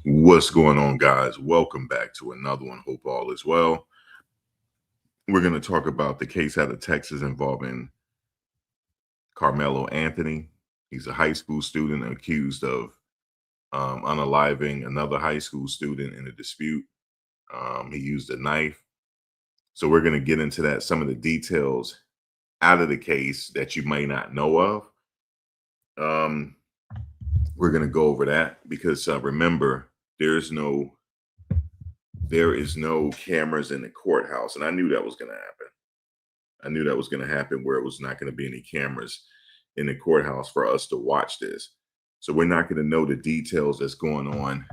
What's going on, guys? Welcome back to another one. Hope all is well. We're going to talk about the case out of Texas involving Karmelo Anthony. He's a high school student accused of unaliving another high school student in a dispute. He used a knife. So we're going to get into that, some of the details out of the case that you may not know of. We're going to go over that because remember, there is no cameras in the courthouse. And I knew that was going to happen. I knew that was going to happen where it was not going to be any cameras in the courthouse for us to watch this. So we're not going to know the details that's going on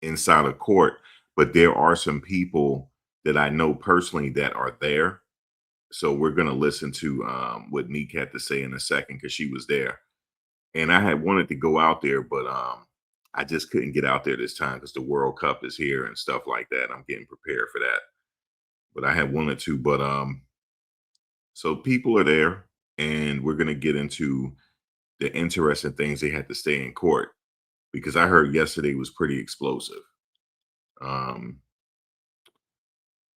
inside of court. But there are some people that I know personally that are there. So we're going to listen to what Neek had to say in a second because she was there. And I had wanted to go out there, but I just couldn't get out there this time because the World Cup is here and stuff like that. I'm getting prepared for that. But I had wanted to, but so people are there and we're going to get into the interesting things they had to stay in court because I heard yesterday was pretty explosive.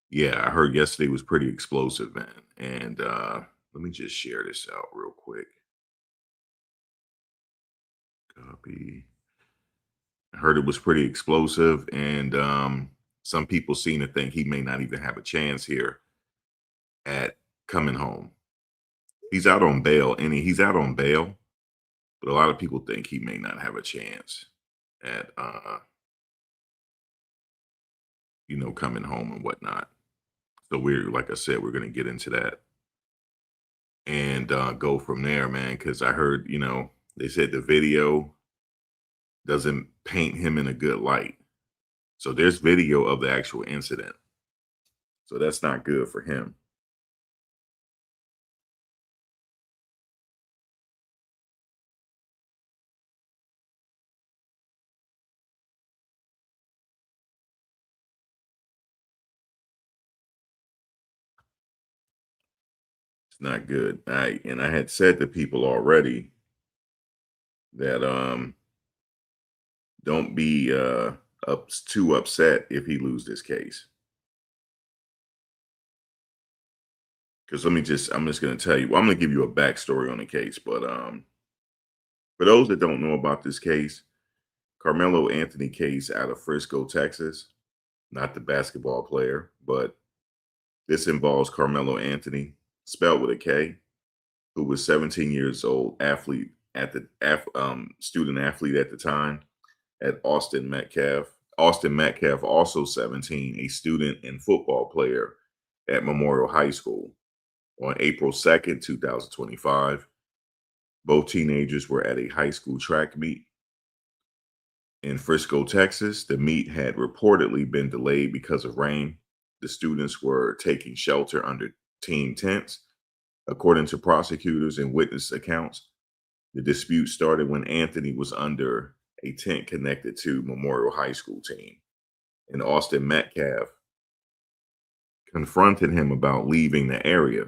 Yeah, I heard yesterday was pretty explosive, man. And let me just share this out real quick. Copy. I heard it was pretty explosive, and some people seem to think he may not even have a chance here at coming home. He's out on bail, and he's out on bail, but a lot of people think he may not have a chance at, coming home and whatnot. So like I said, we're going to get into that and go from there, man, because I heard, they said the video doesn't paint him in a good light. So there's video of the actual incident. So that's not good for him. It's not good. I had said to people already that don't be too upset if he loses this case. Because I'm just going to tell you, I'm going to give you a backstory on the case. But for those that don't know about this case, Karmelo Anthony case out of Frisco, Texas, not the basketball player, but this involves Karmelo Anthony, spelled with a K, who was 17 years old, student athlete at the time. at Austin Metcalf. Austin Metcalf, also 17, a student and football player at Memorial High School. On April 2nd, 2025, both teenagers were at a high school track meet in Frisco, Texas. The meet had reportedly been delayed because of rain. The students were taking shelter under team tents. According to prosecutors and witness accounts, the dispute started when Anthony was under a tent connected to Memorial High School team, and Austin Metcalf confronted him about leaving the area.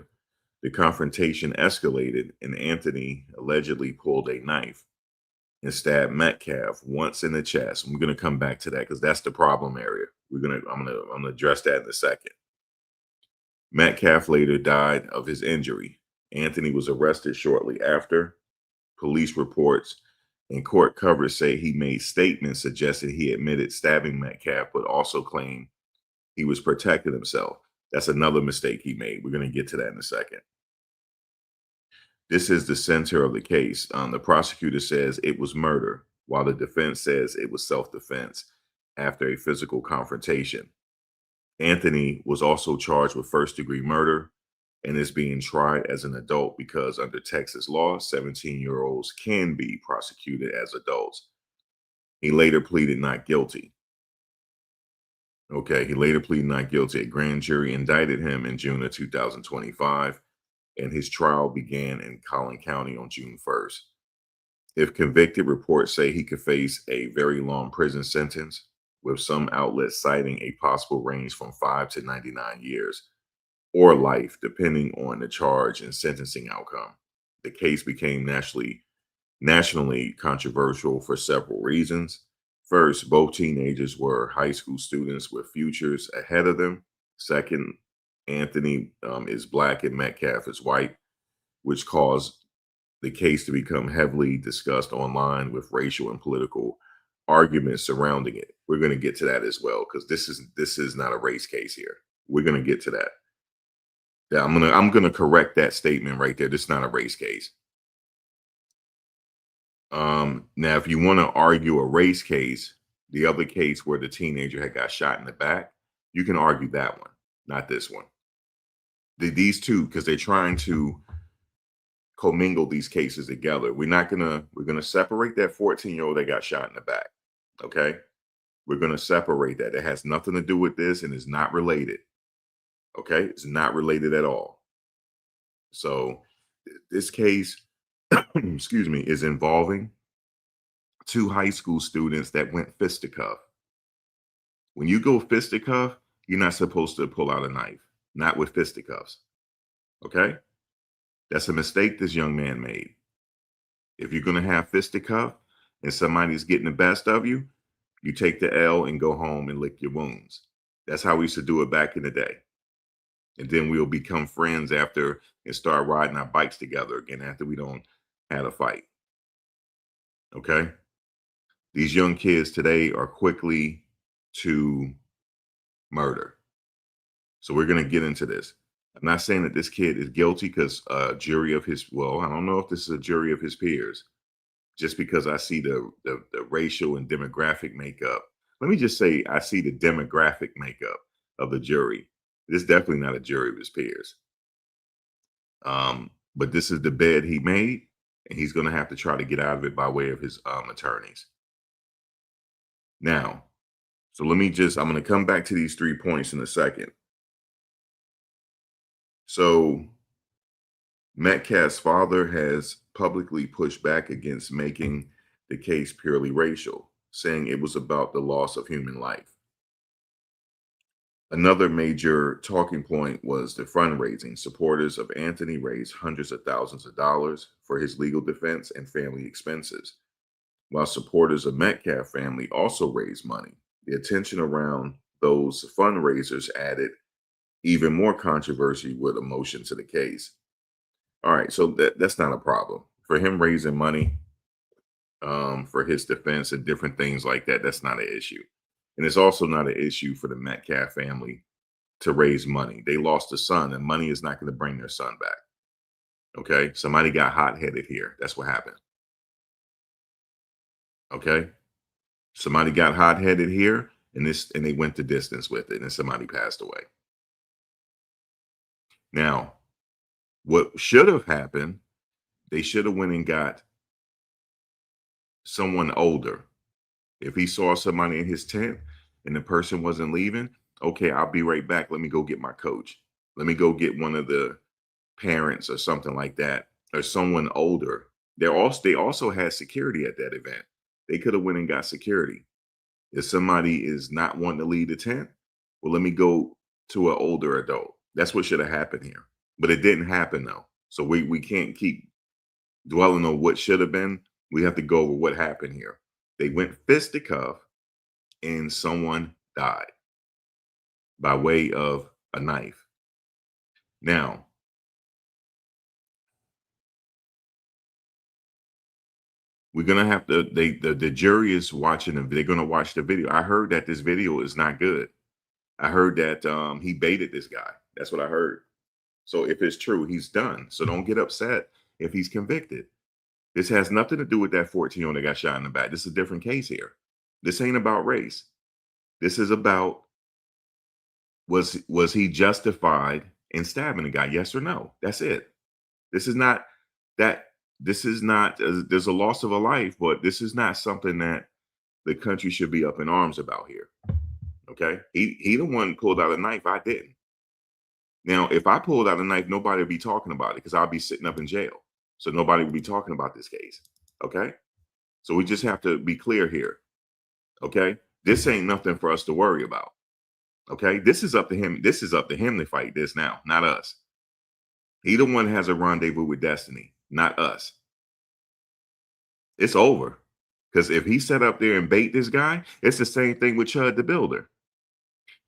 The confrontation escalated, and Anthony allegedly pulled a knife and stabbed Metcalf once in the chest. I'm going to come back to that because that's the problem area. I'm gonna address that in a second. Metcalf later died of his injury. Anthony was arrested shortly after. Police reports and court coverage say he made statements suggesting he admitted stabbing Metcalf, but also claimed he was protecting himself. That's another mistake he made. We're going to get to that in a second. This is the center of the case. The prosecutor says it was murder, while the defense says it was self-defense after a physical confrontation. Anthony was also charged with first-degree murder and is being tried as an adult because under Texas law, 17-year-olds can be prosecuted as adults. He later pleaded not guilty. Okay, he later pleaded not guilty. A grand jury indicted him in June of 2025, and his trial began in Collin County on June 1st. If convicted, reports say he could face a very long prison sentence, with some outlets citing a possible range from 5 to 99 years or life, depending on the charge and sentencing outcome. The case became nationally controversial for several reasons. First, both teenagers were high school students with futures ahead of them. Second, Anthony is Black and Metcalf is white, which caused the case to become heavily discussed online with racial and political arguments surrounding it. We're going to get to that as well because this is not a race case here. We're going to get to that. Yeah, I'm gonna correct that statement right there. This is not a race case. Now, if you want to argue a race case, the other case where the teenager had got shot in the back, you can argue that one, not this one. These two, because they're trying to commingle these cases together. We're gonna separate that 14-year-old that got shot in the back. Okay, we're gonna separate that. It has nothing to do with this and is not related. Okay, it's not related at all. So this case, excuse me, is involving two high school students that went fisticuff. When you go fisticuff, you're not supposed to pull out a knife, not with fisticuffs. Okay, that's a mistake this young man made. If you're gonna have fisticuff and somebody's getting the best of you, you take the L and go home and lick your wounds. That's how we used to do it back in the day. And then we'll become friends after and start riding our bikes together again after we don't had a fight. Okay. These young kids today are quickly to murder. So we're going to get into this. I'm not saying that this kid is guilty because a jury of his, well, I don't know if this is a jury of his peers, just because I see the racial and demographic makeup. Let me just say, I see the demographic makeup of the jury. This is definitely not a jury of his peers. But this is the bed he made, and he's going to have to try to get out of it by way of his attorneys. Now, so I'm going to come back to these 3 points in a second. So Metcalf's father has publicly pushed back against making the case purely racial, saying it was about the loss of human life. Another major talking point was the fundraising. Supporters of Anthony raised hundreds of thousands of dollars for his legal defense and family expenses, while supporters of Metcalf family also raised money. The attention around those fundraisers added even more controversy with emotion to the case. All right, so that's not a problem. For him raising money for his defense and different things like that, that's not an issue. And it's also not an issue for the Metcalf family to raise money. They lost a son, and money is not going to bring their son back. Okay, somebody got hot-headed here. That's what happened. Okay, Somebody got hot-headed here, and they went the distance with it, and somebody passed away. Now, what should have happened, they should have went and got someone older. If he saw somebody in his tent and the person wasn't leaving, okay, I'll be right back. Let me go get my coach. Let me go get one of the parents or something like that, or someone older. They also had security at that event. They could have went and got security. If somebody is not wanting to leave the tent, well, let me go to an older adult. That's what should have happened here. But it didn't happen though. So we can't keep dwelling on what should have been. We have to go over what happened here. They went fisticuff and someone died by way of a knife. Now, we're gonna have to. The jury is watching them. They're gonna watch the video. I heard that this video is not good. I heard that he baited this guy. That's what I heard. So if it's true, he's done. So don't get upset if he's convicted. This has nothing to do with that 14-year-old that got shot in the back. This is a different case here. This ain't about race. This is about, was he justified in stabbing the guy? Yes or no? That's it. This is not that. This is not. There's a loss of a life, but this is not something that the country should be up in arms about here. Okay, he the one pulled out a knife. I didn't. Now, if I pulled out a knife, nobody would be talking about it because I'll be sitting up in jail. So nobody would be talking about this case. Okay, so we just have to be clear here. Okay, this ain't nothing for us to worry about. Okay, this is up to him. This is up to him to fight this now, not us. He the one has a rendezvous with destiny, not us. It's over. Because if he set up there and bait this guy, it's the same thing with Chud the Builder.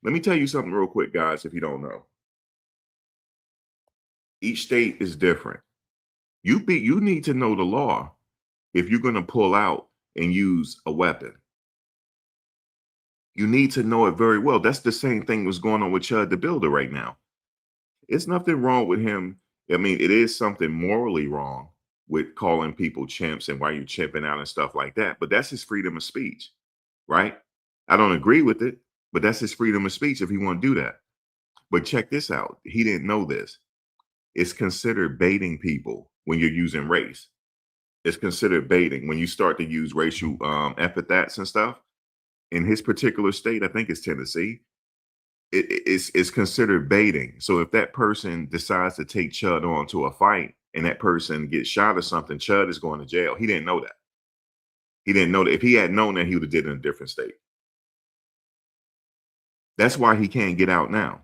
Let me tell you something real quick, guys, if you don't know. Each state is different. You need to know the law if you're going to pull out and use a weapon. You need to know it very well. That's the same thing was going on with Chud the Builder right now. It's nothing wrong with him. I mean, it is something morally wrong with calling people chimps and why you chimping out and stuff like that. But that's his freedom of speech, right? I don't agree with it, but that's his freedom of speech if he want to do that. But check this out. He didn't know this. It's considered baiting people when you're using race. It's considered baiting when you start to use racial epithets and stuff. In his particular state, I think it's Tennessee, it's considered baiting. So if that person decides to take Chud on to a fight and that person gets shot or something, Chud is going to jail. He didn't know that. He didn't know that. If he had known that, he would have did it in a different state. That's why he can't get out now.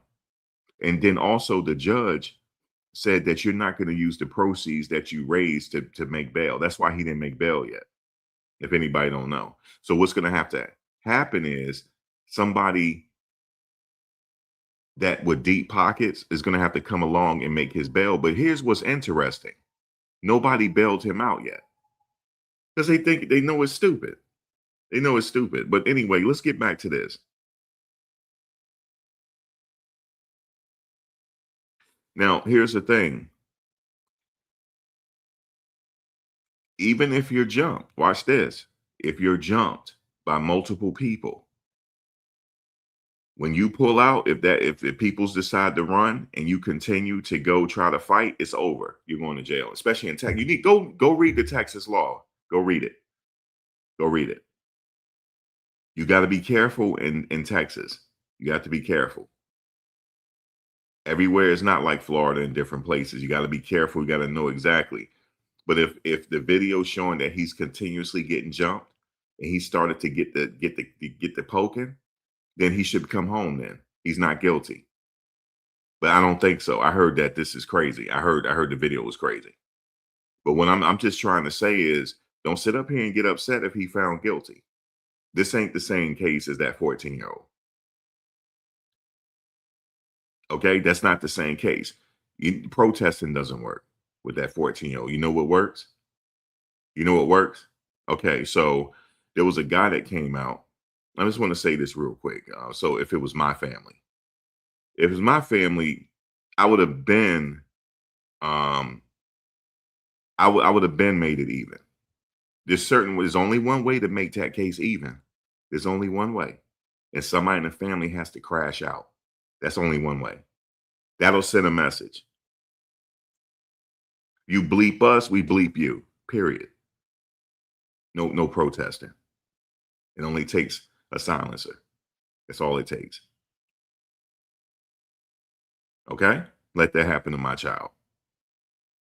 And then also the judge said that you're not going to use the proceeds that you raised to make bail. That's why he didn't make bail yet, if anybody don't know. So what's going to have to happen is somebody that with deep pockets is going to have to come along and make his bail. But here's what's interesting. Nobody bailed him out yet because they know it's stupid. They know it's stupid. But anyway, let's get back to this. Now, here's the thing. Even if you're jumped, watch this. If you're jumped by multiple people, when you pull out, if the peoples decide to run and you continue to go try to fight, it's over. You're going to jail, especially in Texas. You need go read the Texas law. Go read it. Go read it. You got to be careful in Texas. You got to be careful. Everywhere is not like Florida in different places. You got to be careful. You got to know exactly. But if the video showing that he's continuously getting jumped and he started to get the poking, then he should come home. Then he's not guilty. But I don't think so. I heard that this is crazy. I heard the video was crazy. But what I'm just trying to say is, don't sit up here and get upset if he found guilty. This ain't the same case as that 14-year-old. Okay, that's not the same case. Protesting doesn't work with that 14-year-old. You know what works? You know what works? Okay, so there was a guy that came out. I just want to say this real quick. So if it was my family, I would have been, I would have been made it even. There's only one way to make that case even, There's only one way. And somebody in the family has to crash out. That's only one way. That'll send a message. You bleep us, we bleep you. Period. No protesting. It only takes a silencer. That's all it takes. Okay? Let that happen to my child.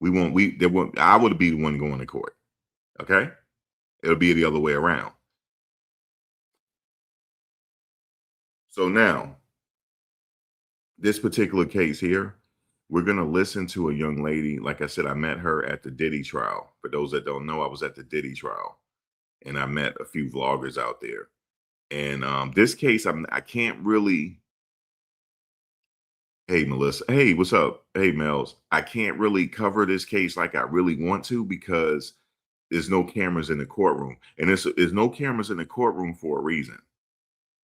I would be the one going to court. Okay? It'll be the other way around. So now, this particular case here, we're going to listen to a young lady. Like I said, I met her at the Diddy trial. For those that don't know, I was at the Diddy trial and I met a few vloggers out there. And this case, I can't really. Hey, Melissa. Hey, what's up? Hey, Mels. I can't really cover this case like I really want to because there's no cameras in the courtroom. And there's no cameras in the courtroom for a reason.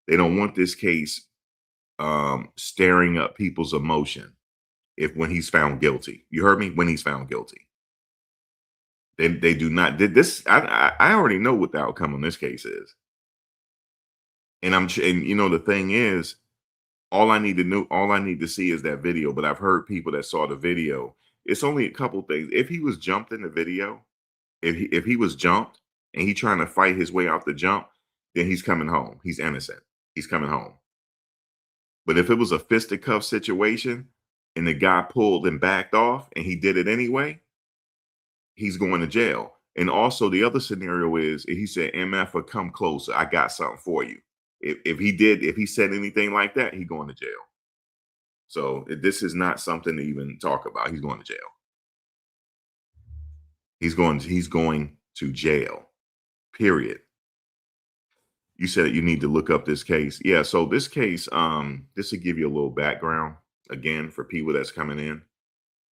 They don't want this case staring up people's emotion when he's found guilty. You heard me? When he's found guilty. They do not did this. I already know what the outcome on this case is. And the thing is, all I need to see is that video. But I've heard people that saw the video. It's only a couple things. If he was jumped in the video, if he was jumped and he trying to fight his way out the jump, then he's coming home. He's innocent. He's coming home. But if it was a fisticuff situation and the guy pulled and backed off and he did it anyway, he's going to jail. And also the other scenario is if he said, MF, or come closer, I got something for you. If he said anything like that, he's going to jail. So this is not something to even talk about. He's going to jail. He's going to jail. Period. You said you need to look up this case. Yeah, so this case, this will give you a little background again for people that's coming in.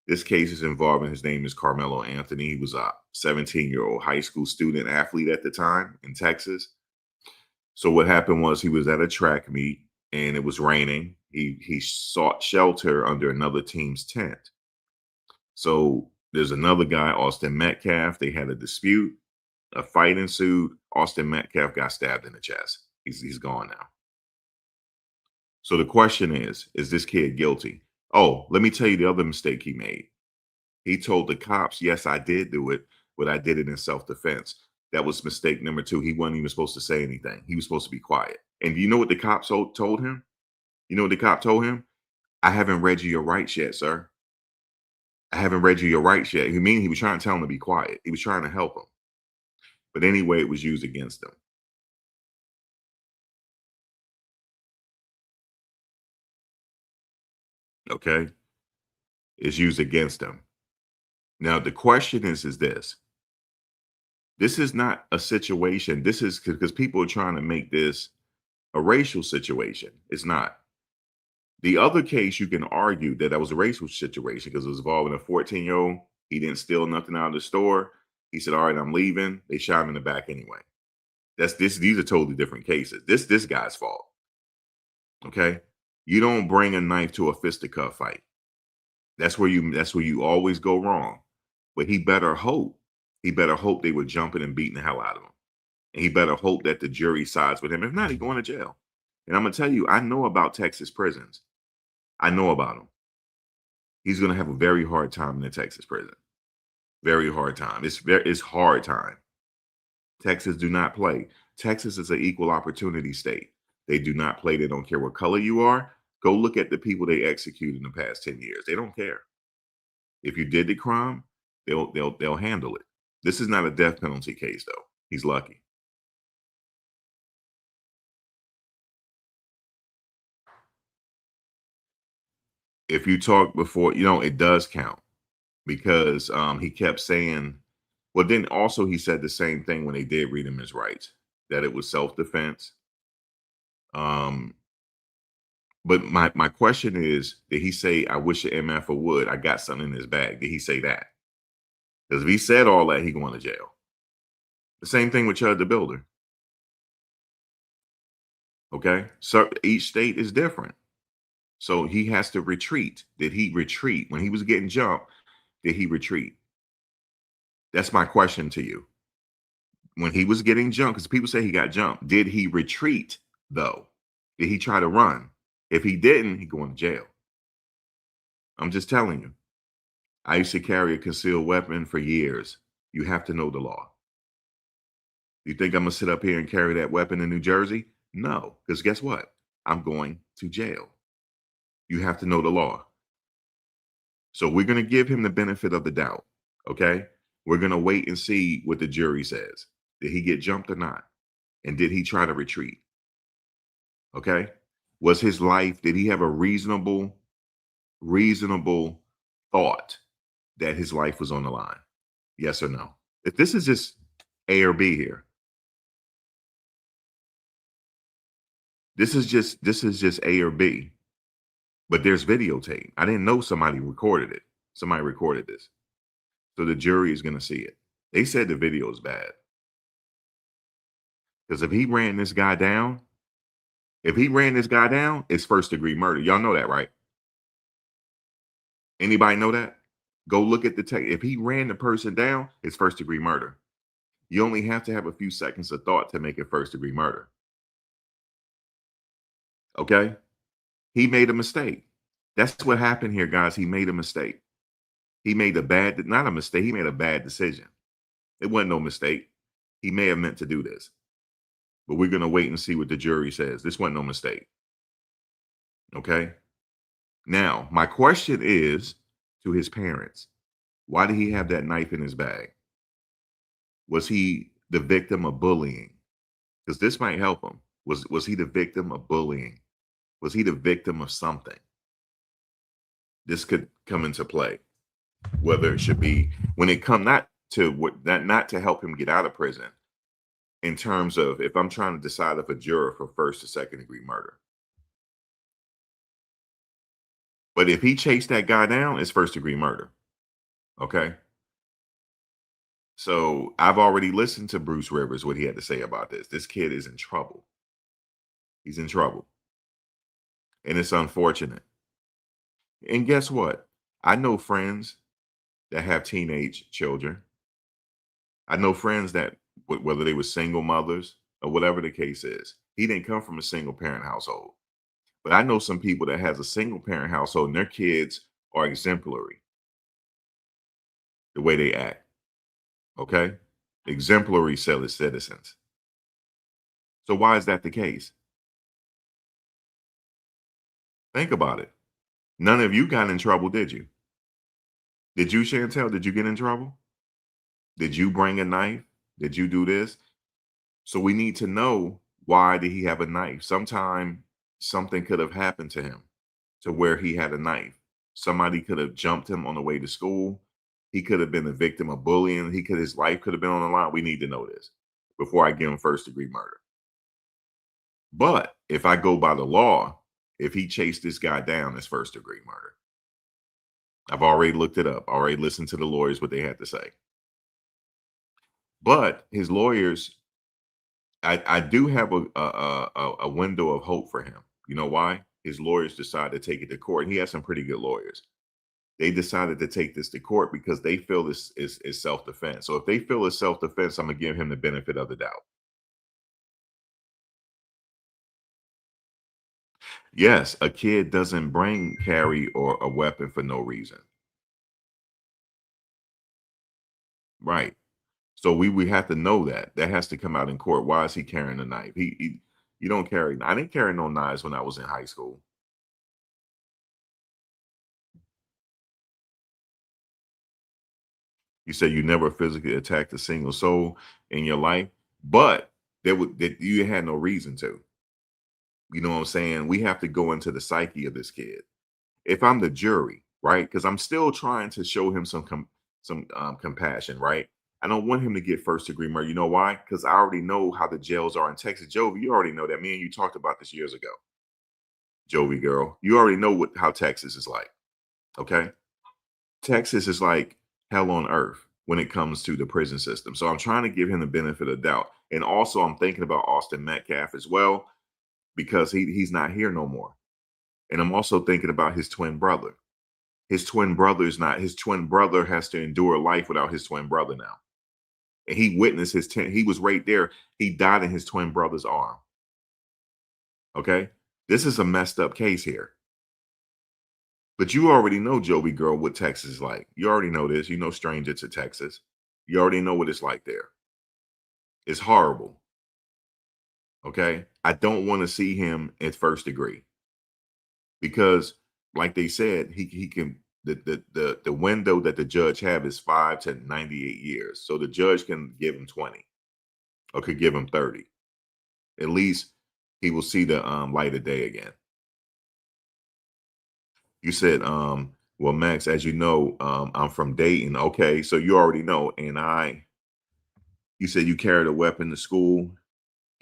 This case is involving, his name is Karmelo Anthony. He was a 17-year-old high school student athlete at the time in Texas. So what happened was he was at a track meet and it was raining. He sought shelter under another team's tent. So there's another guy, Austin Metcalf. They had a dispute. A fight ensued. Austin Metcalf got stabbed in the chest. He's gone now. So the question is this kid guilty? Oh, let me tell you the other mistake he made. He told the cops, yes, I did do it, but I did it in self-defense. That was mistake number 2. He wasn't even supposed to say anything. He was supposed to be quiet. And do you know what the cops told him? You know what the cop told him? I haven't read you your rights yet, sir. I haven't read you your rights yet. He was trying to tell him to be quiet. He was trying to help him. But anyway, it was used against him. Okay? It's used against him. Now, the question is this. This is not a situation. This is because people are trying to make this a racial situation. It's not. The other case, you can argue that was a racial situation because it was involving a 14-year-old. He didn't steal nothing out of the store. He said, all right, I'm leaving. They shot him in the back anyway. These are totally different cases. This guy's fault. Okay? You don't bring a knife to a fisticuff fight. That's where you always go wrong. But he better hope they were jumping and beating the hell out of him. And he better hope that the jury sides with him. If not, he's going to jail. And I'm going to tell you, I know about Texas prisons. I know about him. He's going to have a very hard time in the Texas prison. Very hard time. It's hard time. Texas do not play. Texas is an equal opportunity state. They do not play. They don't care what color you are. Go look at the people they executed in the past 10 years. They don't care. If you did the crime, they'll handle it. This is not a death penalty case, though. He's lucky. If you talk before, it does count because he kept saying, well, then also he said the same thing when they did read him his rights, that it was self-defense. But my question is, did he say, I wish an MF would, I got something in his bag? Did he say that? Because if he said all that, he going to jail. The same thing with Chud the Builder. Okay. So each state is different. So he has to retreat. Did he retreat? When he was getting jumped, did he retreat? That's my question to you. When he was getting jumped, because people say he got jumped, did he retreat though? Did he try to run? If he didn't, he going to jail. I'm just telling you. I used to carry a concealed weapon for years. You have to know the law. You think I'm gonna sit up here and carry that weapon in New Jersey? No, because guess what? I'm going to jail. You have to know the law. So we're gonna give him the benefit of the doubt. Okay. We're gonna wait and see what the jury says. Did he get jumped or not? And did he try to retreat? Okay. Was his life, did he have a reasonable thought that his life was on the line? Yes or no? If this is just A or B here, this is just A or B, but there's videotape. I didn't know somebody recorded it. Somebody recorded this. So the jury is going to see it. They said the video is bad. Because if he ran this guy down, it's first degree murder. Y'all know that, right? Anybody know that? Go look at the text. If he ran the person down, it's first degree murder. You only have to have a few seconds of thought to make it first degree murder. Okay? He made a mistake. That's what happened here, guys. He made a mistake. He made not a mistake. He made a bad decision. It wasn't no mistake. He may have meant to do this, but we're going to wait and see what the jury says. This wasn't no mistake. Okay? Now, my question is to his parents. Why did he have that knife in his bag? Was he the victim of bullying? Because this might help him. Was he the victim of bullying? Was he the victim of something? This could come into play. Whether it should be when it come not to help him get out of prison, in terms of if I'm trying to decide if a juror for first or second degree murder. But if he chased that guy down, it's first degree murder. Okay. So I've already listened to Bruce Rivers, what he had to say about this. This kid is in trouble. He's in trouble. And it's unfortunate. And guess what? I know friends that have teenage children. I know friends that, whether they were single mothers or whatever the case is, he didn't come from a single parent household. But I know some people that has a single parent household and their kids are exemplary the way they act. Okay? Exemplary citizens. So why is that the case? Think about it. None of you got in trouble, did you? Did you, Chantel? Did you get in trouble? Did you bring a knife? Did you do this? So we need to know, why did he have a knife? Sometime something could have happened to him to where he had a knife. Somebody could have jumped him on the way to school. He could have been a victim of bullying. His life could have been on the line. We need to know this before I give him first degree murder. But if I go by the law, if he chased this guy down, it's first degree murder. I've already looked it up, already listened to the lawyers, what they had to say. But his lawyers, I do have a window of hope for him. You know why? His lawyers decided to take it to court. He has some pretty good lawyers. They decided to take this to court because they feel this is self-defense. So if they feel it's self-defense, I'm going to give him the benefit of the doubt. Yes, a kid doesn't carry or a weapon for no reason. Right. So we have to know that. That has to come out in court. Why is he carrying a knife? You don't carry. I didn't carry no knives when I was in high school. You say you never physically attacked a single soul in your life, but that you had no reason to. You know what I'm saying? We have to go into the psyche of this kid. If I'm the jury, right? Because I'm still trying to show him some compassion, right? I don't want him to get first degree murder. You know why? Because I already know how the jails are in Texas. Jovi, you already know that. Me and you talked about this years ago. Jovi girl, you already know how Texas is like. Okay. Texas is like hell on earth when it comes to the prison system. So I'm trying to give him the benefit of doubt. And also I'm thinking about Austin Metcalf as well, because he's not here no more. And I'm also thinking about his twin brother. His twin brother has to endure life without his twin brother now. And he witnessed he was right there. He died in his twin brother's arm. Okay. This is a messed up case here. But you already know, Joey girl, what Texas is like. You already know this. You know, stranger to Texas. You already know what it's like there. It's horrible. Okay. I don't want to see him at first degree because, like they said, he can the window that the judge have is 5 to 98 years. So the judge can give him 20 or could give him 30. At least he will see the light of day again. You said, well, Max, as you know, I'm from Dayton. Okay, so you already know. And you said you carried a weapon to school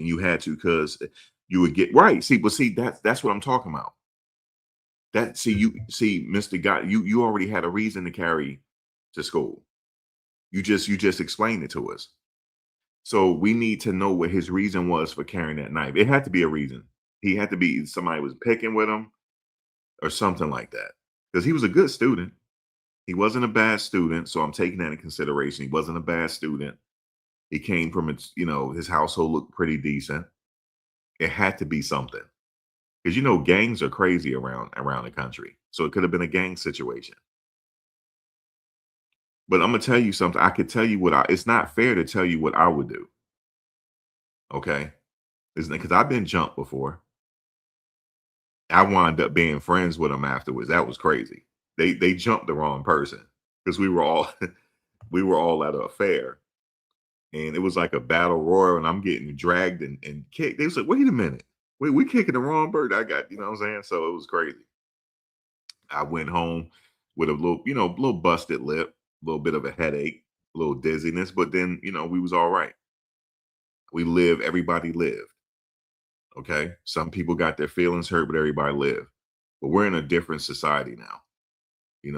and you had to because you would get right. See, but see, that's what I'm talking about. That you see, Mr. Guy, you already had a reason to carry to school. You just explained it to us. So we need to know what his reason was for carrying that knife. It had to be a reason. He had to be somebody was picking with him or something like that. Because he was a good student. He wasn't a bad student. So I'm taking that in consideration. He wasn't a bad student. He came from his household looked pretty decent. It had to be something. Because gangs are crazy around the country. So it could have been a gang situation. But I'm gonna tell you something. I could tell you it's not fair to tell you what I would do. Okay. Because I've been jumped before. I wound up being friends with them afterwards. That was crazy. They jumped the wrong person because we were all we were all at a fair and it was like a battle royal and I'm getting dragged and kicked. They was like, wait a minute. We kicking the wrong bird. I got, what I'm saying? So it was crazy. I went home with a little busted lip, a little bit of a headache, a little dizziness, but then, we was all right. Everybody lived. Okay. Some people got their feelings hurt, but everybody lived. But we're in a different society now.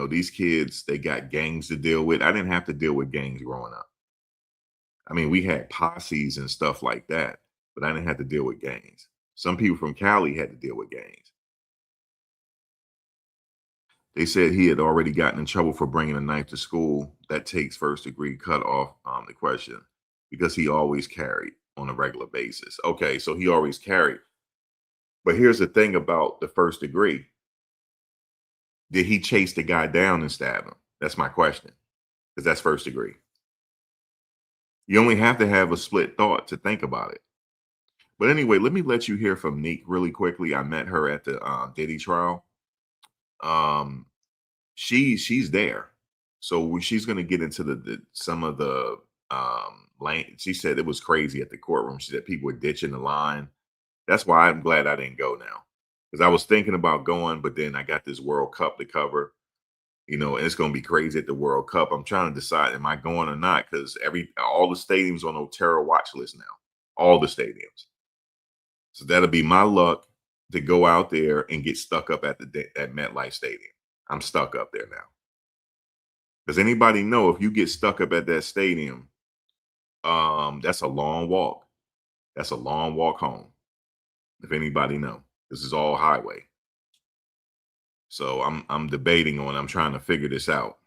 These kids, they got gangs to deal with. I didn't have to deal with gangs growing up. I mean, we had posses and stuff like that, but I didn't have to deal with gangs. Some people from Cali had to deal with gangs. They said he had already gotten in trouble for bringing a knife to school. That takes first degree cut off the question because he always carried on a regular basis. Okay, so he always carried. But here's the thing about the first degree. Did he chase the guy down and stab him? That's my question. Because that's first degree. You only have to have a split thought to think about it. But anyway, let me let you hear from Neek really quickly. I met her at the Diddy trial. Um, she's there, so she's going to get into some of the lane. She said it was crazy at the courtroom. She said people were ditching the line. That's why I'm glad I didn't go now because I was thinking about going, but then I got this World Cup to cover. And it's going to be crazy at the World Cup. I'm trying to decide, am I going or not? Because all the stadiums on the terror watch list now, all the stadiums. So that'll be my luck to go out there and get stuck up at MetLife Stadium. I'm stuck up there now. Does anybody know if you get stuck up at that stadium, that's a long walk. That's a long walk home. If anybody know, this is all highway. So I'm debating I'm trying to figure this out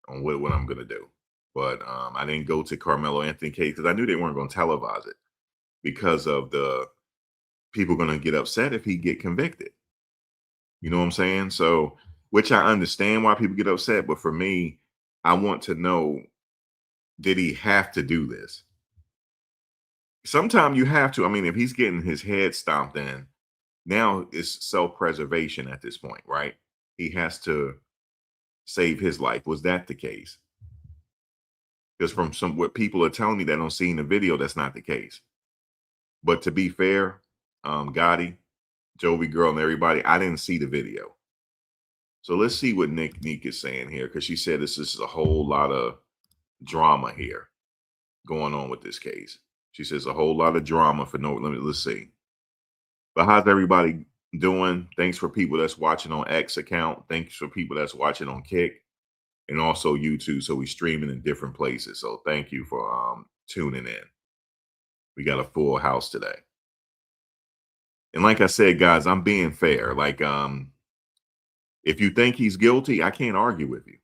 on what I'm gonna do. But I didn't go to Carmelo Anthony case because I knew they weren't going to televise it because of the people going to get upset if he get convicted. You know what I'm saying? So, which I understand why people get upset, but for me, I want to know, did he have to do this? Sometimes you have to. I mean, if he's getting his head stomped in, now it's self-preservation at this point, right? He has to save his life. Was that the case? Because from what people are telling me that don't see in the video, that's not the case. But to be fair, Gotti, Jovi Girl, and everybody, I didn't see the video. So let's see what Neek is saying here, because she said this is a whole lot of drama here going on with this case. She says a whole lot of drama for no limit. Let's see. But how's everybody doing? Thanks for people that's watching on X account. Thanks for people that's watching on Kick and also YouTube. So we streaming in different places. So thank you for tuning in. We got a full house today. And like I said, guys, I'm being fair. Like, if you think he's guilty, I can't argue with you.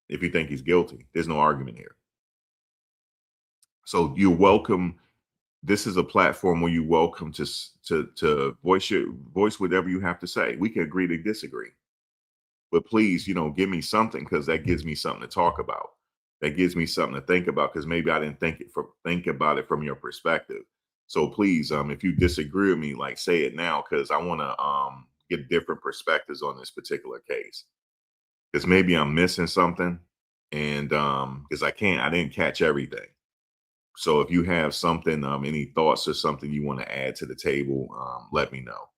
If you think he's guilty, there's no argument here. So you're welcome. This is a platform where you're welcome to voice whatever you have to say. We can agree to disagree, but please, give me something, because that gives me something to talk about. That gives me something to think about, because maybe I didn't think about it from your perspective. So please, if you disagree with me, like, say it now, because I want to get different perspectives on this particular case. Because maybe I'm missing something, and because I didn't catch everything. So if you have something, any thoughts or something you want to add to the table, let me know.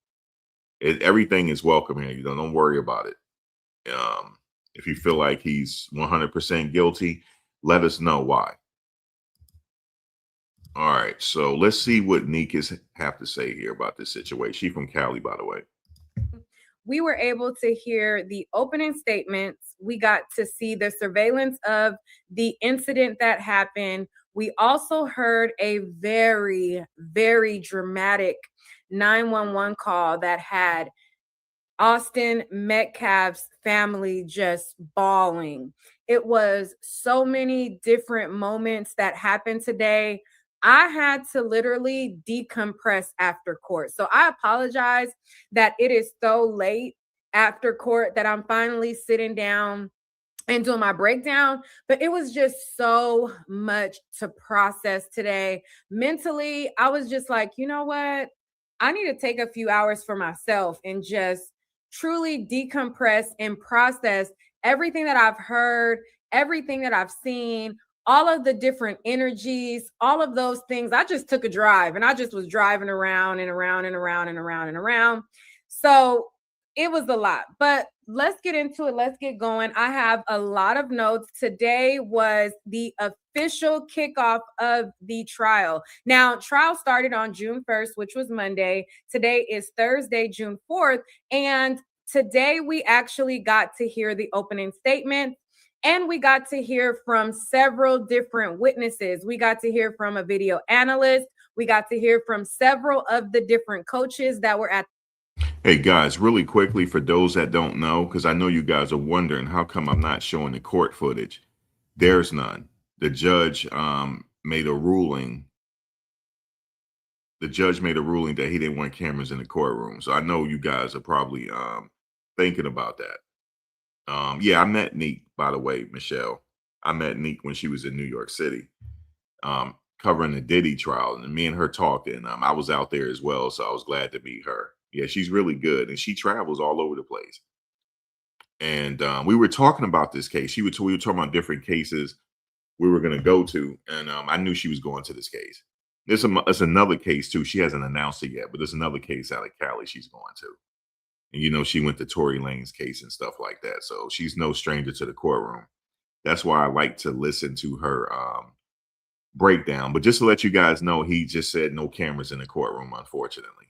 Everything is welcome here. Don't worry about it. If you feel like he's 100% guilty, let us know why. All right, so let's see what Nikas have to say here about this situation. She's from Cali, by the way. We were able to hear the opening statements. We got to see the surveillance of the incident that happened. We also heard a very, very dramatic 911 call that had Austin Metcalf's family just bawling. It was so many different moments that happened today. I had to literally decompress after court. So I apologize that it is so late after court that I'm finally sitting down and doing my breakdown, but it was just so much to process today. Mentally, I was just like, you know what? I need to take a few hours for myself and just truly decompress and process everything that I've heard, everything that I've seen, all of the different energies, all of those things. I just took a drive and I just was driving around and around and around and around and around. So it was a lot, but let's get into it. Let's get going. I have a lot of notes. Today was the official kickoff of the trial. Now, trial started on June 1st, which was Monday. Today is Thursday, June 4th. And today we actually got to hear the opening statement. And we got to hear from several different witnesses. We got to hear from a video analyst. We got to hear from several of the different coaches that were at. Hey guys, really quickly, for those that don't know, because I know you guys are wondering how come I'm not showing the court footage. There's none. The judge made a ruling. The judge made a ruling that he didn't want cameras in the courtroom. So I know you guys are probably thinking about that. Yeah, I met Neek, by the way, Michelle. I met Neek when she was in New York City, covering the Diddy trial, and me and her talked, and I was out there as well, so I was glad to meet her. Yeah, she's really good, and she travels all over the place. And we were talking about this case. We were talking about different cases we were going to go to, and I knew she was going to this case. There's another case too. She hasn't announced it yet, but there's another case out of Cali she's going to. And she went to Tory Lane's case and stuff like that. So she's no stranger to the courtroom. That's why I like to listen to her breakdown. But just to let you guys know, he just said no cameras in the courtroom, unfortunately.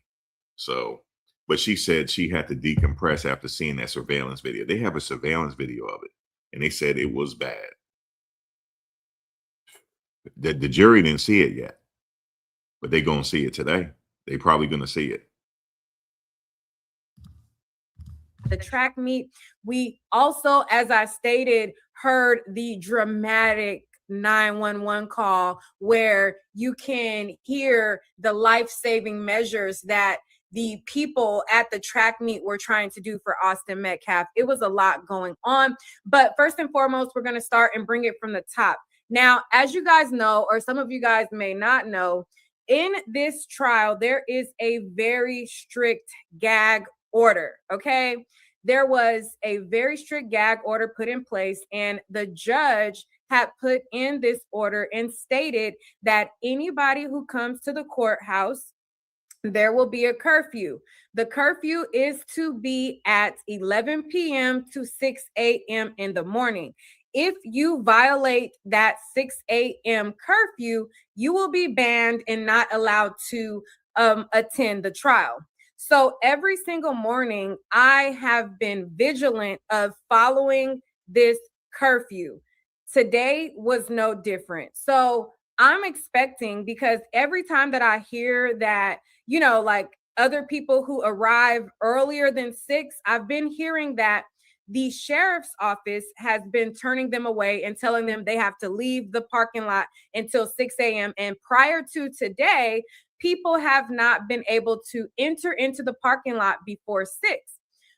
So, but she said she had to decompress after seeing that surveillance video. They have a surveillance video of it, and they said it was bad. The jury didn't see it yet, but they're going to see it today. They probably going to see it. The track meet. We also, as I stated, heard the dramatic 911 call where you can hear the life-saving measures that the people at the track meet were trying to do for Austin Metcalf. It was a lot going on. But first and foremost, we're going to start and bring it from the top. Now, as you guys know, or some of you guys may not know, in this trial, there is a very strict gag order, okay? There was a very strict gag order put in place, and the judge had put in this order and stated that anybody who comes to the courthouse, there will be a curfew. The curfew is to be at 11 p.m. to 6 a.m. in the morning. If you violate that 6 a.m. curfew, you will be banned and not allowed to attend the trial. So every single morning, I have been vigilant of following this curfew. Today was no different. So I'm expecting, because every time that I hear that, like other people who arrive earlier than 6, I've been hearing that the sheriff's office has been turning them away and telling them they have to leave the parking lot until 6 a.m. And prior to today, people have not been able to enter into the parking lot before 6.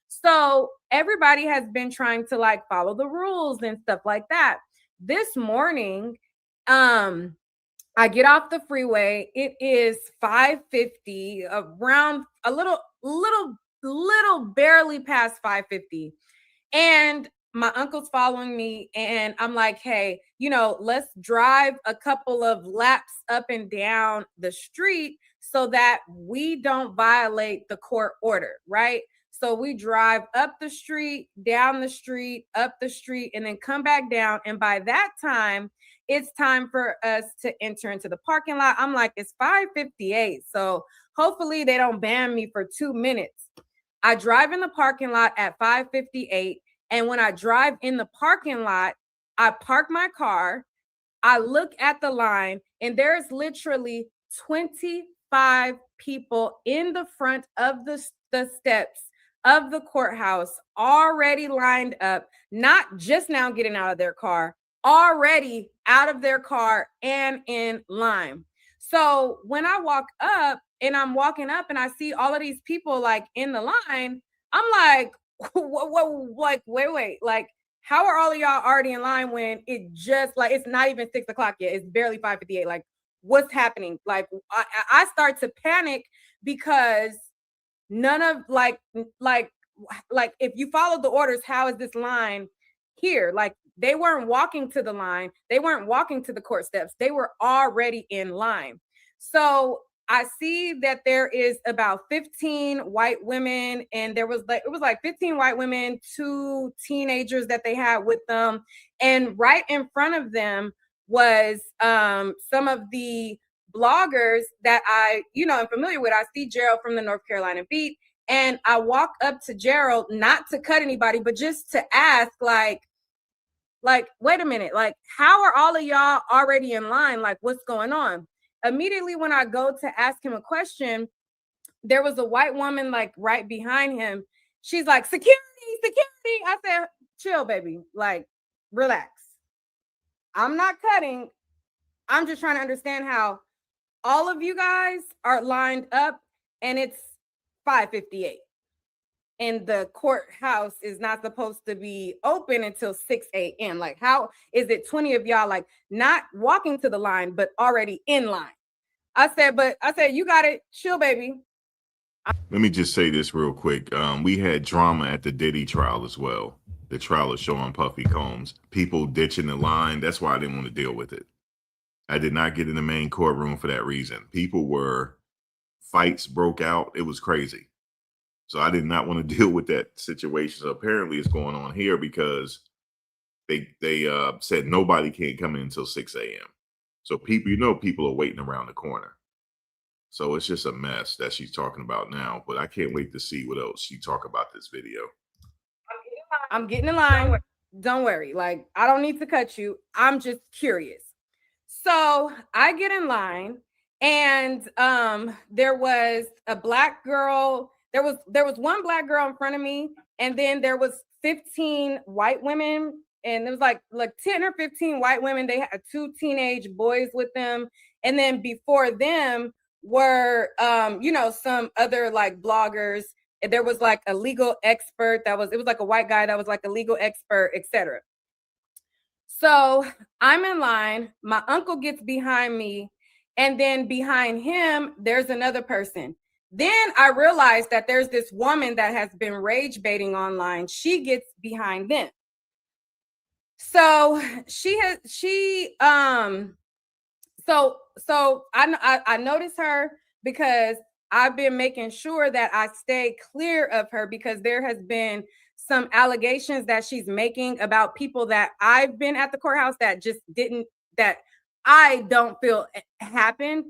So everybody has been trying to like follow the rules and stuff like that. This morning, I get off the freeway. It is 5:50, around a little barely past 5:50. And my uncle's following me, and I'm like, hey, let's drive a couple of laps up and down the street so that we don't violate the court order, right? So we drive up the street, down the street, up the street, and then come back down. And by that time, it's time for us to enter into the parking lot. I'm like, it's 5:58. So hopefully they don't ban me for 2 minutes. I drive in the parking lot at 5:58. And when I drive in the parking lot, I park my car, I look at the line, and there's literally 25 people in the front of the steps of the courthouse already lined up, not just now getting out of their car, already out of their car and in line. So when I walk up and I'm walking up and I see all of these people like in the line, I'm like, what, like, wait, like, how are all of y'all already in line when it just like it's not even 6 o'clock yet? It's barely 5:58. Like, what's happening? Like, I start to panic because none of like if you follow the orders, how is this line here? Like, they weren't walking to the line, they weren't walking to the court steps, they were already in line. So I see that there is about 15 white women, and it was like 15 white women, 2 teenagers that they had with them, and right in front of them was some of the bloggers that I'm familiar with. I see Gerald from the North Carolina Beat, and I walk up to Gerald, not to cut anybody, but just to ask, like, wait a minute, like, how are all of y'all already in line? Like, what's going on? Immediately when I go to ask him a question, there was a white woman like right behind him. She's like, security. I said, chill, baby. Like, relax. I'm not cutting. I'm just trying to understand how all of you guys are lined up and it's 5:58. And the courthouse is not supposed to be open until 6 a.m. Like, how is it 20 of y'all like not walking to the line, but already in line? I said, you got it. Chill, baby. Let me just say this real quick. We had drama at the Diddy trial as well. The trial of Sean Puffy Combs. People ditching the line. That's why I didn't want to deal with it. I did not get in the main courtroom for that reason. Fights broke out. It was crazy. So I did not want to deal with that situation. So apparently it's going on here because they said nobody can't come in until 6 a.m. So people are waiting around the corner. So it's just a mess that she's talking about now. But I can't wait to see what else she talk about this video. I'm getting in line. Don't worry. Like, I don't need to cut you. I'm just curious. So I get in line, and there was a black girl. There was one black girl in front of me, and then there was 15 white women, and it was like 10 or 15 white women. They had 2 teenage boys with them, and then before them were some other like bloggers. There was like a legal expert it was like a white guy that was like a legal expert, etc. So I'm in line, my uncle gets behind me, and then behind him there's another person. Then I realized that there's this woman that has been rage baiting online. She gets behind them. So I noticed her because I've been making sure that I stay clear of her, because there has been some allegations that she's making about people that I've been at the courthouse that I don't feel happened.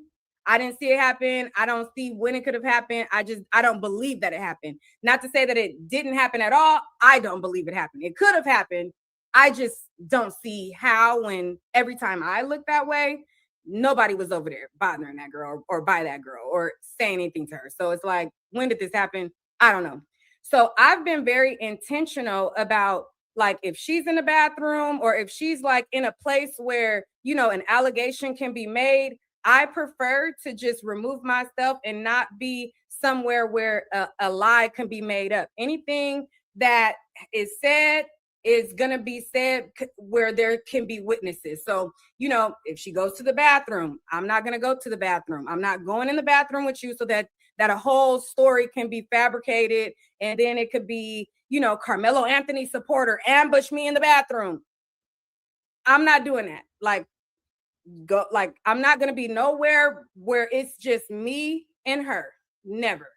I didn't see it happen. I don't see when it could have happened. I don't believe that it happened. Not to say that it didn't happen at all. I don't believe it happened. It could have happened. I just don't see how, when every time I look that way, nobody was over there bothering that girl or by that girl or saying anything to her. So it's like, when did this happen? I don't know. So I've been very intentional about, like, if she's in the bathroom or if she's like in a place where, you know, an allegation can be made, I prefer to just remove myself and not be somewhere where a lie can be made up. Anything that is said is going to be said where there can be witnesses. So, you know, if she goes to the bathroom, I'm not going to go to the bathroom. I'm not going in the bathroom with you so that a whole story can be fabricated, and then it could be, you know, Carmelo Anthony supporter ambush me in the bathroom. I'm not doing that. Like, go, like, I'm not going to be nowhere where it's just me and her. Never.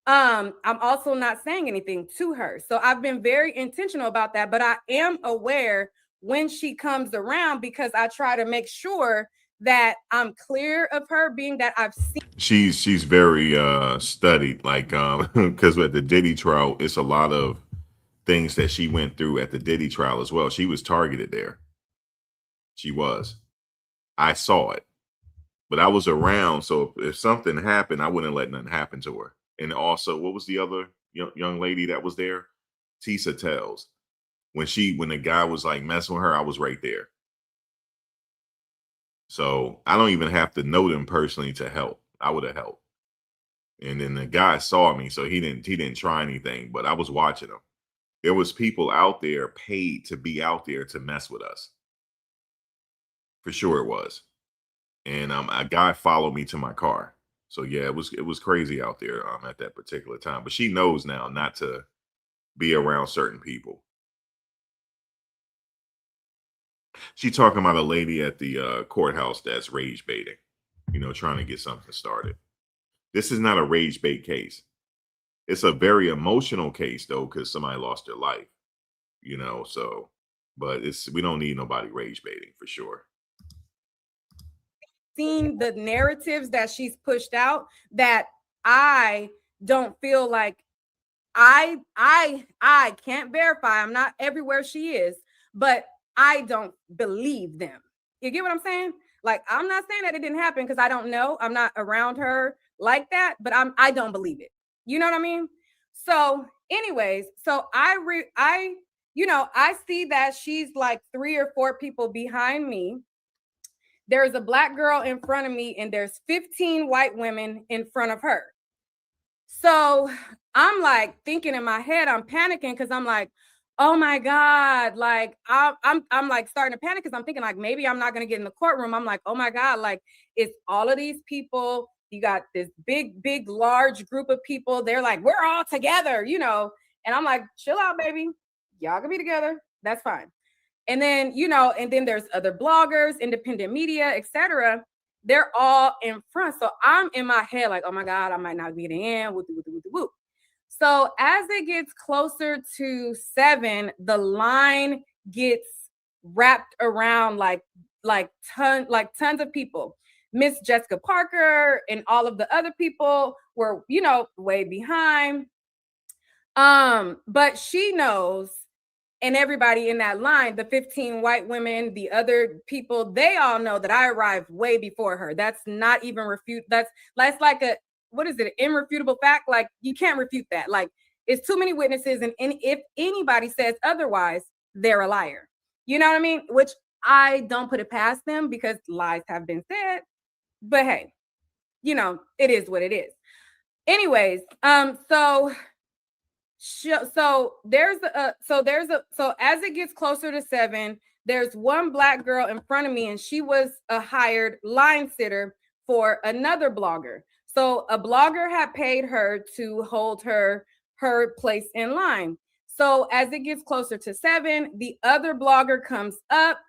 I'm also not saying anything to her. So I've been very intentional about that, but I am aware when she comes around, because I try to make sure that I'm clear of her, being that I've seen. She's very studied, like because at the Diddy trial, it's a lot of things that she went through at the Diddy trial as well. She was targeted there. She was. I saw it, but I was around, so if something happened, I wouldn't let nothing happen to her. And also, what was the other young lady that was there? Tisa Tells. When the guy was like messing with her, I was right there. So I don't even have to know them personally to help. I would have helped. And then the guy saw me, so he didn't try anything, but I was watching him. There was people out there paid to be out there to mess with us. For sure it was. And a guy followed me to my car. So yeah, it was crazy out there at that particular time. But she knows now not to be around certain people. She talking about a lady at the courthouse that's rage baiting, you know, trying to get something started. This is not a rage bait case. It's a very emotional case though, because somebody lost their life, you know. So, but we don't need nobody rage baiting for sure. Seen the narratives that she's pushed out that I don't feel like I can't verify. I'm not everywhere she is, but I don't believe them. You get what I'm saying? Like, I'm not saying that it didn't happen because I don't know. I'm not around her like that, but I don't believe it. You know what I mean? So, anyways, so I you know, I see that she's like 3 or 4 people behind me. There's a black girl in front of me, and there's 15 white women in front of her. So I'm like thinking in my head, I'm panicking because I'm like, oh my God, like I'm like starting to panic because I'm thinking like maybe I'm not gonna get in the courtroom. I'm like, oh my God, like it's all of these people. You got this big, large group of people. They're like, we're all together, you know. And I'm like, chill out, baby. Y'all can be together. That's fine. And then, you know, and then there's other bloggers, independent media, etc. They're all in front. So I'm in my head like, oh my God, I might not be in. Whoop. So as it gets closer to 7, the line gets wrapped around like tons of people. Miss Jessica Parker and all of the other people were, you know, way behind. But she knows, and everybody in that line, the 15 white women, the other people, they all know that I arrived way before her. That's not even refute. That's like a, what is it? An irrefutable fact. Like, you can't refute that. Like, it's too many witnesses. And if anybody says otherwise, they're a liar. You know what I mean? Which I don't put it past them because lies have been said. But hey, you know, it is what it is. Anyways, so as it gets closer to 7, there's one black girl in front of me, and she was a hired line sitter for another blogger. So a blogger had paid her to hold her place in line. So as it gets closer to 7, the other blogger comes up.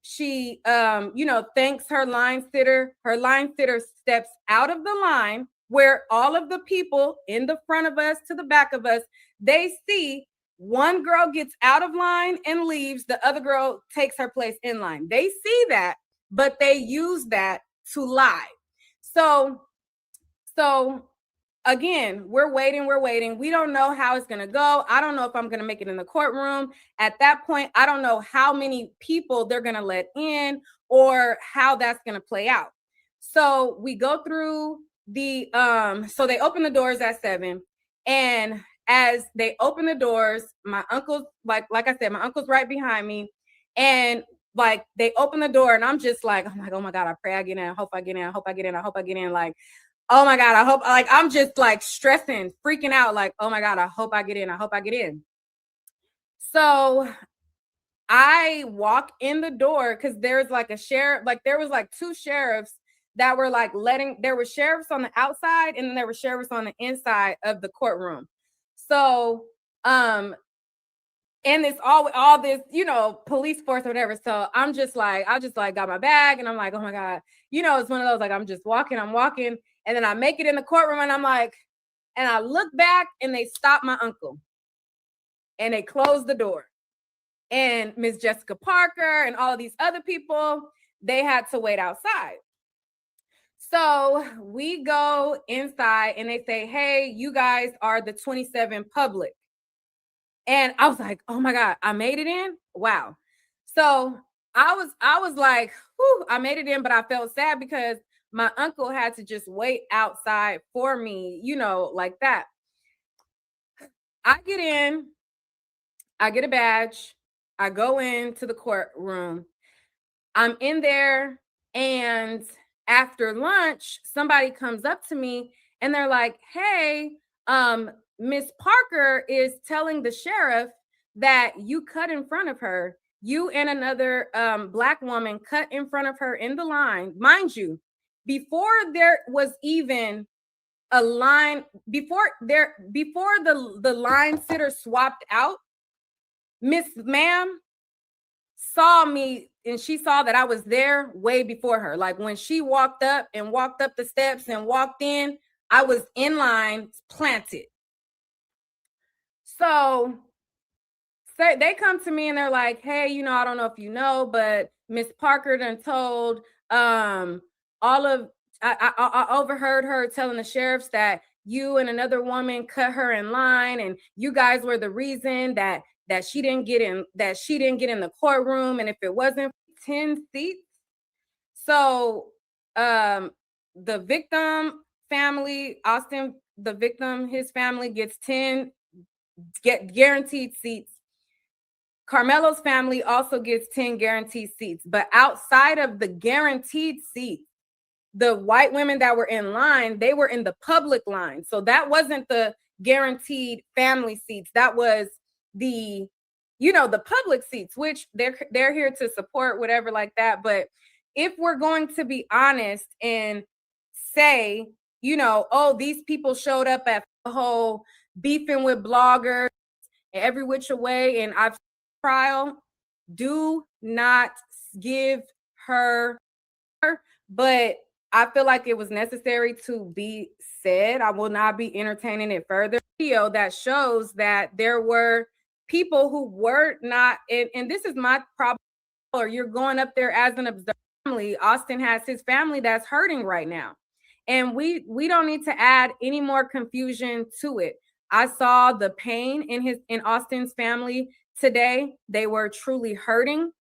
She you know, thanks her line sitter. Her line sitter steps out of the line where all of the people in the front of us to the back of us, they see one girl gets out of line and leaves, the other girl takes her place in line. They see that, but they use that to lie. So again, we're waiting. We don't know how it's going to go. I don't know if I'm going to make it in the courtroom. At that point, I don't know how many people they're going to let in or how that's going to play out. So we go through so they open the doors at 7, and as they open the doors, my uncle's like I said, my uncle's right behind me. And like they open the door and I'm just like, oh my God, I pray I get in. I hope I get in. I hope I get in. I hope I get in. Like, oh my God, I hope, like, I'm just like stressing, freaking out. Like, oh my God, I hope I get in. I hope I get in. So I walk in the door because there's like a sheriff, like there was like two sheriffs that were like there were sheriffs on the outside and then there were sheriffs on the inside of the courtroom. So, and it's all this, you know, police force or whatever. So I just like got my bag and I'm like, oh my God, you know, it's one of those, like, I'm walking. And then I make it in the courtroom and I'm like, and I look back and they stop my uncle and they close the door. And Miss Jessica Parker and all of these other people, they had to wait outside. So we go inside and they say, hey, you guys are the 27 public. And I was like, oh my God, I made it in. Wow. So I was like, whew, I made it in, but I felt sad because my uncle had to just wait outside for me, you know, like that. I get in, I get a badge, I go into the courtroom. I'm in there, and after lunch, somebody comes up to me and they're like, hey, Miss Parker is telling the sheriff that you cut in front of her. You and another Black woman cut in front of her in the line. Mind you, before there was even a line, before the line sitter swapped out, Miss Ma'am saw me and she saw that I was there way before her. Like when she walked up the steps and walked in, I was in line planted. So they come to me and they're like, hey, you know, I don't know if you know, but Miss Parker done told I overheard her telling the sheriffs that you and another woman cut her in line and you guys were the reason that she didn't get in the courtroom. And if it wasn't 10 seats. So the victim family, Austin, the victim, his family gets 10 guaranteed seats. Karmelo's family also gets 10 guaranteed seats. But outside of the guaranteed seats, the white women that were in line, they were in the public line. So that wasn't the guaranteed family seats. That was the, you know, the public seats, which they're here to support, whatever like that. But if we're going to be honest and say, you know, oh, these people showed up at the whole beefing with bloggers every which way, and I've trial, do not give her, but I feel like it was necessary to be said. I will not be entertaining it further. Video that shows that there were people who were not, and this is my problem, or you're going up there as an observer. Austin has his family that's hurting right now. And we don't need to add any more confusion to it. I saw the pain in Austin's family today. They were truly hurting.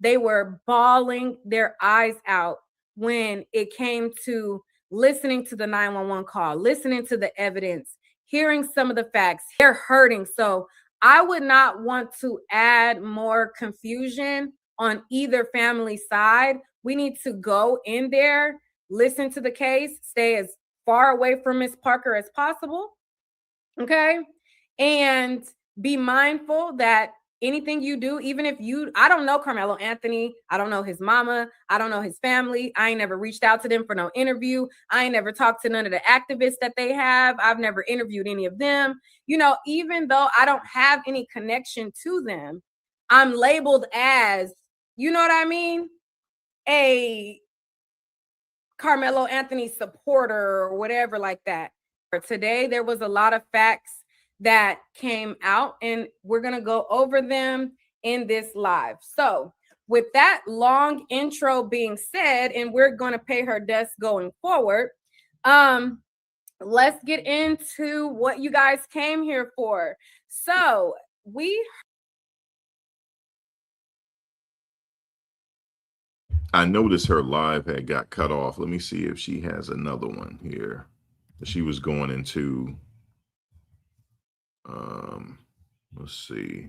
They were bawling their eyes out when it came to listening to the 911 call, listening to the evidence, hearing some of the facts. They're hurting. So I would not want to add more confusion on either family side. We need to go in there, listen to the case, stay as far away from Miss Parker as possible. Okay. And be mindful that anything you do, even if I don't know Karmelo Anthony, I don't know his mama, I don't know his family, I ain't never reached out to them for no interview, I ain't never talked to none of the activists that they have, I've never interviewed any of them, you know, even though I don't have any connection to them, I'm labeled as, you know what I mean, a Karmelo Anthony supporter or whatever like that. For today, there was a lot of facts that came out, and we're going to go over them in this live. So with that long intro being said, and we're going to pay her dust going forward, let's get into what you guys came here for. So I noticed her live had got cut off. Let me see if she has another one here. She was going into Let's see.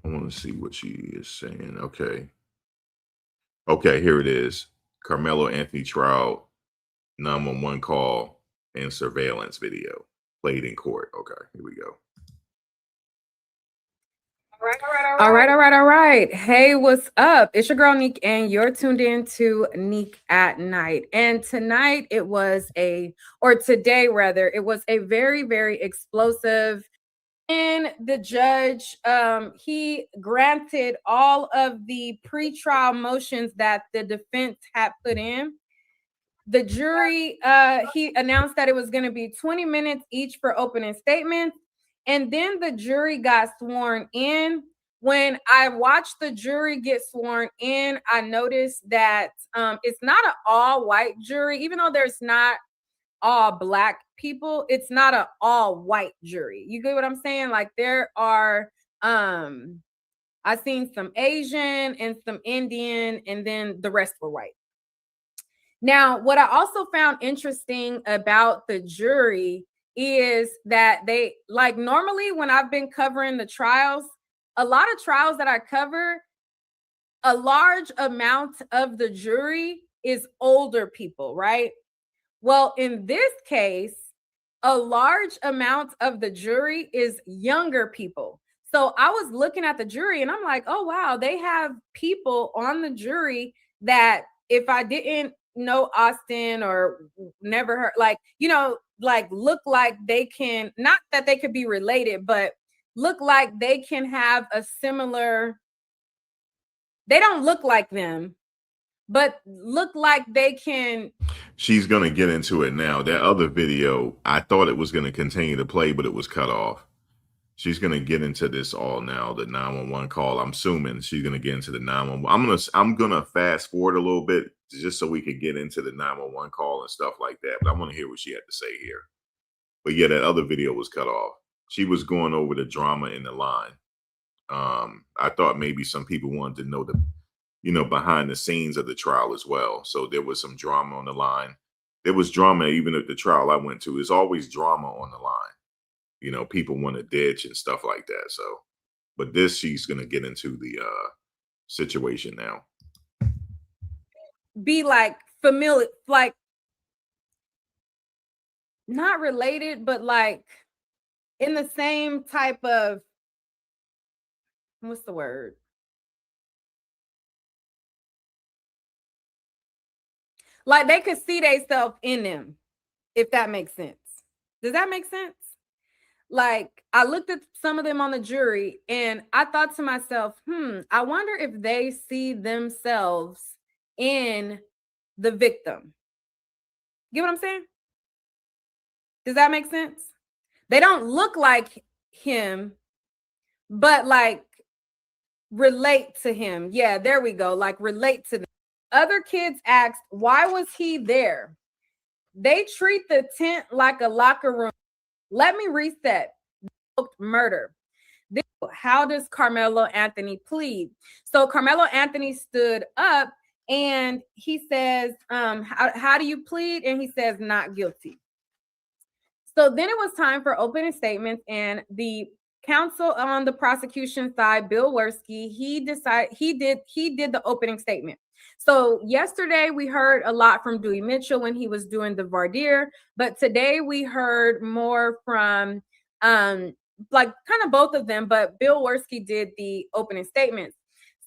I want to see what she is saying. Okay, here it is. Carmelo Anthony trial, 911 call, and surveillance video played in court. Okay, here we go. All right. Hey, what's up? It's your girl Neek, and you're tuned in to Neek at Night. And tonight it was today rather, it was a very, very explosive. And the judge, he granted all of the pretrial motions that the defense had put in. The jury, he announced that it was going to be 20 minutes each for opening statements. And then the jury got sworn in. When I watched the jury get sworn in, I noticed that it's not an all white jury, even though there's not all black people, it's not an all white jury. You get what I'm saying? Like there are I seen some Asian and some Indian, and then the rest were white. Now, what I also found interesting about the jury is that they, like, normally when I've been covering the trials, a lot of trials that I cover, a large amount of the jury is older people, right? Well, in this case, a large amount of the jury is younger people. So I was looking at the jury and I'm like, oh, wow, they have people on the jury that if I didn't know Austin or never heard, like, like look like they can, not that they could be related, but look like they can have a similar, they don't look like them, but look like they can. She's going to get into it now. That other video, I thought it was going to continue to play, but it was cut off. She's going to get into this all now, the 911 call. I'm assuming she's going to get into the 911. I'm going to fast forward a little bit just so we could get into the 911 call and stuff like that. But I want to hear what she had to say here. But yeah, that other video was cut off. She was going over the drama in the line. I thought maybe some people wanted to know the behind the scenes of the trial as well. So there was some drama on the line. There was drama even at the trial I went to. There's always drama on the line. People want to ditch and stuff like that. So, but this, she's going to get into the situation now. Be like familiar, like not related, but like in the same type of, what's the word? Like they could see themselves in them, if that makes sense. Does that make sense? Like I looked at some of them on the jury and I thought to myself, I wonder if they see themselves in the victim. Get what I'm saying? Does that make sense? They don't look like him, but like relate to him. Yeah, there we go. Like relate to them. Other kids asked, why was he there? They treat the tent like a locker room. Let me reset. Murder. How does Carmelo Anthony plead? So Carmelo Anthony stood up and he says, how do you plead? And he says, not guilty. So then it was time for opening statements, and the counsel on the prosecution side, Bill Werski, he did the opening statement. So yesterday we heard a lot from Dewey Mitchell when he was doing the voir dire, but today we heard more from like kind of both of them, but Bill Werski did the opening statements.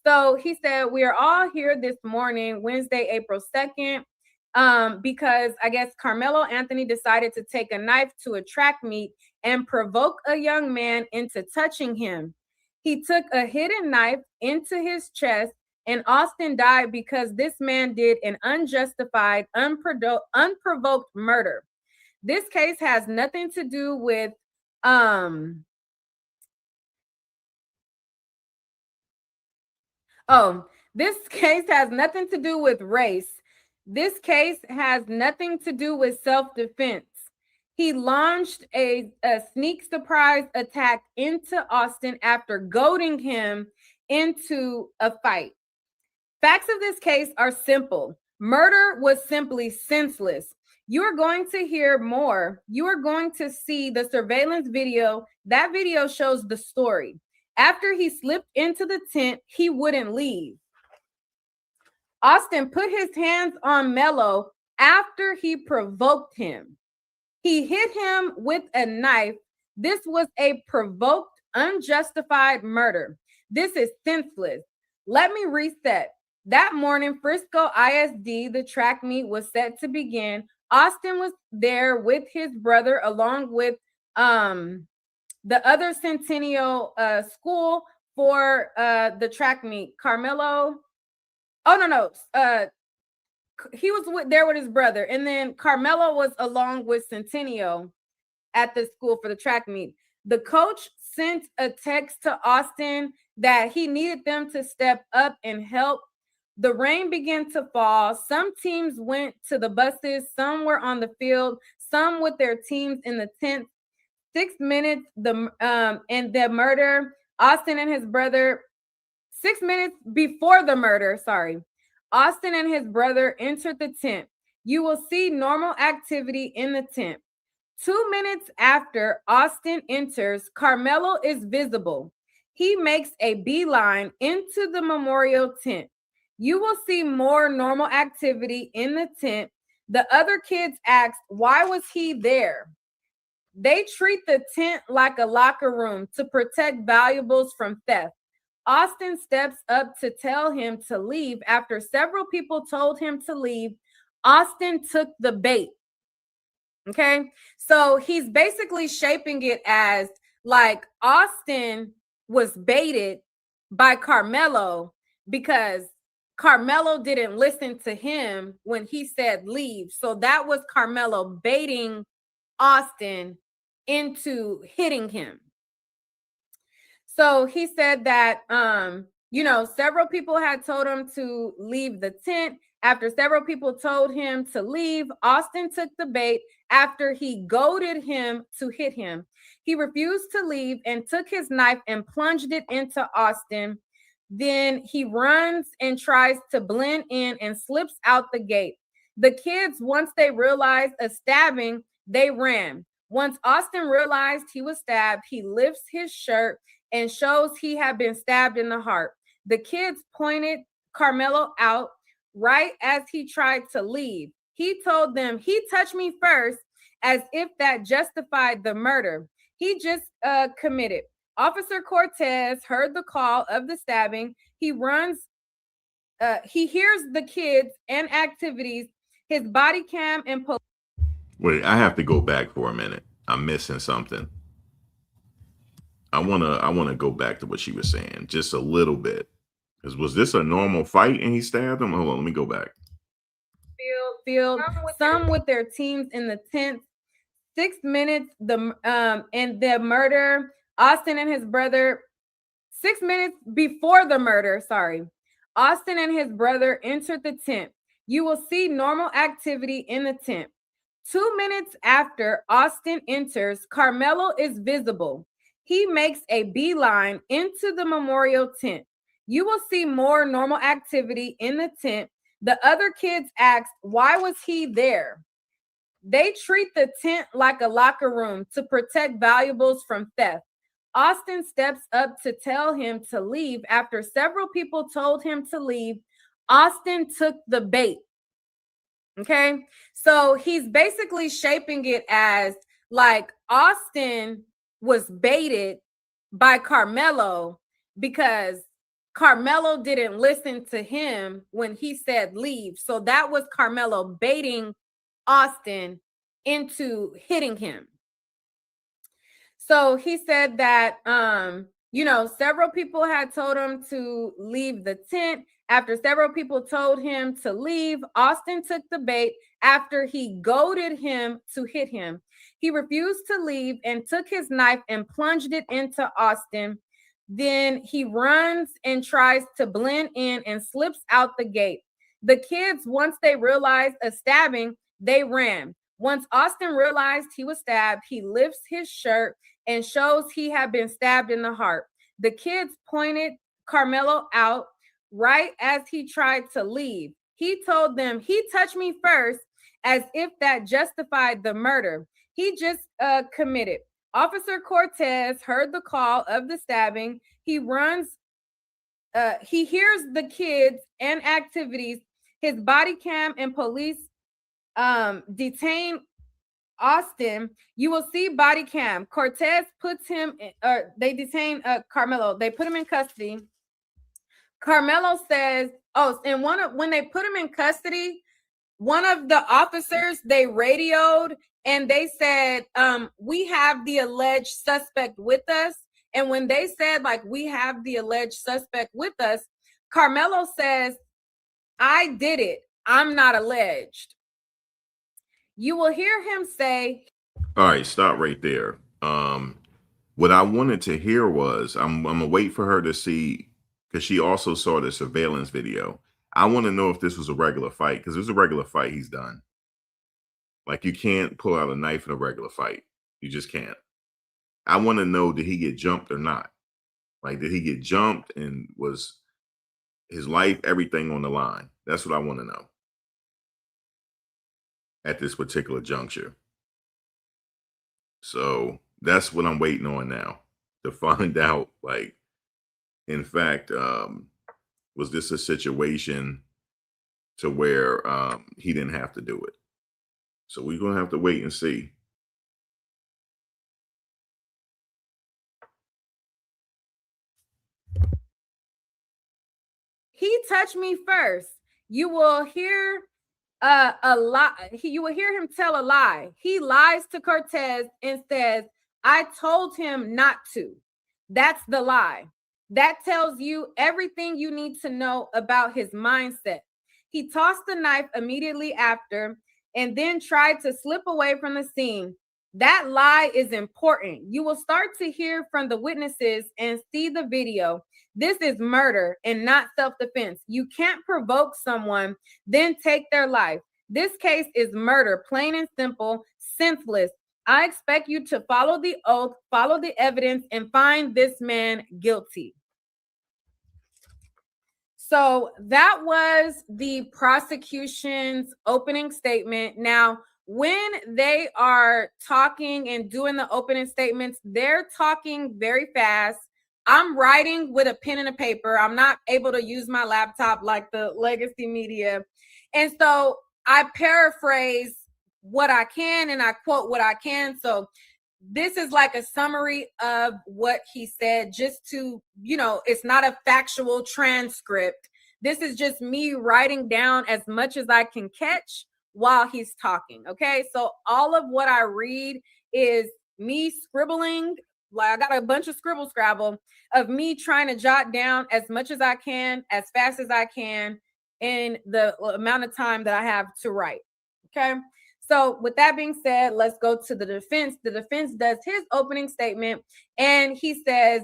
So he said, we are all here this morning, Wednesday, April 2nd, because I guess Carmelo Anthony decided to take a knife to a track meet and provoke a young man into touching him. He took a hidden knife into his chest, and Austin died because this man did an unjustified, unprovoked murder. This case has nothing to do with this case has nothing to do with race. This case has nothing to do with self-defense. He launched a sneak surprise attack into Austin after goading him into a fight. Facts of this case are simple. Murder was simply senseless. You are going to hear more. You are going to see the surveillance video. That video shows the story. After he slipped into the tent, he wouldn't leave. Austin put his hands on Melo after he provoked him. He hit him with a knife. This was a provoked, unjustified murder. This is senseless. Let me reset. That morning, Frisco ISD, the track meet was set to begin. Austin was there with his brother, along with the other Centennial school for the track meet. Karmelo. Oh, no. He was there with his brother. And then Karmelo was along with Centennial at the school for the track meet. The coach sent a text to Austin that he needed them to step up and help. The rain began to fall. Some teams went to the buses. Some were on the field. Some with their teams in the tent. 6 minutes and the murder. Austin and his brother. 6 minutes before the murder. Sorry. Austin and his brother entered the tent. You will see normal activity in the tent. 2 minutes after Austin enters, Karmelo is visible. He makes a beeline into the memorial tent. You will see more normal activity in the tent. The other kids asked, why was he there? They treat the tent like a locker room to protect valuables from theft. Austin steps up to tell him to leave. After several people told him to leave, Austin took the bait. Okay, so he's basically shaping it as like Austin was baited by Karmelo because Karmelo didn't listen to him when he said leave. So that was Karmelo baiting Austin into hitting him. So he said that, several people had told him to leave the tent. After several people told him to leave, Austin took the bait after he goaded him to hit him. He refused to leave and took his knife and plunged it into Austin. Then he runs and tries to blend in and slips out the gate. The kids, once they realized a stabbing, they ran. Once Austin realized he was stabbed, he lifts his shirt and shows he had been stabbed in the heart. The kids pointed Karmelo out right as he tried to leave. He told them, he touched me first, as if that justified the murder. He just committed. Officer Cortez heard the call of the stabbing. He runs. He hears the kids and activities. His body cam and police. Wait, I have to go back for a minute. I'm missing something. I wanna go back to what she was saying just a little bit. Because was this a normal fight and he stabbed him? Hold on, let me go back. Field. Some with their teams in the tent. 6 minutes. And the murder. Austin and his brother. 6 minutes before the murder. Sorry. Austin and his brother entered the tent. You will see normal activity in the tent. 2 minutes after Austin enters, Karmelo is visible. He makes a beeline into the memorial tent. You will see more normal activity in the tent. The other kids asked, why was he there? They treat the tent like a locker room to protect valuables from theft. Austin steps up to tell him to leave. After several people told him to leave, Austin took the bait. Okay, so he's basically shaping it as like Austin was baited by Karmelo because Karmelo didn't listen to him when he said leave. So that was Karmelo baiting Austin into hitting him. So he said that, several people had told him to leave the tent. After several people told him to leave, Austin took the bait after he goaded him to hit him. He refused to leave and took his knife and plunged it into Austin. Then he runs and tries to blend in and slips out the gate. The kids, once they realized a stabbing, they ran. Once Austin realized he was stabbed, he lifts his shirt and shows he had been stabbed in the heart. The kids pointed Karmelo out right as he tried to leave. He told them he touched me first, as if that justified the murder he just committed. Officer Cortez heard the call of the stabbing. He runs, he hears the kids and activities. His body cam and police detain Austin. You will see body cam. Cortez puts him, they detain Karmelo. They put him in custody. Karmelo says, oh, and when they put him in custody, one of the officers, they radioed and they said, we have the alleged suspect with us. And when they said, like, we have the alleged suspect with us, Karmelo says, I did it. I'm not alleged. You will hear him say, all right, stop right there. What I wanted to hear was, I'm gonna wait for her to see, because she also saw the surveillance video. I want to know if this was a regular fight, because if it's a regular fight, he's done. Like, you can't pull out a knife in a regular fight. You just can't. I want to know, did he get jumped or not? Like, did he get jumped, and was his life, everything on the line? That's what I want to know at this particular juncture. So that's what I'm waiting on now, to find out, like, in fact, was this a situation to where he didn't have to do it? So we're going to have to wait and see. he touched me first. You will hear a lie. You will hear him tell a lie. He lies to Cortez and says, I told him not to. That's the lie. That tells you everything you need to know about his mindset. He tossed the knife immediately after and then tried to slip away from the scene. That lie is important. You will start to hear from the witnesses and see the video. This is murder and not self-defense. You can't provoke someone, then take their life. This case is murder, plain and simple, senseless. I expect you to follow the oath, follow the evidence, and find this man guilty. So that was the prosecution's opening statement. Now, when they are talking and doing the opening statements, they're talking very fast. I'm writing with a pen and a paper. I'm not able to use my laptop like the legacy media. And so I paraphrase what I can and I quote what I can. So this is like a summary of what he said, just to, it's not a factual transcript. This is just me writing down as much as I can catch while he's talking. Okay. So all of what I read is me scribbling. Like, I got a bunch of scrabble of me trying to jot down as much as I can, as fast as I can, in the amount of time that I have to write. Okay. So with that being said, let's go to the defense. The defense does his opening statement and he says,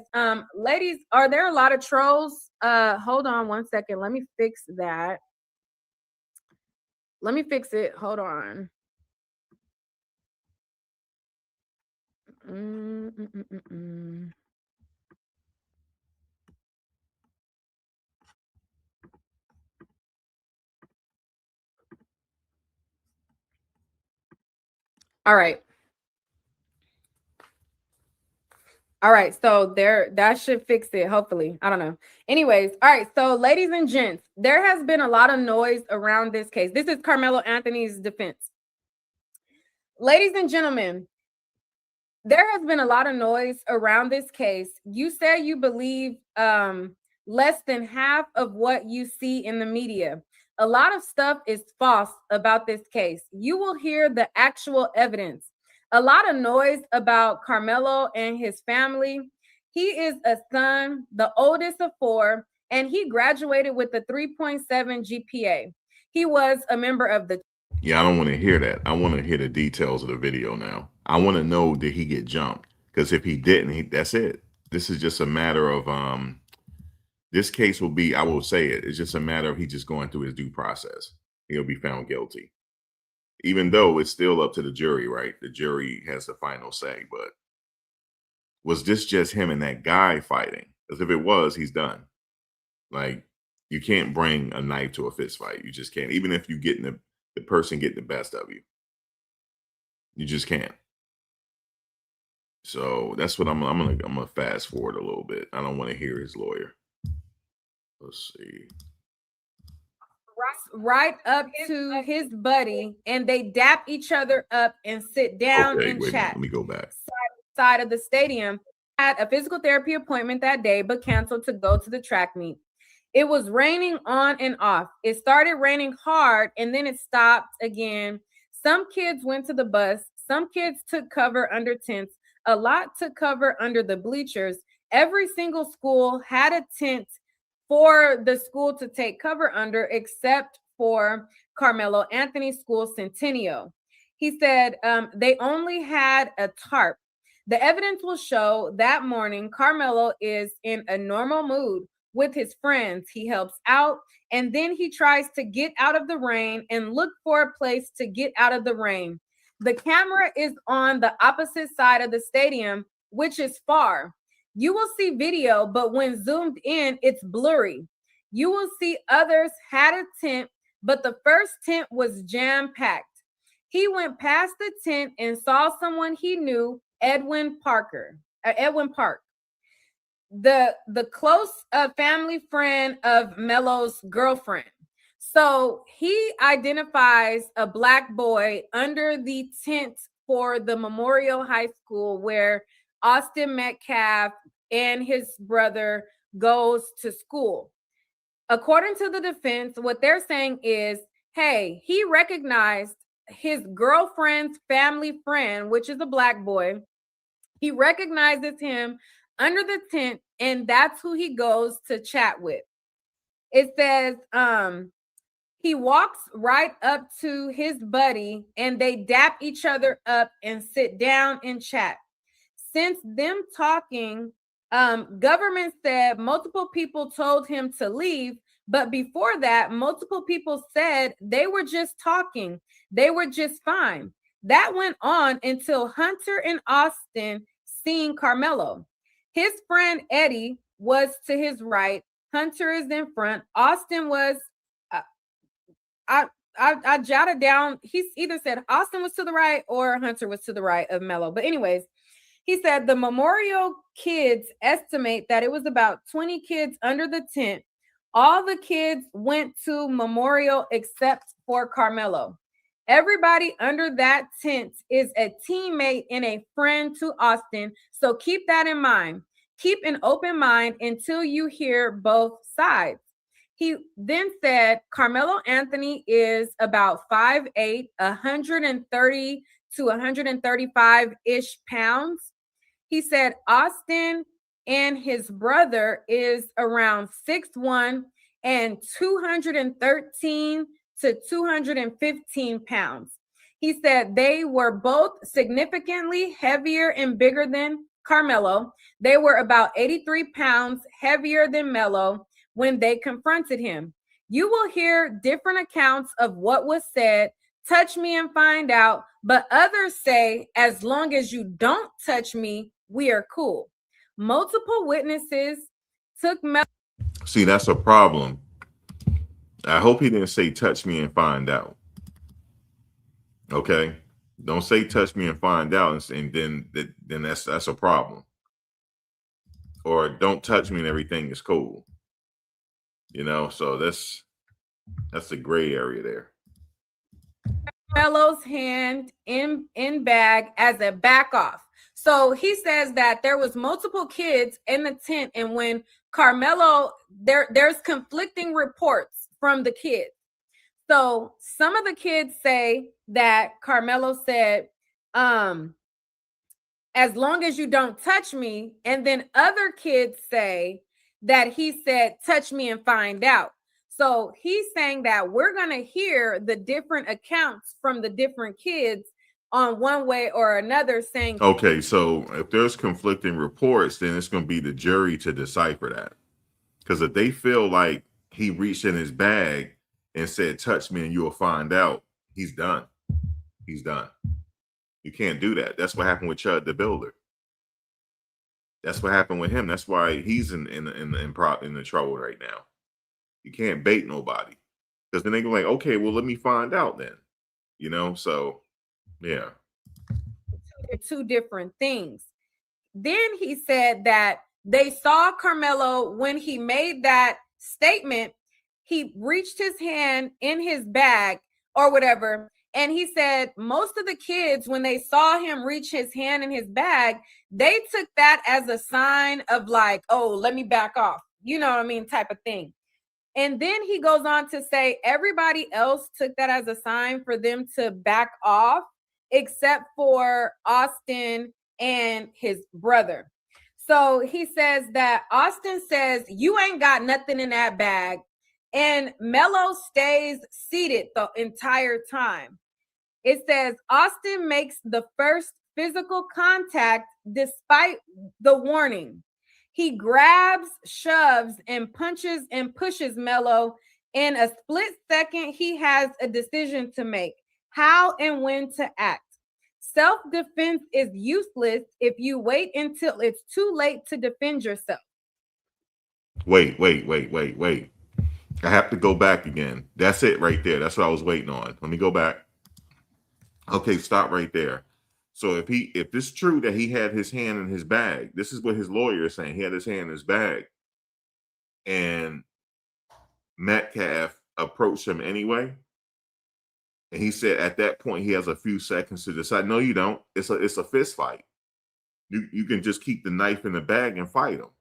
ladies, are there a lot of trolls? Hold on one second. Let me fix that. Let me fix it. Hold on. All right. All right, so that should fix it, hopefully. I don't know. Anyways, all right, so ladies and gents, there has been a lot of noise around this case. This is Karmelo Anthony's defense. Ladies and gentlemen, there has been a lot of noise around this case. You say you believe less than half of what you see in the media. A lot of stuff is false about this case. You will hear the actual evidence. A lot of noise about Karmelo and his family. He is a son, the oldest of four, and he graduated with a 3.7 GPA. He was a member of the... Yeah, I don't want to hear that. I want to hear the details of the video now. I want to know, did he get jumped? Because if he didn't, that's it. This is just a matter of, this case will be, I will say it, it's just a matter of he just going through his due process. He'll be found guilty. Even though it's still up to the jury, right? The jury has the final say, but was this just him and that guy fighting? Because if it was, he's done. Like, You can't bring a knife to a fist fight. You just can't. Even if you get the person getting the best of you, you just can't. So that's what I'm gonna fast forward a little bit. I don't want to hear his lawyer. Let's see. Right up to his buddy, and they dap each other up and sit down Okay, and wait a minute. chat. Let me go back. Side of the stadium had a physical therapy appointment that day, but canceled to go to the track meet. It was raining on and off. It started raining hard and then it stopped again. Some kids went to the bus. Some kids took cover under tents. A lot took cover under the bleachers. Every single school had a tent for the school to take cover under, except for Carmelo Anthony School Centennial. He said they only had a tarp. The evidence will show that morning Carmelo is in a normal mood with his friends. He helps out and then he tries to get out of the rain and look for a place to get out of the rain. The camera is on the opposite side of the stadium, which is far. You will see video, but when zoomed in, it's blurry. You will see others had a tent, but the first tent was jam-packed. He went past the tent and saw someone he knew, Edwin Park, the close family friend of Melo's girlfriend. So he identifies a Black boy under the tent for the Memorial High School where Austin Metcalf and his brother goes to school. According to the defense, what they're saying is, hey, he recognized his girlfriend's family friend, which is a Black boy. He recognizes him under the tent, and that's who he goes to chat with. It says he walks right up to his buddy and they dap each other up and sit down and chat. Since them talking, government said multiple people told him to leave, but before that, multiple people said they were just talking. They were just fine. That went on until Hunter and Austin seen Carmelo. His friend Eddie was to his right. Hunter is in front. Austin was, I jotted down, he's either said Austin was to the right or Hunter was to the right of Melo. But anyways, he said the Memorial kids estimate that it was about 20 kids under the tent. All the kids went to Memorial except for Carmelo. Everybody under that tent is a teammate and a friend to Austin. So keep that in mind. Keep an open mind until you hear both sides. He then said Carmelo Anthony is about 5'8", 130 to 135-ish pounds. He said Austin and his brother is around 6'1" and 213 to 215 pounds. He said they were both significantly heavier and bigger than Carmelo. They were about 83 pounds heavier than Melo when they confronted him. You will hear different accounts of what was said. Touch me and find out. But others say, as long as you don't touch me, we are cool. Multiple witnesses took Melo. See, that's a problem. I hope he didn't say touch me and find out. Okay? Don't say touch me and find out, and then that's a problem. Or don't touch me and everything is cool. You know, so that's the gray area there. Melo's hand in bag as a back off. So he says that there was multiple kids in the tent, and when Carmelo, there's conflicting reports from the kids. So some of the kids say that Carmelo said, as long as you don't touch me, and then other kids say that he said, touch me and find out. So he's saying that we're going to hear the different accounts from the different kids on one way or another saying. Okay, so if there's conflicting reports, then it's going to be the jury to decipher that. Because if they feel like he reached in his bag and said, touch me and you'll find out, he's done. He's done. You can't do that. That's what happened with Chud the Builder. That's what happened with him. That's why he's in the trouble right now. You can't bait nobody because then they go like, okay, well, let me find out then. So yeah. They're two different things. Then he said that they saw Karmelo when he made that statement. He reached his hand in his bag or whatever. And he said most of the kids, when they saw him reach his hand in his bag, they took that as a sign of like, oh, let me back off. You know what I mean? Type of thing. And then he goes on to say everybody else took that as a sign for them to back off, except for Austin and his brother. So he says that Austin says, you ain't got nothing in that bag. And Melo stays seated the entire time. It says Austin makes the first physical contact despite the warning. He grabs, shoves, and punches and pushes Melo. In a split second, he has a decision to make how and when to act. Self-defense is useless if you wait until it's too late to defend yourself. Wait. I have to go back again. That's it right there. That's what I was waiting on. Let me go back. Okay, stop right there. So if it's true that he had his hand in his bag, this is what his lawyer is saying. He had his hand in his bag, and Metcalf approached him anyway. And he said at that point he has a few seconds to decide. No, you don't. It's a fist fight. You can just keep the knife in the bag and fight him.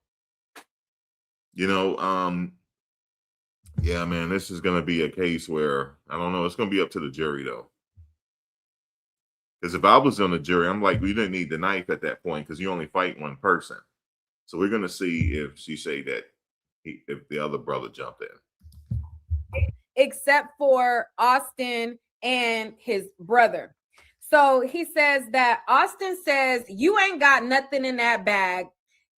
Yeah, man, this is gonna be a case where I don't know. It's gonna be up to the jury though. Because if I was on the jury, I'm like, we didn't need the knife at that point because you only fight one person. So we're gonna see if she say that if the other brother jumped in. Except for Austin and his brother. So he says that Austin says, you ain't got nothing in that bag.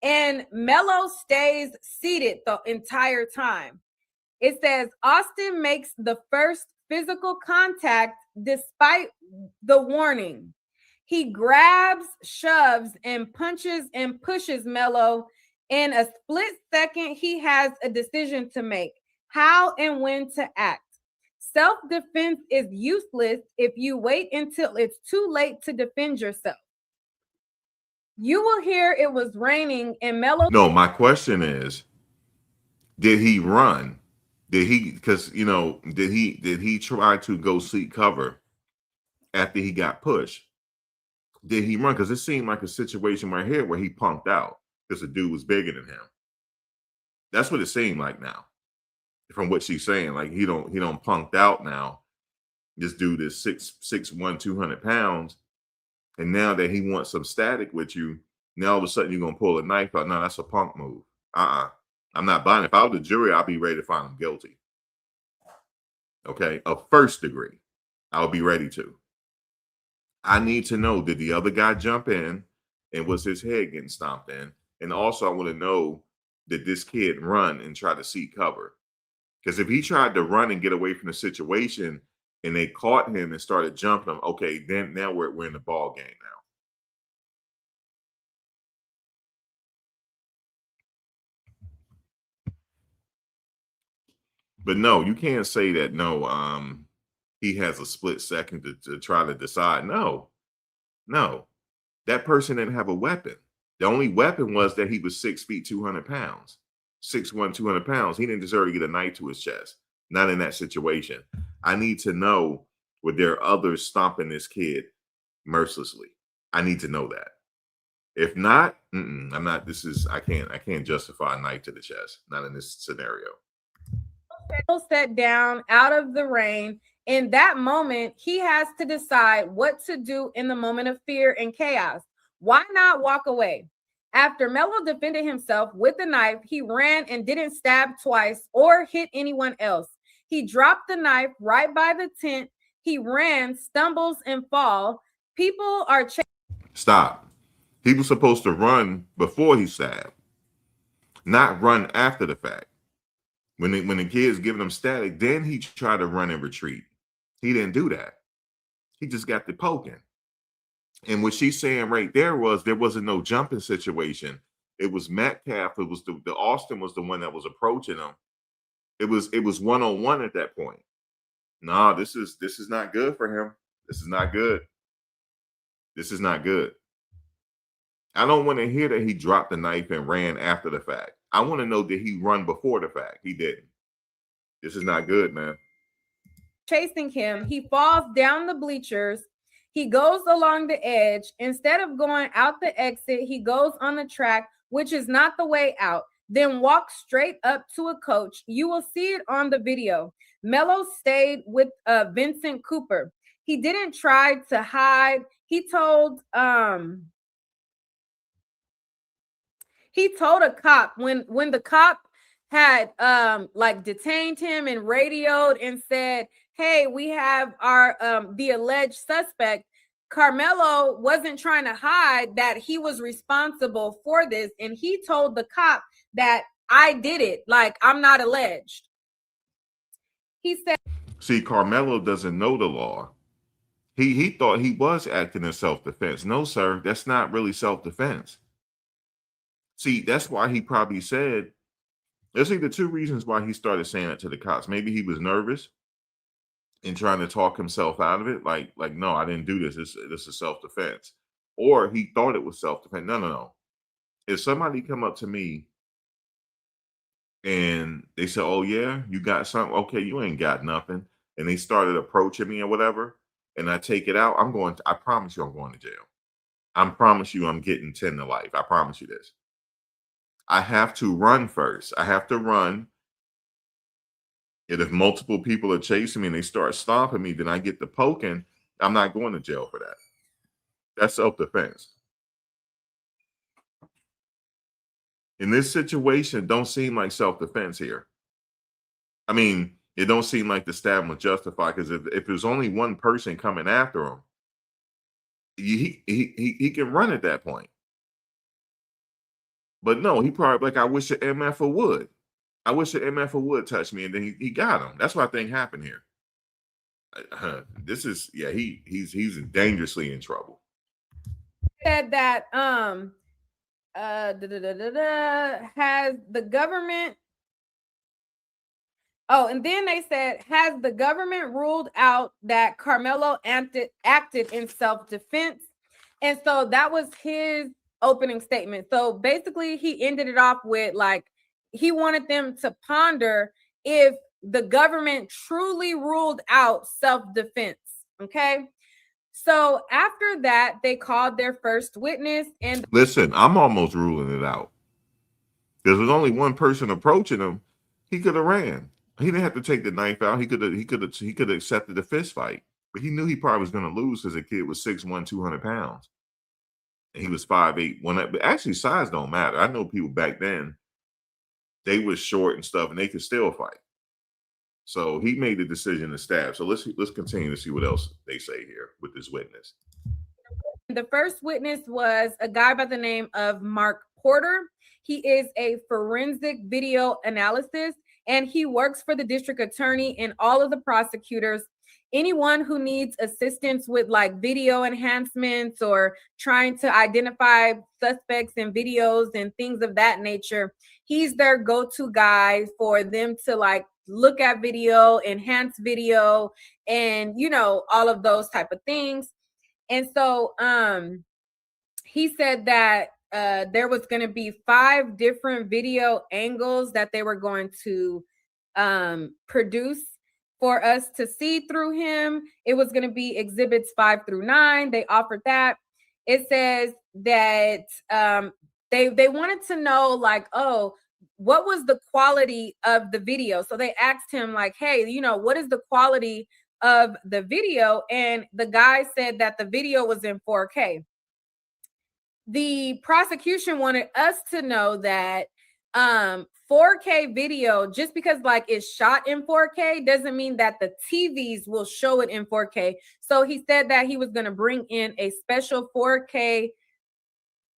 And Melo stays seated the entire time. It says Austin makes the first physical contact despite the warning. He grabs, shoves, and punches and pushes Melo. In a split second, he has a decision to make how and when to act. Self-defense is useless if you wait until it's too late to defend yourself. You will hear it was raining and Melo. No, my question is, did he run? Did he did he try to go seek cover after he got pushed? Did he run? Because it seemed like a situation right here where he punked out because the dude was bigger than him. That's what it seemed like now. From what she's saying, like he don't punked out now. This dude is 6'1", 200 pounds, and now that he wants some static with you, now all of a sudden you're gonna pull a knife out. No, that's a punk move. I'm not buying it. If I was the jury, I'll be ready to find him guilty. Okay, of first degree, I'll be ready to. I need to know, did the other guy jump in and was his head getting stomped in? And also I want to know, did this kid run and try to seek cover? Because if he tried to run and get away from the situation and they caught him and started jumping him, okay, then now we're in the ball game now. But no, you can't say that. No, he has a split second to try to decide. No, that person didn't have a weapon. The only weapon was that he was 6 feet, 200 pounds, 6'1", 200 pounds. He didn't deserve to get a knife to his chest. Not in that situation. I need to know, were there others stomping this kid mercilessly? I need to know that. If not, I'm not. I can't justify a knife to the chest. Not in this scenario. Sat down out of the rain. In that moment, he has to decide what to do in the moment of fear and chaos. Why not walk away? After Melo defended himself with a knife, he ran and didn't stab twice or hit anyone else. He dropped the knife right by the tent. He ran, stumbles, and fall. People are Stop. He was supposed to run before he stabbed, not run after the fact. When the kid's giving him static, then he tried to run and retreat. He didn't do that. He just got the poking. And what she's saying right there was there wasn't no jumping situation. It was Metcalf. It was the Austin was the one that was approaching him. It was one-on-one at that point. Nah, this is not good for him. This is not good. This is not good. I don't want to hear that he dropped the knife and ran after the fact. I want to know, did he run before the fact? He didn't. This is not good, man. Chasing him, he falls down the bleachers. He goes along the edge. Instead of going out the exit, he goes on the track, which is not the way out, then walks straight up to a coach. You will see it on the video. Melo stayed with Vincent Cooper. He didn't try to hide. He told a cop when the cop had like detained him and radioed and said, hey, we have our the alleged suspect. Karmelo wasn't trying to hide that he was responsible for this, and he told the cop that I did it, like I'm not alleged. He said, see, Karmelo doesn't know the law. He thought he was acting in self-defense. No, sir, that's not really self-defense. See, that's why he probably said, there's either two reasons why he started saying it to the cops. Maybe he was nervous and trying to talk himself out of it. Like, no, I didn't do this. This is self-defense. Or he thought it was self-defense. No. If somebody come up to me and they said, oh yeah, you got something? Okay, you ain't got nothing. And they started approaching me or whatever, and I take it out, I promise you I'm going to jail. I promise you I'm getting 10 to life. I promise you this. I have to run first. I have to run. And if multiple people are chasing me and they start stopping me, then I get the poking. I'm not going to jail for that. That's self-defense. In this situation, don't seem like self-defense here. I mean, it don't seem like the stab was justified, because if there's only one person coming after him, he can run at that point. But no, he probably like, I wish an MFer would. I wish an MFer would touch me, and then he got him. That's what I think happened here. This is, yeah, he's dangerously in trouble. Said that has the government and then they said, has the government ruled out that Karmelo acted in self-defense? And so that was his opening statement. So basically he ended it off with, like, he wanted them to ponder if the government truly ruled out self-defense. Okay. So after that, they called their first witness. And listen, I'm almost ruling it out. There was only one person approaching him. He could have ran. He didn't have to take the knife out. He could have accepted the fist fight. But he knew he probably was going to lose, because the kid was 6'1", 200 pounds. And he was 5'8". But actually, size don't matter. I know people back then, they was short and stuff, and they could still fight. So he made the decision to stab. So let's continue to see what else they say here with this witness. The first witness was a guy by the name of Mark Porter. He is a forensic video analysis, and he works for the district attorney and all of the prosecutors. Anyone who needs assistance with like video enhancements or trying to identify suspects in videos and things of that nature, he's their go-to guy for them to like look at video, enhance video, and all of those type of things. And so he said that there was going to be 5 different video angles that they were going to produce for us to see through him. It was going to be exhibits 5 through 9. They offered that. It says that they wanted to know, like, oh, what was the quality of the video? So they asked him, like, hey, what is the quality of the video? And the guy said that the video was in 4K. The prosecution wanted us to know that 4K video, just because like it's shot in 4K, doesn't mean that the TVs will show it in 4K. So he said that he was going to bring in a special 4K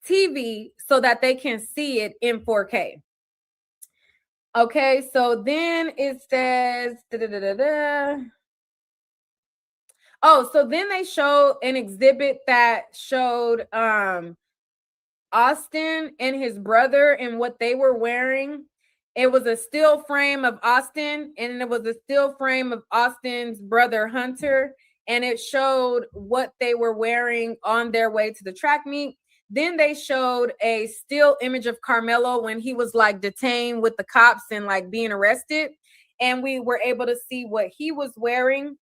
TV so that they can see it in 4K. Okay, so then it says, oh, so then they showed an exhibit that showed Austin and his brother and what they were wearing. It was a still frame of Austin, and it was a still frame of Austin's brother Hunter, and it showed what they were wearing on their way to the track meet. Then they showed a still image of Karmelo when he was like detained with the cops and like being arrested, and we were able to see what he was wearing.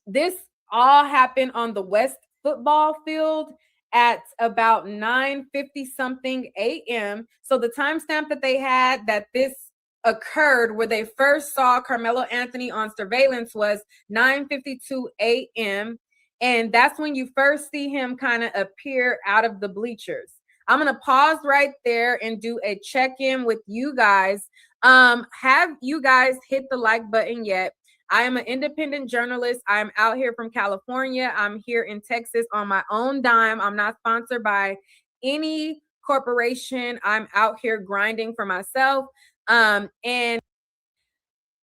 This all happened on the West football field at about 9:50 something a.m. So the timestamp that they had that this occurred where they first saw Carmelo Anthony on surveillance was 9:52 a.m. And that's when you first see him kind of appear out of the bleachers. I'm going to pause right there and do a check-in with you guys. Have you guys hit the like button yet? I am an independent journalist. I'm out here from California. I'm here in Texas on my own dime. I'm not sponsored by any corporation. I'm out here grinding for myself. But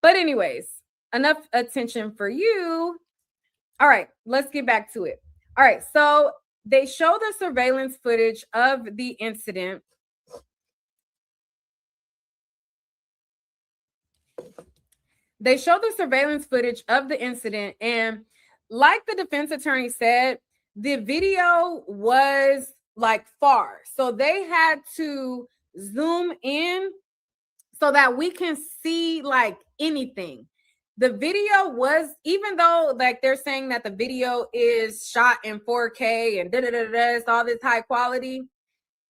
anyways, enough attention for you. All right, let's get back to it. All right, so they show the surveillance footage of the incident. They showed the surveillance footage of the incident, and like the defense attorney said, the video was like far. So they had to zoom in so that we can see like anything. The video was, even though like they're saying that the video is shot in 4K and it's all this high quality,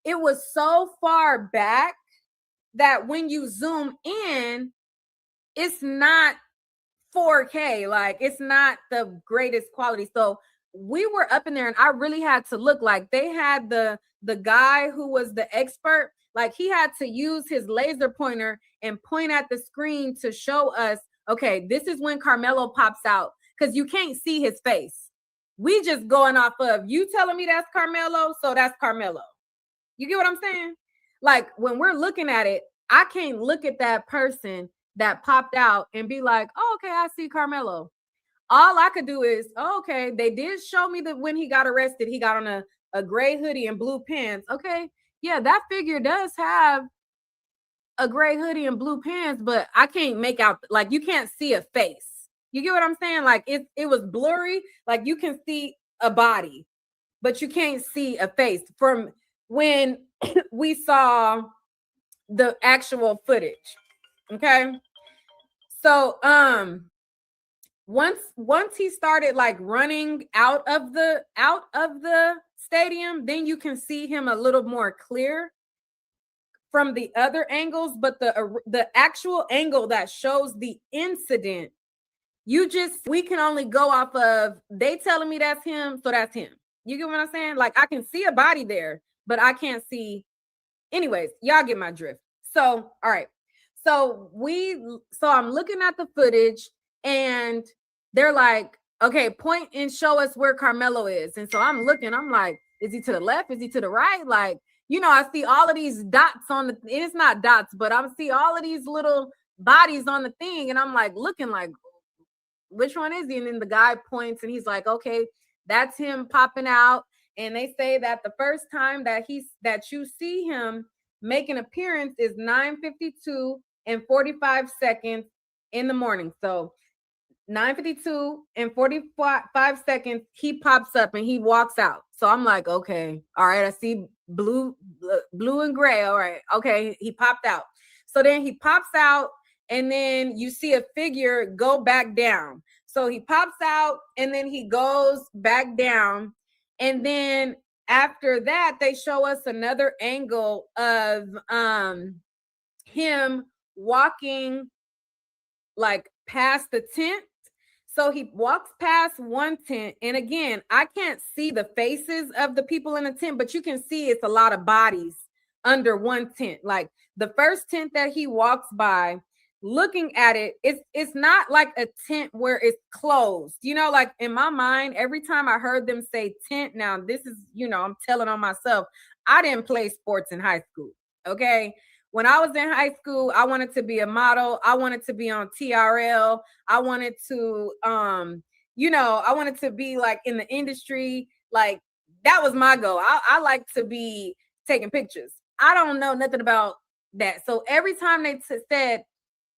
it was so far back that when you zoom in, it's not 4K, like it's not the greatest quality. So we were up in there and I really had to look. Like they had the guy who was the expert, like he had to use his laser pointer and point at the screen to show us, okay, this is when Carmelo pops out, because you can't see his face. We just going off of you telling me that's Carmelo, so that's Carmelo. You get what I'm saying? Like when we're looking at it, I can't look at that person that popped out and be like, oh, okay, I see Carmelo. All I could do is, oh, okay, they did show me that when he got arrested, he got on a gray hoodie and blue pants. Okay, yeah, that figure does have a gray hoodie and blue pants, but I can't make out, like you can't see a face. You get what I'm saying? Like it was blurry, like you can see a body, but you can't see a face from when we saw the actual footage. Okay. So once he started like running out of the stadium, then you can see him a little more clear from the other angles, but the actual angle that shows the incident, we can only go off of they telling me that's him, so that's him. You get what I'm saying? Like I can see a body there, but I can't see. Anyways, y'all get my drift. So, all right. So I'm looking at the footage and they're like, okay, point and show us where Carmelo is. And so I'm looking, I'm like, is he to the left? Is he to the right? Like, you know, I see all of these dots on it's not dots, but I see all of these little bodies on the thing. And I'm like, looking like, which one is he? And then the guy points and he's like, okay, that's him popping out. And they say that the first time that you see him make an appearance is 9:52 and 45 seconds in the morning. So 9:52 and 45 seconds, he pops up and he walks out. So I'm like, okay, all right, I see blue and gray. All right, okay, he popped out. So then he pops out, and then you see a figure go back down. So he pops out and then he goes back down. And then after that, they show us another angle of him walking like past the tent. So he walks past one tent. And again, I can't see the faces of the people in the tent, but you can see it's a lot of bodies under one tent. Like the first tent that he walks by, looking at it, it's not like a tent where it's closed. You know, like in my mind, every time I heard them say tent, now this is, you know, I'm telling on myself, I didn't play sports in high school. Okay. When I was in high school, I wanted to be a model. I wanted to be on TRL. I wanted to, you know, I wanted to be like in the industry. Like that was my goal. I like to be taking pictures. I don't know nothing about that. So every time they said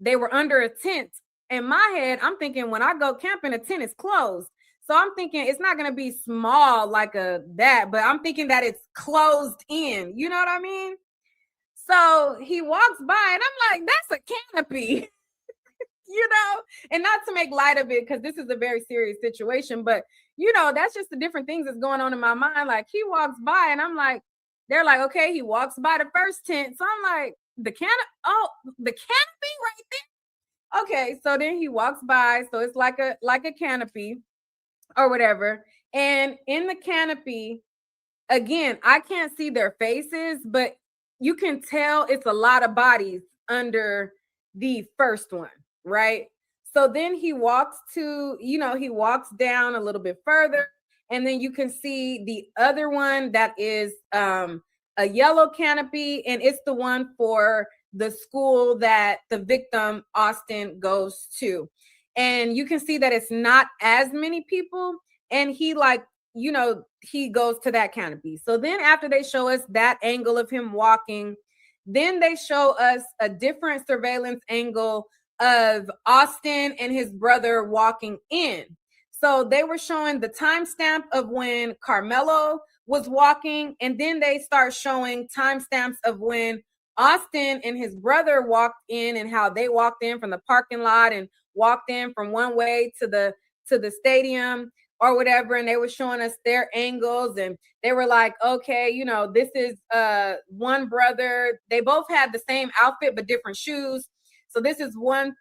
they were under a tent, in my head, I'm thinking when I go camping, a tent is closed. So I'm thinking it's not going to be small like a that, but I'm thinking that it's closed in. You know what I mean? So he walks by and I'm like, that's a canopy. And not to make light of it because this is a very serious situation, but that's just the different things that's going on in my mind. Like he walks by and I'm like, they're like, okay, he walks by the first tent. So I'm like, the canopy right there. Okay, so then he walks by. So it's like a canopy or whatever. And in the canopy, again, I can't see their faces, but you can tell it's a lot of bodies under the first one, right? So then he walks down a little bit further, and then you can see the other one that is a yellow canopy, and it's the one for the school that the victim Austin goes to. And you can see that it's not as many people, and he goes to that canopy. So then after they show us that angle of him walking, then they show us a different surveillance angle of Austin and his brother walking in. So they were showing the timestamp of when Karmelo was walking, and then they start showing timestamps of when Austin and his brother walked in and how they walked in from the parking lot and walked in from one way to the stadium or whatever. And they were showing us their angles, and they were like, okay, this is one brother. They both had the same outfit but different shoes. So this is one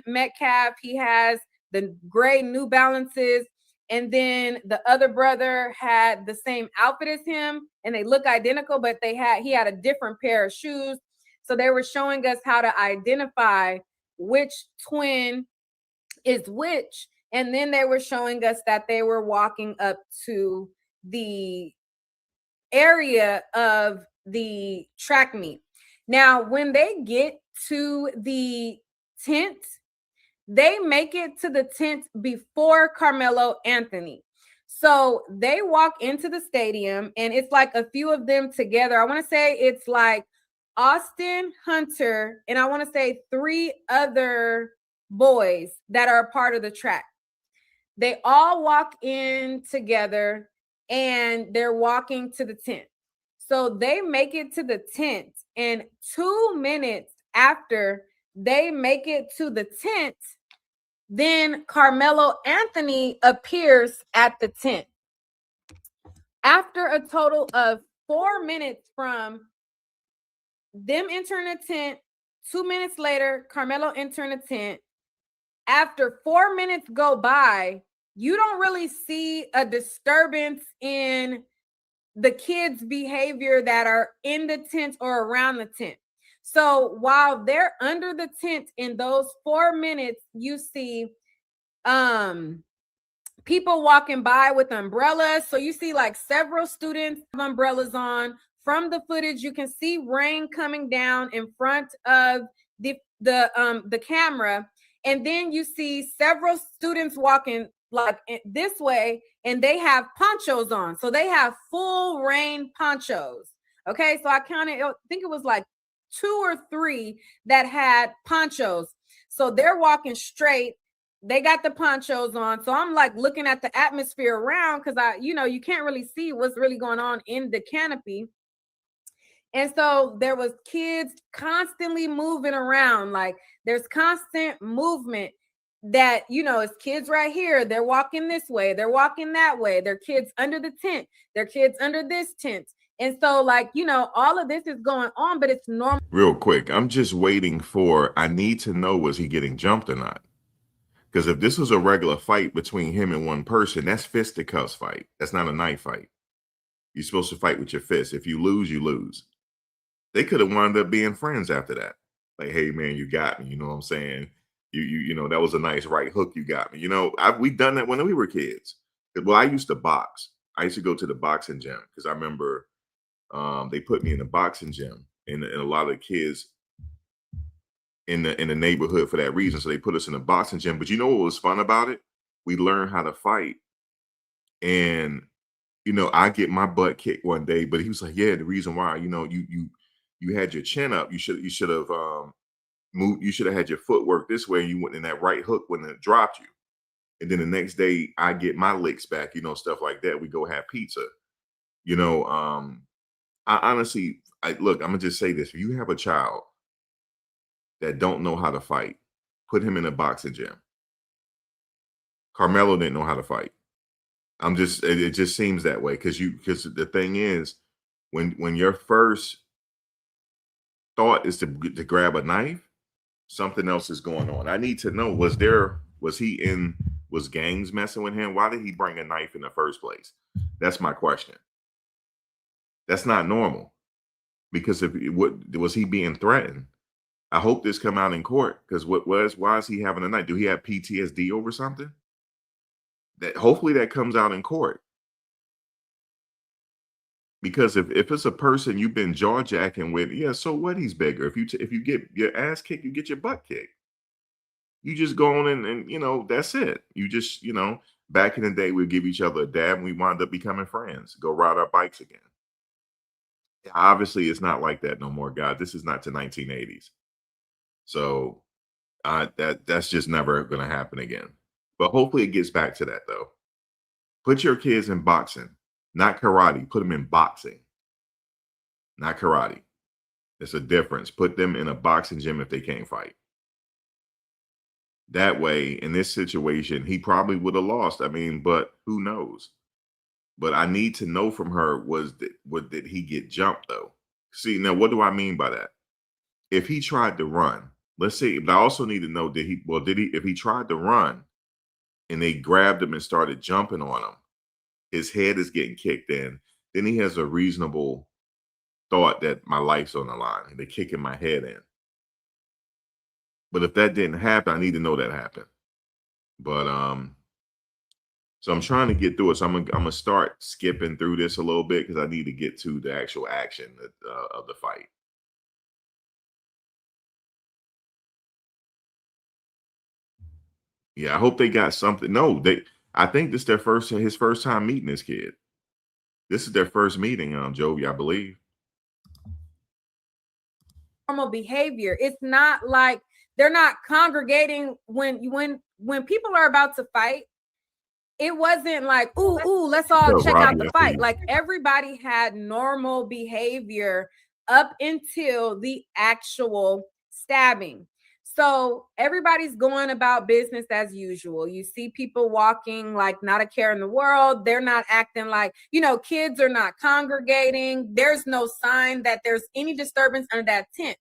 Metcalf. He has the gray New Balances, and then the other brother had the same outfit as him, and they look identical, but he had a different pair of shoes. So they were showing us how to identify which twin is which. And then they were showing us that they were walking up to the area of the track meet. Now, when they get to the tent, they make it to the tent before Karmelo Anthony. So they walk into the stadium, and it's like a few of them together. I want to say it's like Austin, Hunter, and I want to say 3 other boys that are a part of the track. They all walk in together, and they're walking to the tent. So they make it to the tent, and 2 minutes after they make it to the tent, then Karmelo Anthony appears at the tent. After a total of 4 minutes from them entering the tent, 2 minutes later, Karmelo entering the tent. After 4 minutes go by, you don't really see a disturbance in the kids' behavior that are in the tent or around the tent. So while they're under the tent in those 4 minutes, you see people walking by with umbrellas. So you see like several students have umbrellas on. From the footage, you can see rain coming down in front of the camera. And then you see several students walking like this way, and they have ponchos on. So they have full rain ponchos. Okay, so I think it was like 2 or 3 that had ponchos. So they're walking straight. They got the ponchos on. So I'm like looking at the atmosphere around because you can't really see what's really going on in the canopy. And so there was kids constantly moving around. Like there's constant movement that, it's kids right here. They're walking this way. They're walking that way. They're kids under the tent. They're kids under this tent. And so all of this is going on, but it's normal. Real quick, I'm just waiting I need to know, was he getting jumped or not? Because if this was a regular fight between him and one person, that's fisticuffs fight. That's not a knife fight. You're supposed to fight with your fists. If you lose, you lose. They could have wound up being friends after that. Like, hey man, you got me. You know what I'm saying? That was a nice right hook. You got me. We've done that when we were kids. Well, I used to box. I used to go to the boxing gym because I remember they put me in the boxing gym, and a lot of the kids in the neighborhood for that reason. So they put us in the boxing gym. But you know what was fun about it? We learned how to fight. And I get my butt kicked one day, but he was like, yeah, the reason why, you had your chin up. You should have moved. You should have had your footwork this way. And you went in that right hook when it dropped you. And then the next day, I get my licks back. Stuff like that. We go have pizza. I honestly, look. I'm gonna just say this: if you have a child that don't know how to fight, put him in a boxing gym. Karmelo didn't know how to fight. It just seems that way because the thing is, when your first thought is to grab a knife, something else is going on. I need to know, was gangs messing with him? Why did he bring a knife in the first place? That's my question. That's not normal, because was he being threatened? I hope this come out in court, because why is he having a knife? Do he have PTSD over something? That hopefully that comes out in court. Because if it's a person you've been jaw jacking with, yeah, so what? He's bigger. If you get your ass kicked, you get your butt kicked. You just go on and that's it. You just back in the day we'd give each other a dab and we wound up becoming friends. Go ride our bikes again. Obviously, it's not like that no more, God. This is not the 1980s. So that's just never going to happen again. But hopefully it gets back to that though. Put your kids in boxing. Not karate. Put them in boxing. Not karate. There's a difference. Put them in a boxing gym if they can't fight. That way, in this situation, he probably would have lost. But who knows? But I need to know from her, did he get jumped though? See, now what do I mean by that? If he tried to run, let's say, but I also need to know, if he tried to run and they grabbed him and started jumping on him, his head is getting kicked in, then he has a reasonable thought that my life's on the line and they're kicking my head in. But if that didn't happen, I need to know that happened. But so I'm trying to get through it. So I'm gonna start skipping through this a little bit because I need to get to the actual action of the fight. Yeah, I hope they got something. No, I think this is his first time meeting this kid. This is their first meeting, Jovi, I believe. Normal behavior. It's not like they're not congregating when people are about to fight. It wasn't like, ooh, let's all check out the fight. Like everybody had normal behavior up until the actual stabbing. So everybody's going about business as usual. You see people walking like not a care in the world. They're not acting like, kids are not congregating. There's no sign that there's any disturbance under that tent.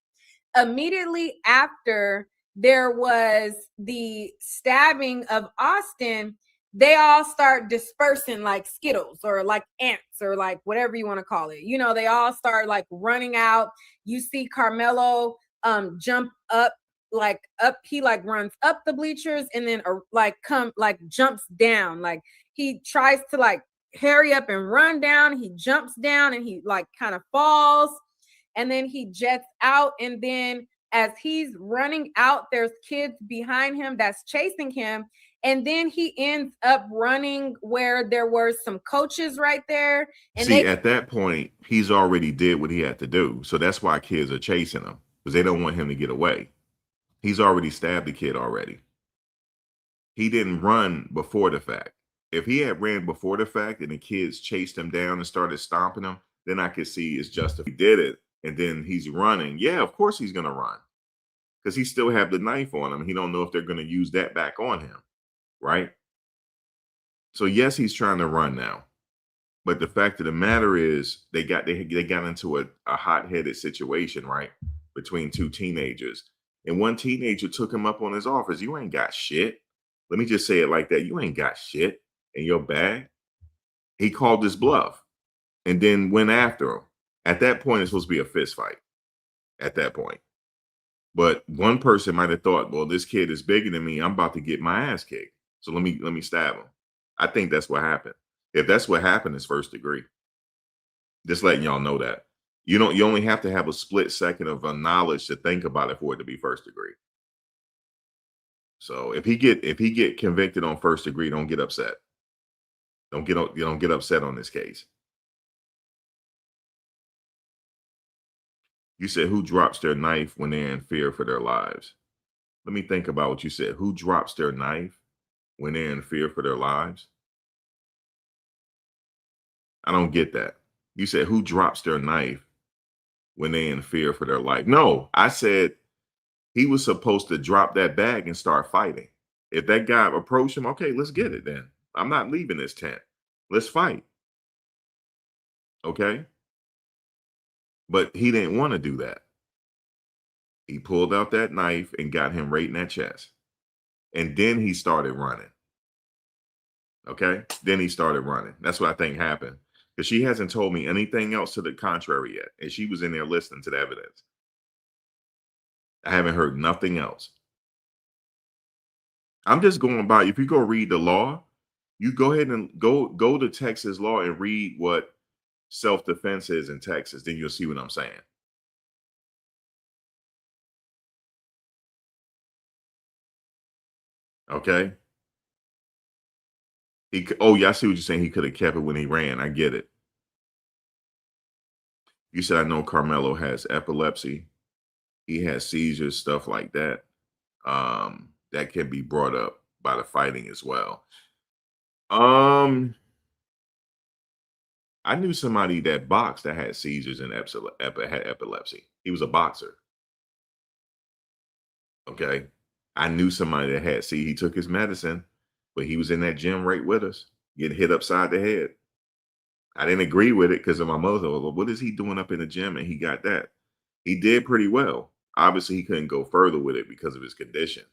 Immediately after there was the stabbing of Austin, they all start dispersing like Skittles or like ants or like whatever you want to call it. They all start like running out. You see Karmelo jump up, he like runs up the bleachers and then jumps down. Like he tries to like hurry up and run down. He jumps down and he like kind of falls and then he jets out. And then as he's running out, there's kids behind him that's chasing him. And then he ends up running where there were some coaches right there. And at that point, he's already did what he had to do. So that's why kids are chasing him, because they don't want him to get away. He's already stabbed the kid already. He didn't run before the fact. If he had ran before the fact and the kids chased him down and started stomping him, then I could see it's justified. He did it, and then he's running. Yeah, of course he's going to run, because he still have the knife on him. He don't know if they're going to use that back on him. Right? So yes, he's trying to run now. But the fact of the matter is they got into a hot-headed situation, right? Between two teenagers. And one teenager took him up on his offers. You ain't got shit. Let me just say it like that. You ain't got shit in your bag. He called his bluff and then went after him. At that point, it's supposed to be a fist fight. At that point. But one person might have thought, well, this kid is bigger than me. I'm about to get my ass kicked. So let me stab him. I think that's what happened. If that's what happened, it's first degree. Just letting y'all know that. You only have to have a split second of knowledge to think about it for it to be first degree. So if he get convicted on first degree, don't get upset. Don't get upset on this case. You said who drops their knife when they're in fear for their lives? Let me think about what you said. Who drops their knife when they're in fear for their lives? I don't get that. You said who drops their knife when they're in fear for their life? No, I said he was supposed to drop that bag and start fighting. If that guy approached him, okay, let's get it then. I'm not leaving this tent. Let's fight. Okay. But he didn't want to do that. He pulled out that knife and got him right in that chest. And then he started running. Okay. Then he started running. That's what I think happened. Because she hasn't told me anything else to the contrary yet. And she was in there listening to the evidence. I haven't heard nothing else. I'm just going by, if you go read the law, you go ahead and go to Texas law and read what self-defense is in Texas. Then you'll see what I'm saying. Okay. Oh yeah, I see what you're saying. He could have kept it when he ran. I get it. You said I know Karmelo has epilepsy. He has seizures, stuff like that. That can be brought up by the fighting as well. Um, I knew somebody that boxed that had seizures and had epilepsy. He was a boxer. Okay. I knew somebody that had, see, he took his medicine, but he was in that gym right with us, getting hit upside the head. I didn't agree with it because of my mother. Well, what is he doing up in the gym? And he got that. He did pretty well. Obviously, he couldn't go further with it because of his condition.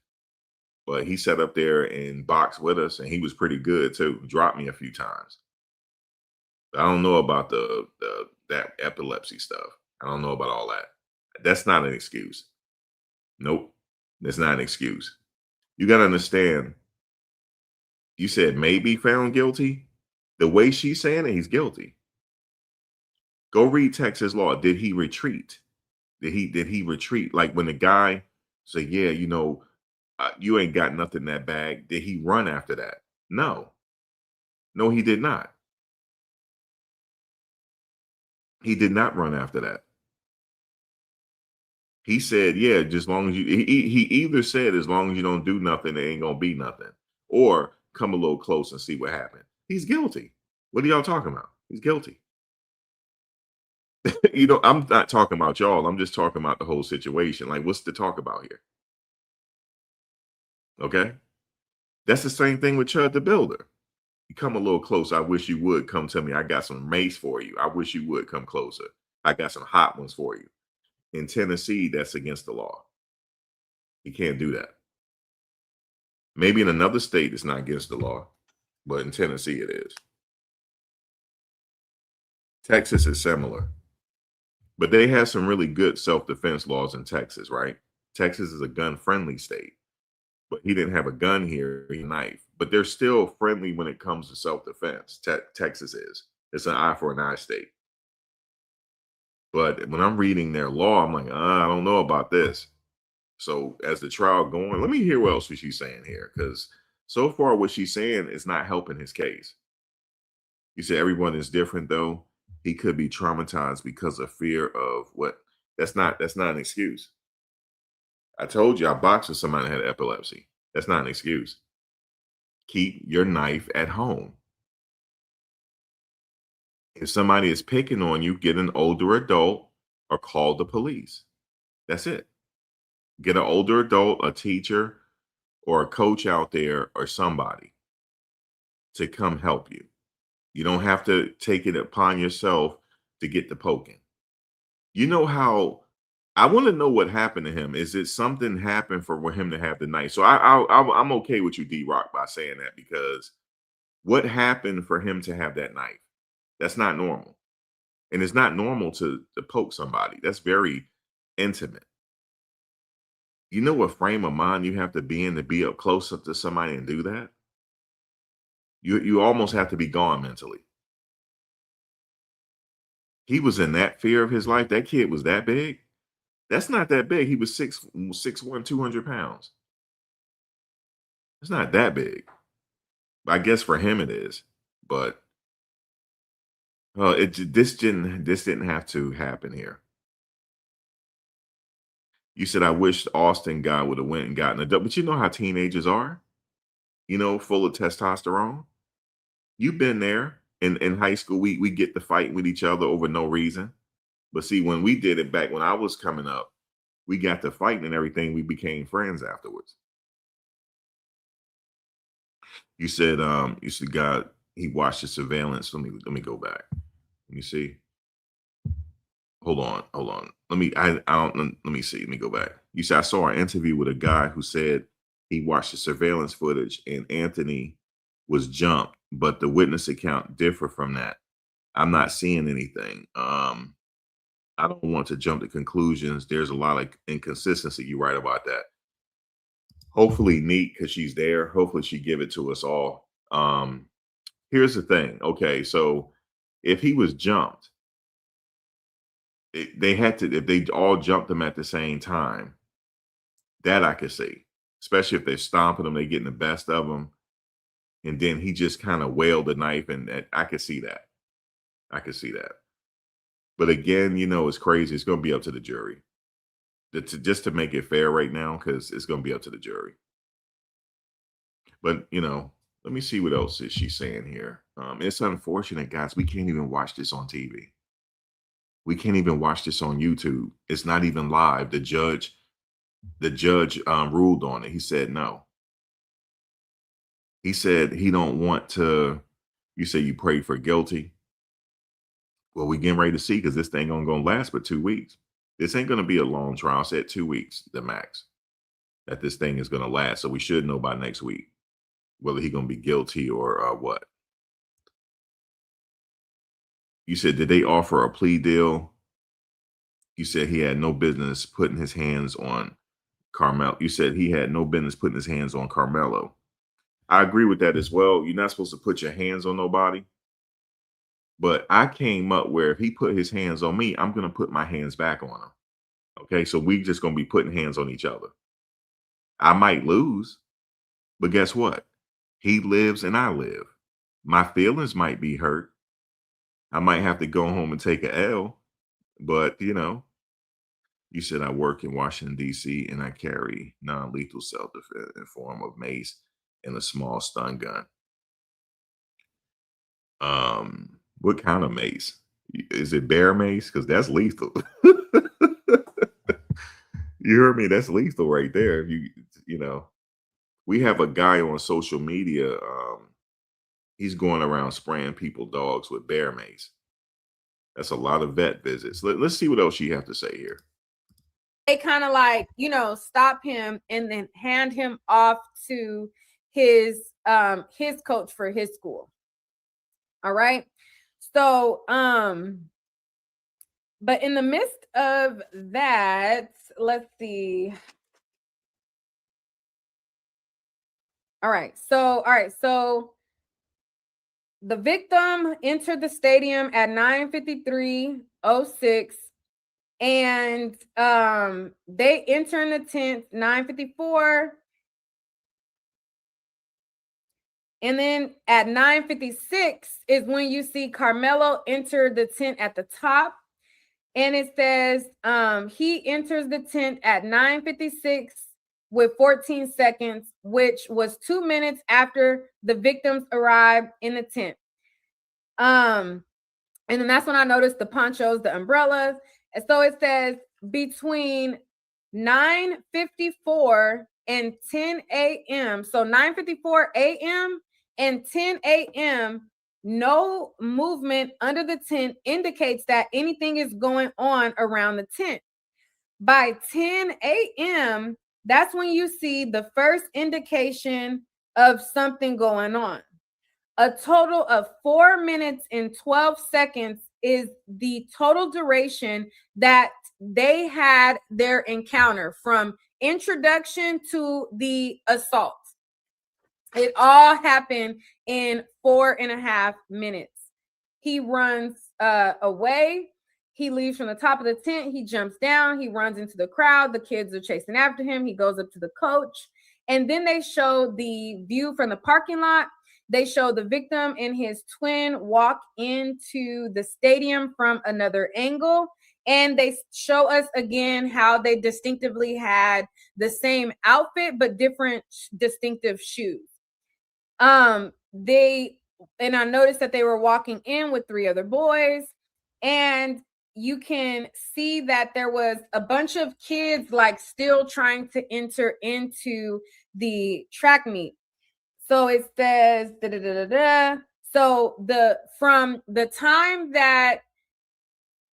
But he sat up there and boxed with us, and he was pretty good too. Dropped me a few times. I don't know about the that epilepsy stuff. I don't know about all that. That's not an excuse. Nope. That's not an excuse. You got to understand. You said maybe found guilty. The way she's saying it, he's guilty. Go read Texas law. Did he retreat? Did he retreat? Like when the guy said, "Yeah, you ain't got nothing in that bag." Did he run after that? No, no, he did not. He did not run after that. He said, "Yeah, just long as you." He either said, "As long as you don't do nothing, there ain't gonna be nothing," or come a little close and see what happened. He's guilty. What are y'all talking about? He's guilty. I'm not talking about y'all. I'm just talking about the whole situation. Like, what's the talk about here? Okay. That's the same thing with Chud the Builder. You come a little closer. I wish you would come tell me I got some mace for you. I wish you would come closer. I got some hot ones for you. In Tennessee, that's against the law. You can't do that. Maybe in another state, it's not against the law, but in Tennessee, it is. Texas is similar, but they have some really good self defense laws in Texas, right? Texas is a gun friendly state. But he didn't have a gun here, a knife. But they're still friendly when it comes to self-defense. Texas is. It's an eye for an eye state. But when I'm reading their law, I'm like, I don't know about this. So as the trial going, let me hear what else she's saying here, because so far what she's saying is not helping his case. You said everyone is different, though. He could be traumatized because of fear of what? That's not an excuse. I told you I boxed with somebody that had epilepsy. That's not an excuse. Keep your knife at home. If somebody is picking on you, get an older adult or call the police. That's it. Get an older adult, a teacher, or a coach out there or somebody to come help you. You don't have to take it upon yourself to get the poking. You know how I want to know what happened to him. Is it something happened for him to have the knife? So I'm okay with you, D Rock, by saying that, because what happened for him to have that knife? That's not normal. And it's not normal to poke somebody. That's very intimate. You know what frame of mind you have to be in to be up close up to somebody and do that? You almost have to be gone mentally. He was in that fear of his life. That kid was that big. That's not that big. He was 6'1", 200 pounds. It's not that big. I guess for him it is. But this didn't have to happen here. You said, I wish Austin guy would have went and gotten a dub. But you know how teenagers are, full of testosterone. You've been there in high school. We get to fight with each other over no reason. But see, when we did it back when I was coming up, we got to fighting and everything. We became friends afterwards. You said God, he watched the surveillance. Let me go back. Let me see. Hold on. Let me see. Let me go back. You said I saw an interview with a guy who said he watched the surveillance footage and Anthony was jumped, but the witness account differ from that. I'm not seeing anything. I don't want to jump to conclusions. There's a lot of inconsistency. You're right about that. Hopefully Neat, because she's there, hopefully she give it to us all. Here's the thing. Okay, so if he was jumped, they had to, if they all jumped him at the same time, that I could see. Especially if they're stomping him, they're getting the best of him. And then he just kind of wailed the knife, and I could see that. I could see that. But again, it's crazy. It's going to be up to the jury. Just to make it fair right now, because it's going to be up to the jury. But, let me see what else is she saying here. It's unfortunate, guys. We can't even watch this on TV. We can't even watch this on YouTube. It's not even live. The judge ruled on it. He said no. He said he don't want to. You say you prayed for guilty. Well, we getting ready to see, because this thing ain't gonna last but 2 weeks. This ain't gonna be a long trial. I said 2 weeks, the max, that this thing is gonna last. So we should know by next week whether he gonna be guilty or what. You said, did they offer a plea deal? You said he had no business putting his hands on Karmelo. You said he had no business putting his hands on Karmelo. I agree with that as well. You're not supposed to put your hands on nobody. But I came up where if he put his hands on me, I'm going to put my hands back on him. Okay, so we just going to be putting hands on each other. I might lose, but guess what? He lives and I live. My feelings might be hurt. I might have to go home and take a L, but you said I work in Washington, D.C., and I carry non-lethal self-defense in form of mace and a small stun gun. What kind of mace? Is it bear mace? Because that's lethal. You heard me? That's lethal right there. We have a guy on social media. He's going around spraying people dogs with bear mace. That's a lot of vet visits. Let's see what else you have to say here. They kind of stop him and then hand him off to his coach for his school. All right. So, but in the midst of that, let's see. All right. So the victim entered the stadium at 9:53:06, and they enter in the tent 9:54. And then at 9:56 is when you see Karmelo enter the tent at the top. And it says he enters the tent at 9:56 with 14 seconds, which was 2 minutes after the victims arrived in the tent. And then that's when I noticed the ponchos, the umbrellas. And so it says between 9:54 and 10 a.m. So 9:54 a.m. and 10 a.m., no movement under the tent indicates that anything is going on around the tent. By 10 a.m., that's when you see the first indication of something going on. A total of 4 minutes and 12 seconds is the total duration that they had their encounter from introduction to the assault. It all happened in 4.5 minutes. He runs away. He leaves from the top of the tent. He jumps down. He runs into the crowd. The kids are chasing after him. He goes up to the coach. And then they show the view from the parking lot. They show the victim and his twin walk into the stadium from another angle. And they show us again how they distinctively had the same outfit, but different distinctive shoes. And I noticed that they were walking in with 3 other boys, and you can see that there was a bunch of kids like still trying to enter into the track meet. So it says da, da, da, da, da. So from the time that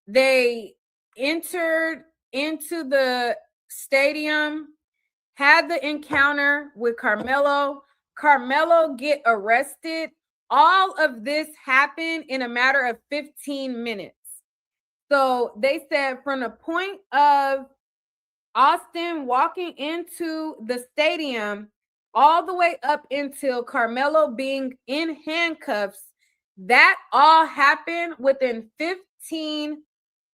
they entered into the stadium, had the encounter with Karmelo, Karmelo get arrested. All of this happened in a matter of 15 minutes. So they said from the point of Austin walking into the stadium all the way up until Karmelo being in handcuffs, that all happened within 15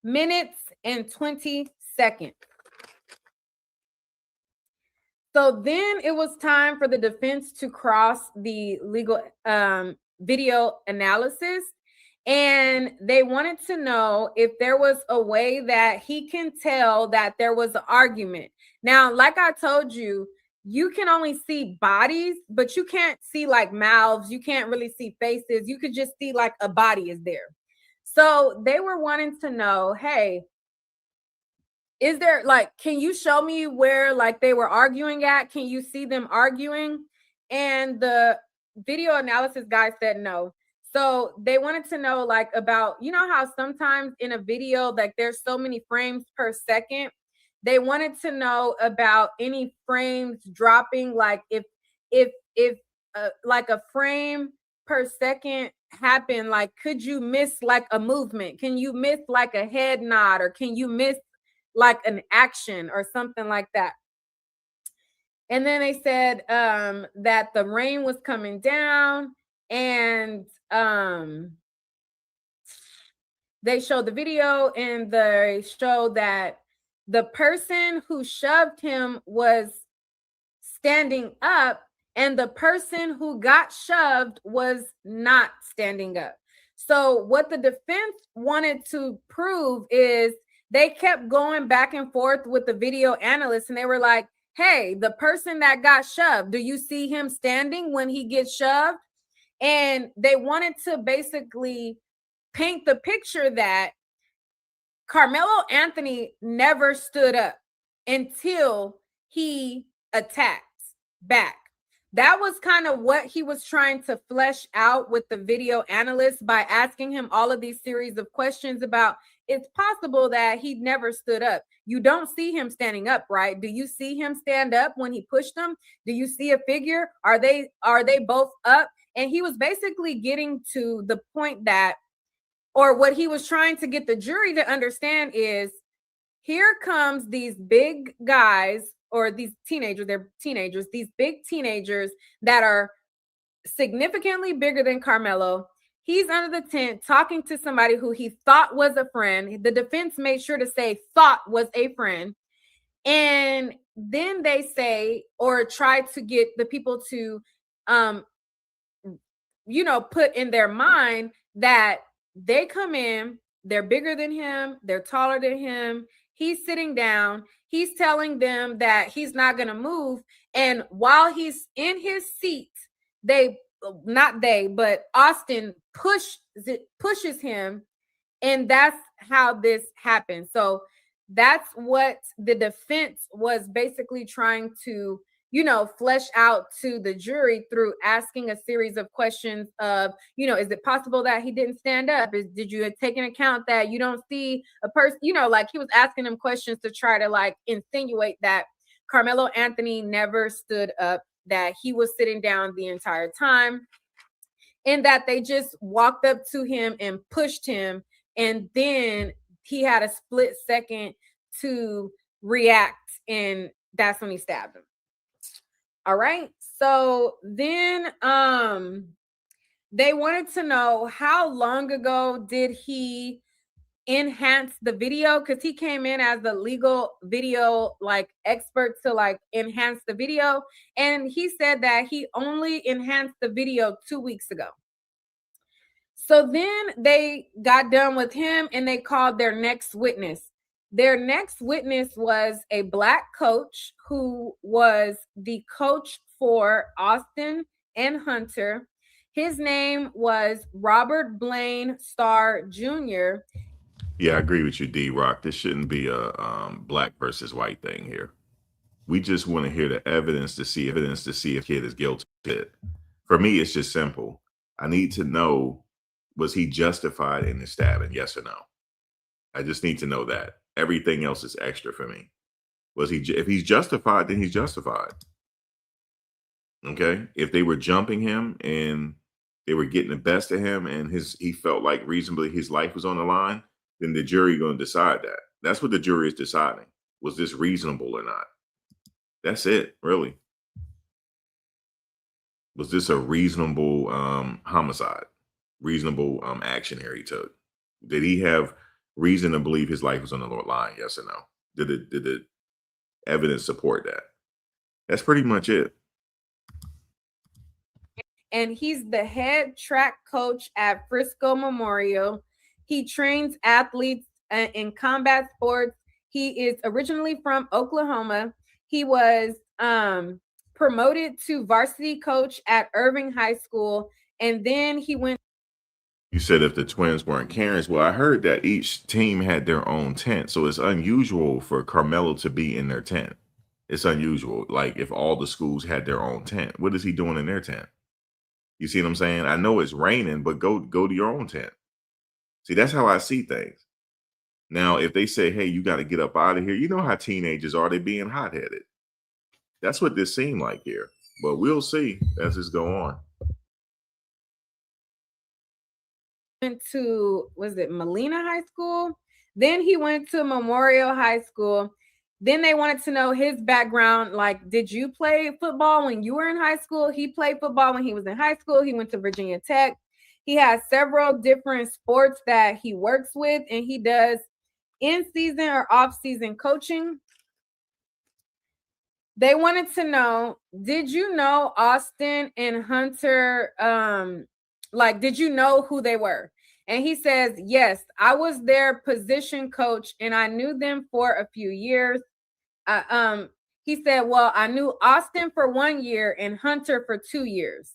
minutes and 20 seconds. So then it was time for the defense to cross the legal video analysis. And they wanted to know if there was a way that he can tell that there was an argument. Now, like I told you, you can only see bodies, but you can't see like mouths. You can't really see faces. You could just see like a body is there. So they were wanting to know, hey, is there like, can you show me where like they were arguing at? Can you see them arguing? And the video analysis guy said no. So they wanted to know like about, you know how sometimes in a video like there's so many frames per second. They wanted to know about any frames dropping, like if like a frame per second happen, like could you miss like a movement? Can you miss like a head nod, or can you miss like an action or something like that? And then they said that the rain was coming down, and they showed the video, and they showed that the person who shoved him was standing up, and the person who got shoved was not standing up. So what the defense wanted to prove is they kept going back and forth with the video analyst, and they were like, hey, the person that got shoved, do you see him standing when he gets shoved? And they wanted to basically paint the picture that Carmelo Anthony never stood up until he attacked back. That was kind of what he was trying to flesh out with the video analyst by asking him all of these series of questions about, it's possible that he never stood up. You don't see him standing up, right? Do you see him stand up when he pushed them? Do you see a figure? Are they both up? And he was basically getting to the point that, or what he was trying to get the jury to understand is, here comes these big guys, or these teenagers, they're teenagers, these big teenagers that are significantly bigger than Carmelo. He's under the tent talking to somebody who he thought was a friend. The defense made sure to say thought was a friend. And then they say, or try to get the people to, put in their mind that they come in, they're bigger than him, they're taller than him. He's sitting down. He's telling them that he's not going to move. And while he's in his seat, but Austin pushes him. And that's how this happened. So that's what the defense was basically trying to, flesh out to the jury through asking a series of questions of, is it possible that he didn't stand up? Did you take into account that you don't see a person, like he was asking them questions to try to like insinuate that Carmelo Anthony never stood up, that he was sitting down the entire time, and that they just walked up to him and pushed him. And then he had a split second to react, and that's when he stabbed him. All right. So then they wanted to know how long ago did he enhance the video, because he came in as the legal video like expert to like enhance the video. And he said that he only enhanced the video 2 weeks ago. So then they got done with him and they called their next witness. Their next witness was a Black coach who was the coach for Austin and Hunter. His name was Robert Blaine Starr Jr. Yeah, I agree with you, D-Rock. This shouldn't be a black versus white thing here. We just want to hear the evidence to see if kid is guilty. For me, it's just simple. I need to know, was he justified in his stabbing? Yes or no? I just need to know that. Everything else is extra for me. Was he? If he's justified, then he's justified. Okay. If they were jumping him and they were getting the best of him, and he felt like reasonably his life was on the line, then the jury going to decide that. That's what the jury is deciding. Was this reasonable or not? That's it, really. Was this a reasonable homicide? Reasonable action here he took? Did he have reason to believe his life was on the line? Yes or no? Did the evidence support that? That's pretty much it. And he's the head track coach at Frisco Memorial. He trains athletes in combat sports. He is originally from Oklahoma. He was promoted to varsity coach at Irving High School, and then he went. You said if the twins weren't Karens. Well, I heard that each team had their own tent, so it's unusual for Karmelo to be in their tent. It's unusual. Like if all the schools had their own tent, what is he doing in their tent? You see what I'm saying? I know it's raining, but go to your own tent. See, that's how I see things. Now, if they say, hey, you got to get up out of here, you know how teenagers are. They being hot-headed. That's what this seemed like here. But we'll see as this go on. Went to, was it Molina High School? Then he went to Memorial High School. Then they wanted to know his background. Like, did you play football when you were in high school? He played football when he was in high school. He went to Virginia Tech. He has several different sports that he works with, and he does in-season or off-season coaching. They wanted to know, did you know Austin and Hunter? Did you know who they were? And he says, yes, I was their position coach and I knew them for a few years. He said, well, I knew Austin for 1 year and Hunter for 2 years.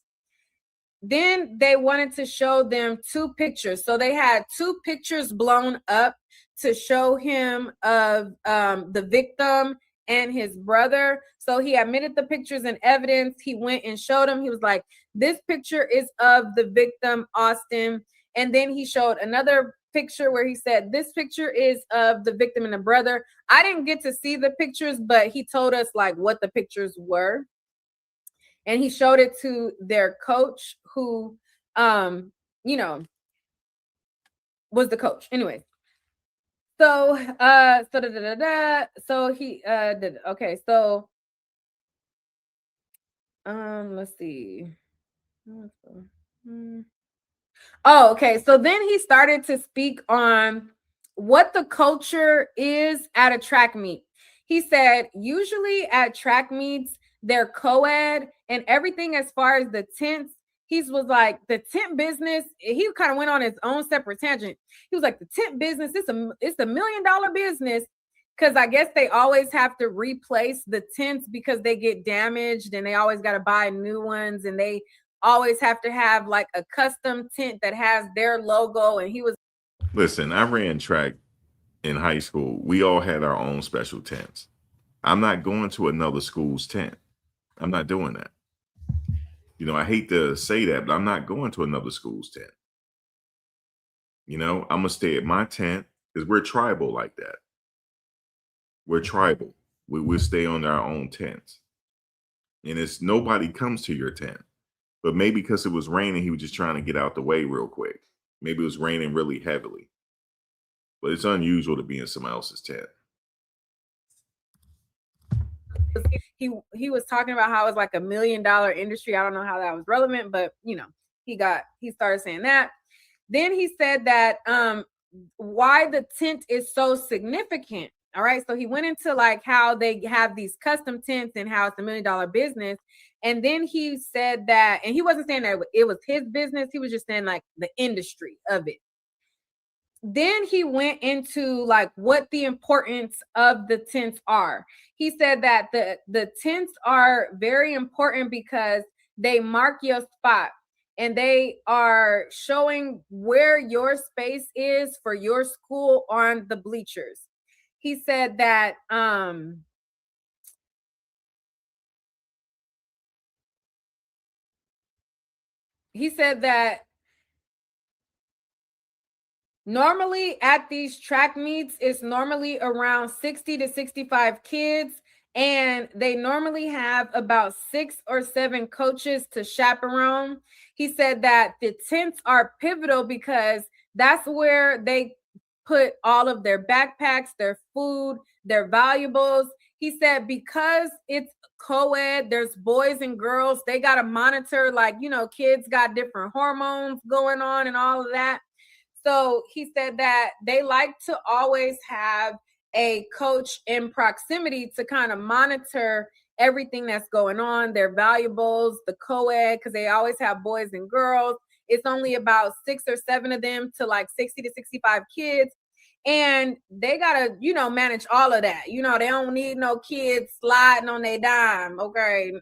Then they wanted to show them 2 pictures. So they had 2 pictures blown up to show him of the victim and his brother. So he admitted the pictures and evidence. He went and showed him. He was like, this picture is of the victim, Austin. And then he showed another picture where he said, this picture is of the victim and the brother. I didn't get to see the pictures, but he told us like what the pictures were. And he showed it to their coach who, was the coach. Anyways. So, so he did, okay. So, let's see. Oh, okay. So then he started to speak on what the culture is at a track meet. He said, usually at track meets, they're co-ed and everything as far as the tents. He was like, the tent business, he kind of went on his own separate tangent. He was like, the tent business, it's a $1 million business. Because I guess they always have to replace the tents because they get damaged and they always got to buy new ones. And they always have to have like a custom tent that has their logo. And he was. Listen, I ran track in high school. We all had our own special tents. I'm not going to another school's tent. I'm not doing that. I hate to say that, but I'm not going to another school's tent. I'm going to stay at my tent because we're tribal like that. We're tribal. We stay on our own tents. And it's nobody comes to your tent. But maybe because it was raining, he was just trying to get out the way real quick. Maybe it was raining really heavily. But it's unusual to be in someone else's tent. He was talking about how it's like $1 million industry. I don't know how that was relevant, but he started saying that. Then he said that why the tent is so significant. All right. So he went into like how they have these custom tents and how it's $1 million business. And then he said that, and he wasn't saying that it was his business. He was just saying like the industry of it. then he went into like what the importance of the tents are. He said that the tents are very important because they mark your spot and they are showing where your space is for your school on the bleachers. He said that he said that normally at these track meets, it's normally around 60 to 65 kids, and they normally have about 6 or 7 coaches to chaperone. He said that the tents are pivotal because that's where they put all of their backpacks, their food, their valuables. He said because it's co-ed, there's boys and girls, they got to monitor, like, kids got different hormones going on and all of that. So he said that they like to always have a coach in proximity to kind of monitor everything that's going on, their valuables, the co-ed, because they always have boys and girls. It's only about 6 or 7 of them to like 60 to 65 kids. And they gotta, manage all of that. They don't need no kids sliding on their dime. Okay.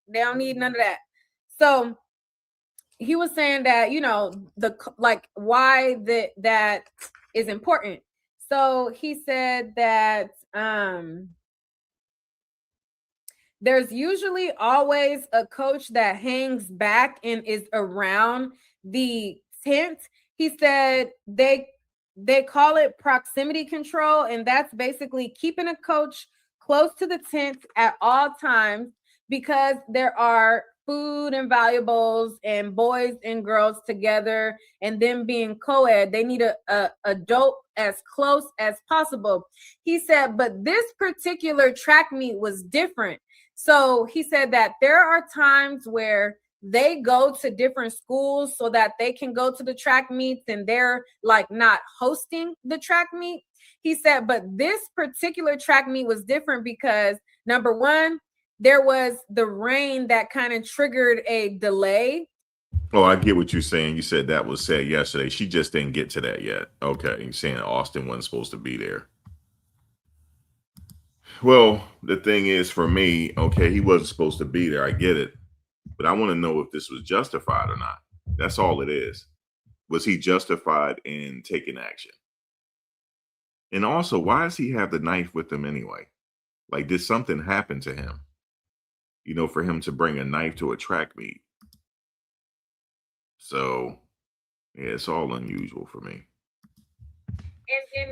They don't need none of that. So he was saying that, the like why that is important. So he said that there's usually always a coach that hangs back and is around the tent. He said they call it proximity control, and that's basically keeping a coach close to the tent at all times because there are food and valuables and boys and girls together, and them being co-ed, they need a adult as close as possible. He said, but this particular track meet was different. So he said that there are times where they go to different schools so that they can go to the track meets and they're like not hosting the track meet. He said, but this particular track meet was different because number one, there was the rain that kind of triggered a delay. Oh, I get what you're saying. You said that was said yesterday. She just didn't get to that yet. Okay. You're saying Austin wasn't supposed to be there. Well, the thing is for me, okay, he wasn't supposed to be there. I get it. But I want to know if this was justified or not. That's all it is. Was he justified in taking action? And also, why does he have the knife with him anyway? Like, did something happen to him? For him to bring a knife to a track meet. So, yeah, it's all unusual for me.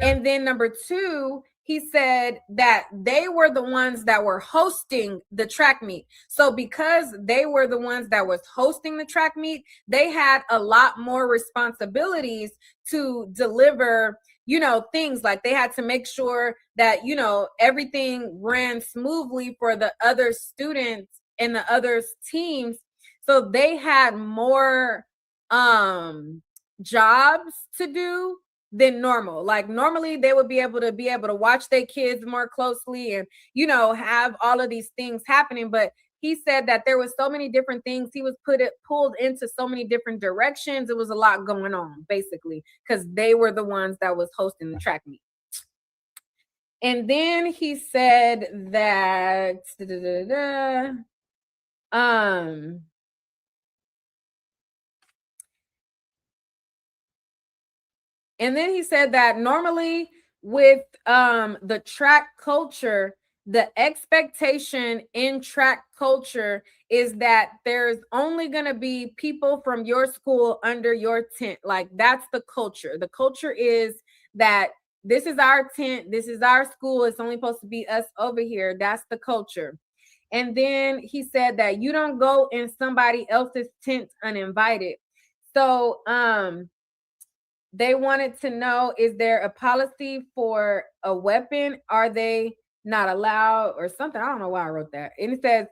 And then number two, he said that they were the ones that were hosting the track meet. So because they were the ones that was hosting the track meet, they had a lot more responsibilities to deliver, things like they had to make sure that, everything ran smoothly for the other students and the other teams. So they had more jobs to do than normal. Like normally they would be able to watch their kids more closely and have all of these things happening, but he said that there was so many different things. He was pulled into so many different directions. It was a lot going on basically because they were the ones that was hosting the track meet. And then he said that and then he said that normally with the track culture, the expectation in track culture is that there's only going to be people from your school under your tent. Like that's the culture. The culture is that this is our tent, this is our school, it's only supposed to be us over here. That's the culture. And then he said that you don't go in somebody else's tent uninvited. So they wanted to know, is there a policy for a weapon? Are they not allowed or something? I don't know why I wrote that. And it says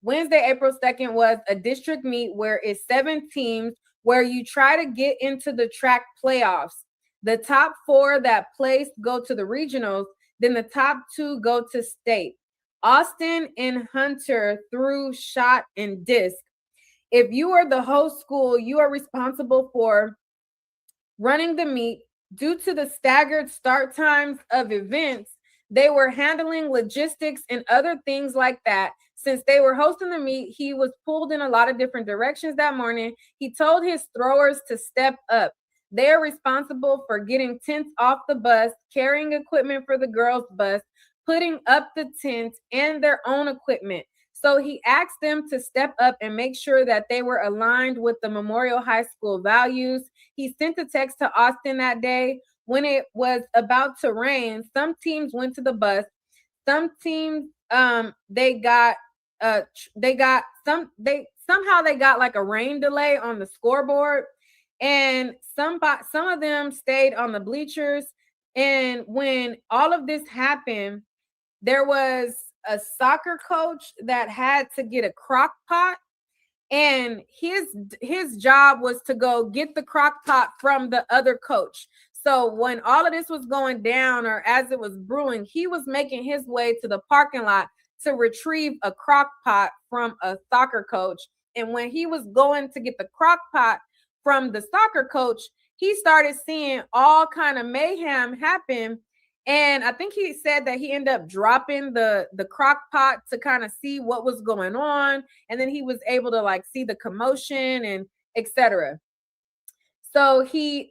Wednesday, April 2nd was a district meet where it's 7 teams where you try to get into the track playoffs. The top 4 that placed go to the regionals, then the top 2 go to state. Austin and Hunter threw shot and disc. If you are the host school, you are responsible for running the meet, Due to the staggered start times of events, they were handling logistics and other things like that. Since they were hosting the meet, he was pulled in a lot of different directions that morning. He told his throwers to step up. They are responsible for getting tents off the bus, carrying equipment for the girls' bus, putting up the tents and their own equipment. So he asked them to step up and make sure that they were aligned with the Memorial High School values. He sent a text to Austin that day. When it was about to rain, some teams went to the bus. Some teams they got somehow they got like a rain delay on the scoreboard, and some of them stayed on the bleachers. And when all of this happened, there was a soccer coach that had to get a crock pot, and his job was to go get the crock pot from the other coach. So when all of this was going down, or as it was brewing, he was making his way to the parking lot to retrieve a crock pot from a soccer coach. And when he was going to get the crock pot from the soccer coach, he started seeing all kind of mayhem happen. And I think he said that he ended up dropping the crock pot to kind of see what was going on. And then he was able to like see the commotion and etc. So he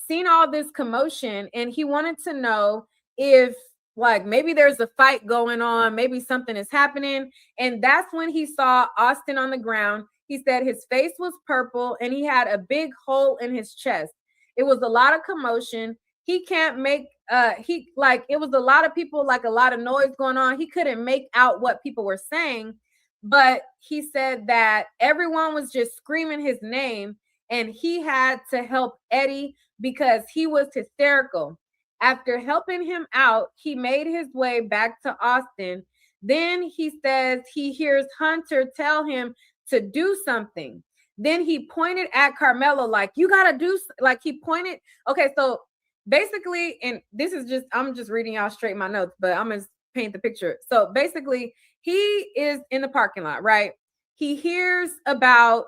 seen all this commotion, and he wanted to know if like maybe there's a fight going on, maybe something is happening. And that's when he saw Austin on the ground. He said his face was purple and he had a big hole in his chest. It was a lot of commotion. He can't make it was a lot of people, like a lot of noise going on. He couldn't make out what people were saying, but he said that everyone was just screaming his name, and he had to help Eddie because he was hysterical. After helping him out, he made his way back to Austin. Then he says he hears Hunter tell him to do something. Then he pointed at Karmelo, like, you gotta do, like he pointed. Okay, so basically, and this is just, I'm just reading y'all straight my notes, but I'm gonna paint the picture. So basically, he is in the parking lot, right? He hears about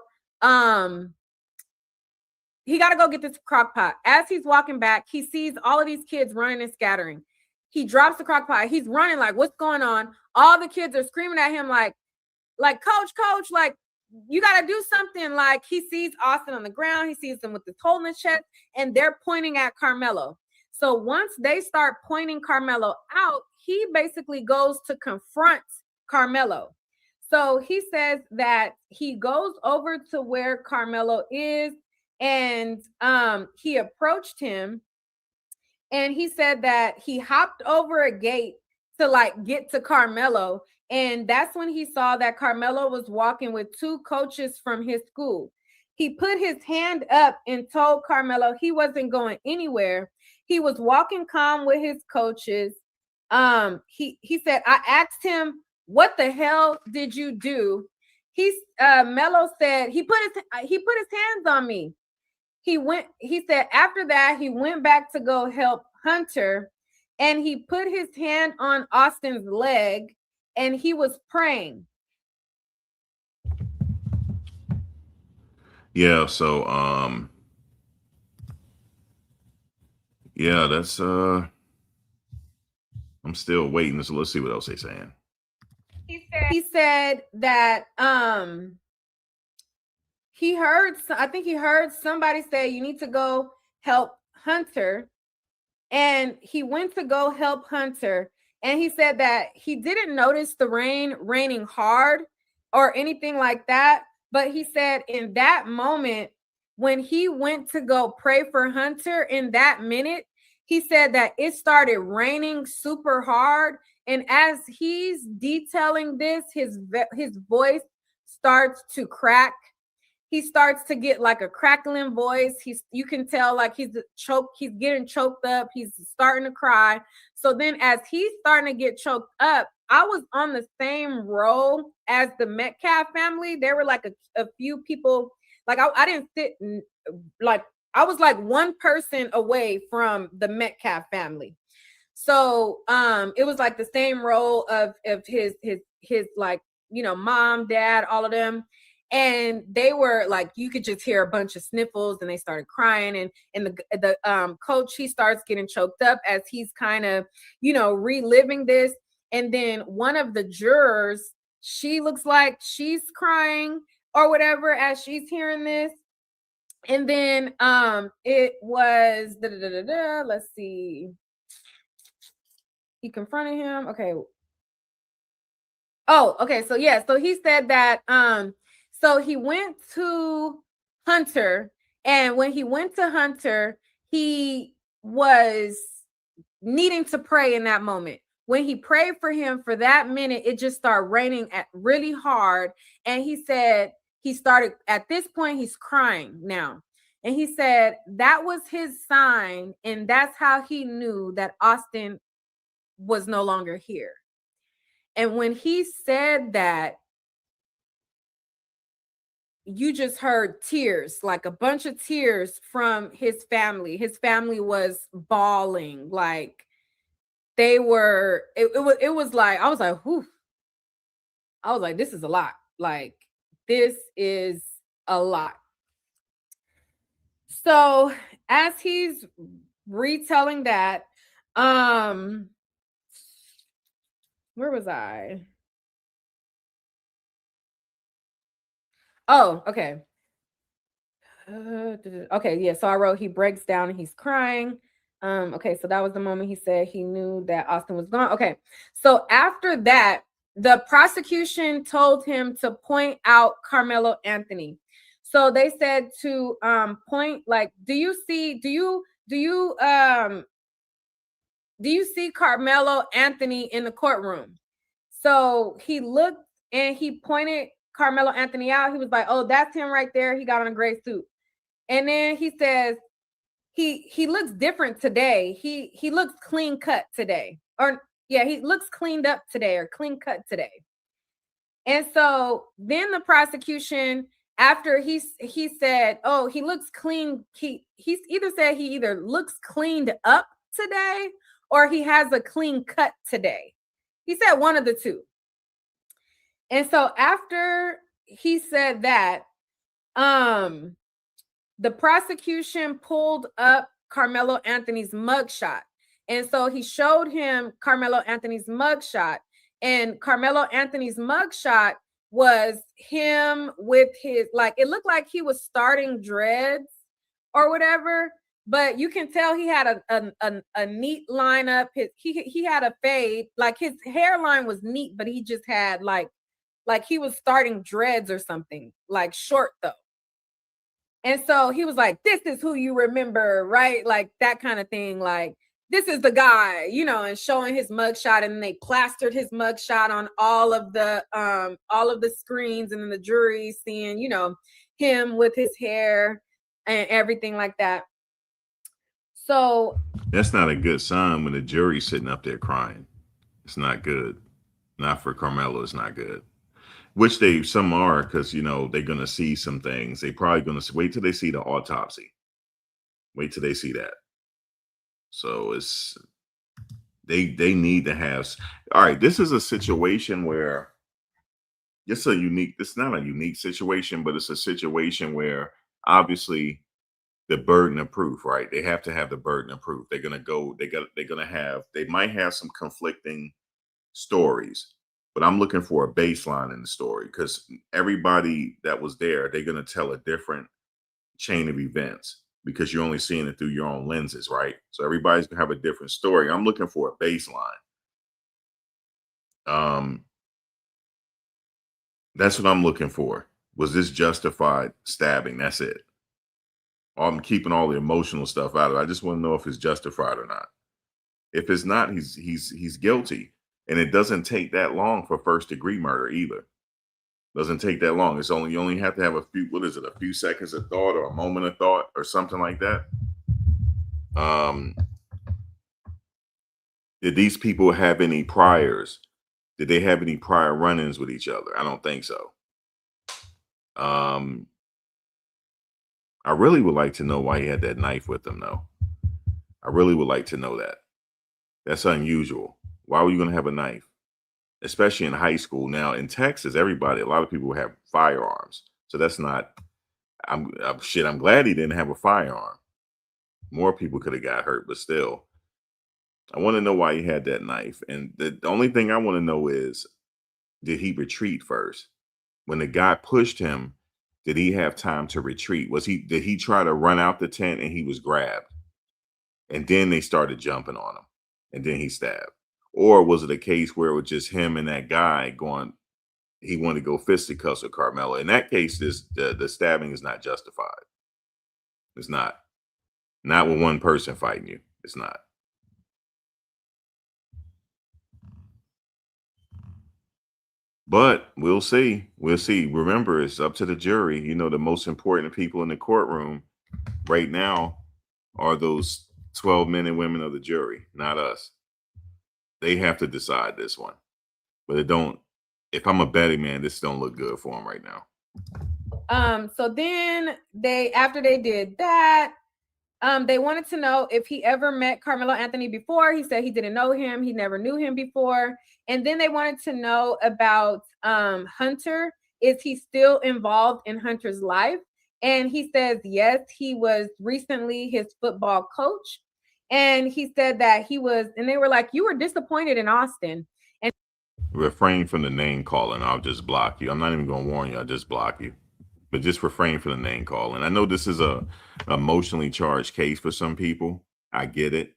he got to go get this crock pot. As he's walking back, he sees all of these kids running and scattering. He drops the crock pot. He's running like, what's going on? All the kids are screaming at him like, coach, like, you got to do something. Like, he sees Austin on the ground. He sees him with this hole in his chest, and they're pointing at Karmelo. So once they start pointing Karmelo out, he basically goes to confront Karmelo. So he says that he goes over to where Karmelo is, and he approached him, and he said that he hopped over a gate to like get to Karmelo. And that's when he saw that Karmelo was walking with two coaches from his school. He put his hand up and told Karmelo he wasn't going anywhere. He was walking calm with his coaches. He said, I asked him, what the hell did you do? Melo said he put his hands on me. He said after that, he went back to go help Hunter, and he put his hand on Austin's leg, and he was praying. Yeah, so yeah, that's I'm still waiting. So let's see what else they're saying. He said that I think he heard somebody say you need to go help Hunter, and he went to go help Hunter. And he said that he didn't notice the rain raining hard or anything like that. But he said in that moment, when he went to go pray for Hunter, in that minute, he said that it started raining super hard. And as he's detailing this, his voice starts to crack. He starts to get like a crackling voice. You can tell like he's getting choked up. He's starting to cry. So then as he's starting to get choked up, I was on the same row as the Metcalf family. There were like a few people, like I didn't sit, like I was like one person away from the Metcalf family. So it was like the same row of his like, you know, mom, dad, all of them. And they were like, you could just hear a bunch of sniffles, and they started crying. And the coach, he starts getting choked up as he's kind of, reliving this. And then one of the jurors, she looks like she's crying or whatever as she's hearing this. And then it was let's see. He confronted him. Okay. Oh, okay. So yeah, so he said that so he went to Hunter, and when he went to Hunter, he was needing to pray in that moment. When he prayed for him for that minute, it just started raining really hard. And he said he started, at this point, he's crying now. And he said that was his sign. And that's how he knew that Austin was no longer here. And when he said that, you just heard tears, like a bunch of tears from his family. His family was bawling, like they were. It was like, I was like, whew. I was like, this is a lot. Like, this is a lot. So as he's retelling that, where was I? Oh, okay. Okay, yeah. So I wrote, he breaks down and he's crying. Okay, so that was the moment he said he knew that Austin was gone. Okay, so after that, the prosecution told him to point out Karmelo Anthony. So they said to point, like, do you see Karmelo Anthony in the courtroom? So he looked and he pointed Karmelo Anthony out. He was like, oh, that's him right there. He got on a gray suit. And then he says he looks different today. He looks clean cut today. Or yeah, he looks cleaned up today or clean cut today. And so then the prosecution, after he said, oh, he looks clean. He's either said he either looks cleaned up today or he has a clean cut today. He said one of the two. And so after he said that, the prosecution pulled up Karmelo Anthony's mugshot. And so he showed him Karmelo Anthony's mugshot. And Karmelo Anthony's mugshot was him with his, like, it looked like he was starting dreads or whatever, but you can tell he had a neat lineup. He had a fade, like his hairline was neat, but he just had like he was starting dreads or something, like short though. And so he was like, this is who you remember, right? Like that kind of thing. Like, this is the guy, and showing his mugshot. And they plastered his mugshot on all of the screens, and then the jury seeing, him with his hair and everything like that. So that's not a good sign when the jury's sitting up there crying. It's not good. Not for Karmelo, it's not good. Which some are, because they're gonna see some things. They probably gonna wait till they see the autopsy. Wait till they see that. So they need to have. All right, this is a situation where it's not a unique situation, but it's a situation where obviously the burden of proof, right? They have to have the burden of proof. They might have some conflicting stories. But I'm looking for a baseline in the story, because everybody that was there, they're going to tell a different chain of events, because you're only seeing it through your own lenses, right? So everybody's going to have a different story. I'm looking for a baseline. That's what I'm looking for. Was this justified stabbing? That's it. I'm keeping all the emotional stuff out of it. I just want to know if it's justified or not. If it's not, he's guilty. And it doesn't take that long for first degree murder either. Doesn't take that long. You only have to have a few seconds of thought or a moment of thought or something like that. Did these people have any priors? Did they have any prior run-ins with each other? I don't think so. I really would like to know why he had that knife with him, though. I really would like to know that. That's unusual. Why were you going to have a knife? Especially in high school. Now, in Texas, a lot of people have firearms. So that's not. I'm glad he didn't have a firearm. More people could have got hurt, but still, I want to know why he had that knife. And the only thing I want to know is, did he retreat first? When the guy pushed him, did he have time to retreat? Did he try to run out the tent and he was grabbed? And then they started jumping on him and then he stabbed. Or was it a case where it was just him and that guy going, he wanted to go fisticuffs with Karmelo? In that case, the stabbing is not justified. It's not. Not with one person fighting you. It's not. But we'll see. We'll see. Remember, it's up to the jury. You know, the most important people in the courtroom right now are those 12 men and women of the jury, not us. They have to decide this one. But if I'm a betting man, this don't look good for them right now. So then after they did that, they wanted to know if he ever met Carmelo Anthony before. He said he didn't know him. He never knew him before. And then they wanted to know about Hunter. Is he still involved in Hunter's life? And he says, yes, he was recently his football coach. And he said that and they were like, you were disappointed in Austin. And refrain from the name calling. I'll just block you. I'm not even going to warn you. I'll just block you. But just refrain from the name calling. I know this is a emotionally charged case for some people. I get it.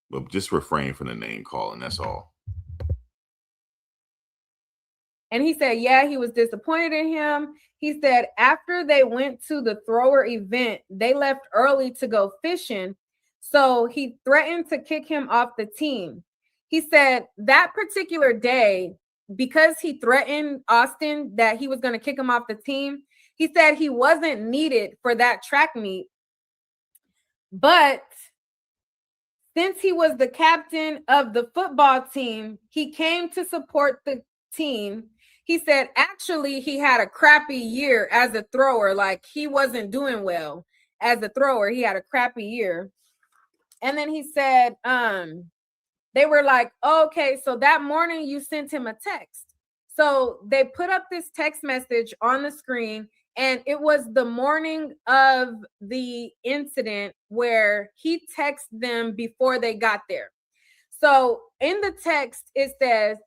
But just refrain from the name calling. That's all. And he said, yeah, he was disappointed in him. He said after they went to the thrower event, they left early to go fishing. So he threatened to kick him off the team. He said that particular day, because he threatened Austin that he was going to kick him off the team, he said he wasn't needed for that track meet. But since he was the captain of the football team, he came to support the team. He said, actually, he had a crappy year as a thrower. Like, he wasn't doing well as a thrower. He had a crappy year. And then he said, they were like, okay, so that morning you sent him a text. So they put up this text message on the screen, and it was the morning of the incident where he texted them before they got there. So in the text, it says,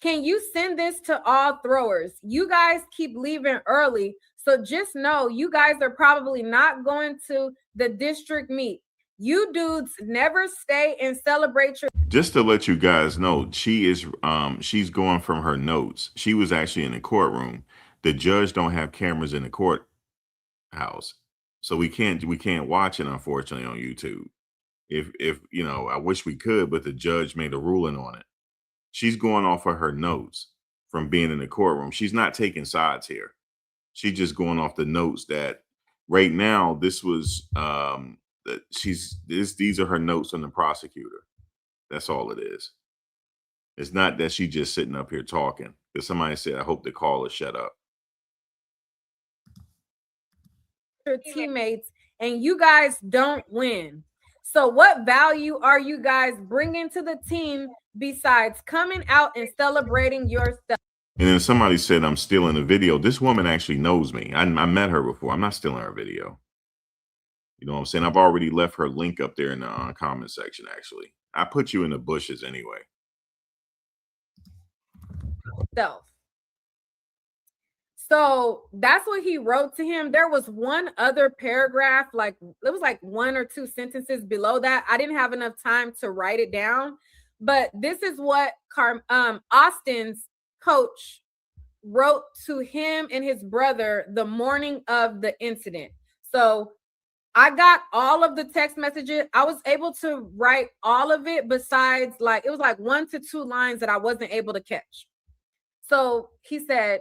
can you send this to all throwers? You guys keep leaving early, so just know you guys are probably not going to the district meet. You dudes never stay and celebrate your. Just to let you guys know, she's going from her notes. She was actually in the courtroom. The judge don't have cameras in the courthouse, so we can't watch it, unfortunately, on YouTube. If you know, I wish we could, but the judge made a ruling on it. She's going off of her notes from being in the courtroom. She's not taking sides here. She's just going off the notes that right now this was these are her notes on the prosecutor. That's all it is. It's not that she's just sitting up here talking. Because somebody said, I hope the caller shut up. Your teammates, and you guys don't win. So what value are you guys bringing to the team besides coming out and celebrating yourself? And then somebody said, I'm stealing the video. This woman actually knows me. I met her before. I'm not stealing her video. You know what I'm saying? I've already left her link up there in the comment section, actually. I put you in the bushes anyway. So that's what he wrote to him. There was one other paragraph, like it was like 1 or 2 sentences below that. I didn't have enough time to write it down, but this is what Austin's coach wrote to him and his brother the morning of the incident. So I got all of the text messages. I was able to write all of it, besides it was like 1 to 2 lines that I wasn't able to catch. So he said,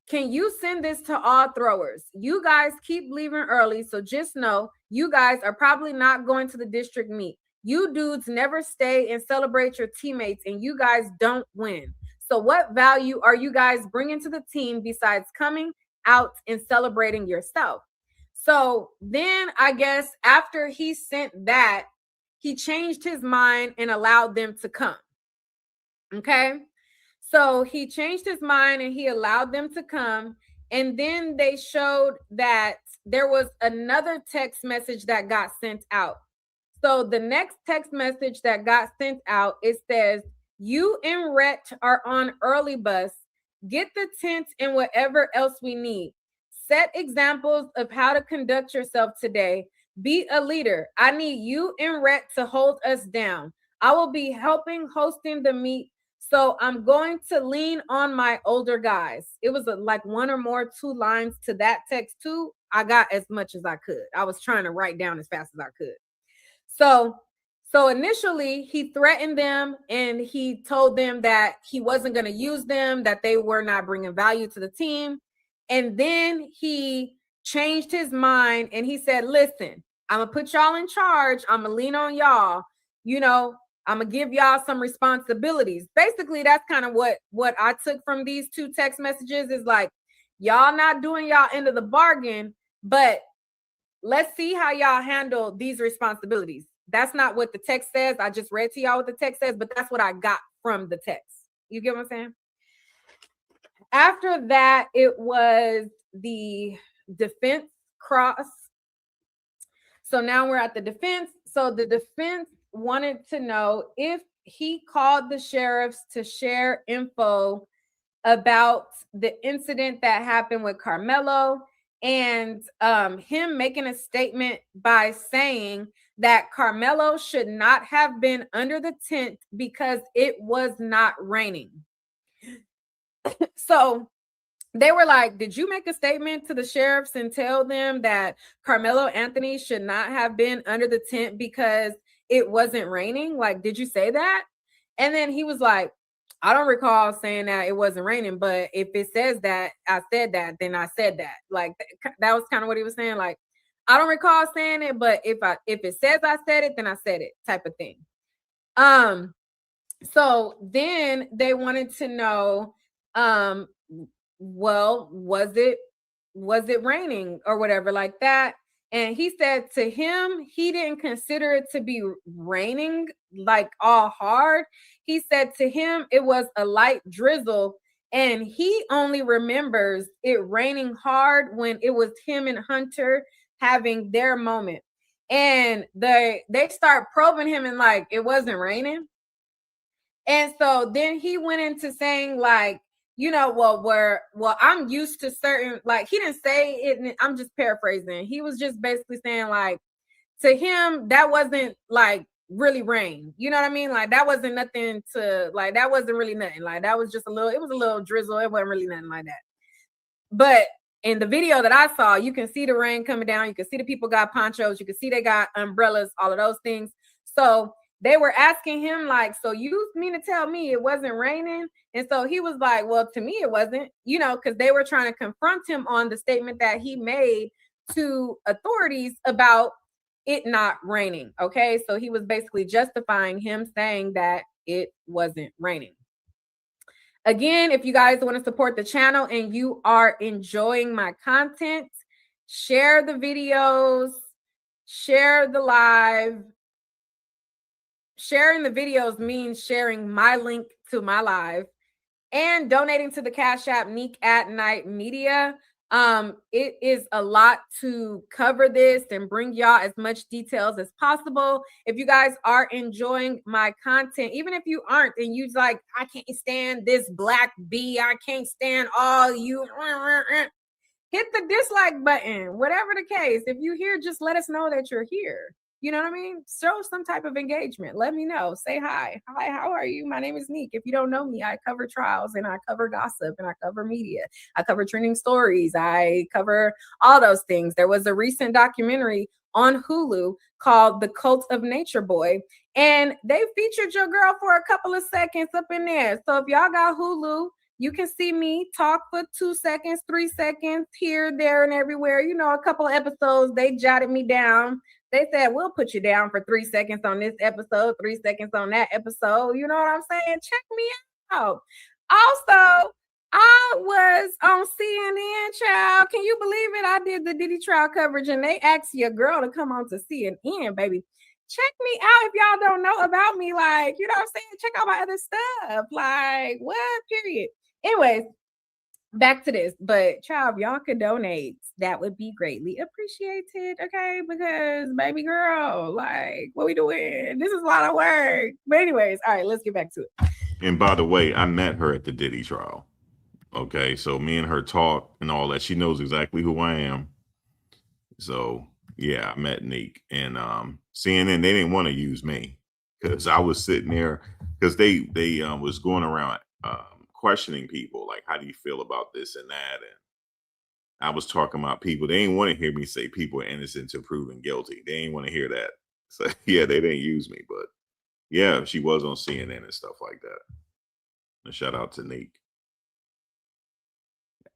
can you send this to all throwers? You guys keep leaving early, so just know you guys are probably not going to the district meet. You dudes never stay and celebrate your teammates, and you guys don't win. So what value are you guys bringing to the team besides coming out and celebrating yourself? So then I guess after he sent that, he changed his mind and allowed them to come. Okay. So he changed his mind and he allowed them to come. And then they showed that there was another text message that got sent out. So the next text message that got sent out, it says, "You and Rhett are on early bus. Get the tent and whatever else we need. Set examples of how to conduct yourself today. Be a leader. I need you and Rhett to hold us down. I will be helping hosting the meet, so I'm going to lean on my older guys." It was like one or more, 2 lines to that text too. I got as much as I could. I was trying to write down as fast as I could. So initially he threatened them and he told them that he wasn't going to use them, that they were not bringing value to the team. And then he changed his mind and he said, "Listen, I'm going to put y'all in charge. I'm going to lean on y'all. You know, I'm going to give y'all some responsibilities." Basically, that's kind of what I took from these 2 text messages is like, y'all not doing y'all end of the bargain, but let's see how y'all handle these responsibilities. That's not what the text says. I just read to y'all what the text says, but that's what I got from the text. You get what I'm saying? After that, it was the defense cross. So now we're at the defense. So the defense wanted to know if he called the sheriffs to share info about the incident that happened with Karmelo, and him making a statement by saying that Karmelo should not have been under the tent because it was not raining. So they were like, "Did you make a statement to the sheriffs and tell them that Karmelo Anthony should not have been under the tent because it wasn't raining? Like, did you say that?" And then he was like, "I don't recall saying that it wasn't raining, but if it says that I said that, then I said that." Like, that was kind of what he was saying. Like, "I don't recall saying it, but if it says I said it, then I said it," type of thing. So then they wanted to know, well, was it raining or whatever like that? And he said to him, he didn't consider it to be raining like all hard. He said to him, it was a light drizzle. And he only remembers it raining hard when it was him and Hunter having their moment. And they start probing him and like, it wasn't raining. And so then he went into saying like, well, I'm used to certain, like, he didn't say it. I'm just paraphrasing. He was just basically saying like, to him, that wasn't like really rain. You know what I mean? Like, that wasn't nothing to, like, that wasn't really nothing. Like, that was just it was a little drizzle. It wasn't really nothing like that. But in the video that I saw, you can see the rain coming down. You can see the people got ponchos. You can see they got umbrellas, all of those things. So they were asking him like, "So you mean to tell me it wasn't raining?" And so he was like, "Well, to me it wasn't," because they were trying to confront him on the statement that he made to authorities about it not raining. Okay, so he was basically justifying him saying that it wasn't raining. Again, if you guys want to support the channel and you are enjoying my content, share the videos, share the live. Sharing the videos means sharing my link to my live and donating to the Cash App Neek at Night Media. It is a lot to cover this and bring y'all as much details as possible. If you guys are enjoying my content, even if you aren't, and you're like, "I can't stand this black bee, I can't stand all you," hit the dislike button. Whatever the case, if you're here, just let us know that you're here. You know what I mean? Show some type of engagement. Let me know. Say hi. Hi, how are you? My name is Neek. If you don't know me, I cover trials and I cover gossip and I cover media. I cover trending stories. I cover all those things. There was a recent documentary on Hulu called The Cult of Nature Boy, and they featured your girl for a couple of seconds up in there. So if y'all got Hulu, you can see me talk for 2 seconds, 3 seconds, here, there, and everywhere. A couple of episodes, they jotted me down. They said, "We'll put you down for 3 seconds on this episode, 3 seconds on that episode." You know what I'm saying? Check me out. Also, I was on CNN, child. Can you believe it? I did the Diddy trial coverage and they asked your girl to come on to CNN, baby. Check me out if y'all don't know about me. Like, you know what I'm saying? Check out my other stuff. Like, what? Period. Anyways, back to this, but child, if y'all could donate, that would be greatly appreciated. Okay, because baby girl, like, what we doing? This is a lot of work. But anyways, all right, let's get back to it. And by the way, I met her at the Diddy trial. Okay, so me and her talk and all that. She knows exactly who I am. So yeah, I met Neek and CNN. They didn't want to use me because I was sitting there because they was going around questioning people like, how do you feel about this and that? And I was talking about people. They didn't want to hear me say people are innocent to proven guilty. They didn't want to hear that. So yeah, they didn't use me, but yeah, she was on CNN and stuff like that. And shout out to Neek.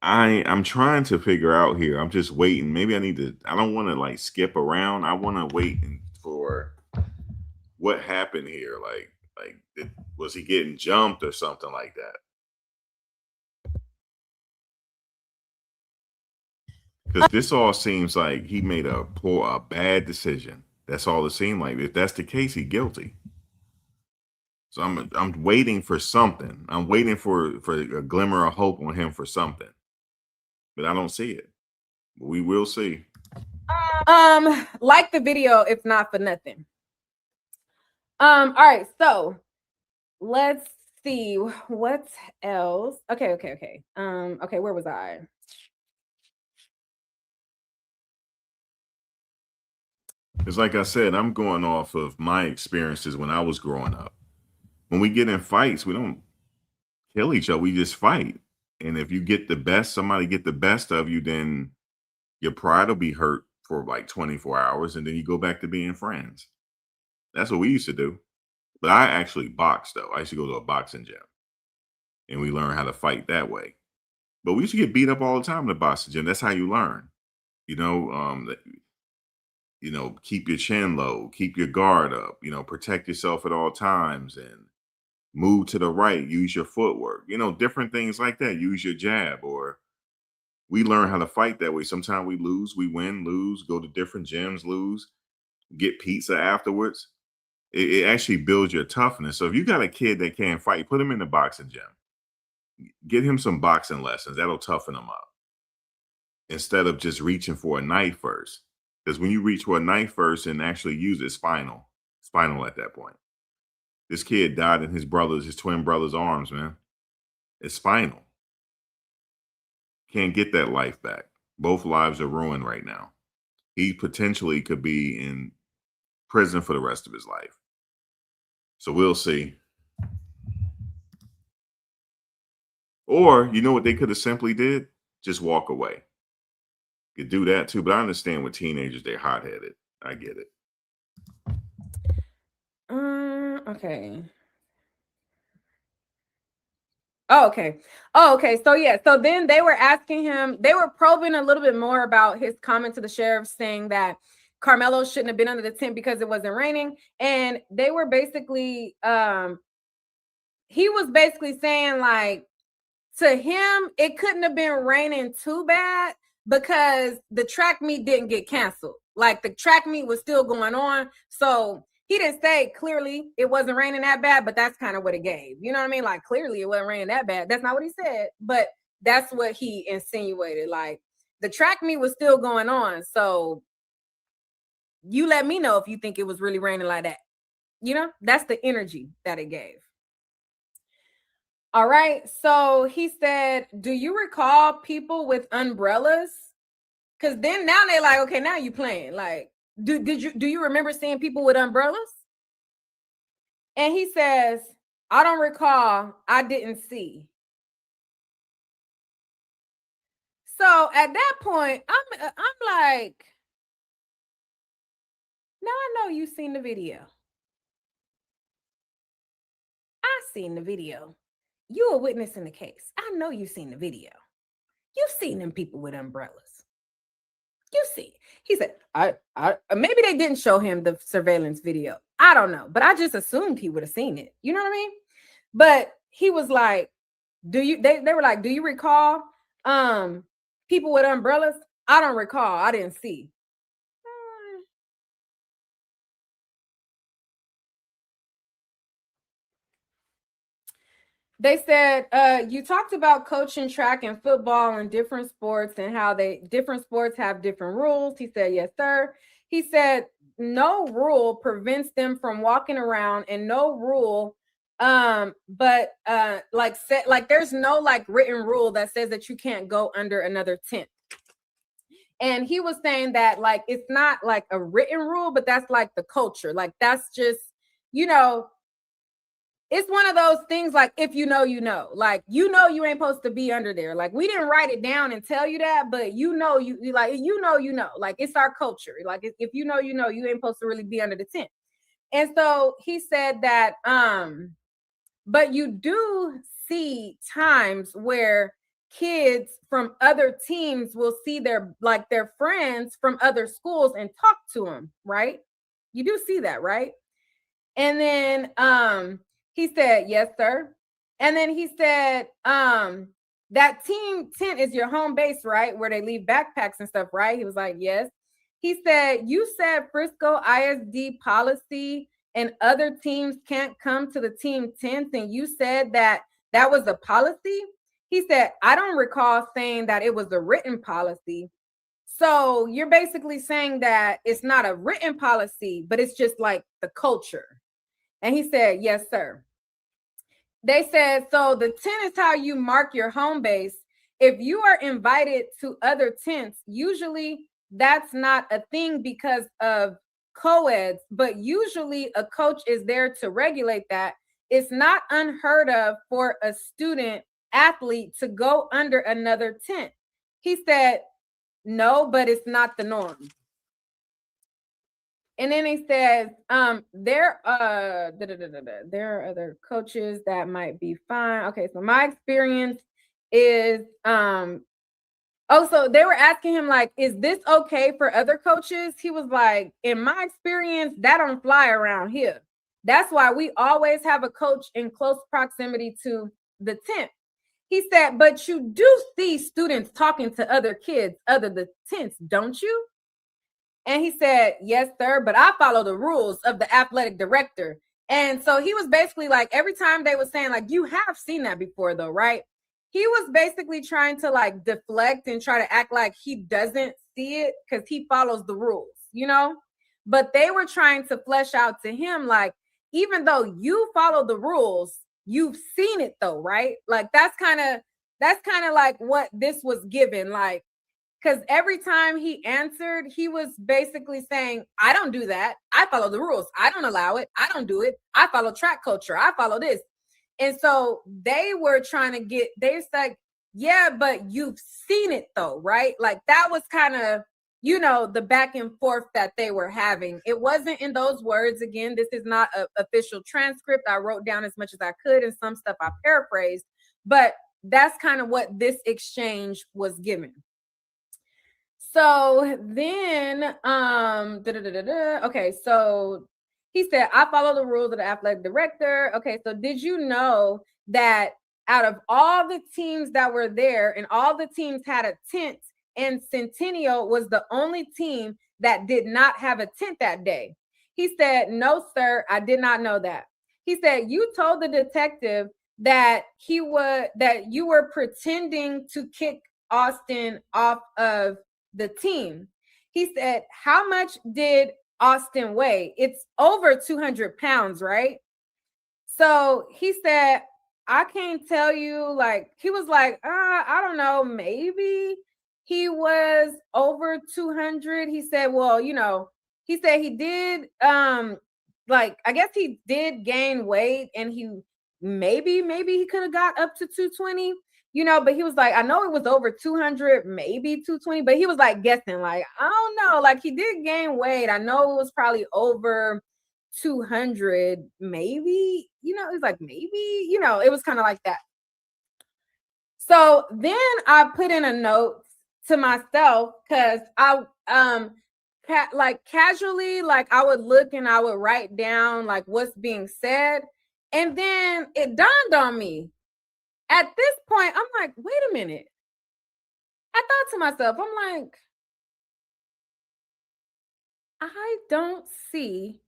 I'm trying to figure out here. I'm just waiting. Maybe I need to. I don't want to like skip around. I want to wait for what happened here. Was he getting jumped or something like that? Because this all seems like he made a bad decision. That's all it seemed like. If that's the case, he's guilty. So I'm waiting for something. I'm waiting for a glimmer of hope on him for something, but I don't see it. But we will see. Like the video, if not for nothing. All right, so let's see what else. Okay. Okay, where was I? It's like I said, I'm going off of my experiences when I was growing up. When we get in fights, we don't kill each other. We just fight. And if you get the best, somebody get the best of you, then your pride will be hurt for like 24 hours and then you go back to being friends. That's what we used to do. But I actually boxed though. I used to go to a boxing gym and we learned how to fight that way. But we used to get beat up all the time in the boxing gym. That's how you learn. You know, keep your chin low, keep your guard up, protect yourself at all times and move to the right, use your footwork, different things like that. Use your jab, or we learn how to fight that way. Sometimes we lose, we win, lose, go to different gyms, lose, get pizza afterwards. It actually builds your toughness. So if you got a kid that can't fight, put him in the boxing gym. Get him some boxing lessons. That'll toughen him up. Instead of just reaching for a knife first. Because when you reach for a knife first and actually use it, spinal at that point. This kid died in his twin brother's arms, man. It's spinal. Can't get that life back. Both lives are ruined right now. He potentially could be in prison for the rest of his life. So we'll see. Or, you know what they could have simply did? Just walk away. Could do that too, but I understand with teenagers, they're hot-headed. I get it. Okay. Oh, okay. So yeah. So then they were asking him, they were probing a little bit more about his comment to the sheriff saying that Karmelo shouldn't have been under the tent because it wasn't raining. And they were basically, he was basically saying like, to him, it couldn't have been raining too bad because the track meet didn't get canceled. Like the track meet was still going on. So he didn't say clearly it wasn't raining that bad, but that's kind of what it gave. You know what I mean? Like clearly it wasn't raining that bad. That's not what he said, but that's what he insinuated. Like the track meet was still going on. So you let me know if you think it was really raining like that. That's the energy that it gave. All right. So he said, do you recall people with umbrellas? Because then now they're like, okay, now you playing. Like, do you remember seeing people with umbrellas? And he says, I don't recall. I didn't see. So at that point, I'm like, now I know you've seen the video. I seen the video. You a witness in the case. I know you've seen the video. You've seen them people with umbrellas. You see, he said, I maybe they didn't show him the surveillance video. I don't know, but I just assumed he would have seen it. You know what I mean? But he was like, they were like, do you recall people with umbrellas? I don't recall. I didn't see. They said, you talked about coaching track and football and different sports and how different sports have different rules. He said, yes, sir. He said, no rule prevents them from walking around, and no rule, but like there's no like written rule that says that you can't go under another tent. And he was saying that like it's not like a written rule, but that's like the culture. Like that's just, you know, it's one of those things like if you know, you know, like you ain't supposed to be under there. Like we didn't write it down and tell you that, but you like you know, like it's our culture. Like if you know, you ain't supposed to really be under the tent. And so he said that but you do see times where kids from other teams will see their friends from other schools and talk to them, right? You do see that, right? And then he said, yes, sir. And then he said, that team tent is your home base, right? Where they leave backpacks and stuff, right? He was like, yes. He said, you said Frisco ISD policy and other teams can't come to the team tents, and you said that was a policy. He said, I don't recall saying that it was a written policy. So you're basically saying that it's not a written policy, but it's just like the culture. And he said, yes, sir. They said, so the tent is how you mark your home base. If you are invited to other tents, usually that's not a thing because of co-eds, but usually a coach is there to regulate that. It's not unheard of for a student athlete to go under another tent. He said, no, but it's not the norm. And then he says, there are other coaches that might be fine. Okay, so my experience is so they were asking him, like, is this okay for other coaches? He was like, in my experience, that don't fly around here. That's why we always have a coach in close proximity to the tent. He said, but you do see students talking to other kids other than tents, don't you? And he said, yes, sir, but I follow the rules of the athletic director. And so he was basically like, every time they were saying, like, you have seen that before, though, right? He was basically trying to like deflect and try to act like he doesn't see it because he follows the rules, you know? But they were trying to flesh out to him, like, even though you follow the rules, you've seen it though, right? Like that's kind of like what this was given, like, because every time he answered, he was basically saying, I don't do that. I follow the rules. I don't allow it. I don't do it. I follow track culture. I follow this. And so they were trying to they're like, yeah, but you've seen it though, right? Like that was kind of, you know, the back and forth that they were having. It wasn't in those words. Again, this is not an official transcript. I wrote down as much as I could, and some stuff I paraphrased, but that's kind of what this exchange was given. So then, okay, so he said, I follow the rules of the athletic director. Okay, so did you know that out of all the teams that were there and all the teams had a tent, and Centennial was the only team that did not have a tent that day? He said, no, sir, I did not know that. He said, you told the detective that you were pretending to kick Austin off of the team. He said, how much did Austin weigh? It's over 200 pounds, right? So he said, I can't tell you. Like, he was like, I don't know, maybe he was over 200. He said, well, you know, he said he did, like, I guess he did gain weight, and he maybe he could have got up to 220, you know, but he was like, I know it was over 200, maybe 220, but he was like guessing, like, I don't know, like he did gain weight. I know it was probably over 200, maybe, you know, it was like, maybe, you know, it was kind of like that. So then I put in a note to myself because I, like casually, like I would look and I would write down like what's being said. And then it dawned on me. At this point, I'm like, wait a minute. I thought to myself, I'm like, I don't see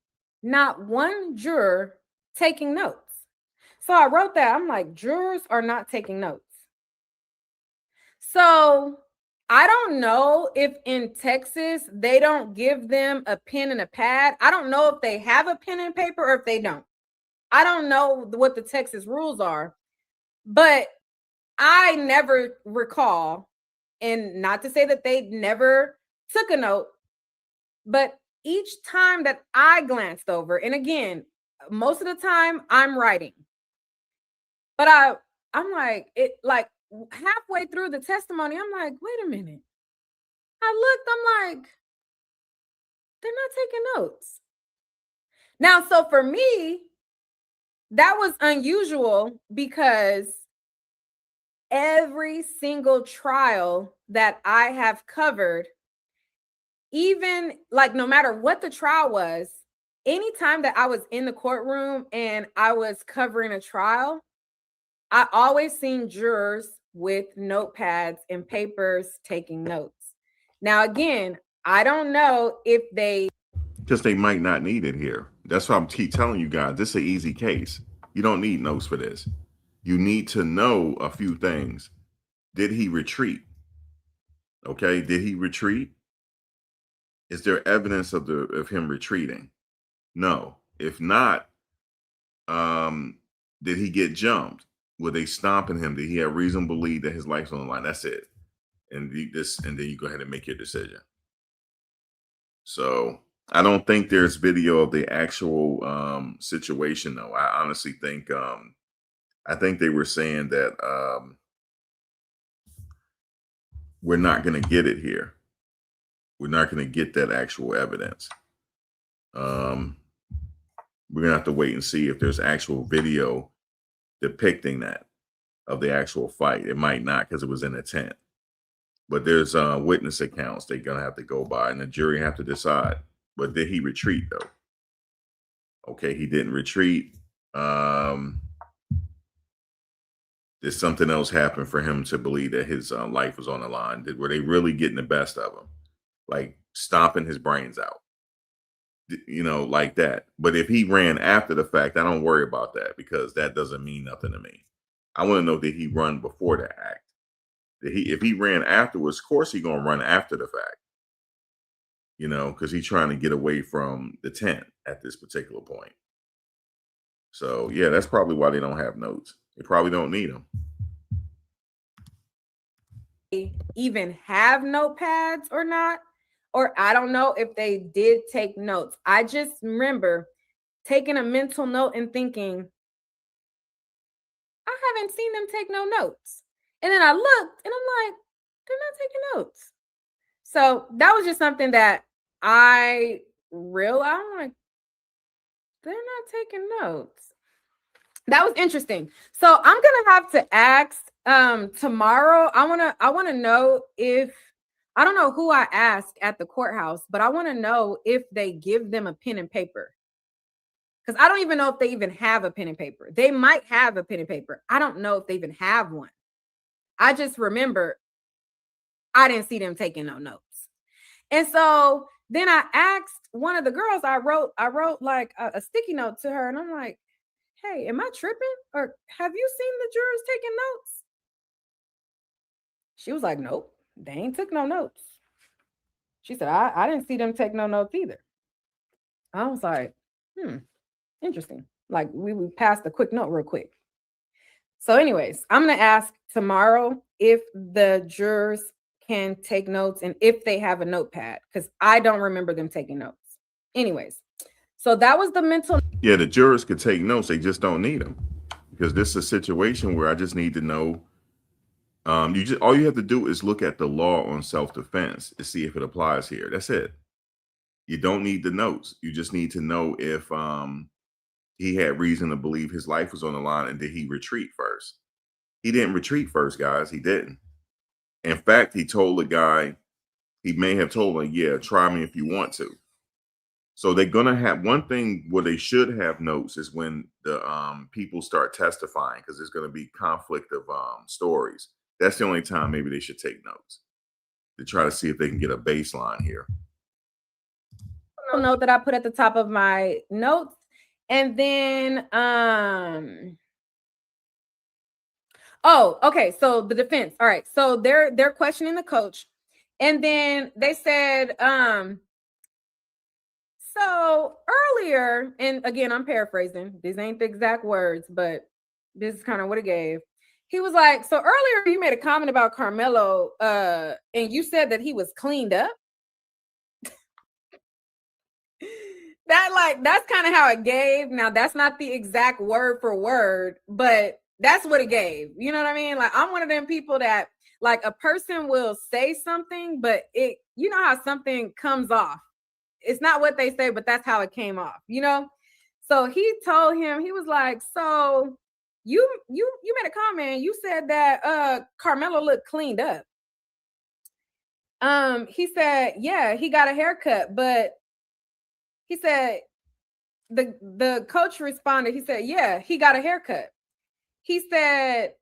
not one juror taking notes. So I wrote that. I'm like, jurors are not taking notes. So I don't know if in Texas they don't give them a pen and a pad. I don't know if they have a pen and paper or if they don't. I don't know what the Texas rules are, but I never recall, and not to say that they never took a note, but each time that I glanced over, and again, most of the time I'm writing, but I'm like, it like halfway through the testimony, I'm like, wait a minute. I looked, I'm like, they're not taking notes. Now, so for me, that was unusual because every single trial that I have covered, even like no matter what the trial was, anytime that I was in the courtroom and I was covering a trial, I always seen jurors with notepads and papers taking notes. Now, again, I don't know if they Because they might not need it here. That's why I'm keep telling you guys, this is an easy case. You don't need notes for this. You need to know a few things. Did he retreat? Okay, did he retreat? Is there evidence of him retreating? No. If not, did he get jumped? Were they stomping him? Did he have reason to believe that his life's on the line? That's it. And then you go ahead and make your decision. So I don't think there's video of the actual situation though. I honestly think I think they were saying that we're not going to get it here. We're not going to get that actual evidence. We're going to have to wait and see if there's actual video depicting that of the actual fight. It might not because it was in a tent. But there's witness accounts they're going to have to go by and the jury have to decide. But did he retreat though? Okay, he didn't retreat. Did something else happen for him to believe that his life was on the line? Were they really getting the best of him? Like stomping his brains out? You know, like that. But if he ran after the fact, I don't worry about that because that doesn't mean nothing to me. I want to know, did he run before the act? If he ran afterwards, of course he's gonna run after the fact. You know, because he's trying to get away from the tent at this particular point. So yeah, that's probably why they don't have notes. They probably don't need them. even have notepads or not, or I don't know if they did take notes. I just remember taking a mental note and thinking, I haven't seen them take no notes. And then I looked and I'm like, they're not taking notes. So that was just something that I realized. I'm like, they're not taking notes. That was interesting. So I'm gonna have to ask tomorrow. I wanna know if I don't know who I asked at the courthouse, but I want to know if they give them a pen and paper. Because I don't even know if they even have a pen and paper. They might have a pen and paper. I don't know if they even have one. I just remember I didn't see them taking no notes. And so then I asked one of the girls, I wrote like a sticky note to her, and I'm like, hey, am I tripping? Or have you seen the jurors taking notes? She was like, nope, they ain't took no notes. She said, I didn't see them take no notes either. I was like, interesting. Like we passed a quick note real quick. So anyways, I'm going to ask tomorrow if the jurors can take notes and if they have a notepad, because I don't remember them taking notes. Anyways, so that was the mental. Yeah, the jurors could take notes. They just don't need them because this is a situation where I just need to know. All you have to do is look at the law on self-defense to see if it applies here. That's it. You don't need the notes. You just need to know if he had reason to believe his life was on the line and did he retreat first. He didn't retreat first, guys. He didn't. In fact, he told the guy, he may have told him, yeah, try me if you want to. So they're going to have one thing where they should have notes is when the people start testifying, because there's going to be conflict of stories. That's the only time maybe they should take notes to try to see if they can get a baseline here. Note that I put at the top of my notes. And then Oh, okay. So the defense. All right. So they're questioning the coach. And then they said, so earlier, and again, I'm paraphrasing. These ain't the exact words, but this is kind of what it gave. He was like, so earlier you made a comment about Karmelo, and you said that he was cleaned up. That's kind of how it gave. Now that's not the exact word for word, but that's what it gave. You know what I mean? Like, I'm one of them people that, like, a person will say something, but it, you know how something comes off. It's not what they say, but that's how it came off, you know? So he told him, he was like, so you made a comment. You said that Karmelo looked cleaned up. He said, yeah, he got a haircut, but he said, the coach responded, he said, yeah, he got a haircut. He said,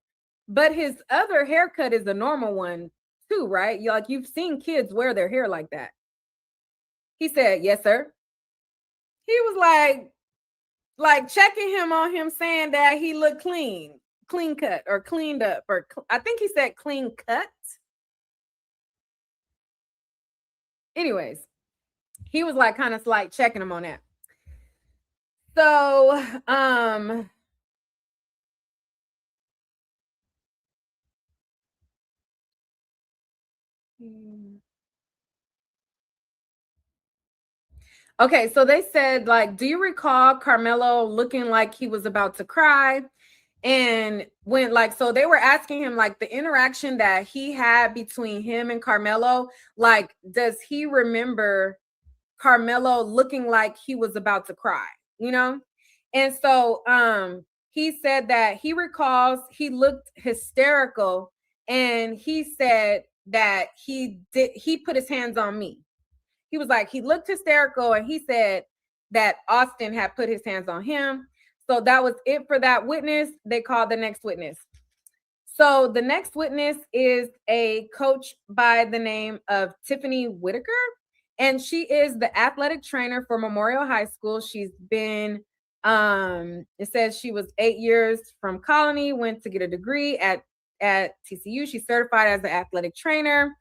but his other haircut is the normal one too, right? Like, you've seen kids wear their hair like that. He said, yes, sir. He was like checking him on him, saying that he looked clean cut or cleaned up, or I think he said clean cut. Anyways, he was like kind of like checking him on that. So, okay, so they said, like, do you recall Karmelo looking like he was about to cry? And when, like, so they were asking him, like, the interaction that he had between him and Karmelo, like, does he remember Karmelo looking like he was about to cry, you know? And so he said that he recalls he looked hysterical, and he said that he put his hands on me. He was like, he looked hysterical, and he said that Austin had put his hands on him. So that was it for that witness. They called the next witness. So the next witness is a coach by the name of Tiffany Whitaker, and she is the athletic trainer for Memorial High School. She's been, it says she was 8 years from Colony, went to get a degree at TCU. She's certified as an athletic trainer.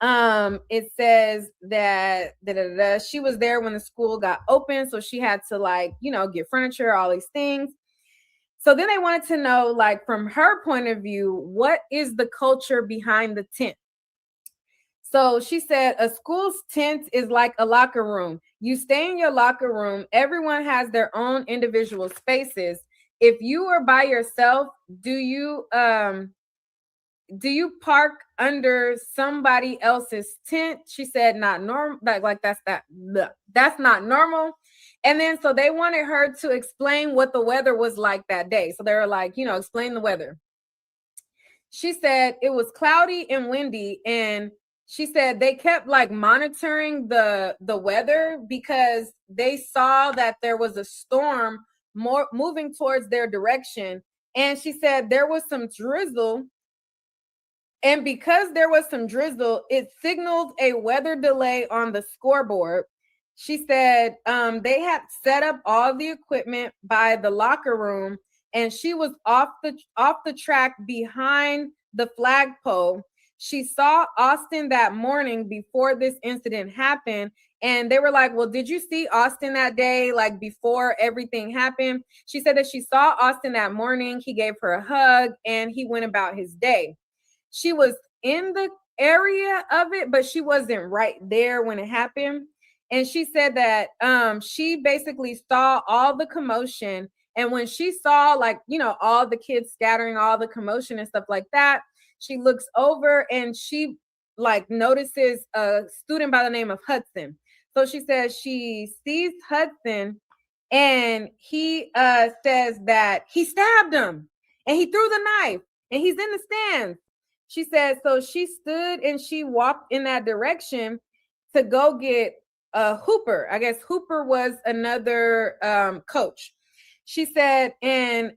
It says that she was there when the school got open, so she had to, like, you know, get furniture, all these things. So then they wanted to know, like, from her point of view, what is the culture behind the tent? So she said, a school's tent is like a locker room. You stay in your locker room. Everyone has their own individual spaces. If you are by yourself, do you park under somebody else's tent? She said, not normal. Like that's not normal. And then so they wanted her to explain what the weather was like that day. So they were like, you know, explain the weather. She said it was cloudy and windy, and she said they kept, like, monitoring the weather because they saw that there was a storm moving towards their direction. And she said there was some drizzle. And because there was some drizzle, it signaled a weather delay on the scoreboard. She said they had set up all the equipment by the locker room, and she was off the track behind the flagpole. She saw Austin that morning before this incident happened, and they were like, well, did you see Austin that day, like, before everything happened? She said that she saw Austin that morning. He gave her a hug, and he went about his day. She was in the area of it, but she wasn't right there when it happened. And she said that she basically saw all the commotion. And when she saw, like, you know, all the kids scattering, all the commotion and stuff like that, she looks over and she, like, notices a student by the name of Hudson. So she says she sees Hudson, and he says that he stabbed him and he threw the knife and he's in the stands. She said, so she stood and she walked in that direction to go get Hooper. I guess Hooper was another coach. She said, and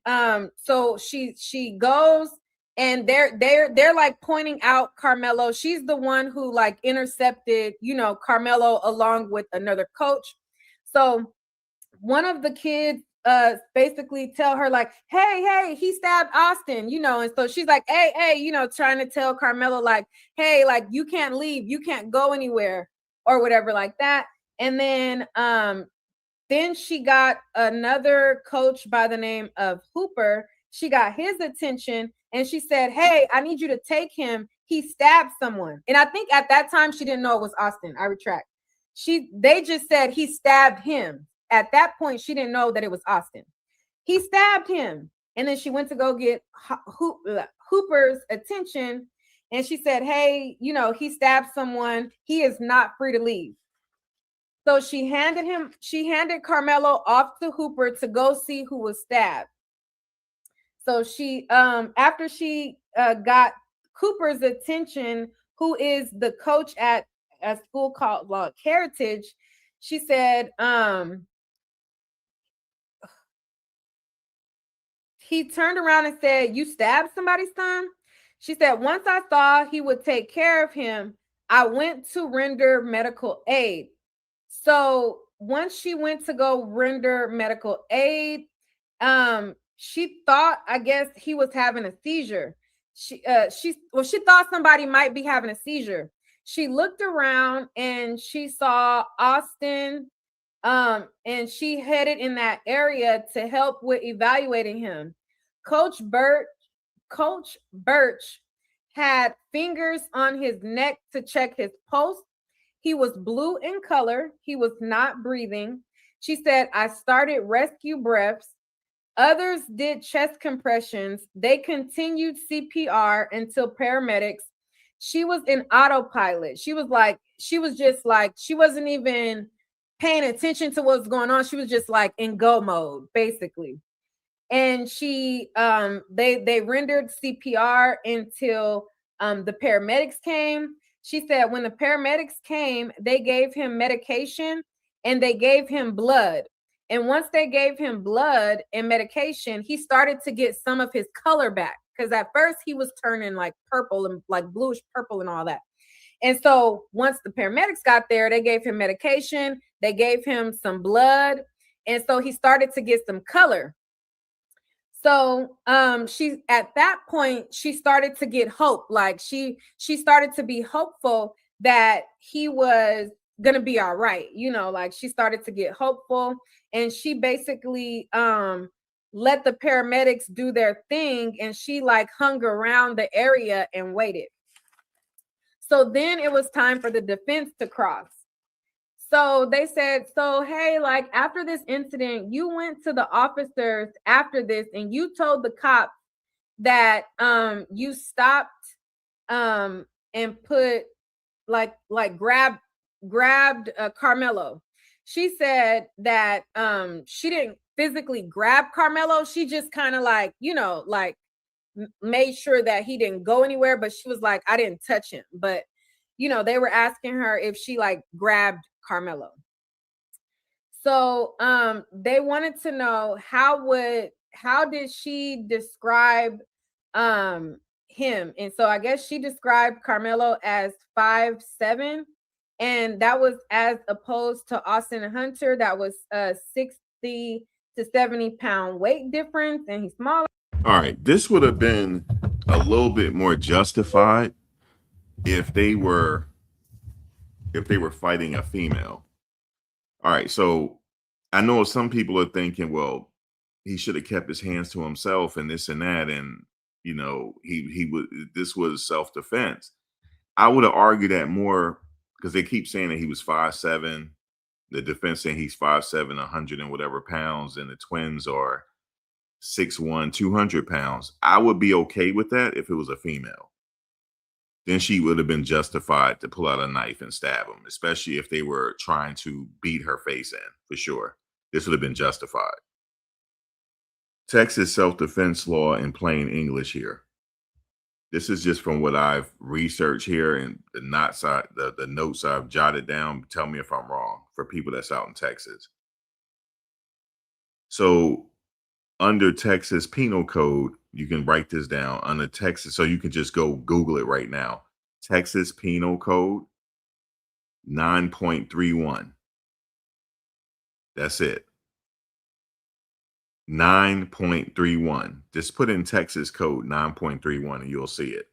so she goes, and they're like pointing out Karmelo. She's the one who, like, intercepted, you know, Karmelo along with another coach. So one of the kids basically tell her like, hey, he stabbed Austin, and so she's like, hey, trying to tell Karmelo like, hey, like you can't leave, you can't go anywhere or whatever like that. And then she got another coach by the name of Hooper. She got his attention and she said, hey, I need you to take him. He stabbed someone. And I think at that time she didn't know it was Austin. I retract. They just said he stabbed him. At that point, she didn't know that it was Austin. He stabbed him. And then she went to go get Hooper's attention. And she said, hey, he stabbed someone. He is not free to leave. So she handed Karmelo off to Hooper to go see who was stabbed. So she, after she got Cooper's attention, who is the coach at a school called Heritage, she said, he turned around and said, you stabbed somebody's son? She said, once I saw he would take care of him, I went to render medical aid. So once she went to go render medical aid, she thought, I guess, he was having a seizure. She thought somebody might be having a seizure. She looked around and she saw Austin, and she headed in that area to help with evaluating him. Coach Birch had fingers on his neck to check his pulse. He was blue in color. He was not breathing. She said, I started rescue breaths. Others did chest compressions. They continued CPR until paramedics. She was in autopilot. She wasn't even paying attention to what's going on. She was just like in go mode, basically. And they rendered CPR until the paramedics came. She said when the paramedics came, they gave him medication and they gave him blood. And once they gave him blood and medication, he started to get some of his color back. Because at first he was turning like purple and like bluish purple and all that. And so once the paramedics got there, they gave him medication, they gave him some blood. And so he started to get some color. So she at that point, she started to get hope. Like she started to be hopeful that he was gonna be all right. Like she started to get hopeful, and she basically let the paramedics do their thing, and she like hung around the area and waited. So then it was time for the defense to cross. So they said, so, hey, like after this incident, you went to the officers after this and you told the cops that you stopped and put grabbed Karmelo. She said that she didn't physically grab Karmelo. She just kind of like, made sure that he didn't go anywhere. But she was like, I didn't touch him. But, they were asking her if she like grabbed Karmelo. So they wanted to know how did she describe him? And so I guess she described Karmelo as 5'7", and that was as opposed to Austin Hunter, that was 60 to 70 pound weight difference, and he's smaller. All right, this would have been a little bit more justified if they were fighting a female. All right, so I know some people are thinking, well, he should have kept his hands to himself and this and that, and this was self-defense. I would have argued that more because they keep saying that he was 5'7", the defense saying he's 5'7", 100 and whatever pounds, and the twins are 6'1", 200 pounds. I would be okay with that if it was a female. Then she would have been justified to pull out a knife and stab him, especially if they were trying to beat her face in, for sure. This would have been justified. Texas self-defense law in plain English here. This is just from what I've researched here and the notes I've jotted down. Tell me if I'm wrong for people that's out in Texas. So under Texas Penal Code, you can write this down under Texas. So you can just go Google it right now. Texas Penal Code 9.31. That's it. 9.31. Just put in Texas code 9.31 and you'll see it.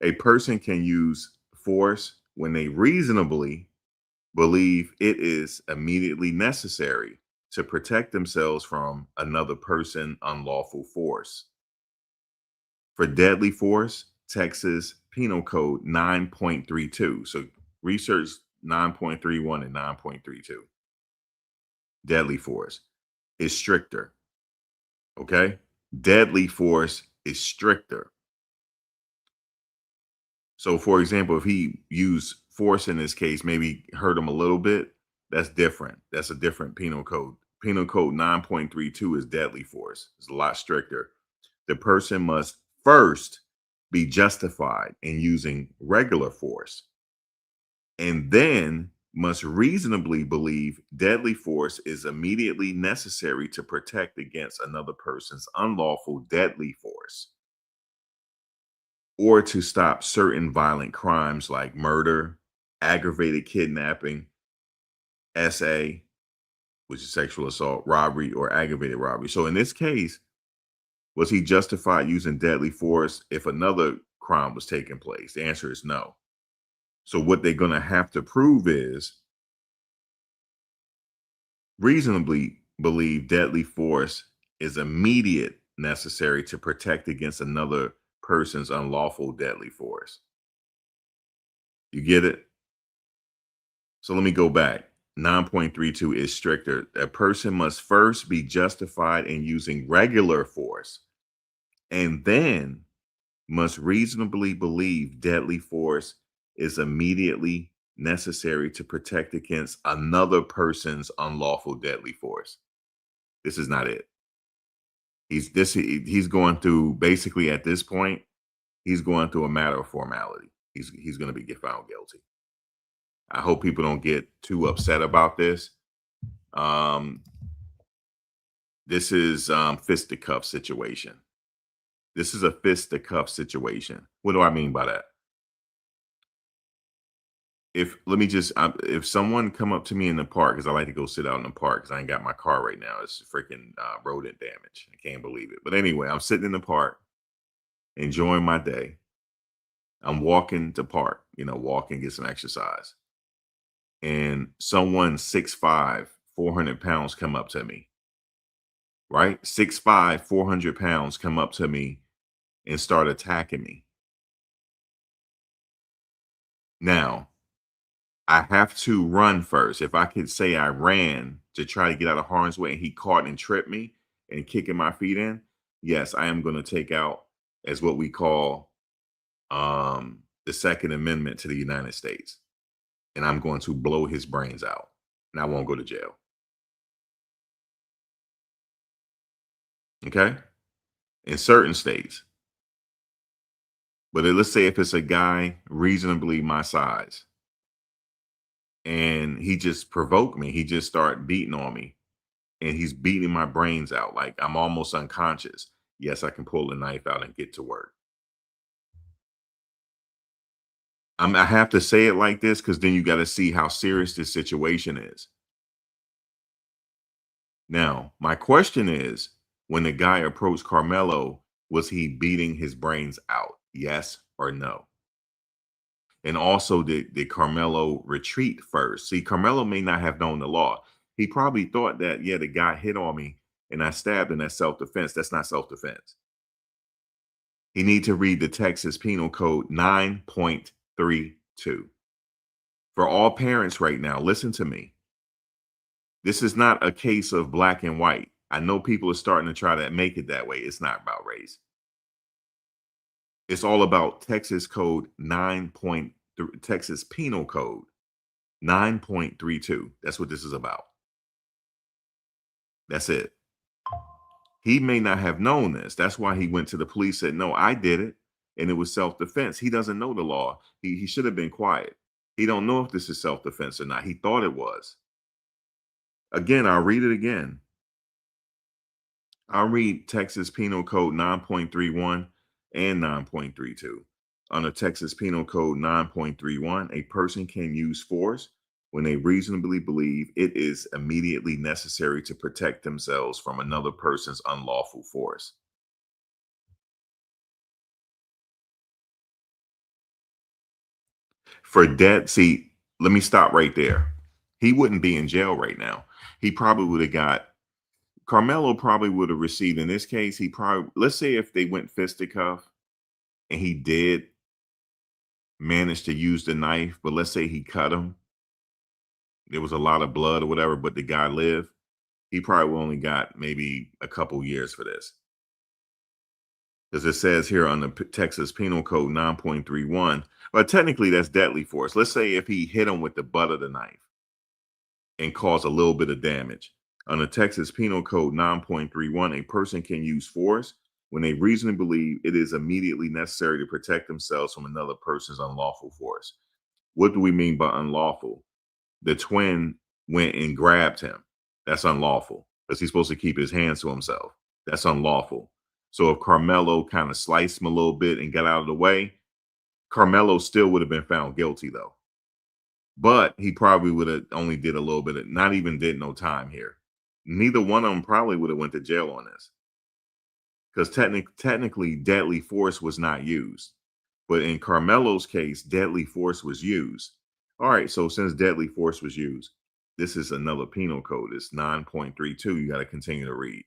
A person can use force when they reasonably believe it is immediately necessary to protect themselves from another person unlawful force. For deadly force, Texas Penal Code 9.32. So research 9.31 and 9.32. Deadly force is stricter. Okay? Deadly force is stricter. So, for example, if he used force in this case, maybe hurt him a little bit, that's different. That's a different penal code. Penal code 9.32 is deadly force. It's a lot stricter. The person must first be justified in using regular force and then must reasonably believe deadly force is immediately necessary to protect against another person's unlawful deadly force or to stop certain violent crimes like murder, aggravated kidnapping, SA, which is sexual assault, robbery, or aggravated robbery. So in this case, was he justified using deadly force if another crime was taking place? The answer is no. So what they're going to have to prove is reasonably believe deadly force is immediate necessary to protect against another person's unlawful deadly force. You get it? So let me go back. 9.32 is stricter. A person must first be justified in using regular force and then must reasonably believe deadly force is immediately necessary to protect against another person's unlawful deadly force. This is not it. He's going through basically at this point, he's going through a matter of formality. He's going to be found guilty. I hope people don't get too upset about this. This is fisticuff situation. This is a fisticuff situation. What do I mean by that? If someone come up to me in the park, because I like to go sit out in the park because I ain't got my car right now. It's freaking rodent damage. I can't believe it. But anyway, I'm sitting in the park, enjoying my day. I'm walking to park, walking, get some exercise. And someone 6'5", 400 pounds come up to me, right? 6'5", 400 pounds come up to me and start attacking me. Now, I have to run first. If I could say I ran to try to get out of harm's way and he caught and tripped me and kicking my feet in, yes, I am going to take out as what we call the Second Amendment to the United States. And I'm going to blow his brains out and I won't go to jail. Okay? In certain states. But let's say if it's a guy reasonably my size and he just provoked me, he just started beating on me and he's beating my brains out like I'm almost unconscious. Yes, I can pull the knife out and get to work. I have to say it like this because then you got to see how serious this situation is. Now, my question is, when the guy approached Karmelo, was he beating his brains out? Yes or no? And also, did Karmelo retreat first? See, Karmelo may not have known the law. He probably thought that, yeah, the guy hit on me and I stabbed him. That's self-defense. That's not self-defense. He need to read the Texas Penal Code 9.32. For all parents right now, listen to me. This is not a case of black and white. I know people are starting to try to make it that way. It's not about race. It's all about Texas Code 9.3, Texas Penal Code 9.32. That's what this is about. That's it. He may not have known this. That's why he went to the police, said, no, I did it. And it was self-defense. He doesn't know the law. He should have been quiet. He don't know if this is self-defense or not. He thought it was. Again, I'll read it again. I'll read Texas Penal Code 9.31 and 9.32. Under Texas Penal Code 9.31, a person can use force when they reasonably believe it is immediately necessary to protect themselves from another person's unlawful force. For debt, see, let me stop right there. He wouldn't be in jail right now. He probably would have got, Carmelo probably would have received, in this case, he probably, let's say if they went fisticuff and he did manage to use the knife, but let's say he cut him, there was a lot of blood or whatever, but the guy lived, he probably only got maybe a couple years for this. Because it says here on the Texas Penal Code 9.31, but technically that's deadly force. Let's say if he hit him with the butt of the knife and caused a little bit of damage. On the Texas Penal Code 9.31, a person can use force when they reasonably believe it is immediately necessary to protect themselves from another person's unlawful force. What do we mean by unlawful? The twin went and grabbed him. That's unlawful because he's supposed to keep his hands to himself. That's unlawful. So if Carmelo kind of sliced him a little bit and got out of the way, Carmelo still would have been found guilty though. But he probably would have only did a little bit of, not even did no time here. Neither one of them probably would have went to jail on this. Because technically deadly force was not used. But in Carmelo's case, deadly force was used. All right, so since deadly force was used, this is another penal code. It's 9.32. You got to continue to read.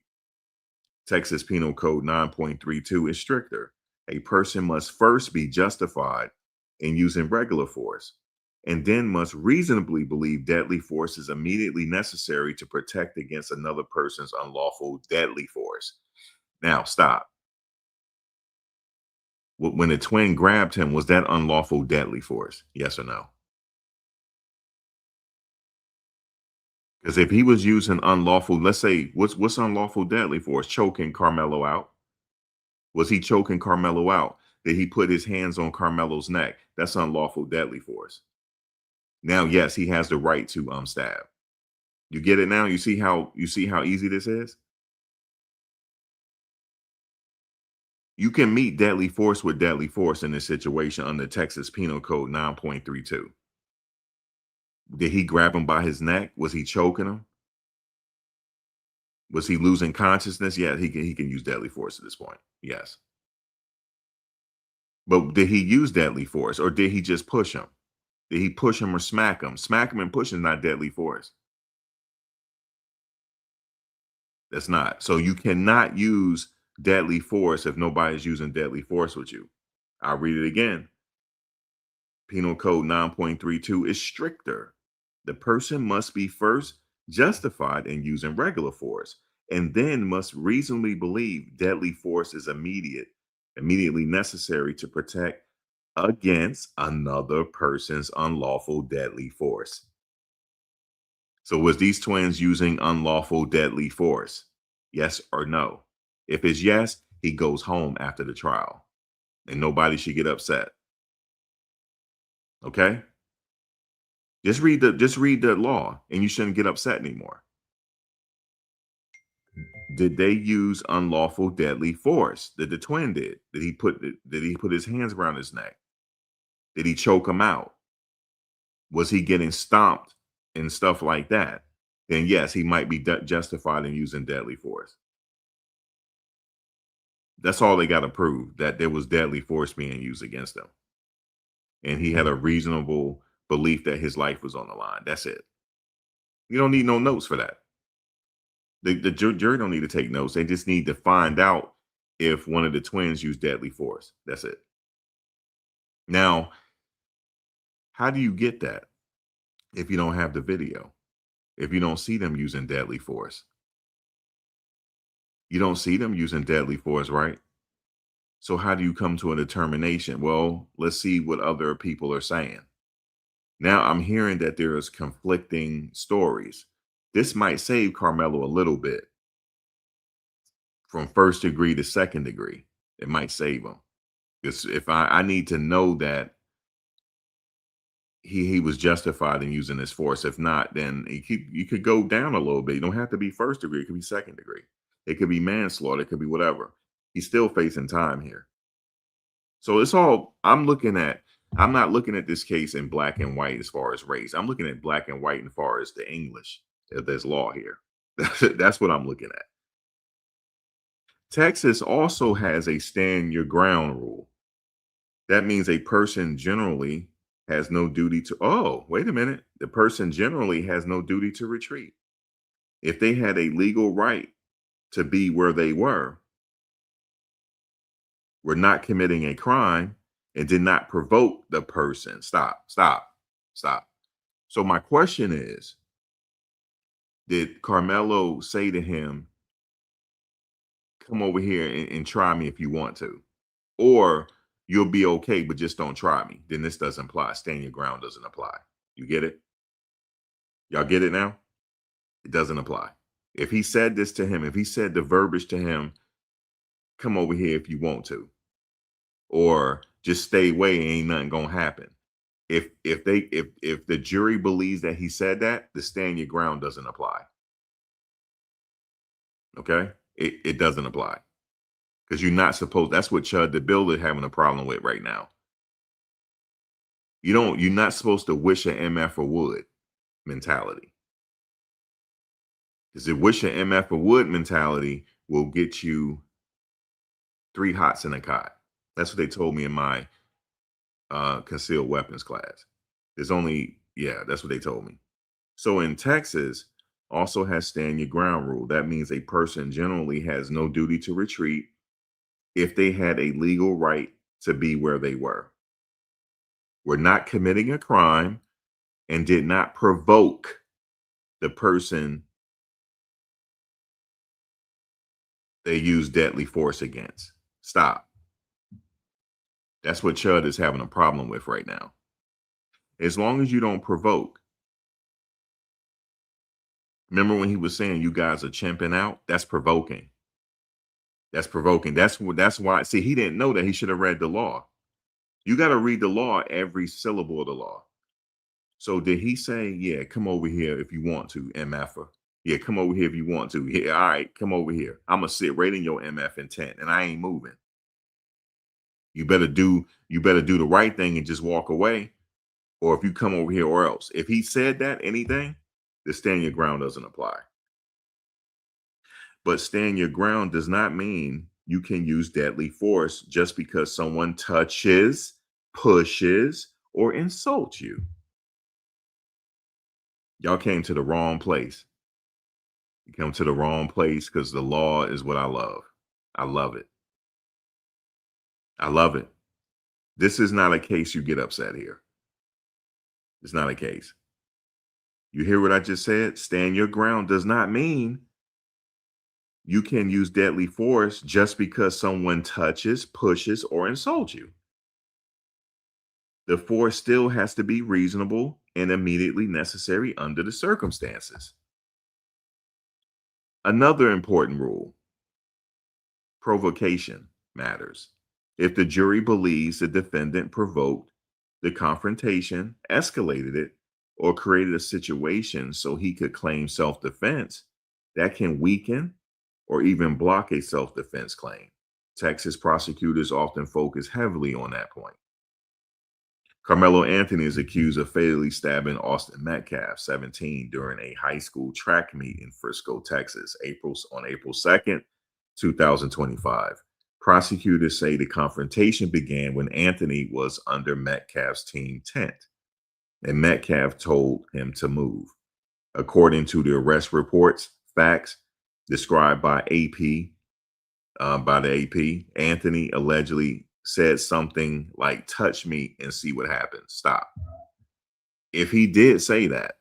Texas Penal Code 9.32 is stricter. A person must first be justified in using regular force, and then must reasonably believe deadly force is immediately necessary to protect against another person's unlawful deadly force. Now, stop. When the twin grabbed him, was that unlawful deadly force? Yes or no? Because if he was using unlawful, let's say, what's unlawful deadly force? Choking Carmelo out. Was he choking Carmelo out? Did he put his hands on Carmelo's neck? That's unlawful deadly force. Now, yes, he has the right to stab. You get it now? You see how easy this is? You can meet deadly force with deadly force in this situation under Texas Penal Code 9.32. Did he grab him by his neck? Was he choking him? Was he losing consciousness? Yeah, he can use deadly force at this point. Yes. But did he use deadly force or did he just push him? Did he push him or smack him? Smack him and push him is not deadly force. That's not. So you cannot use deadly force if nobody's using deadly force with you. I'll read it again. Penal Code 9.32 is stricter. The person must be first justified in using regular force and then must reasonably believe deadly force is immediately necessary to protect against another person's unlawful deadly force. So was these twins using unlawful deadly force? Yes or no? If it's yes, he goes home after the trial and nobody should get upset. Okay? Just read the law and you shouldn't get upset anymore. Did they use unlawful deadly force? Did the twin did? Did he put his hands around his neck? Did he choke him out? Was he getting stomped and stuff like that? Then yes, he might be justified in using deadly force. That's all they got to prove, that there was deadly force being used against him. And he had a reasonable belief that his life was on the line. That's it. You don't need no notes for that. The jury don't need to take notes. They just need to find out if one of the twins used deadly force. That's it. Now, how do you get that if you don't have the video? If you don't see them using deadly force? You don't see them using deadly force, right? So how do you come to a determination? Well, let's see what other people are saying. Now I'm hearing that there is conflicting stories. This might save Carmelo a little bit from first degree to second degree. It might save him. Because if I need to know that he was justified in using this force. If not, then you could go down a little bit. You don't have to be first degree. It could be second degree. It could be manslaughter. It could be whatever. He's still facing time here. So it's all I'm looking at. I'm not looking at this case in black and white as far as race. I'm looking at black and white as far as the English. There's law here. That's what I'm looking at. Texas also has a stand your ground rule. That means a person generally has no duty to, oh, wait a minute. The person generally has no duty to retreat. If they had a legal right to be where they were not committing a crime, and did not provoke the person. Stop. So my question is, did Karmelo say to him, come over here and try me if you want to? Or you'll be okay, but just don't try me. Then this doesn't apply. Stand your ground doesn't apply. You get it? Y'all get it now? It doesn't apply. If he said this to him, if he said the verbiage to him, come over here if you want to, or just stay away, ain't nothing gonna happen. If the jury believes that he said that, the stand your ground doesn't apply. Okay? It doesn't apply. Because you're not supposed, that's what Chud the Builder having a problem with right now. You're not supposed to wish an MF or would mentality. Because the wish an MF or would mentality will get you 3 hots in a cot. That's what they told me in my concealed weapons class. That's what they told me. So in Texas, also has stand your ground rule. That means a person generally has no duty to retreat if they had a legal right to be where they were not committing a crime, and did not provoke the person they use deadly force against. Stop. That's what Chud is having a problem with right now. As long as you don't provoke. Remember when he was saying you guys are chimping out? That's provoking. That's provoking. That's why. See, he didn't know that. He should have read the law. You got to read the law, every syllable of the law. So did he say, yeah, come over here if you want to, MFer? Yeah, come over here if you want to. Yeah, all right, come over here. I'm gonna sit right in your MF intent, and I ain't moving. You better do the right thing and just walk away. Or if you come over here or else. If he said that, anything, the stand your ground doesn't apply. But stand your ground does not mean you can use deadly force just because someone touches, pushes, or insults you. Y'all came to the wrong place. You come to the wrong place because the law is what I love. I love it. I love it. This is not a case you get upset here. It's not a case. You hear what I just said? Stand your ground does not mean you can use deadly force just because someone touches, pushes, or insults you. The force still has to be reasonable and immediately necessary under the circumstances. Another important rule: provocation matters. If the jury believes the defendant provoked the confrontation, escalated it, or created a situation so he could claim self-defense, that can weaken or even block a self-defense claim. Texas prosecutors often focus heavily on that point. Karmelo Anthony is accused of fatally stabbing Austin Metcalf, 17, during a high school track meet in Frisco, Texas, on April 2nd, 2025. Prosecutors say the confrontation began when Anthony was under Metcalf's team tent, and Metcalf told him to move. According to the arrest reports, facts described by the AP, Anthony allegedly said something like, touch me and see what happens. Stop. If he did say that,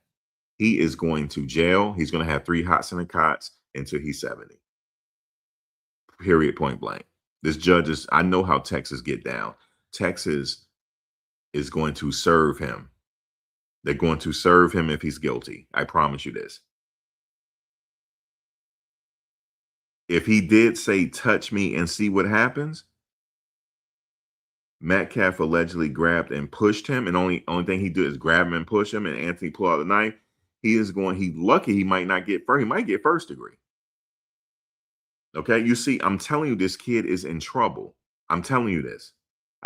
he is going to jail. He's going to have 3 hots in the cots until he's 70. Period, point blank. This judge is, I know how Texas get down. Texas is going to serve him. They're going to serve him if he's guilty. I promise you this. If he did say, touch me and see what happens, Metcalf allegedly grabbed and pushed him, and only thing he did is grab him and push him, and Anthony pulled out the knife. He's lucky he might not get first. He might get first degree. Okay, you see, I'm telling you, this kid is in trouble. I'm telling you this.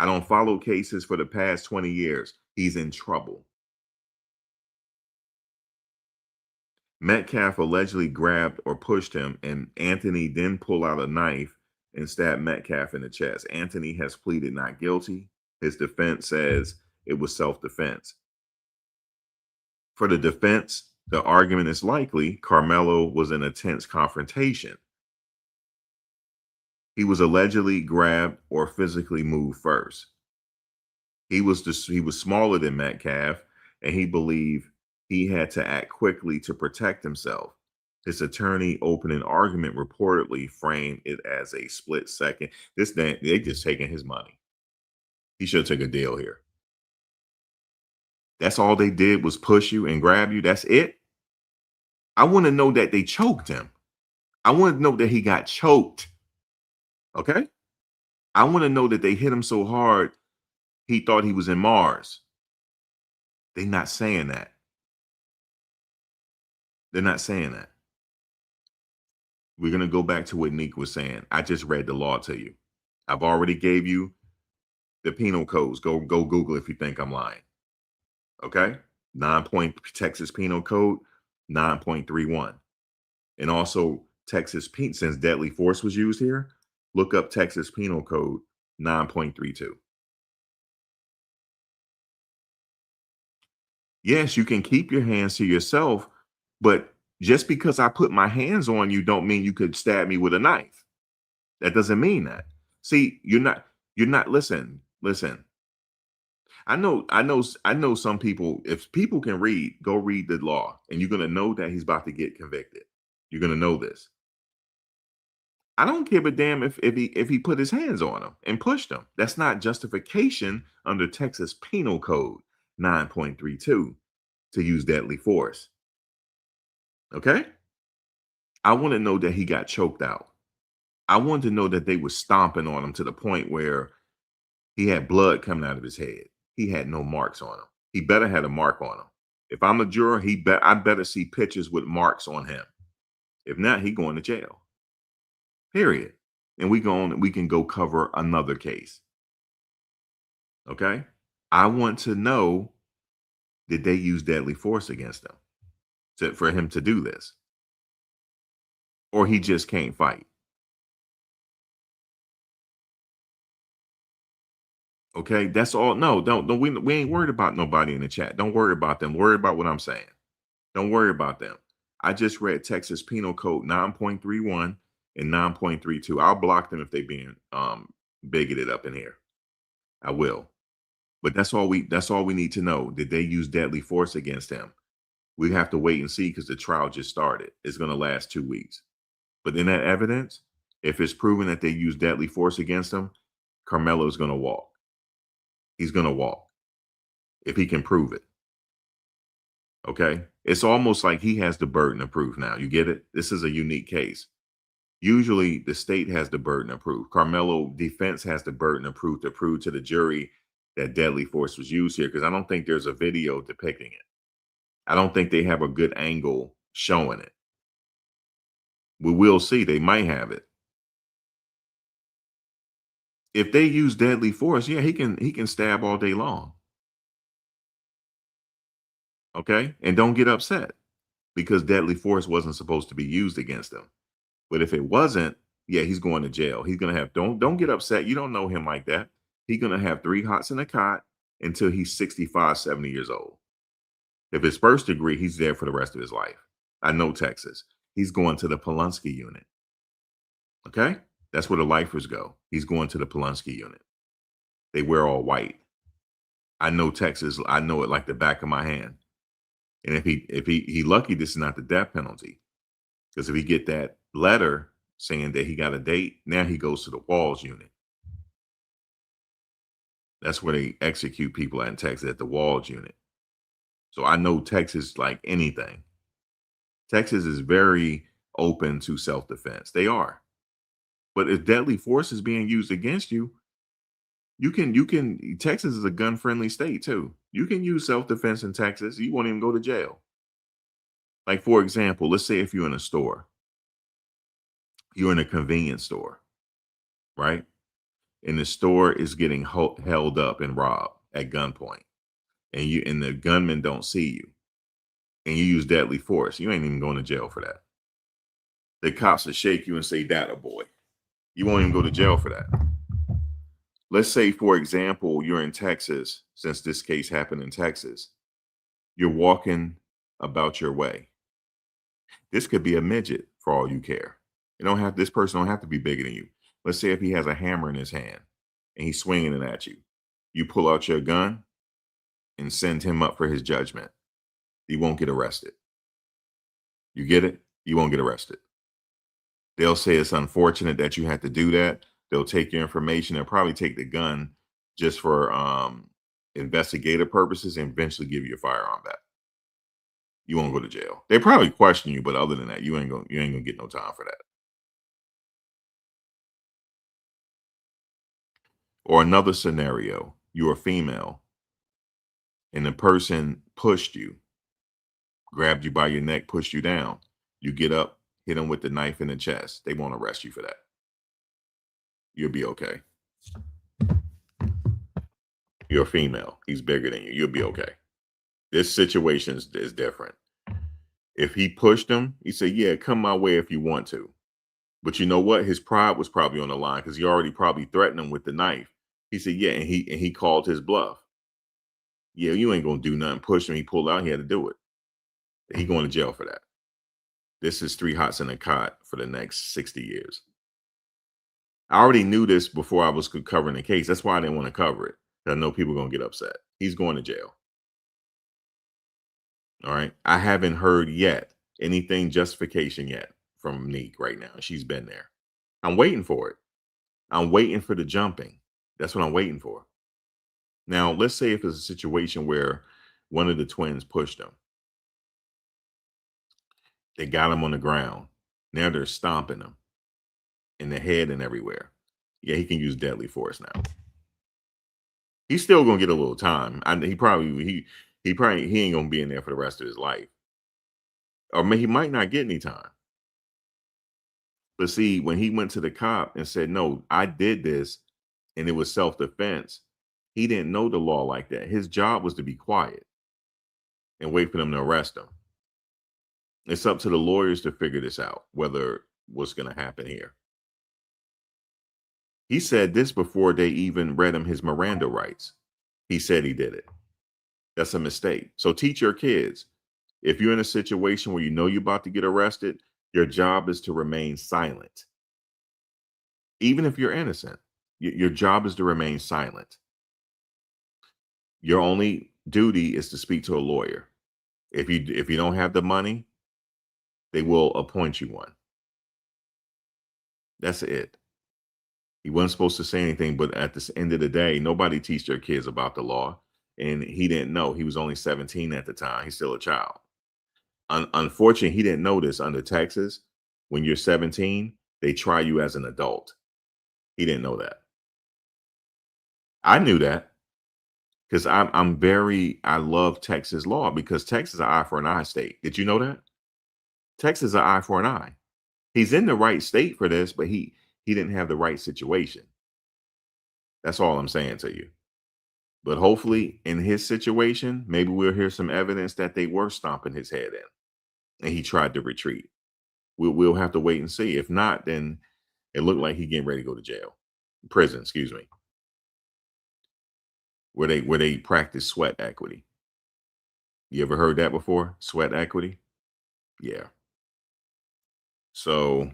I don't follow cases for the past 20 years. He's in trouble. Metcalf allegedly grabbed or pushed him, and Anthony then pulled out a knife and stabbed Metcalf in the chest. Anthony has pleaded not guilty. His defense says it was self-defense. For the defense, the argument is likely Karmelo was in a tense confrontation. He was allegedly grabbed or physically moved first. He was smaller than Metcalf, and he believed he had to act quickly to protect himself. His attorney opening argument reportedly framed it as a split second. They just taking his money. He should have took a deal here. That's all they did was push you and grab you. That's it. I want to know that they choked him. I want to know that he got choked. Okay. I want to know that they hit him so hard he thought he was in Mars. They're not saying that. They're not saying that. We're going to go back to what Neek was saying. I just read the law to you. I've already gave you the penal codes. Go Google if you think I'm lying. Okay? 9 Texas Penal Code 9.31. And also Texas since deadly force was used here, look up Texas Penal Code 9.32. Yes, you can keep your hands to yourself, but just because I put my hands on you don't mean you could stab me with a knife. That doesn't mean that. See, you're not listen. I know some people, if people can read, go read the law, and you're gonna know that he's about to get convicted. You're gonna know this. I don't give a damn if he put his hands on him and pushed him. That's not justification under Texas Penal Code 9.32 to use deadly force. Okay? I want to know that he got choked out. I want to know that they were stomping on him to the point where he had blood coming out of his head. He had no marks on him. He better had a mark on him. If I'm a juror, I better see pictures with marks on him. If not, he going to jail. Period. And we can go cover another case. Okay? I want to know, did they use deadly force against him for him to do this? Or he just can't fight? Okay, that's all. No, don't we ain't worried about nobody in the chat. Don't worry about them. Worry about what I'm saying. Don't worry about them. I just read Texas Penal Code 9.31 and 9.32. I'll block them if they being bigoted up in here. I will. But that's all we need to know. Did they use deadly force against him? We have to wait and see because the trial just started. It's going to last 2 weeks. But in that evidence, if it's proven that they used deadly force against him, Karmelo is going to walk. He's going to walk if he can prove it. Okay? It's almost like he has the burden of proof now. You get it? This is a unique case. Usually the state has the burden of proof. Karmelo defense has the burden of proof to prove to the jury that deadly force was used here, because I don't think there's a video depicting it. I don't think they have a good angle showing it. We will see. They might have it. If they use deadly force, yeah, he can stab all day long. Okay? And don't get upset because deadly force wasn't supposed to be used against him. But if it wasn't, yeah, he's going to jail. He's going to have, don't get upset. You don't know him like that. He's going to have 3 hots in a cot until he's 65, 70 years old. If it's first degree, he's there for the rest of his life. I know Texas. He's going to the Pulaski unit. Okay? That's where the lifers go. He's going to the Pulaski unit. They wear all white. I know Texas. I know it like the back of my hand. And if he lucky, this is not the death penalty. Because if he get that letter saying that he got a date, now he goes to the Walls unit. That's where they execute people in Texas, at the Walls unit. So I know Texas like anything. Texas is very open to self-defense. They are. But if deadly force is being used against you, you can Texas is a gun-friendly state too. You can use self-defense in Texas. You won't even go to jail. Like, for example, let's say if you're in a store, you're in a convenience store, right? and the store is getting held up and robbed at gunpoint, and the gunmen don't see you, and you use deadly force, you ain't even going to jail for that. The cops will shake you and say, "That a boy." You won't even go to jail for that. Let's say, for example, you're in Texas, since this case happened in Texas. You're walking about your way. This could be a midget for all you care. This person don't have to be bigger than you. Let's say if he has a hammer in his hand and he's swinging it at you. You pull out your gun and send him up for his judgment. He won't get arrested. You get it? You won't get arrested. They'll say it's unfortunate that you had to do that. They'll take your information. They'll probably take the gun just for investigative purposes and eventually give you a firearm back. You won't go to jail. They probably question you, but other than that, you ain't gonna get no time for that. Or another scenario, you're a female and the person pushed you, grabbed you by your neck, pushed you down. You get up, hit them with the knife in the chest. They won't arrest you for that. You'll be okay. You're a female. He's bigger than you. You'll be okay. This situation is different. If he pushed him, he said, "Yeah, come my way if you want to." But you know what? His pride was probably on the line because he already probably threatened him with the knife. He said, "Yeah," and he called his bluff. "Yeah, you ain't gonna do nothing." Push him. He pulled out. He had to do it. He going to jail for that. This is 3 hots in a cot for the next 60 years. I already knew this before I was covering the case. That's why I didn't want to cover it. I know people are going to get upset. He's going to jail. All right. I haven't heard yet anything justification yet from Neek right now. She's been there. I'm waiting for it. I'm waiting for the jumping. That's what I'm waiting for. Now, let's say if it's a situation where one of the twins pushed him. They got him on the ground. Now they're stomping him in the head and everywhere. Yeah, he can use deadly force now. He's still gonna get a little time. He ain't gonna be in there for the rest of his life, or he might not get any time. But see, when he went to the cop and said, "No, I did this, and it was self-defense," he didn't know the law like that. His job was to be quiet and wait for them to arrest him. It's up to the lawyers to figure this out, whether what's going to happen here. He said this before they even read him his Miranda rights. He said he did it. That's a mistake. So teach your kids. If you're in a situation where you know you're about to get arrested, your job is to remain silent. Even if you're innocent, your job is to remain silent. Your only duty is to speak to a lawyer. If you don't have the money, they will appoint you one. That's it. He wasn't supposed to say anything, but at the end of the day, nobody teach their kids about the law. And he didn't know. He was only 17 at the time. He's still a child. Unfortunately, he didn't know this. Under Texas, when you're 17, they try you as an adult. He didn't know that. I knew that because I love Texas law because Texas is an eye for an eye state. Did you know that? Texas is an eye for an eye. He's in the right state for this, but he didn't have the right situation. That's all I'm saying to you. But hopefully in his situation, maybe we'll hear some evidence that they were stomping his head in and he tried to retreat. We'll have to wait and see. If not, then it looked like he getting ready to go to jail. Prison, excuse me. Where they practice sweat equity. You ever heard that before? Sweat equity? Yeah. So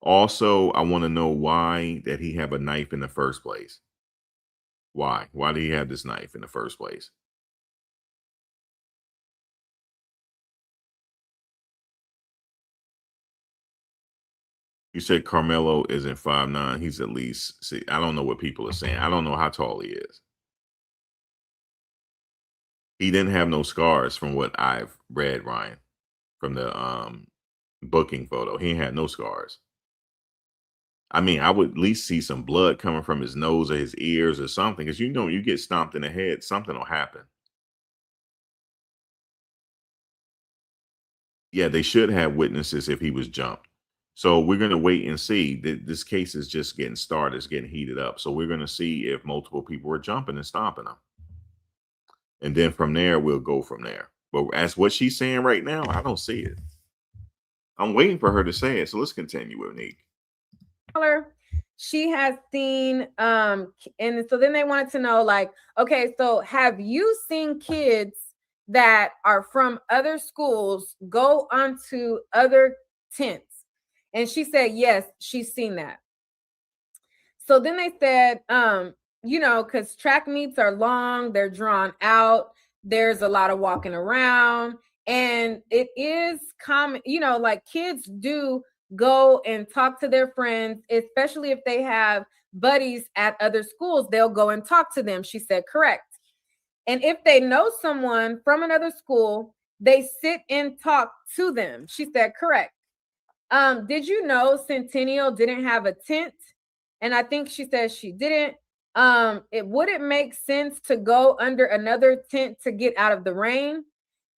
also I want to know why did he have a knife in the first place? Why? Why did he have this knife in the first place? You said Carmelo isn't 5'9". He's at least, see, I don't know what people are saying. I don't know how tall he is. He didn't have no scars from what I've read, Ryan, from the booking photo. He had no scars. I mean, I would at least see some blood coming from his nose or his ears or something. Because you get stomped in the head, something will happen. Yeah, they should have witnesses if he was jumped. So we're going to wait and see. This case is just getting started. It's getting heated up. So we're going to see if multiple people are jumping and stomping them. And then from there, we'll go from there. But as what she's saying right now, I don't see it. I'm waiting for her to say it. So let's continue with Neek. She has seen, and so then they wanted to know, like, okay, so have you seen kids that are from other schools go onto other tents? And she said, yes, she's seen that. So then they said, because track meets are long, they're drawn out, there's a lot of walking around, and it is common, like kids do go and talk to their friends, especially if they have buddies at other schools, they'll go and talk to them. She said, correct. And if they know someone from another school, they sit and talk to them. She said, correct. Did you know Centennial didn't have a tent? And I think she says she didn't. It wouldn't make sense to go under another tent to get out of the rain.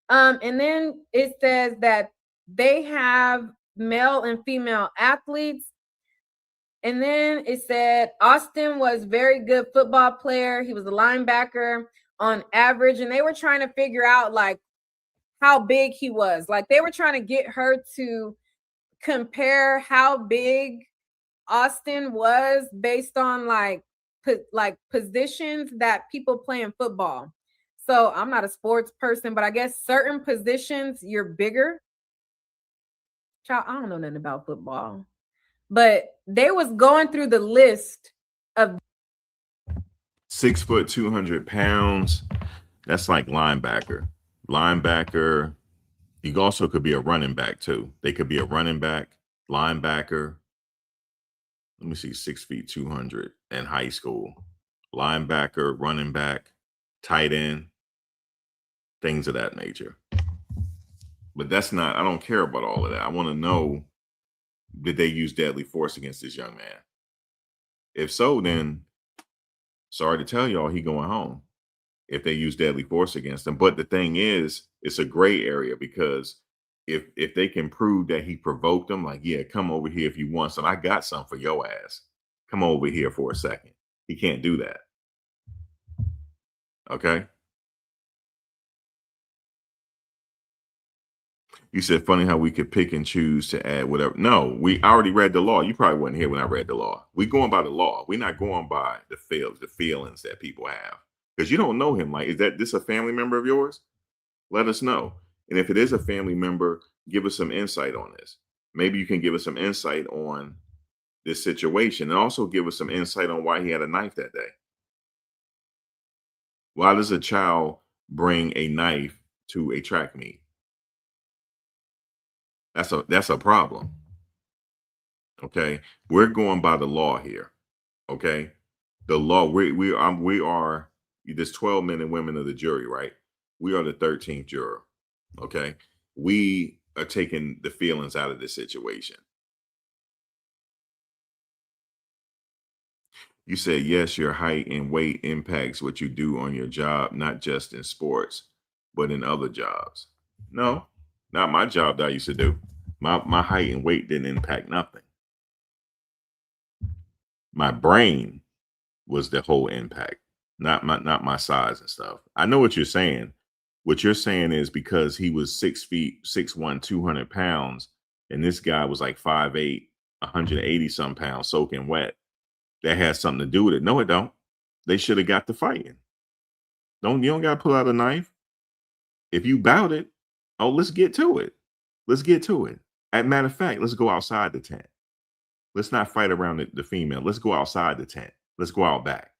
And then it says that they have male and female athletes. And then it said Austin was very good football player. He was a linebacker on average. And they were trying to figure out like how big he was. Like they were trying to get her to compare how big Austin was based on like positions that people play in football. So I'm not a sports person, but I guess certain positions you're bigger. Child, I don't know nothing about football, but they was going through the list of 6 foot, 200 pounds. That's like linebacker. Linebacker. You also could be a running back too. They could be a running back, linebacker. Let me see, 6 feet, 200 in high school. Linebacker, running back, tight end, things of that nature. But that's not, I don't care about all of that. I want to know, did they use deadly force against this young man? If so, then sorry to tell y'all, he going home if they use deadly force against him. But the thing is, it's a gray area because if they can prove that he provoked them, like, yeah, come over here if you want some. I got some for your ass. Come over here for a second. He can't do that. Okay. You said funny how we could pick and choose to add whatever. No, we already read the law. You probably wasn't here when I read the law. We going by the law. We're not going by the feelings that people have. Because you don't know him. Like, is this a family member of yours? Let us know. And if it is a family member, give us some insight on this. Maybe you can give us some insight on this situation and also give us some insight on why he had a knife that day. Why does a child bring a knife to a track meet? That's a problem. Okay. We're going by the law here. Okay. The law, we are there's 12 men and women of the jury, right? We are the 13th juror. Okay. We are taking the feelings out of this situation. You said, yes, your height and weight impacts what you do on your job, not just in sports, but in other jobs. No, not my job that I used to do. My height and weight didn't impact nothing. My brain was the whole impact, not my size and stuff. I know what you're saying. What you're saying is because he was 6 feet, 6'1", 200 pounds, and this guy was like 5'8", 180 some pounds, soaking wet. That has something to do with it. No, it don't. They should have got to fighting. You don't got to pull out a knife. If you bout it, oh, let's get to it. Let's get to it. As a matter of fact, let's go outside the tent. Let's not fight around the female. Let's go outside the tent. Let's go out back.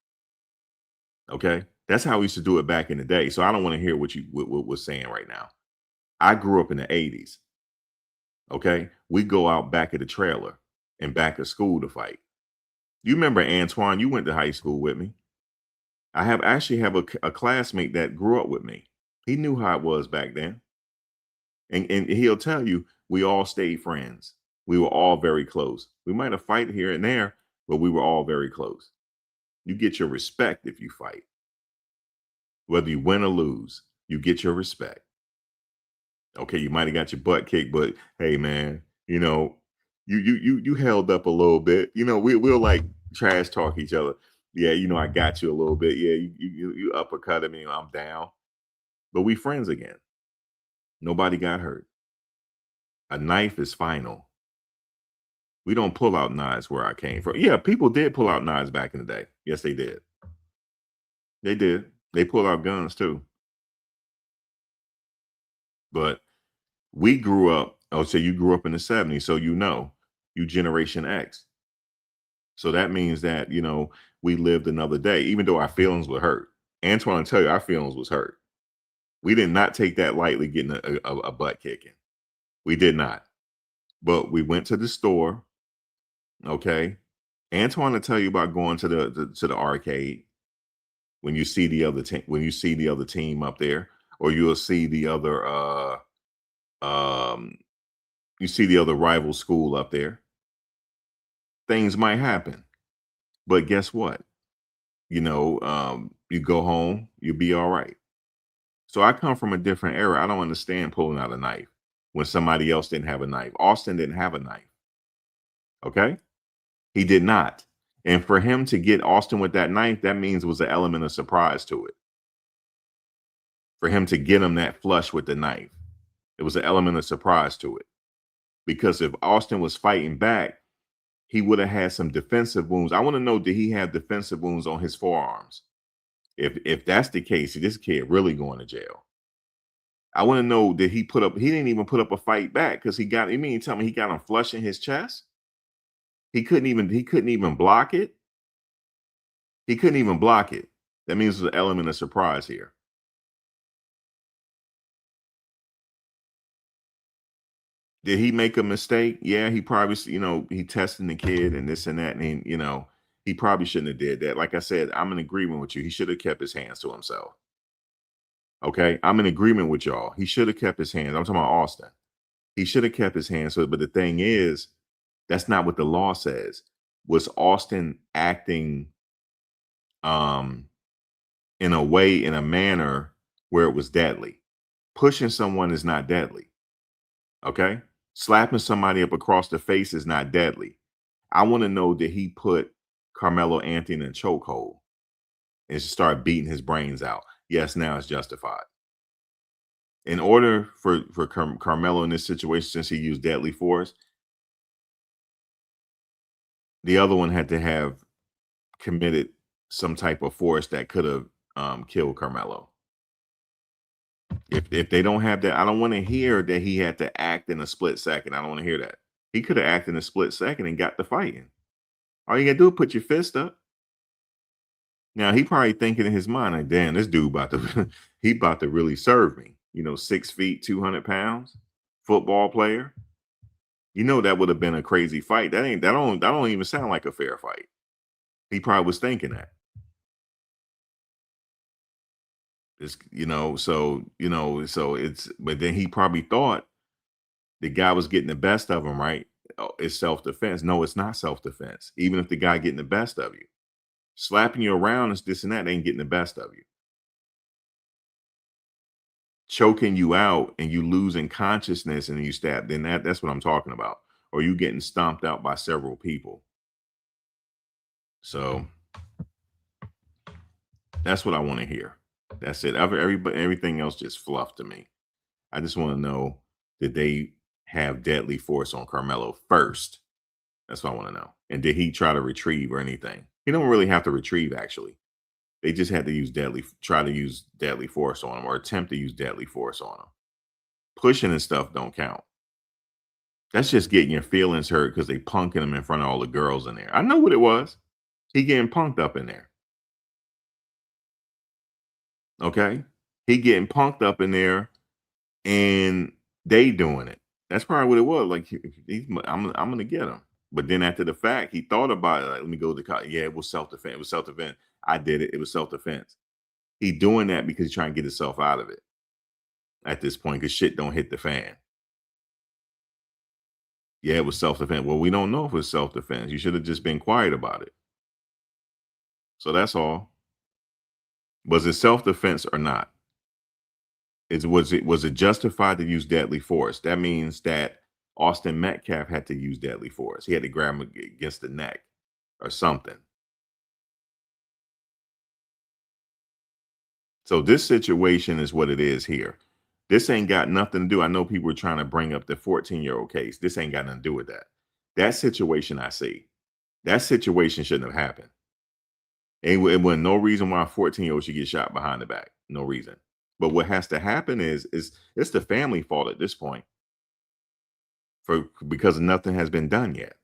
Okay? That's how we used to do it back in the day. So I don't want to hear what was saying right now. I grew up in the 80s. Okay? We go out back of the trailer and back of school to fight. You remember Antoine, you went to high school with me. I actually have a classmate that grew up with me. He knew how it was back then. And he'll tell you, we all stayed friends. We were all very close. We might have fight here and there, but we were all very close. You get your respect if you fight. Whether you win or lose, you get your respect. Okay, you might have got your butt kicked, but hey, man, you held up a little bit. We'll like trash talk each other. Yeah, I got you a little bit. Yeah, you uppercutted me. I'm down. But we friends again. Nobody got hurt. A knife is final. We don't pull out knives where I came from. Yeah, people did pull out knives back in the day. Yes, they did. They did. They pulled out guns too. But we grew up. Oh, so you grew up in the 70s, so you Generation X. So that means that, we lived another day, even though our feelings were hurt. Antoine, I tell you, our feelings was hurt. We did not take that lightly getting a butt kicking. We did not. But we went to the store. Okay. Antoine will tell you about going to the arcade when you see the other team up there, or you'll see the other um you see the other rival school up there. Things might happen. But guess what? You go home, you'll be all right. So I come from a different era. I don't understand pulling out a knife when somebody else didn't have a knife. Austin didn't have a knife. Okay? He did not. And for him to get Austin with that knife, that means it was an element of surprise to it. For him to get him that flush with the knife, it was an element of surprise to it. Because if Austin was fighting back, he would have had some defensive wounds. I want to know, did he have defensive wounds on his forearms? If that's the case, this kid really going to jail. I want to know, did he didn't even put up a fight back because you mean tell me he got him flush in his chest? He couldn't even block it. He couldn't even block it. That means there's an element of surprise here. Did he make a mistake? Yeah, he probably, he testing the kid and this and that. And, he probably shouldn't have did that. Like I said, I'm in agreement with you. He should have kept his hands to himself. Okay. I'm in agreement with y'all. He should have kept his hands. I'm talking about Austin. He should have kept his hands to it. But the thing is, that's not what the law says. Was Austin acting in a manner where it was deadly? Pushing someone is not deadly. Okay? Slapping somebody up across the face is not deadly. I want to know, did he put Carmelo Anthony in a chokehold and start beating his brains out? Yes, now it's justified. In order for Carmelo in this situation, since he used deadly force, the other one had to have committed some type of force that could have killed Carmelo. If they don't have that, I don't want to hear that he had to act in a split second. I don't want to hear that. He could have acted in a split second and got the fighting. All you gotta do is put your fist up. Now he probably thinking in his mind, like, damn, this dude about to he about to really serve me. 6 feet, 200 pounds, football player. That would have been a crazy fight. That don't even sound like a fair fight. He probably was thinking that. So it's, but then he probably thought the guy was getting the best of him, right? Oh, it's self-defense. No, it's not self-defense. Even if the guy getting the best of you, slapping you around is this and that ain't getting the best of you. Choking you out and you losing consciousness and you stab, then that's what I'm talking about. Or you getting stomped out by several people. So that's what I want to hear. That's it. Everything else just fluff to me. I just want to know, did they have deadly force on Carmelo first? That's what I want to know. And did he try to retrieve or anything? He don't really have to retrieve, actually. They just had to try to use deadly force on him, or attempt to use deadly force on him. Pushing and stuff don't count. That's just getting your feelings hurt because they punking him in front of all the girls in there. I know what it was. He getting punked up in there. Okay? He getting punked up in there and they doing it. That's probably what it was. Like, I'm gonna get him. But then after the fact, he thought about it. Like, let me go to the yeah, it was self-defense. It was self-defense. I did it. It was self-defense. He doing that because he's trying to get himself out of it at this point, because shit don't hit the fan. Yeah, it was self-defense. Well, we don't know if it was self-defense. You should have just been quiet about it. So that's all. Was it self-defense or not? Was it justified to use deadly force? That means that Austin Metcalf had to use deadly force. He had to grab him against the neck or something. So this situation is what it is here. This ain't got nothing to do. I know people are trying to bring up the 14-year-old case. This ain't got nothing to do with that. That situation I see. That situation shouldn't have happened. It wasn't no reason why a 14-year-old should get shot behind the back. No reason. But what has to happen is it's the family fault at this point because nothing has been done yet.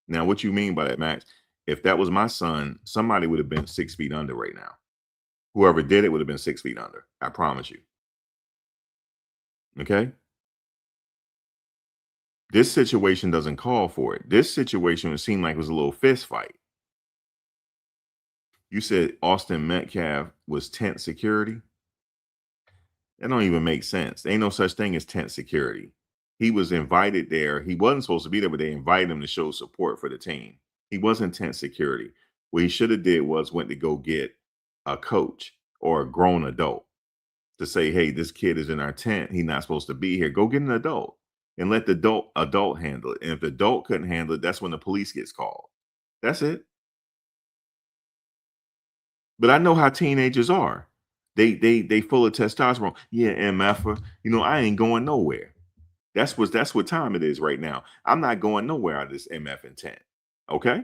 Now, what you mean by that, Max? If that was my son, somebody would have been 6 feet under right now. Whoever did it would have been 6 feet under. I promise you. Okay? This situation doesn't call for it. This situation would seem like it was a little fist fight. You said Austin Metcalf was tent security. That don't even make sense. There ain't no such thing as tent security. He was invited there. He wasn't supposed to be there, but they invited him to show support for the team. He wasn't tent security. What he should have did was went to go get a coach or a grown adult to say, hey, this kid is in our tent. He's not supposed to be here. Go get an adult and let the adult handle it. And if the adult couldn't handle it, that's when the police gets called. That's it. But I know how teenagers are. They full of testosterone. Yeah, MF, I ain't going nowhere. That's what time it is right now. I'm not going nowhere out of this MF intent. Okay?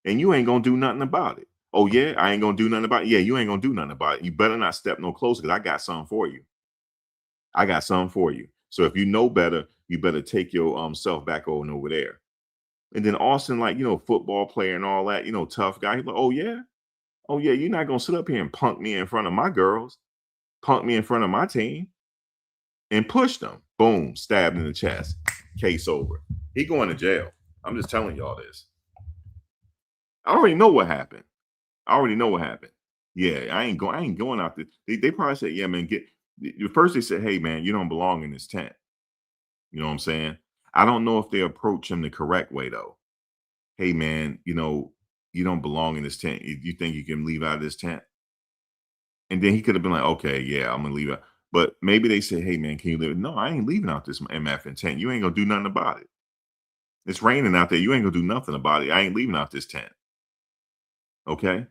And you ain't gonna do nothing about it. Oh, yeah, I ain't gonna do nothing about it. Yeah, you ain't gonna do nothing about it. You better not step no closer because I got something for you. I got something for you. So if you know better, you better take your self back over there. And then Austin, football player and all that, tough guy. He's like, oh yeah, you're not gonna sit up here and punk me in front of my girls, punk me in front of my team, and push them. Boom, stabbed in the chest. Case over. He going to jail. I'm just telling y'all this. I already know what happened. Yeah, I ain't going out there. They probably said, yeah, man, first they said, hey man, you don't belong in this tent. You know what I'm saying? I don't know if they approach him the correct way though. Hey man, you don't belong in this tent. You think you can leave out of this tent? And then he could have been like, okay, yeah, I'm gonna leave out. But maybe they say, hey man, can you leave? No, I ain't leaving out this MF in tent. You ain't gonna do nothing about it. It's raining out there. You ain't gonna do nothing about it. I ain't leaving out this tent. Okay.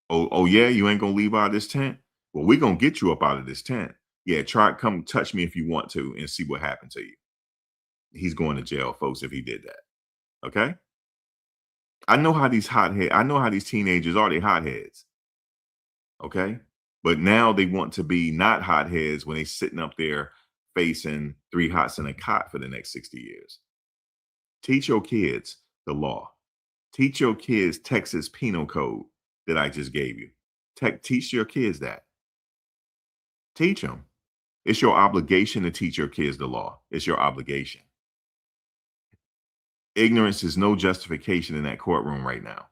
Oh yeah, you ain't gonna leave out of this tent? Well, we're gonna get you up out of this tent. Yeah, come touch me if you want to and see what happened to you. He's going to jail, folks, if he did that. Okay. I know how these teenagers are. They hotheads. Okay. But now they want to be not hotheads when they sitting up there facing 3 hots and a cot for the next 60 years. Teach your kids the law. Teach your kids Texas penal code that I just gave you. Teach your kids that. Teach them. It's your obligation to teach your kids the law. It's your obligation. Ignorance is no justification in that courtroom right now.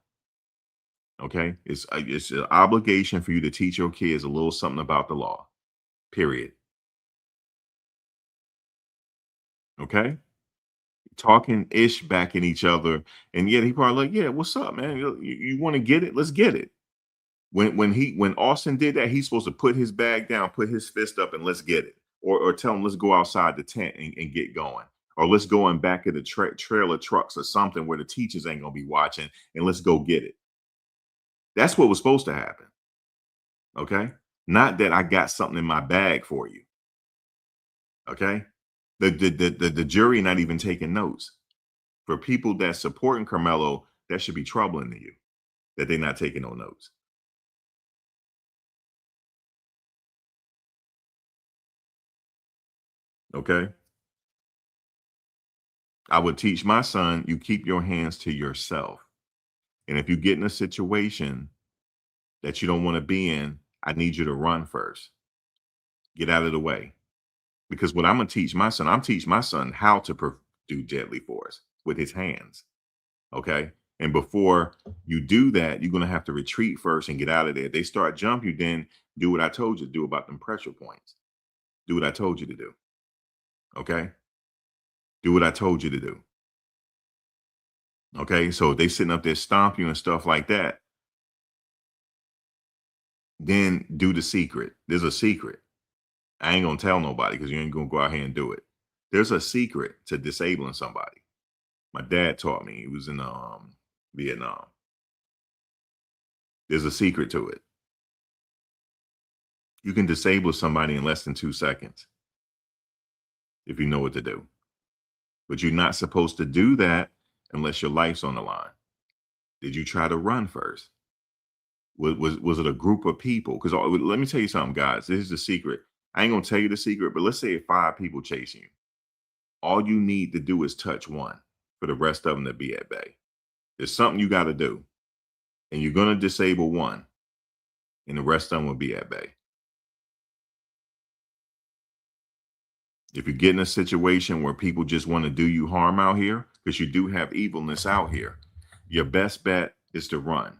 Okay? It's an obligation for you to teach your kids a little something about the law. Period. Okay? Talking ish back at each other. And yet he probably like, yeah, what's up, man? You want to get it? Let's get it. When Austin did that, he's supposed to put his bag down, put his fist up, and let's get it. Or tell him, let's go outside the tent and get going. Or let's go in back of the trailer trucks or something where the teachers ain't gonna be watching, and let's go get it. That's what was supposed to happen. Okay? Not that I got something in my bag for you. Okay? The jury not even taking notes. For people that supporting Karmelo, that should be troubling to you that they're not taking no notes. Okay. I would teach my son, you keep your hands to yourself. And if you get in a situation that you don't want to be in, I need you to run first. Get out of the way. Because what I'm going to teach my son, I'm teach my son how to do deadly force with his hands. Okay. And before you do that, you're going to have to retreat first and get out of there. If they start jump you, then do what I told you to do about them pressure points. Do what I told you to do. Okay. Do what I told you to do. Okay. So if they sitting up there stomp you and stuff like that, then do the secret. There's a secret. I ain't going to tell nobody because you ain't going to go out here and do it. There's a secret to disabling somebody. My dad taught me. He was in Vietnam. There's a secret to it. You can disable somebody in less than 2 seconds if you know what to do. But you're not supposed to do that unless your life's on the line. Did you try to run first? Was it a group of people? Because let me tell you something, guys. This is the secret. I ain't gonna tell you the secret, but let's say if 5 people chasing you, all you need to do is touch one for the rest of them to be at bay. There's something you got to do, and you're gonna disable one, and the rest of them will be at bay. If you get in a situation where people just want to do you harm out here, because you do have evilness out here, your best bet is to run.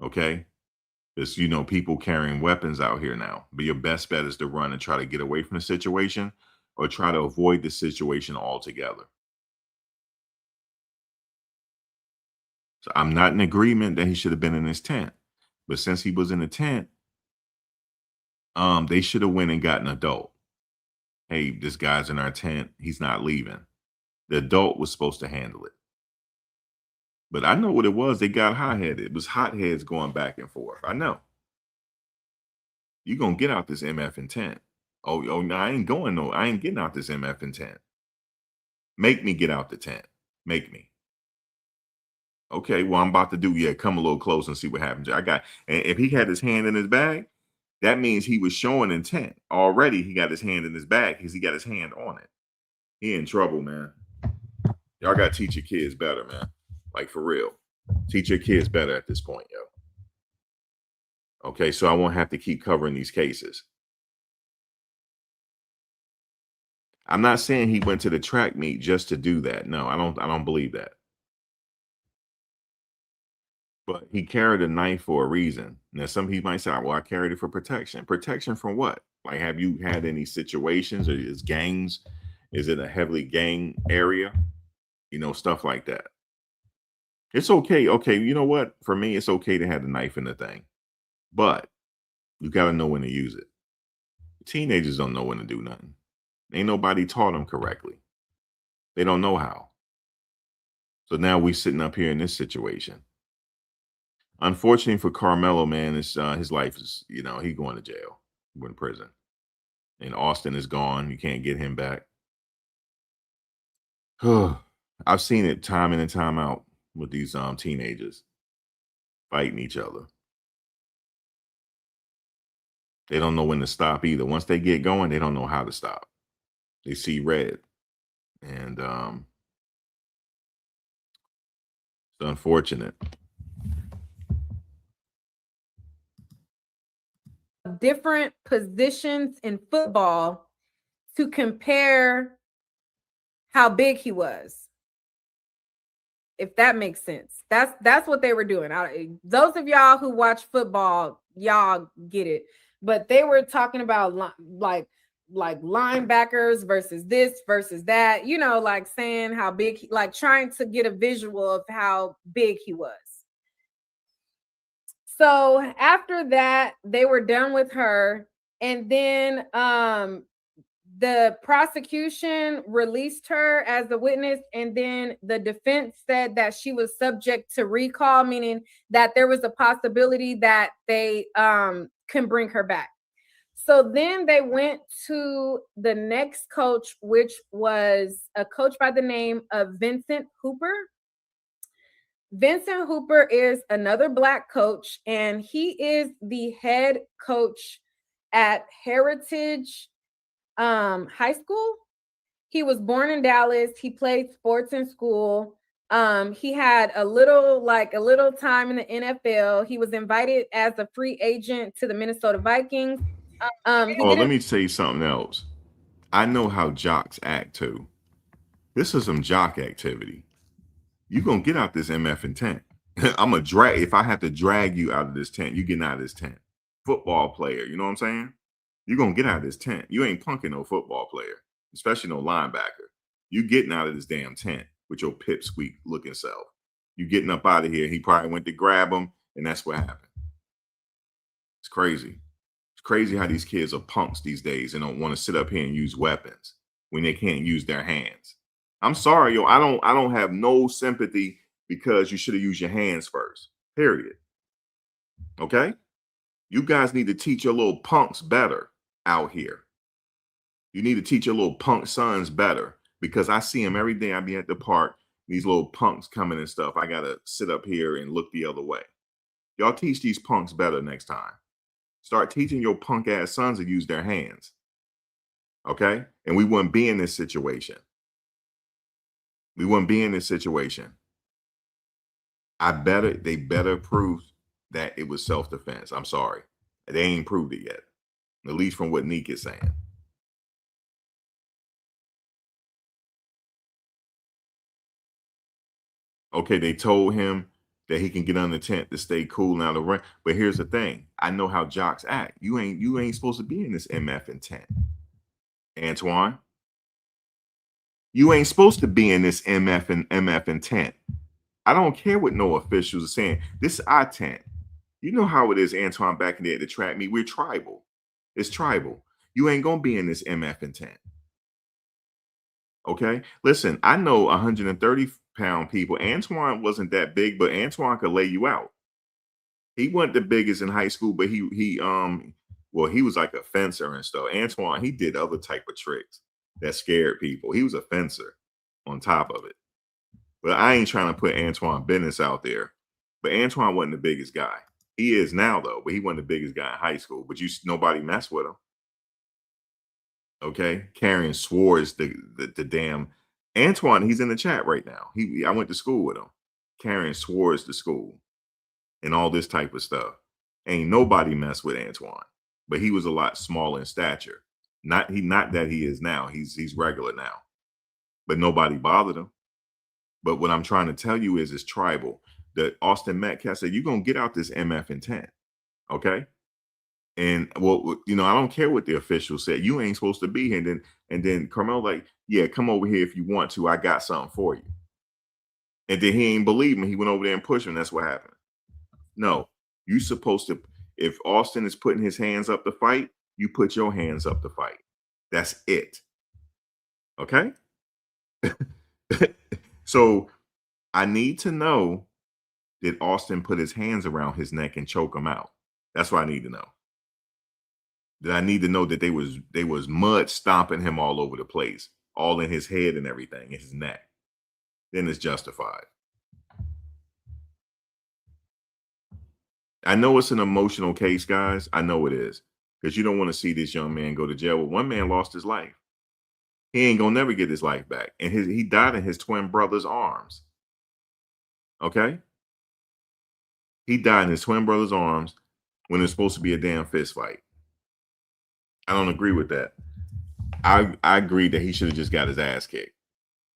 Okay? There's, people carrying weapons out here now, but your best bet is to run and try to get away from the situation or try to avoid the situation altogether. So I'm not in agreement that he should have been in his tent, but since he was in the tent, they should have went and got an adult. Hey, this guy's in our tent. He's not leaving. The adult was supposed to handle it. But I know what it was. They got hot-headed. It was hotheads going back and forth. I know. You're going to get out this MF in tent. Oh, no, I ain't going no. I ain't getting out this MF in tent. Make me get out the tent. Make me. Okay, well, I'm about to do, come a little close and see what happens. And if he had his hand in his bag, that means he was showing intent. Already he got his hand in his bag because he got his hand on it. He in trouble, man. Y'all got to teach your kids better, man. Like, for real. Teach your kids better at this point, yo. Okay, so I won't have to keep covering these cases. I'm not saying he went to the track meet just to do that. No, I don't believe that. But he carried a knife for a reason. Now, some people might say, well, I carried it for protection. Protection from what? Like, have you had any situations, or is gangs? Is it a heavily gang area? Stuff like that. It's okay. Okay, you know what? For me, it's okay to have the knife in the thing. But you got to know when to use it. Teenagers don't know when to do nothing. Ain't nobody taught them correctly. They don't know how. So now we sitting up here in this situation. Unfortunately for Karmelo, man, his life is, he going to jail. He went to prison. And Austin is gone. You can't get him back. I've seen it time in and time out with these teenagers fighting each other. They don't know when to stop either. Once they get going, they don't know how to stop. They see red. And it's unfortunate. Different positions in football to compare how big he was. If that makes sense. That's what they were doing. Those of y'all who watch football, y'all get it. But they were talking about like linebackers versus this versus that, like saying how big, like trying to get a visual of how big he was. So after that, they were done with her. And then the prosecution released her as a witness. And then the defense said that she was subject to recall, meaning that there was a possibility that they can bring her back. So then they went to the next coach, which was a coach by the name of Vincent Hooper. Vincent Hooper is another Black coach, and he is the head coach at Heritage High School. He was born in Dallas. He played sports in school. He had a little time in the NFL. He was invited as a free agent to the Minnesota Vikings. Let me say something else. I know how jocks act too. This is some jock activity. You're going to get out this MF in tent. I'm going to drag, if I have to drag you out of this tent, you getting out of this tent. Football player, you know what I'm saying? You're going to get out of this tent. You ain't punking no football player, especially no linebacker. You getting out of this damn tent with your pipsqueak looking self. You getting up out of here. He probably went to grab him, and that's what happened. It's crazy. It's crazy how these kids are punks these days and don't want to sit up here and use weapons. when they can't use their hands. I'm sorry, yo. I don't have no sympathy because you should have used your hands first. Period. Okay? You guys need to teach your little punks better out here. You need to teach your little punk sons better because I see them every day. I be at the park, these little punks coming and stuff. I got to sit up here and look the other way. Y'all teach these punks better next time. Start teaching your punk ass sons to use their hands. Okay? And we wouldn't be in this situation. We wouldn't be in this situation. They better prove that it was self-defense. I'm sorry. They ain't proved it yet. At least from what Neek is saying. Okay, they told him that he can get on the tent to stay cool now to run. But here's the thing. I know how jocks act. You ain't supposed to be in this MF and tent. Antoine. You ain't supposed to be in this MF and tent. I don't care what no officials are saying. This is our tent. You know how it is, Antoine, back in there to trap me. We're tribal. It's tribal. You ain't gonna be in this MF and tent. Okay. Listen, I know 130-pound people. Antoine wasn't that big, but Antoine could lay you out. He wasn't the biggest in high school, but he was like a fencer and stuff. Antoine, he did other type of tricks that scared people. He was a fencer on top of it. But I ain't trying to put Antoine business out there. But Antoine wasn't the biggest guy. He is now though, but he wasn't the biggest guy in high school. But nobody messed with him. Okay, Karen Swartz, the damn Antoine. He's in the chat right now. I went to school with him. Karen Swartz to school, and all this type of stuff. Ain't nobody messed with Antoine, but he was a lot smaller in stature. Not that he is now. He's regular now, but nobody bothered him. But what I'm trying to tell you is, it's tribal. The Austin Metcalf said, "You're gonna get out this MF in 10, okay?" And well, I don't care what the official said. You ain't supposed to be here. And then Karmelo like, yeah, come over here if you want to. I got something for you. And then he ain't believe me. He went over there and pushed him. That's what happened. No, you supposed to. If Austin is putting his hands up to fight, you put your hands up to fight. That's it. Okay. So I need to know, did Austin put his hands around his neck and choke him out? That's what I need to know. That I need to know that they was mud stomping him all over the place, all in his head and everything, in his neck. Then it's justified. I know it's an emotional case, guys. I know it is, because you don't want to see this young man go to jail. Well, one man lost his life. He ain't gonna never get his life back, and he died in his twin brother's arms. Okay, he died in his twin brother's arms when it's supposed to be a damn fist fight. I don't agree with that. I agree that he should have just got his ass kicked.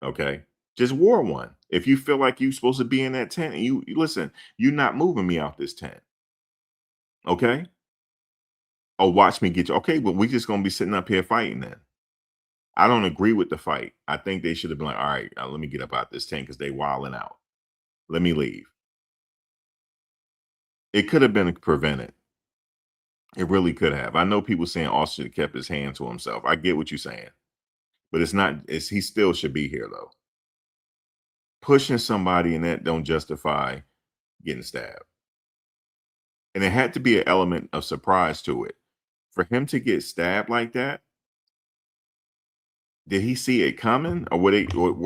Okay. Just wore one. If you feel like you're supposed to be in that tent, and you listen, you're not moving me out this tent. Okay. Oh, watch me get you. Okay, but we just gonna be sitting up here fighting then. I don't agree with the fight. I think they should have been like, all right, let me get up out this tent because they wilding out. Let me leave. It could have been prevented. It really could have. I know people saying Austin should have kept his hand to himself. I get what you're saying. But it's not, he still should be here though. Pushing somebody and that don't justify getting stabbed. And it had to be an element of surprise to it. For him to get stabbed like that, did he see it coming? Or were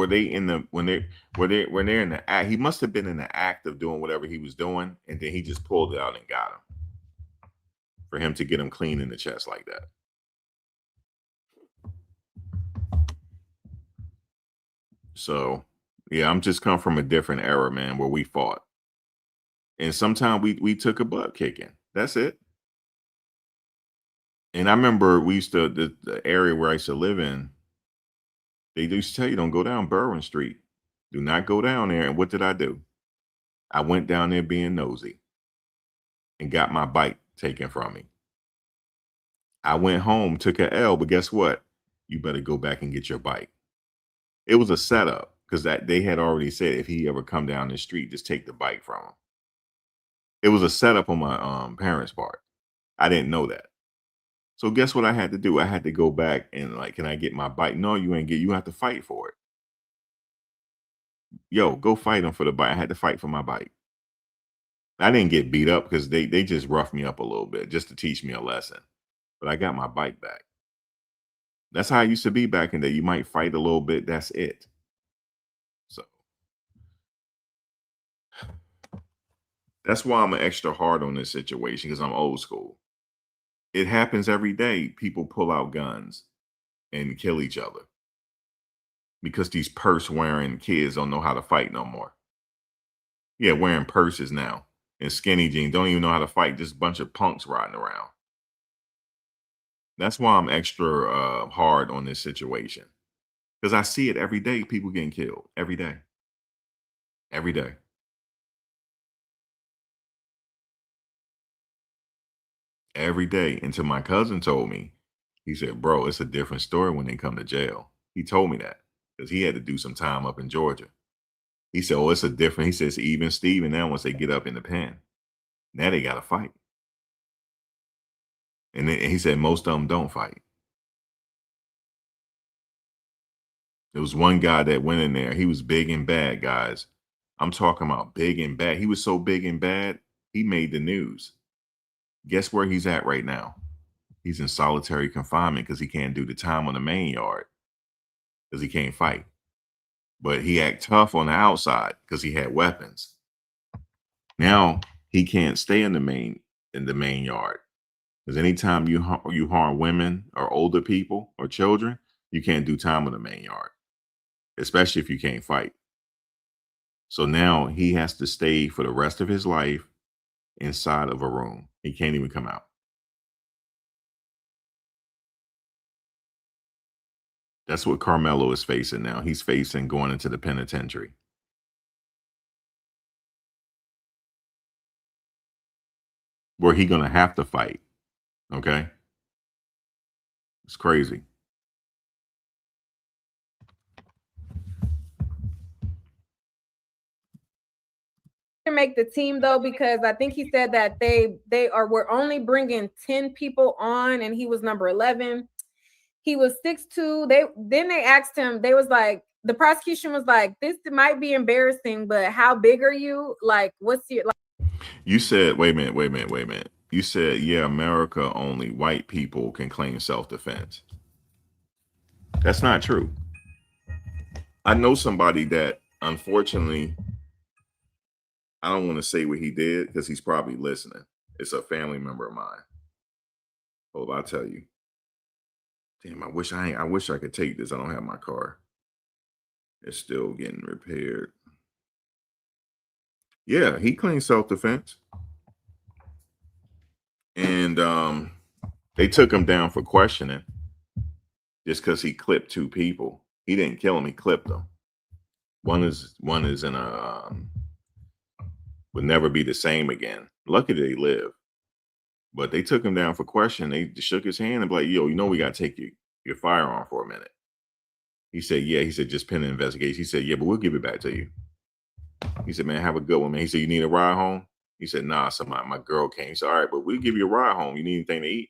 they in the when they're in the act? He must have been in the act of doing whatever he was doing, and then he just pulled it out and got him. For him to get him clean in the chest like that. So yeah, I'm just come from a different era, man, where we fought. And sometimes we took a butt kicking. That's it. And I remember we used to, the area where I used to live in, they used to tell you, don't go down Berwyn Street. Do not go down there. And what did I do? I went down there being nosy and got my bike taken from me. I went home, took a L, but guess what? You better go back and get your bike. It was a setup because that they had already said if he ever come down the street, just take the bike from him. It was a setup on my parents' part. I didn't know that. So guess what I had to do? I had to go back and like, can I get my bike? No, you ain't get. You have to fight for it. Yo, go fight them for the bike. I had to fight for my bike. I didn't get beat up because they just roughed me up a little bit just to teach me a lesson. But I got my bike back. That's how I used to be back in the day. You might fight a little bit. That's it. So that's why I'm extra hard on this situation because I'm old school. It happens every day. People pull out guns and kill each other because these purse wearing kids don't know how to fight no more. Yeah, wearing purses now and skinny jeans don't even know how to fight. Just a bunch of punks riding around. That's why I'm extra hard on this situation because I see it every day. People getting killed every day, every day. Every day. Until my cousin told me, he said, "Bro, it's a different story when they come to jail." He told me that because he had to do some time up in Georgia. He said, "Oh, it's a different." He says, "Even Steven now once they get up in the pen, now they got to fight." And then he said most of them don't fight. There was one guy that went in there. He was big and bad, guys. I'm talking about big and bad. He was so big and bad, he made the news. Guess where he's at right now? He's in solitary confinement because he can't do the time on the main yard because he can't fight. But he act tough on the outside because he had weapons. Now he can't stay in the main yard because anytime you harm women or older people or children, you can't do time in the main yard, especially if you can't fight. So now he has to stay for the rest of his life inside of a room. He can't even come out. That's what Carmelo is facing now. He's facing going into the penitentiary where he gonna have to fight. Okay, it's crazy. To make the team though, because I think he said that they are we're only bringing 10 people on and he was number 11. He was 6'2". They asked him, they was like, the prosecution was like, this might be embarrassing, but how big are you? Like, what's your like? You said, wait a minute, wait a minute, wait a minute. You said, yeah, America only white people can claim self defense. That's not true. I know somebody that unfortunately, I don't want to say what he did because he's probably listening. It's a family member of mine. Oh, I'll tell you. Damn, I wish I could take this. I don't have my car. It's still getting repaired. Yeah, he claimed self defense. And they took him down for questioning just because he clipped two people. He didn't kill him, he clipped them. One is in a would never be the same again. Lucky they live. But they took him down for question. They shook his hand and be like, yo, we gotta take your firearm for a minute. He said, yeah. He said, just pending investigation. He said, yeah, but we'll give it back to you. He said, man, have a good one, man. He said, you need a ride home? He said, nah, so my girl came. He said, all right, but we'll give you a ride home. You need anything to eat?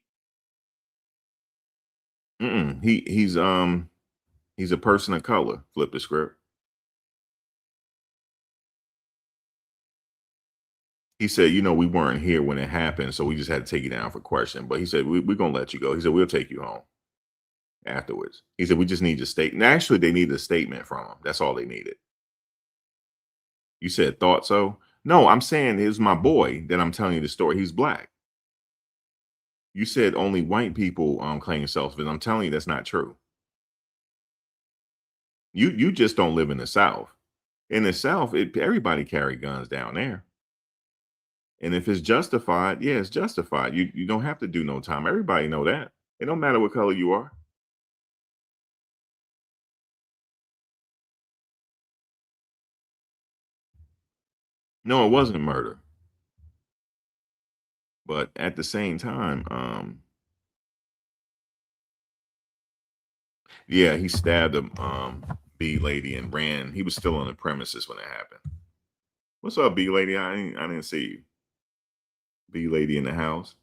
Mm-mm. He's a person of color. Flip the script. He said, we weren't here when it happened, so we just had to take you down for question. But he said, we're gonna let you go. He said, we'll take you home afterwards. He said, we just need your statement. Actually, they needed a statement from him. That's all they needed. You said thought so? No, I'm saying it's my boy that I'm telling you the story. He's black. You said only white people claim self-defense. I'm telling you that's not true. You just don't live in the South. In the South, everybody carry guns down there. And if it's justified, yeah, it's justified. You don't have to do no time. Everybody know that. It don't matter what color you are. No, it wasn't murder. But at the same time, yeah, he stabbed a B lady and ran. He was still on the premises when it happened. What's up, B lady? I didn't see you. B lady in the house.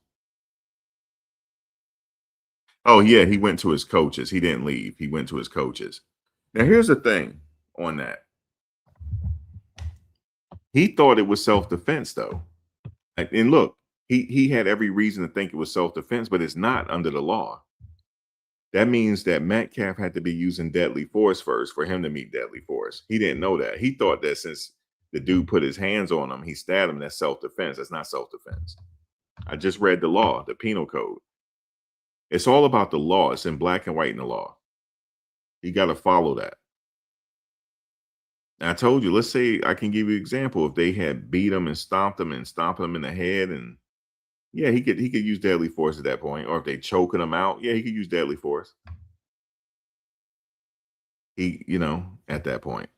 Oh yeah, he went to his coaches. He didn't leave. He went to his coaches. Now here's the thing on that. He thought it was self-defense though. And look, he had every reason to think it was self-defense, but it's not under the law. That means that Metcalf had to be using deadly force first for him to meet deadly force. He didn't know that. He thought that since the dude put his hands on him, he stabbed him, that's self-defense. That's not self-defense. I just read the law, the penal code. It's all about the law. It's in black and white in the law. You got to follow that. And I told you, let's say I can give you an example. If they had beat him and stomped him in the head, and yeah, he could use deadly force at that point. Or if they choking him out, yeah, he could use deadly force. At that point.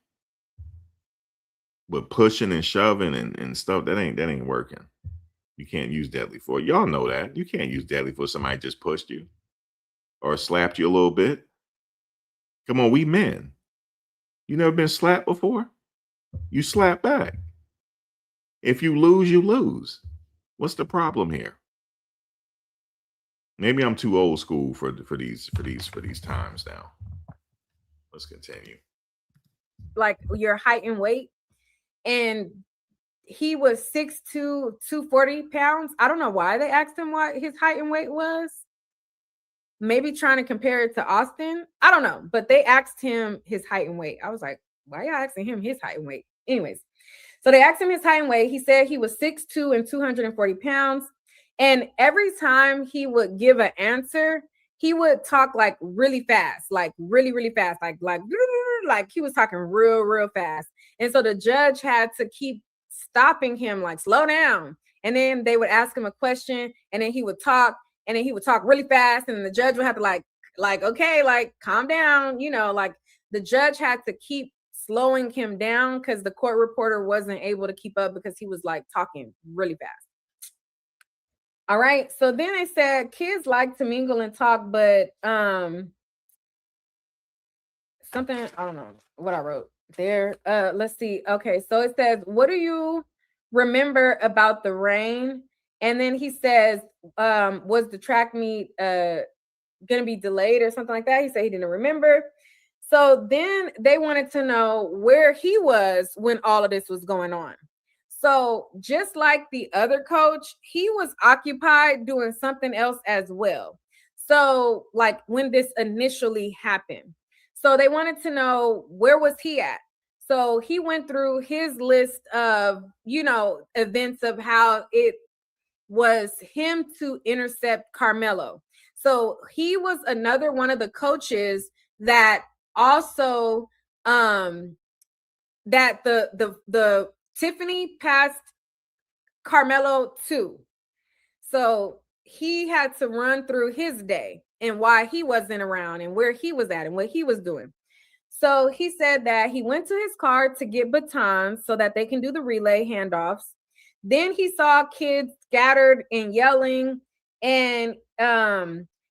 But pushing and shoving and stuff, that ain't working. You can't use deadly force. Y'all know that. You can't use deadly force. Somebody just pushed you or slapped you a little bit. Come on, we men. You never been slapped before? You slap back. If you lose, you lose. What's the problem here? Maybe I'm too old school for these times now. Let's continue. Like your height and weight, and he was 6'2", 240 pounds. I don't know why they asked him what his height and weight was. Maybe trying to compare it to Austin. I don't know, but they asked him his height and weight. I was like, why are y'all asking him his height and weight? Anyways, so they asked him his height and weight. He said he was 6'2" and 240 pounds. And every time he would give an answer, he would talk like really fast, like really, really fast, like he was talking real, real fast. And so the judge had to keep stopping him, like, slow down. And then they would ask him a question, and then he would talk, and then he would talk really fast. And the judge would have to like, okay, like, calm down. Like the judge had to keep slowing him down because the court reporter wasn't able to keep up because he was like talking really fast. All right. So then they said kids like to mingle and talk, but something, I don't know what I wrote there. Let's see. Okay. So it says, what do you remember about the rain? And then he says, was the track meet going to be delayed or something like that? He said he didn't remember. So then they wanted to know where he was when all of this was going on. So just like the other coach, he was occupied doing something else as well. So like when this initially happened. So they wanted to know, where was he at? So he went through his list of, events of how it was him to intercept Karmelo. So he was another one of the coaches that also that the Tiffany passed Karmelo too. So he had to run through his day and why he wasn't around and where he was at and what he was doing. So he said that he went to his car to get batons so that they can do the relay handoffs. Then he saw kids scattered and yelling. And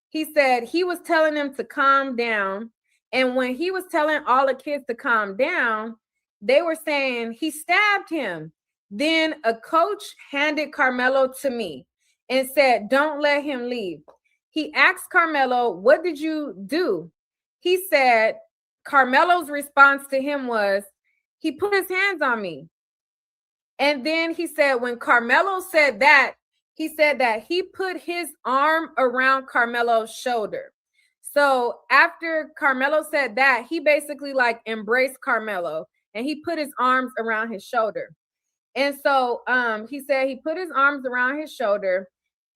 he said he was telling them to calm down. And when he was telling all the kids to calm down, they were saying he stabbed him. Then a coach handed Karmelo to me and said, don't let him leave. He asked Karmelo, what did you do? He said, Karmelo's response to him was, he put his hands on me. And then he said, when Karmelo said that, he said that he put his arm around Karmelo's shoulder. So after Karmelo said that, he basically like embraced Karmelo and he put his arms around his shoulder. And so he said he put his arms around his shoulder.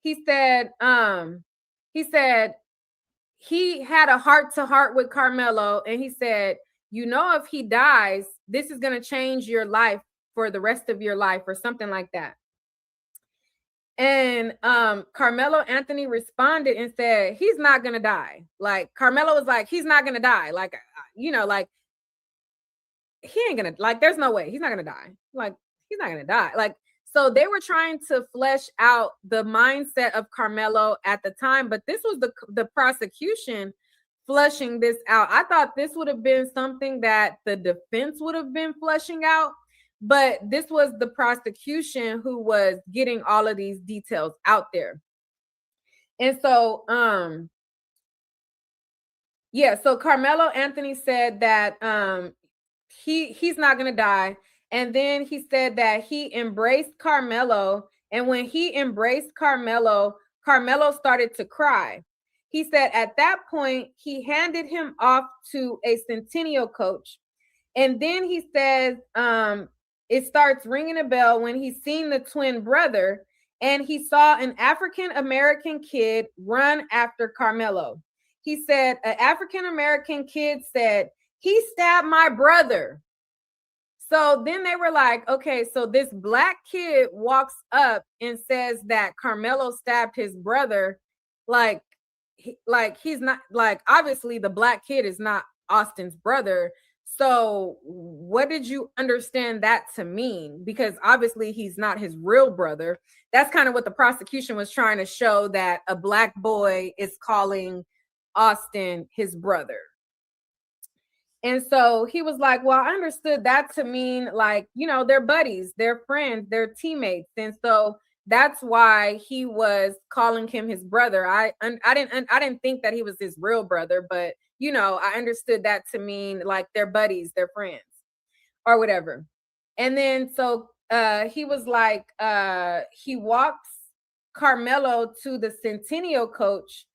He said he had a heart-to-heart with Karmelo, and he said, if he dies, this is going to change your life for the rest of your life or something like that. And Carmelo Anthony responded and said, he's not going to die. Like Carmelo was like, he's not going to die. Like, like he ain't going to, like, there's no way he's not going to die. Like, he's not going to die. Like, so they were trying to flesh out the mindset of Carmelo at the time, but this was the prosecution fleshing this out. I thought this would have been something that the defense would have been fleshing out, but this was the prosecution who was getting all of these details out there. And so Yeah, so Carmelo Anthony said that he's not gonna die. And then he said that he embraced Carmelo. And when he embraced Carmelo, Carmelo started to cry. He said at that point, he handed him off to a Centennial coach. And then he says, it starts ringing a bell when he's seen the twin brother and he saw an African American kid run after Carmelo. He said, an African American kid said, he stabbed my brother. So then they were like, okay, so this black kid walks up and says that Carmelo stabbed his brother. Like, he's not, like, obviously the black kid is not Austin's brother. So what did you understand that to mean? Because obviously he's not his real brother. That's kind of what the prosecution was trying to show, that a black boy is calling Austin his brother. And so he was like, well, I understood that to mean, like, you know, they're buddies, they're friends, they're teammates. And so that's why he was calling him his brother. I didn't think that he was his real brother, but you know, I understood that to mean like they're buddies, they're friends or whatever. And then so he was like, he walks Carmelo to the Centennial coach,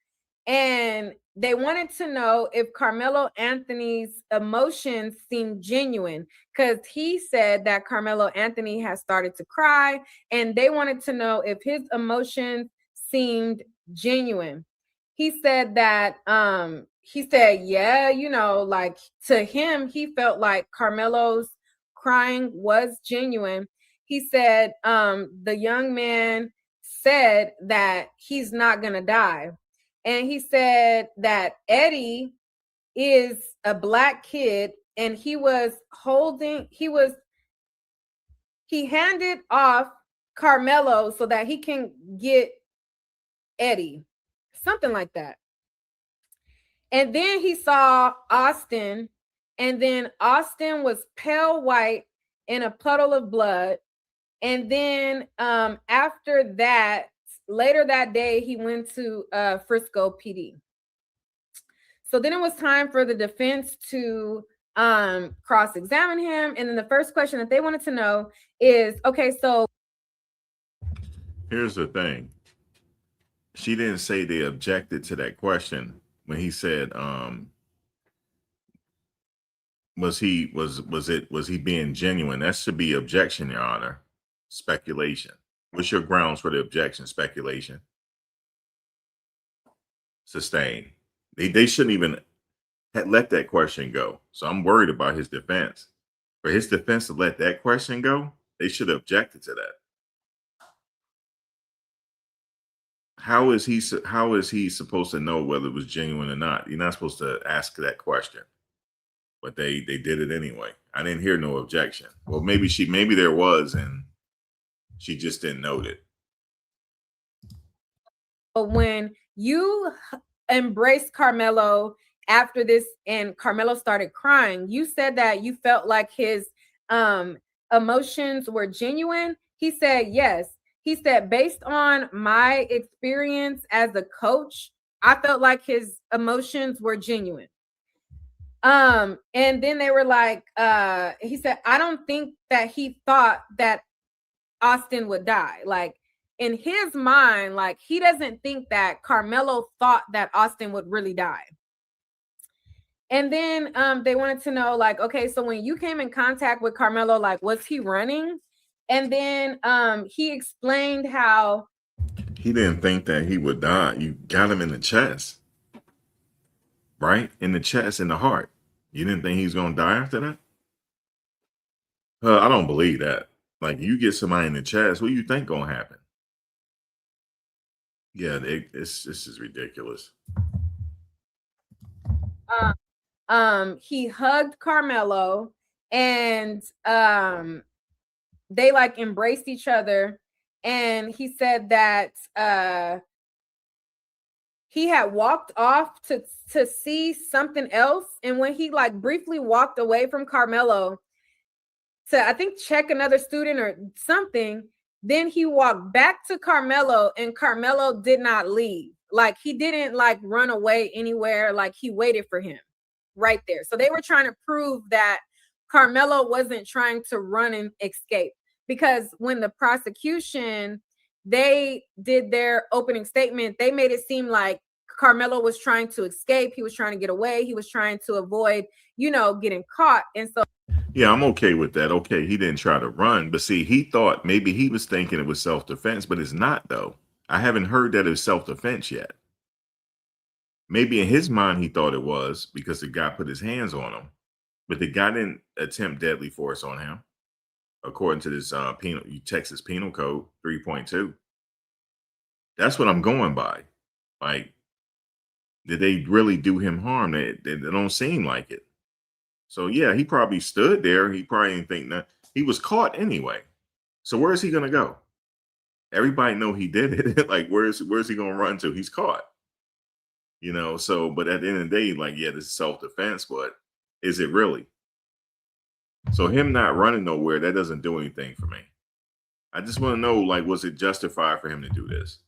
and they wanted to know if Carmelo Anthony's emotions seemed genuine, because he said that Carmelo Anthony has started to cry, and they wanted to know if his emotions seemed genuine. He said that yeah, you know, like to him, he felt like Carmelo's crying was genuine. He said the young man said that he's not gonna die. And he said that Eddie is a black kid, and he handed off Carmelo so that he can get Eddie, something like that. And then he saw Austin, and then Austin was pale white in a puddle of blood. And then after that, later that day, he went to Frisco PD. So then it was time for the defense to cross-examine him. And then the first question that they wanted to know is, okay, so Here's the thing. She didn't say they objected to that question when he said, was he being genuine? That should be objection, Your Honor. Speculation. What's your grounds for the objection? Speculation. Sustained. They shouldn't even let that question go. So I'm worried about his defense. For his defense to let that question go, they should have objected to that. How is he supposed to know whether it was genuine or not? You're not supposed to ask that question. But they did it anyway. I didn't hear no objection. Well, maybe there was, and she just didn't note it. when you embraced Carmelo after this and Carmelo started crying, you said that you felt like his emotions were genuine. He said yes. He said, based on my experience as a coach, I felt like his emotions were genuine. And then they were like, he said, I don't think that he thought that Austin would die. Like, in his mind, like, he doesn't think that Carmelo thought that Austin would really die. And then they wanted to know, like, okay, so when you came in contact with Carmelo, like, was he running? And then he explained how he didn't think that he would die. You got him in the chest, right? In the chest, in the heart. You didn't think he's going to die after that? I don't believe that. Like, you get somebody in the chest, what do you think going to happen? Yeah, this is ridiculous. He hugged Carmelo, and they like embraced each other, and he said that he had walked off to see something else, and when he like briefly walked away from Carmelo to, I think, check another student or something, then he walked back to Carmelo, and Carmelo did not leave. like he didn't like run away anywhere. Like he waited for him right there. So they were trying to prove that Karmelo wasn't trying to run and escape, because when the prosecution, they did their opening statement, they made it seem like Karmelo was trying to escape. He was trying to get away. He was trying to avoid, getting caught. And so, Yeah, I'm okay with that. Okay, he didn't try to run, but see, he thought maybe he was thinking it was self-defense, but it's not though. I haven't heard that it's self-defense yet. Maybe in his mind he thought it was because the guy put his hands on him, but the guy didn't attempt deadly force on him, according to this Texas Penal Code 3.2. That's what I'm going by. Like, did they really do him harm? They don't seem like it. So yeah, he probably stood there. He probably didn't think that he was caught anyway. So where is he gonna go? Everybody know he did it. Like, where's he gonna run to? He's caught. So but at the end of the day, like, yeah, this is self-defense, but is it really? So him not running nowhere, that doesn't do anything for me. I just want to know, like, was it justified for him to do this?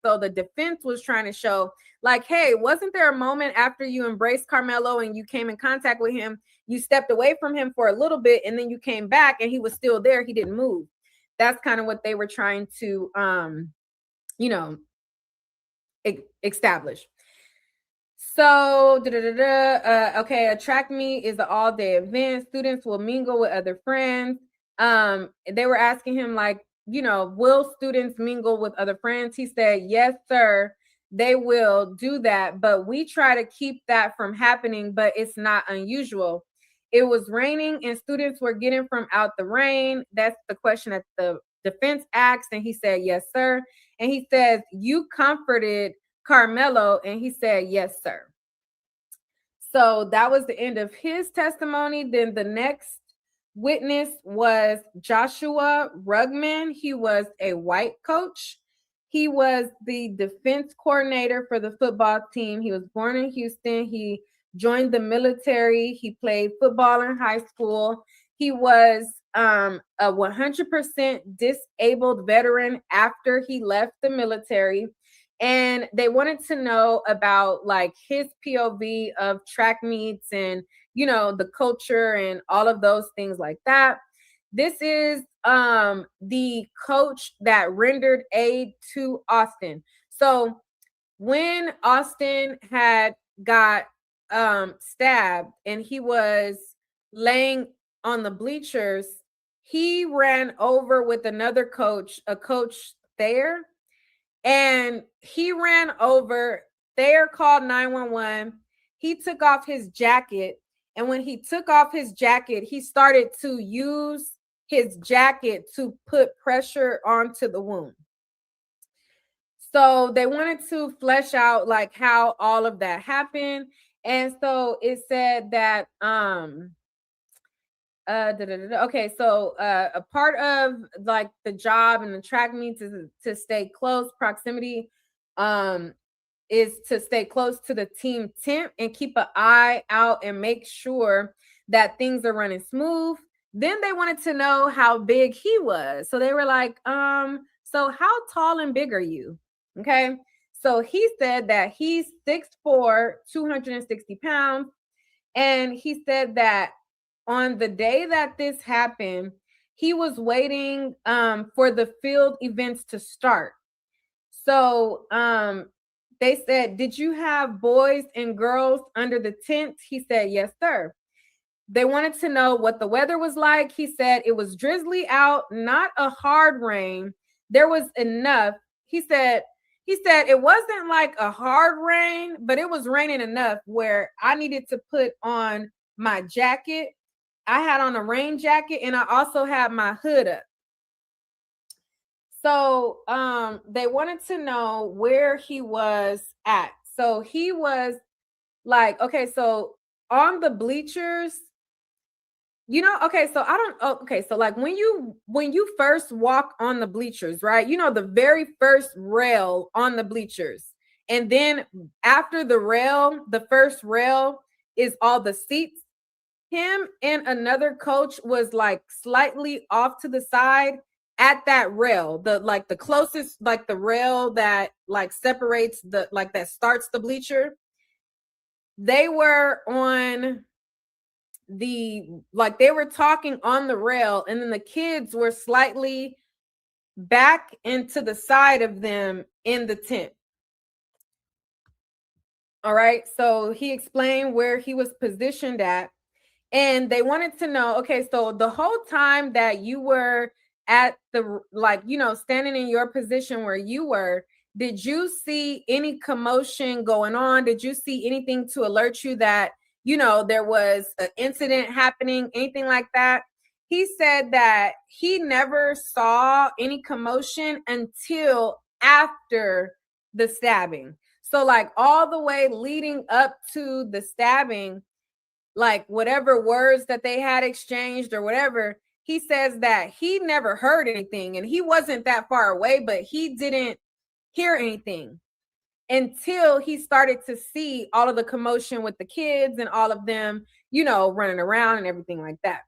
So the defense was trying to show, like, hey, wasn't there a moment after you embraced Karmelo and you came in contact with him, you stepped away from him for a little bit and then you came back and he was still there, he didn't move. That's kind of what they were trying to establish. So okay, a track meet is an all-day event. Students will mingle with other friends. They were asking him, like, will students mingle with other friends? He said, yes, sir, they will do that, but we try to keep that from happening, but it's not unusual. It was raining and students were getting from out the rain. That's the question that the defense asked, and he said, yes, sir. And he says, you comforted Karmelo, and he said, yes, sir. So that was the end of his testimony. Then the next witness was Joshua Rugman. He was a white coach. He was the defense coordinator for the football team. He was born in Houston. He joined the military. He played football in high school. He was a 100% disabled veteran after he left the military. And they wanted to know about, like, his POV of track meets and, the culture and all of those things like that. This is the coach that rendered aid to Austin. So when Austin had got stabbed and he was laying on the bleachers, he ran over with another coach, a coach Thayer, and he ran over. Thayer called 911. He took off his jacket, and when he took off his jacket, he started to use his jacket to put pressure onto the wound. So they wanted to flesh out, like, how all of that happened. And so it said that okay, so a part of, like, the job and the track meets is to stay close proximity, is to stay close to the team tent and keep an eye out and make sure that things are running smooth. Then they wanted to know how big he was. So they were like, so how tall and big are you? Okay. So he said that he's 6'4", 260 pounds. And he said that on the day that this happened, he was waiting for the field events to start. So they said, did you have boys and girls under the tent? He said, yes, sir. They wanted to know what the weather was like. He said it was drizzly out, not a hard rain. There was enough. He said it wasn't like a hard rain, but it was raining enough where I needed to put on my jacket. I had on a rain jacket and I also had my hood up. So they wanted to know where he was at. So he was like, okay, so on the bleachers, okay, so so like when you first walk on the bleachers, right? The very first rail on the bleachers. And then after the rail, the first rail is all the seats. Him and another coach was, like, slightly off to the side at that rail, the closest, like the rail that like separates that starts the bleacher. They were on they were talking on the rail, and then the kids were slightly back into the side of them in the tent. All right. So he explained where he was positioned at. And they wanted to know, okay, so the whole time that you were at standing in your position where you were, did you see any commotion going on? Did you see anything to alert you that, there was an incident happening, anything like that? He said that he never saw any commotion until after the stabbing. So like all the way leading up to the stabbing, like whatever words that they had exchanged or whatever, he says that he never heard anything, and he wasn't that far away, but he didn't hear anything until he started to see all of the commotion with the kids and all of them, running around and everything like that.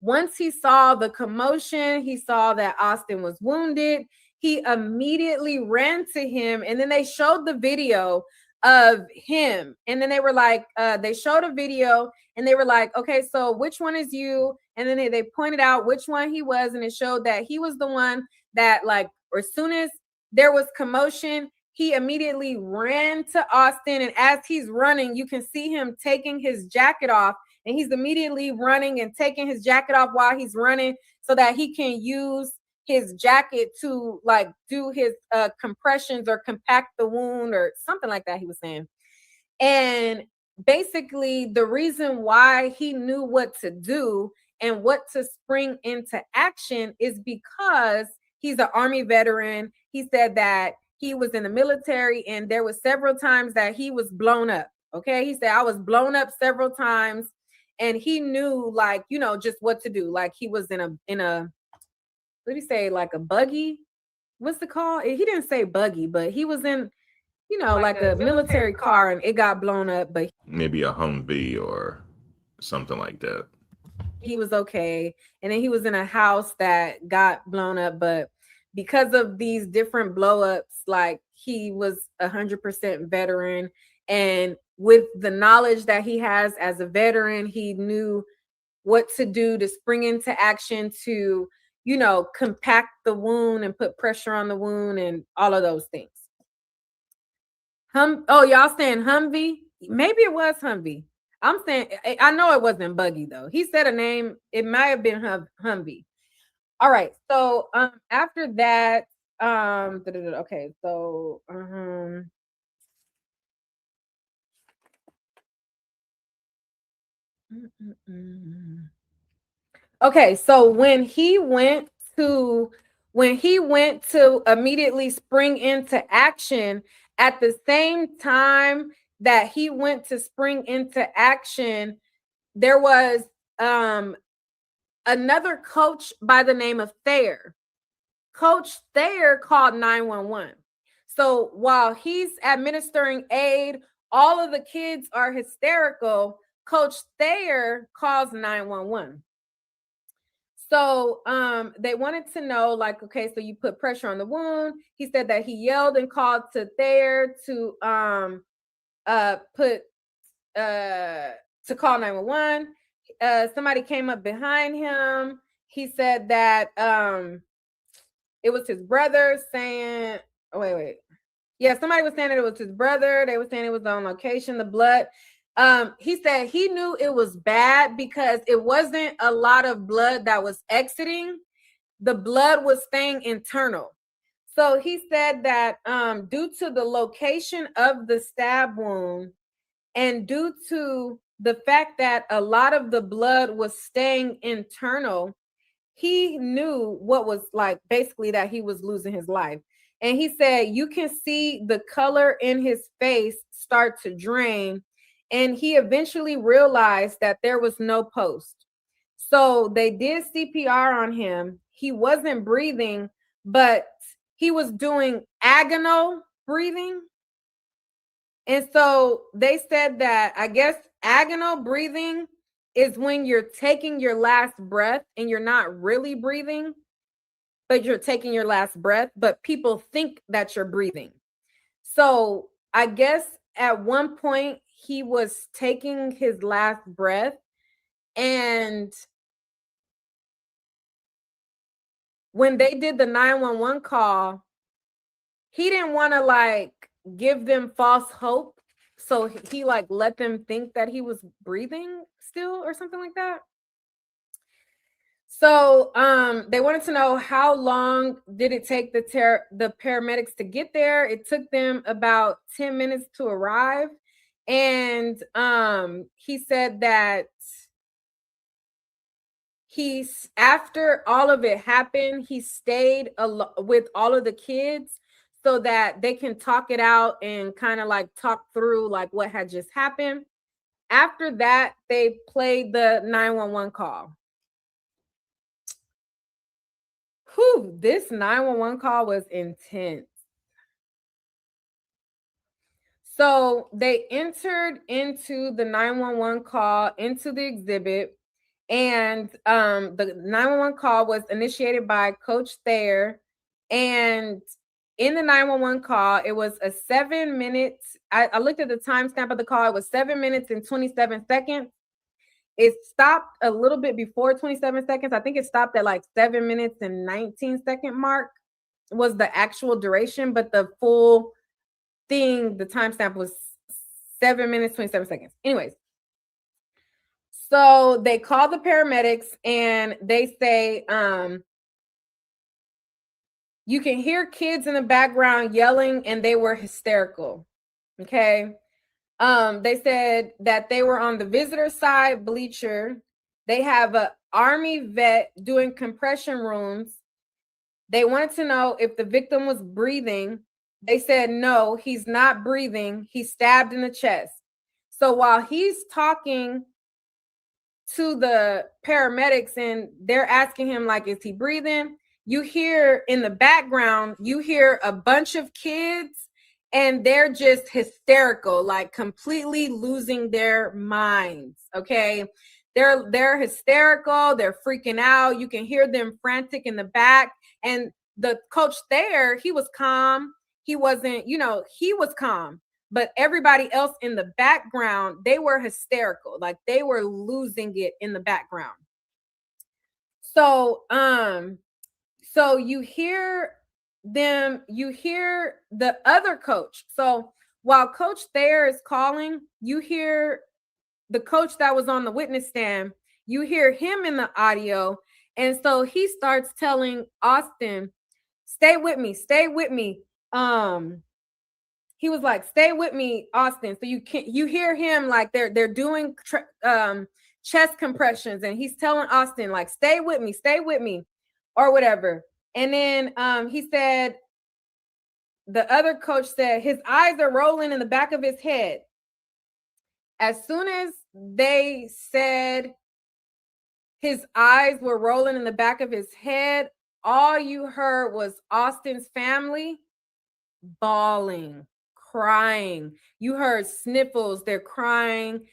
Once he saw the commotion, he saw that Austin was wounded. He immediately ran to him, and then they showed the video of him. And then they were like, they showed a video, and they were like, okay, so which one is you? And then they pointed out which one he was, and it showed that he was the one that, like, as soon as there was commotion, he immediately ran to Austin. And as he's running, you can see him taking his jacket off, and he's immediately running and taking his jacket off while he's running so that he can use his jacket to like do his compressions or compact the wound or something like that, he was saying. And basically the reason why he knew what to do and what to spring into action is because he's an Army veteran. He said that he was in the military, and there was several times that he was blown up. Okay, he said, I was blown up several times, and he knew, like, just what to do. Like he was in a what did he say, like a buggy? What's the call? He didn't say buggy, but he was in, like a military car, and it got blown up, but maybe a Humvee or something like that. He was okay. And then he was in a house that got blown up, but because of these different blow-ups, like he was 100% veteran. And with the knowledge that he has as a veteran, he knew what to do to spring into action to, compact the wound and put pressure on the wound and all of those things. Y'all saying Humvee? Maybe it was Humvee. I'm saying, I know it wasn't buggy though. He said a name. It might have been Humvee. All right. So after that, okay. So okay. So when he went to immediately spring into action, at the same time that he went to spring into action, there was another coach by the name of Thayer. Coach Thayer called 911. So while he's administering aid, all of the kids are hysterical. Coach Thayer calls 911. So they wanted to know, like, okay, so you put pressure on the wound. He said that he yelled and called to Thayer to call 911. Somebody came up behind him. He said that it was his brother saying, oh, wait. Yeah, somebody was saying that it was his brother. They were saying it was on location, the blood. He said he knew it was bad because it wasn't a lot of blood that was exiting. The blood was staying internal. So he said that due to the location of the stab wound and due to the fact that a lot of the blood was staying internal, he knew what was, like, basically that he was losing his life. And he said you can see the color in his face start to drain. And he eventually realized that there was no post. So they did CPR on him. He wasn't breathing, but he was doing agonal breathing. And so they said that, I guess, agonal breathing is when you're taking your last breath and you're not really breathing. but you're taking your last breath, but people think that you're breathing. So I guess at one point he was taking his last breath, and when they did the 911 call, he didn't want to like give them false hope. So he like let them think that he was breathing still or something like that. So they wanted to know how long did it take the paramedics to get there. It took them about 10 minutes to arrive. And he said that after all of it happened, he stayed with all of the kids so that they can talk it out and kind of like talk through like what had just happened. After that, they played the 911 call. Whew, this 911 call was intense. So they entered into the 911 call, into the exhibit, and the 911 call was initiated by Coach Thayer. And in the 911 call, it was a 7 minutes. I looked at the timestamp of the call. It was 7 minutes and 27 seconds. It stopped a little bit before 27 seconds. I think it stopped at like 7 minutes and 19-second mark was the actual duration, but the full thing, the timestamp was 7 minutes, 27 seconds. Anyways, so they call the paramedics and they say, you can hear kids in the background yelling and they were hysterical. Okay. They said that they were on the visitor side bleacher. They have an Army vet doing compression rooms. They wanted to know if the victim was breathing. They said, no, he's not breathing. He's stabbed in the chest. So while he's talking to the paramedics and they're asking him, like, is he breathing? You hear in the background, you hear a bunch of kids and they're just hysterical, like completely losing their minds. Okay. They're hysterical. They're freaking out. You can hear them frantic in the back. And the coach there, he was calm. He wasn't, he was calm. But everybody else in the background, they were hysterical. Like they were losing it in the background. So, so you hear them, you hear the other coach. So while Coach Thayer is calling, you hear the coach that was on the witness stand, you hear him in the audio. And so he starts telling Austin, stay with me, stay with me. He was like, stay with me, Austin. So you hear him like they're doing chest compressions, and he's telling Austin, like, stay with me, or whatever. And then he said, the other coach said, his eyes are rolling in the back of his head. As soon as they said his eyes were rolling in the back of his head, all you heard was Austin's family bawling, crying. You heard sniffles, they're crying.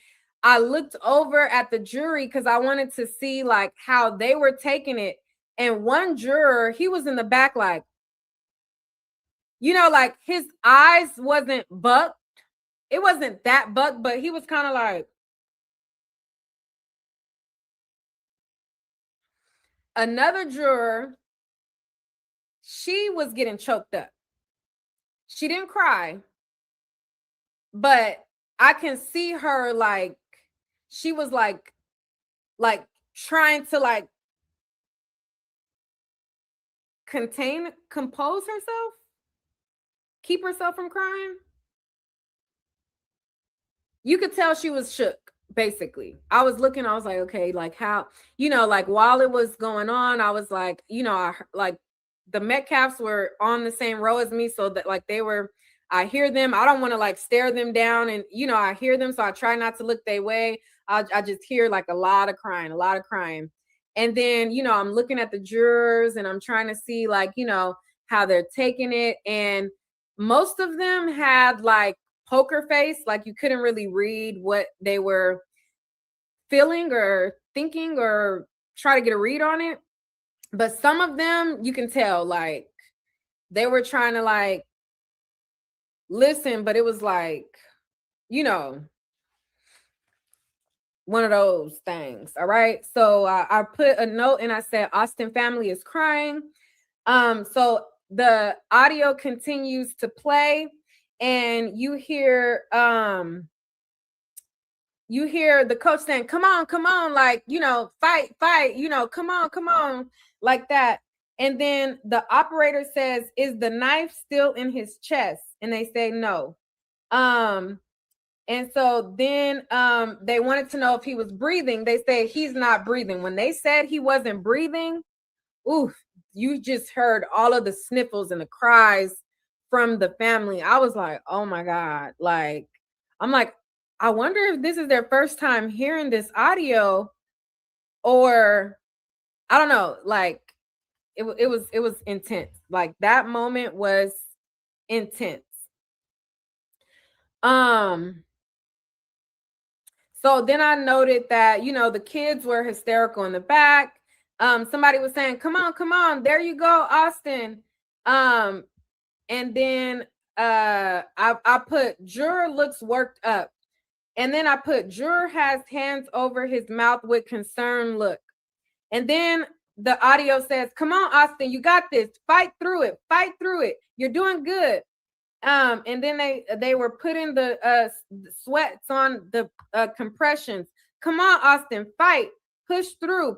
I looked over at the jury because I wanted to see like how they were taking it. And one juror, he was in the back, like, like his eyes wasn't bucked. It wasn't that bucked, but he was kind of like. Another juror, she was getting choked up. She didn't cry, but I can see her like she was like trying to like compose herself, keep herself from crying. You could tell she was shook. Basically, I was looking, I was like, okay, like how, like while it was going on, I was like, like the Metcalfs were on the same row as me. So that like I hear them. I don't want to like stare them down. And, I hear them. So I try not to look their way. I just hear like a lot of crying. And then, I'm looking at the jurors and I'm trying to see like, how they're taking it. And most of them had like poker face, like you couldn't really read what they were feeling or thinking or try to get a read on it. But some of them, you can tell, like, they were trying to, like, listen, but it was like, you know, one of those things. All right. So I put a note and I said, Austin family is crying. So the audio continues to play, and you hear the coach saying, come on, like, fight, come on, like that. And then the operator says, is the knife still in his chest? And they say no. And so then they wanted to know if he was breathing. They say he's not breathing. When they said he wasn't breathing, oof, you just heard all of the sniffles and the cries from the family. I was like, oh my God. Like, I'm like, I wonder if this is their first time hearing this audio, or I don't know. Like, it was intense. Like, that moment was intense. So then I noted that, the kids were hysterical in the back. Somebody was saying, come on, there you go, Austin. And then I put juror looks worked up. And then I put juror has hands over his mouth with concern look. And then the audio says, come on, Austin, you got this. Fight through it. You're doing good. And then they were putting the sweats on the compressions. Come on, Austin, fight, push through.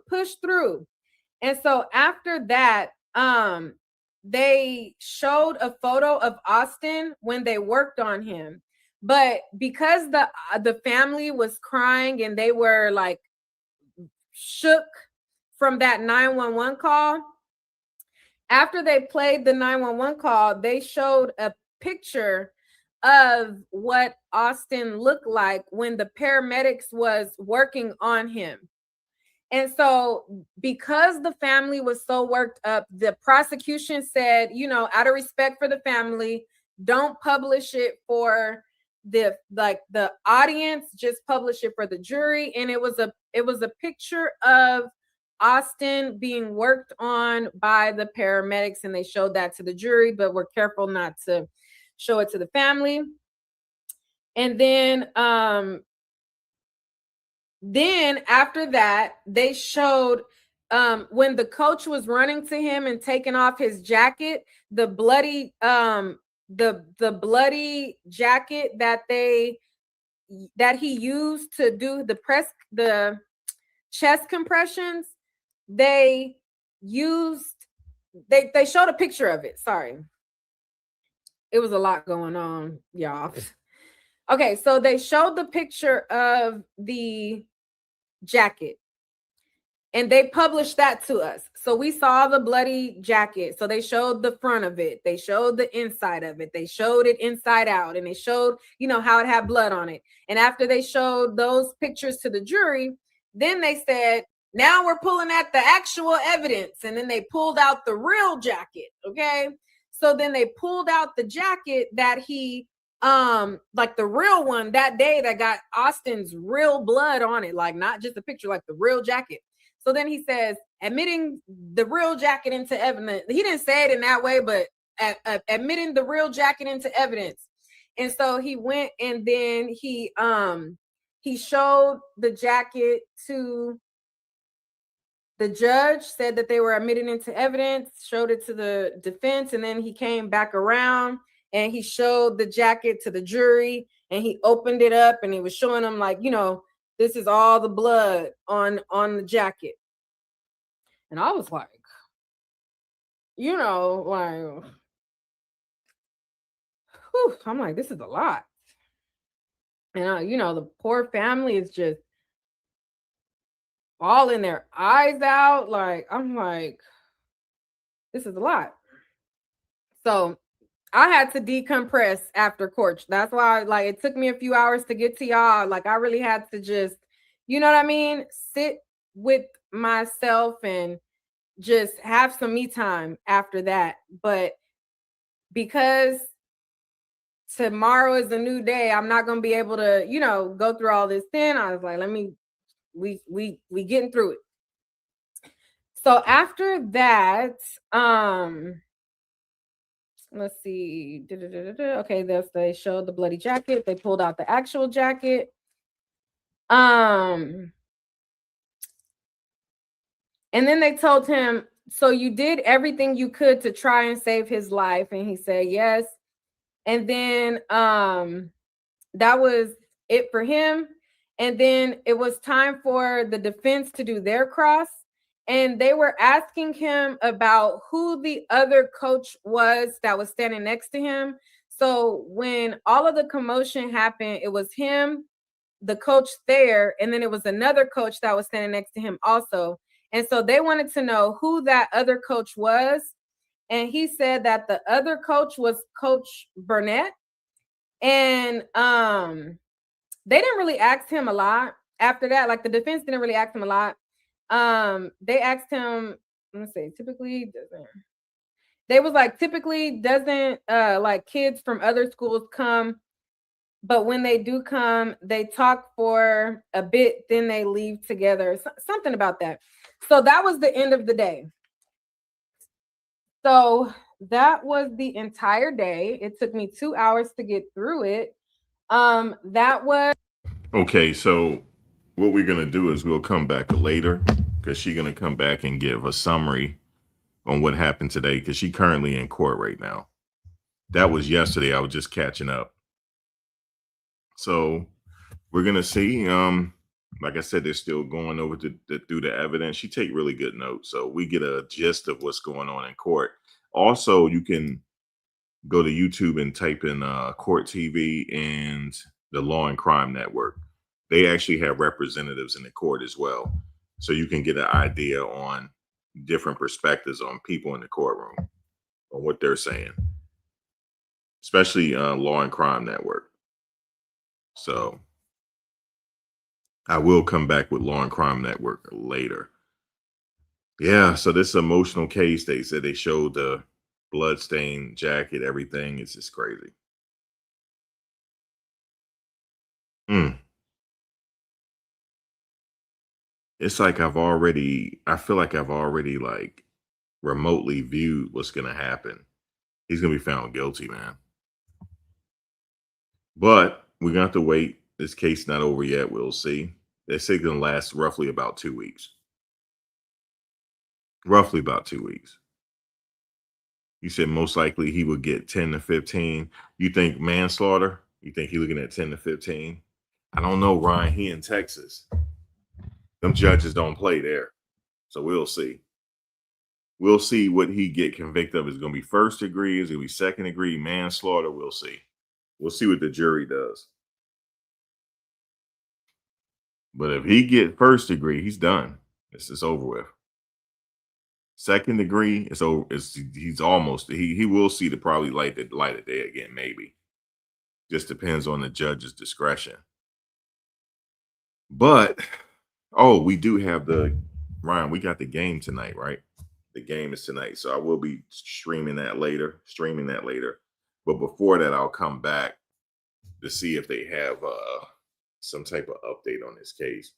And so after that, they showed a photo of Austin when they worked on him. But because the family was crying and they were like shook from that 911 call, after they played the 911 call, they showed a picture of what Austin looked like when the paramedics was working on him. And so because the family was so worked up, the prosecution said, out of respect for the family, don't publish it for the audience, just publish it for the jury. And it was a picture of Austin being worked on by the paramedics, and they showed that to the jury, but were careful not to show it to the family. And then after that, they showed when the coach was running to him and taking off his jacket, the bloody the bloody jacket that he used to do the chest compressions. They showed a picture of it. Sorry. It was a lot going on, y'all. Okay, so they showed the picture of the jacket and they published that to us. So we saw the bloody jacket. So they showed the front of it. They showed the inside of it. They showed it inside out, and they showed, how it had blood on it. And after they showed those pictures to the jury, then they said, now we're pulling at the actual evidence. And then they pulled out the real jacket. Okay. So then they pulled out the jacket that he, like the real one that day that got Austin's real blood on it, like not just a picture, like the real jacket. So then he says, admitting the real jacket into evidence. He didn't say it in that way, but admitting the real jacket into evidence. And so he went and then he showed the jacket to the judge, said that they were admitting into evidence, showed it to the defense, and then he came back around and he showed the jacket to the jury, and he opened it up and he was showing them, like, this is all the blood on the jacket. And I was like, like, whew, I'm like, this is a lot. And, the poor family is just bawling their eyes out. Like, I'm like, this is a lot. So I had to decompress after court. That's why, like, it took me a few hours to get to y'all. Like, I really had to just, you know what I mean? Sit with myself and just have some me time after that. But because tomorrow is a new day, I'm not going to be able to, go through all this. Then I was like, we getting through it. So after that, let's see. Okay, they showed the bloody jacket. They pulled out the actual jacket. And then they told him, so you did everything you could to try and save his life. And he said yes. And then that was it for him. And then it was time for the defense to do their cross. And they were asking him about who the other coach was that was standing next to him. So when all of the commotion happened, it was him, the coach there, and then it was another coach that was standing next to him also. And so they wanted to know who that other coach was. And he said that the other coach was Coach Burnett. And they didn't really ask him a lot after that. Like the defense didn't really ask him a lot. They asked him, let's say, typically doesn't. They was like, typically doesn't like kids from other schools come, but when they do come, they talk for a bit, then they leave together. Something about that. So that was the end of the day. So that was the entire day. It took me 2 hours to get through it. That was Okay, so what we're gonna do is we'll come back later because she's gonna come back and give a summary on what happened today because she's currently in court right now. That was yesterday. I was just catching up. So we're gonna see. Like I said, they're still going over through the evidence. She take really good notes, so we get a gist of what's going on in court. Also, you can go to YouTube and type in Court TV and the Law and Crime Network. They actually have representatives in the court as well, so you can get an idea on different perspectives on people in the courtroom on what they're saying, especially Law and Crime Network. So I will come back with Law and Crime Network later. Yeah, so this emotional case, they said they showed the bloodstained jacket, everything. It's just crazy. Mm. It's like I feel like I've already like remotely viewed what's gonna happen. He's gonna be found guilty, man. But we're gonna have to wait. This case not over yet. We'll see. They say it's gonna last roughly about 2 weeks. Roughly about 2 weeks. You said most likely he would get 10 to 15. You think manslaughter? You think he looking at 10 to 15? I don't know, Ryan. He in Texas. Them judges don't play there. So we'll see. We'll see what he get convicted of. Is going to be first degree? Is it going to be second degree manslaughter? We'll see. We'll see what the jury does. But if he get first degree, he's done. It's over with. Second degree, it's over. He's almost. He will see the probably light of day again. Maybe. Just depends on the judge's discretion. But oh, we do have the Ryan. We got the game tonight, right? The game is tonight, so I will be streaming that later. But before that, I'll come back to see if they have some type of update on this case.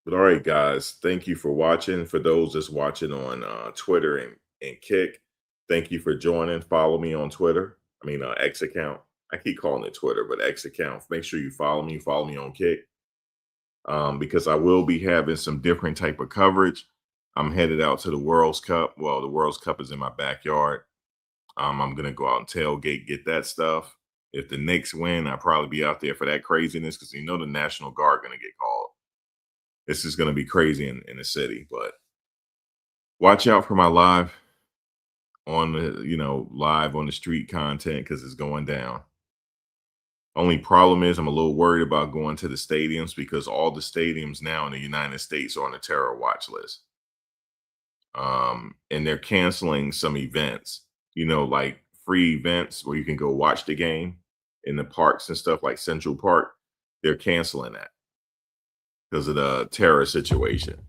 But all right, guys, thank you for watching. For those that's watching on Twitter and Kick, thank you for joining. Follow me on Twitter. I mean, X account. I keep calling it Twitter, but X account. Make sure you follow me. Follow me on Kick. Because I will be having some different type of coverage. I'm headed out to the World's Cup. Well, the World's Cup is in my backyard. I'm gonna go out and tailgate, get that stuff. If the Knicks win, I'll probably be out there for that craziness because you know the National Guard gonna get called. This is gonna be crazy in the city. But watch out for my live on the live on the street content because it's going down. Only problem is I'm a little worried about going to the stadiums because all the stadiums now in the United States are on the terror watch list. And they're canceling some events, like free events where you can go watch the game in the parks and stuff like Central Park. They're canceling that because of the terror situation.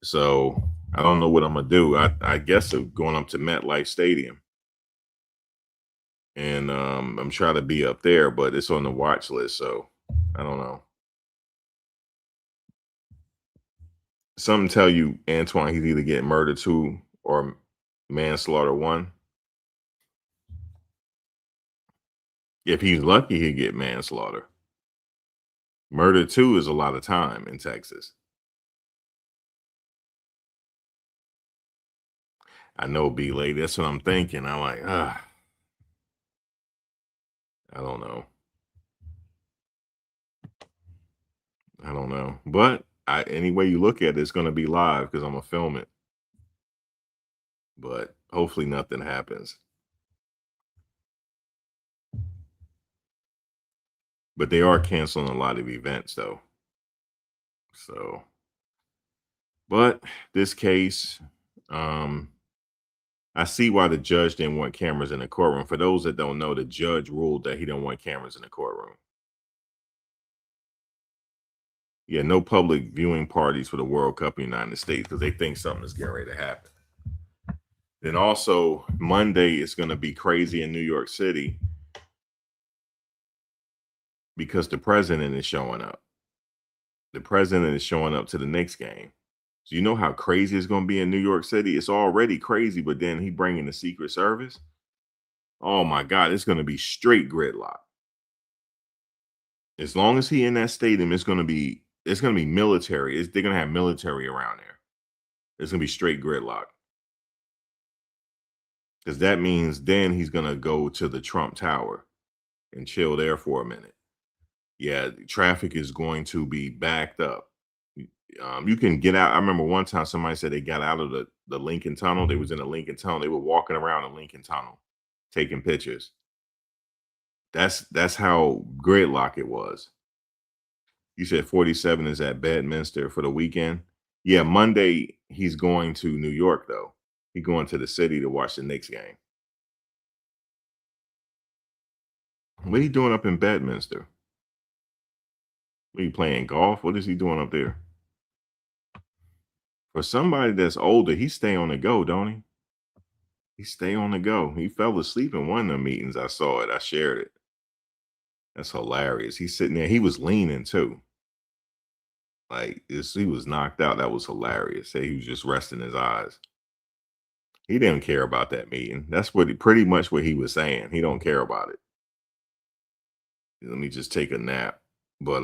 So I don't know what I'm gonna do. I guess I'm going up to MetLife Stadium. And I'm trying to be up there, but it's on the watch list. So I don't know. Something tell you, Antoine, he's either getting murder 2 or manslaughter 1. If he's lucky, he'll get manslaughter. Murder 2 is a lot of time in Texas. I know, B lady. That's what I'm thinking. I'm like, I don't know. I don't know. But any way you look at it, it's going to be live because I'm going to film it. But hopefully nothing happens. But they are canceling a lot of events, though. So, but this case, I see why the judge didn't want cameras in the courtroom. For those that don't know, the judge ruled that he didn't want cameras in the courtroom. Yeah, no public viewing parties for the World Cup in the United States because they think something is getting ready to happen. Then also Monday is going to be crazy in New York City because the president is showing up. The president is showing up to the Knicks game. So you know how crazy it's going to be in New York City? It's already crazy, but then he bringing the Secret Service. Oh my God, it's going to be straight gridlock. As long as he in that stadium, it's going to be military. They're going to have military around there. It's going to be straight gridlock. Because that means then he's going to go to the Trump Tower and chill there for a minute. Yeah, traffic is going to be backed up. You can get out. I remember one time somebody said they got out of the Lincoln Tunnel. They was in the Lincoln Tunnel. They were walking around the Lincoln Tunnel, taking pictures. That's how gridlock it was. You said 47 is at Bedminster for the weekend. Yeah, Monday he's going to New York though. He's going to the city to watch the Knicks game. What are you doing up in Bedminster? Are you playing golf? What is he doing up there? For somebody that's older, he stay on the go, don't he? He stay on the go. He fell asleep in one of the meetings. I saw it. I shared it. That's hilarious. He's sitting there. He was leaning too. Like he was knocked out. That was hilarious. Say he was just resting his eyes. He didn't care about that meeting. That's pretty much what he was saying. He don't care about it. Let me just take a nap. But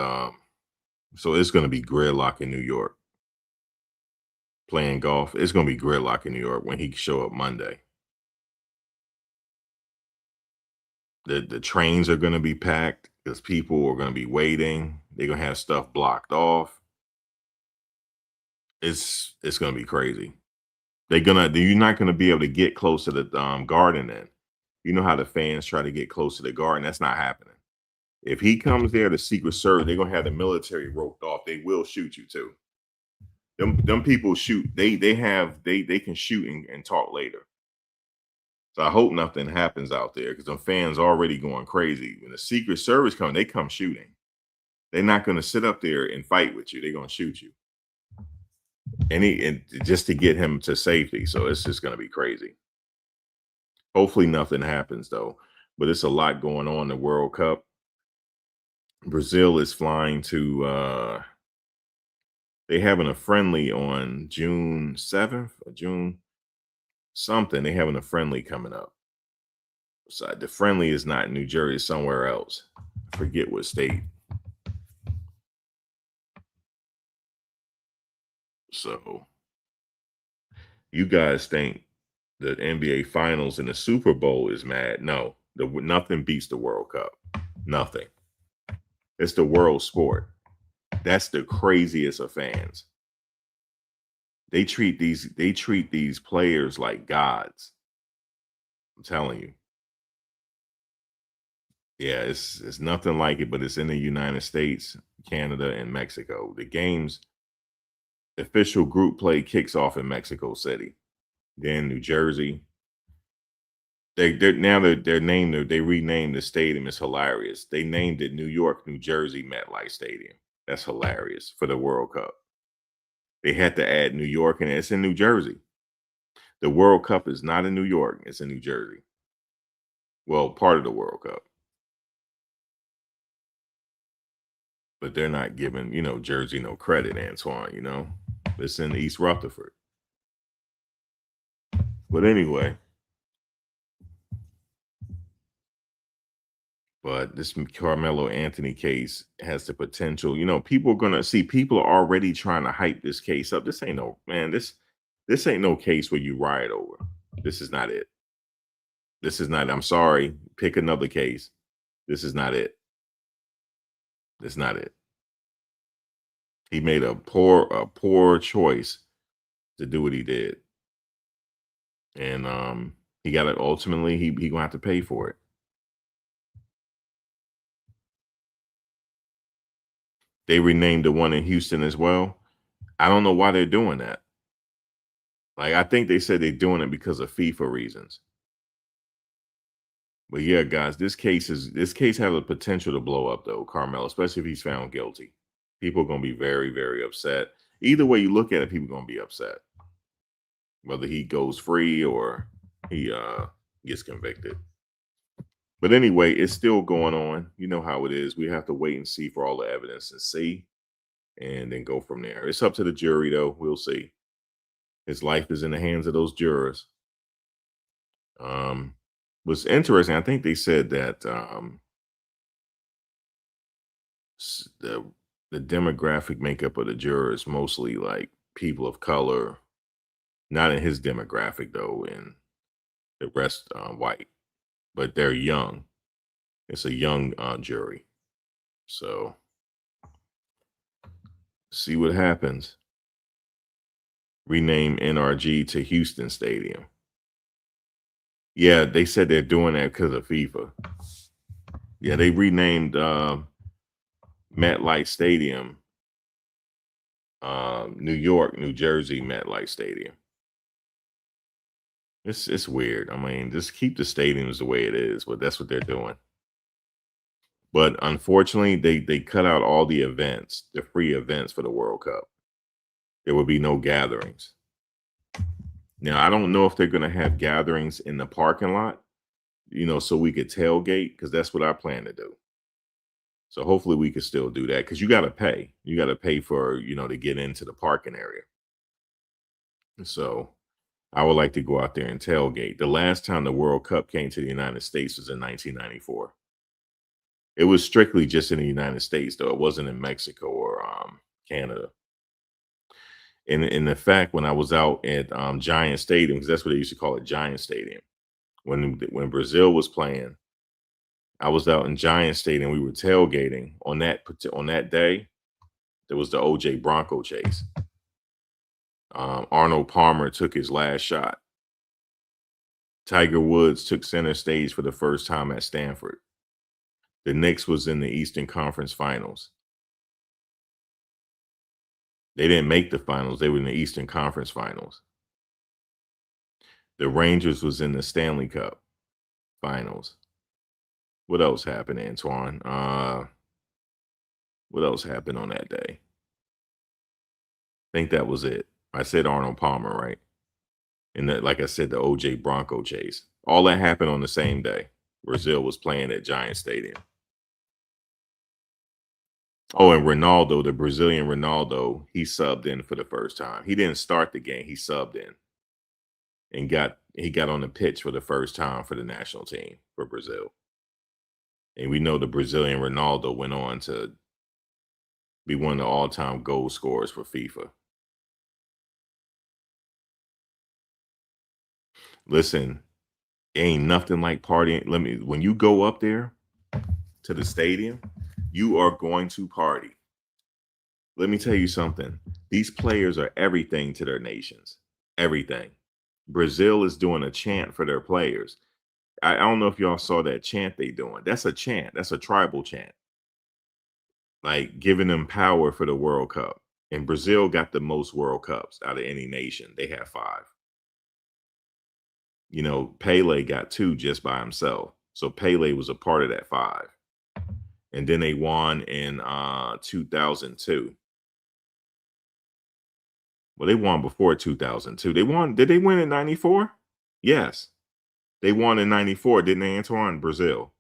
so it's gonna be gridlock in New York. Playing golf. It's gonna be gridlock in New York when he show up Monday. The trains are gonna be packed because people are gonna be waiting. They're gonna have stuff blocked off. It's gonna be crazy. You're not gonna be able to get close to the garden then. You know how the fans try to get close to the garden. That's not happening. If he comes there, the Secret Service, they're gonna have the military roped off. They will shoot you too. Them people shoot. They can shoot and talk later. So I hope nothing happens out there because the fans already going crazy. When the Secret Service come, they come shooting. They're not gonna sit up there and fight with you. They're gonna shoot you. And just to get him to safety. So it's just gonna be crazy. Hopefully nothing happens though. But it's a lot going on in the World Cup. Brazil is flying to they having a friendly on June 7th or June something. They having a friendly coming up. So the friendly is not in New Jersey, it's somewhere else. I forget what state. So you guys think the NBA Finals and the Super Bowl is mad? No, nothing beats the World Cup. Nothing. It's the world sport. That's the craziest of fans. They treat these players like gods. I'm telling you. Yeah, it's nothing like it, but it's in the United States, Canada, and Mexico. The game's official group play kicks off in Mexico City, then New Jersey. They're named. They renamed the stadium. It's hilarious. They named it New York, New Jersey MetLife Stadium. That's hilarious for the World Cup. They had to add New York, and it's in New Jersey. The World Cup is not in New York. It's in New Jersey. Well, part of the World Cup. But they're not giving, Jersey no credit, Antoine, It's in East Rutherford. But anyway, but this Carmelo Anthony case has the potential. People are gonna see. People are already trying to hype this case up. This ain't no man. This ain't no case where you riot over. This is not it. This is not. I'm sorry. Pick another case. This is not it. It's not it. He made a poor choice to do what he did, and he got it. Ultimately, he gonna have to pay for it. They renamed the one in Houston as well. I don't know why they're doing that. Like, I think they said they're doing it because of FIFA reasons. But yeah, guys, this case has the potential to blow up though, Carmelo, especially if he's found guilty. People are gonna be very, very upset. Either way you look at it, people are gonna be upset. Whether he goes free or he gets convicted. But anyway, it's still going on. You know how it is. We have to wait and see for all the evidence and see, and then go from there. It's up to the jury, though. We'll see. His life is in the hands of those jurors. Was interesting. I think they said that the demographic makeup of the jurors mostly like people of color, not in his demographic though, and the rest white, but they're young. It's a young jury, so see what happens. Rename NRG to Houston Stadium. Yeah, they said they're doing that because of FIFA. Yeah, they renamed MetLife Stadium, New York, New Jersey MetLife Stadium. It's weird. I mean, just keep the stadiums the way it is, but that's what they're doing. But unfortunately, they cut out all the events, the free events for the World Cup. There will be no gatherings. Now, I don't know if they're going to have gatherings in the parking lot, so we could tailgate, because that's what I plan to do. So hopefully we could still do that, because you got to pay. You got to pay for, to get into the parking area. So I would like to go out there and tailgate. The last time the World Cup came to the United States was in 1994. It was strictly just in the United States, though. It wasn't in Mexico or Canada. And in the fact, when I was out at Giant Stadium, because that's what they used to call it, Giant Stadium, when Brazil was playing, I was out in Giant Stadium. We were tailgating on that day. There was the OJ Bronco chase. Arnold Palmer took his last shot. Tiger Woods took center stage for the first time at Stanford. The Knicks was in the Eastern Conference Finals. They didn't make the finals. They were in the Eastern Conference Finals. The Rangers was in the Stanley Cup Finals. What else happened, Antoine? What else happened on that day? I think that was it. I said Arnold Palmer, right? And like I said, the OJ Bronco chase. All that happened on the same day. Brazil was playing at Giant Stadium. Oh, and Ronaldo, the Brazilian Ronaldo, he subbed in for the first time. He didn't start the game. He subbed in and he got on the pitch for the first time for the national team for Brazil. And we know the Brazilian Ronaldo went on to be one of the all-time goal scorers for FIFA. Listen, ain't nothing like partying. When you go up there to the stadium, you are going to party. Let me tell you something. These players are everything to their nations. Everything. Brazil is doing a chant for their players. I don't know if y'all saw that chant they doing. That's a chant. That's a tribal chant. Like giving them power for the World Cup. And Brazil got the most World Cups out of any nation. They have 5. Pele got 2 just by himself. So Pele was a part of that 5. And then they won in 2002. Well, they won before 2002. Did they win in 94? Yes. They won in 94, didn't they, Antoine? Brazil.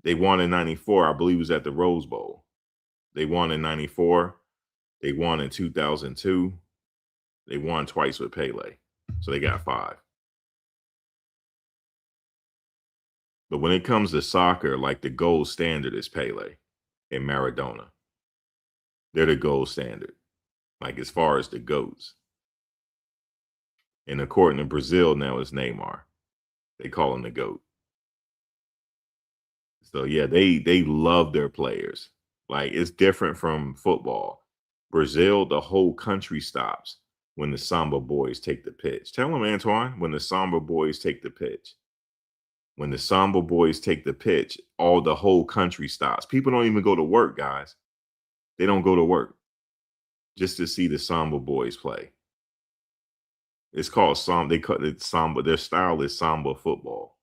They won in 94. I believe it was at the Rose Bowl. They won in 94. They won in 2002. They won twice with Pele. So they got 5. But when it comes to soccer, like the gold standard is Pele and Maradona. They're the gold standard, like as far as the GOATs. And according to Brazil now, it's Neymar. They call him the GOAT. So yeah, they love their players. Like it's different from football. Brazil, the whole country stops when the Samba boys take the pitch. Tell them, Antoine, when the Samba boys take the pitch. When the Samba boys take the pitch, the whole country stops. People don't even go to work, guys. They don't go to work just to see the Samba boys play. It's called Samba. They call it Samba. Their style is Samba football.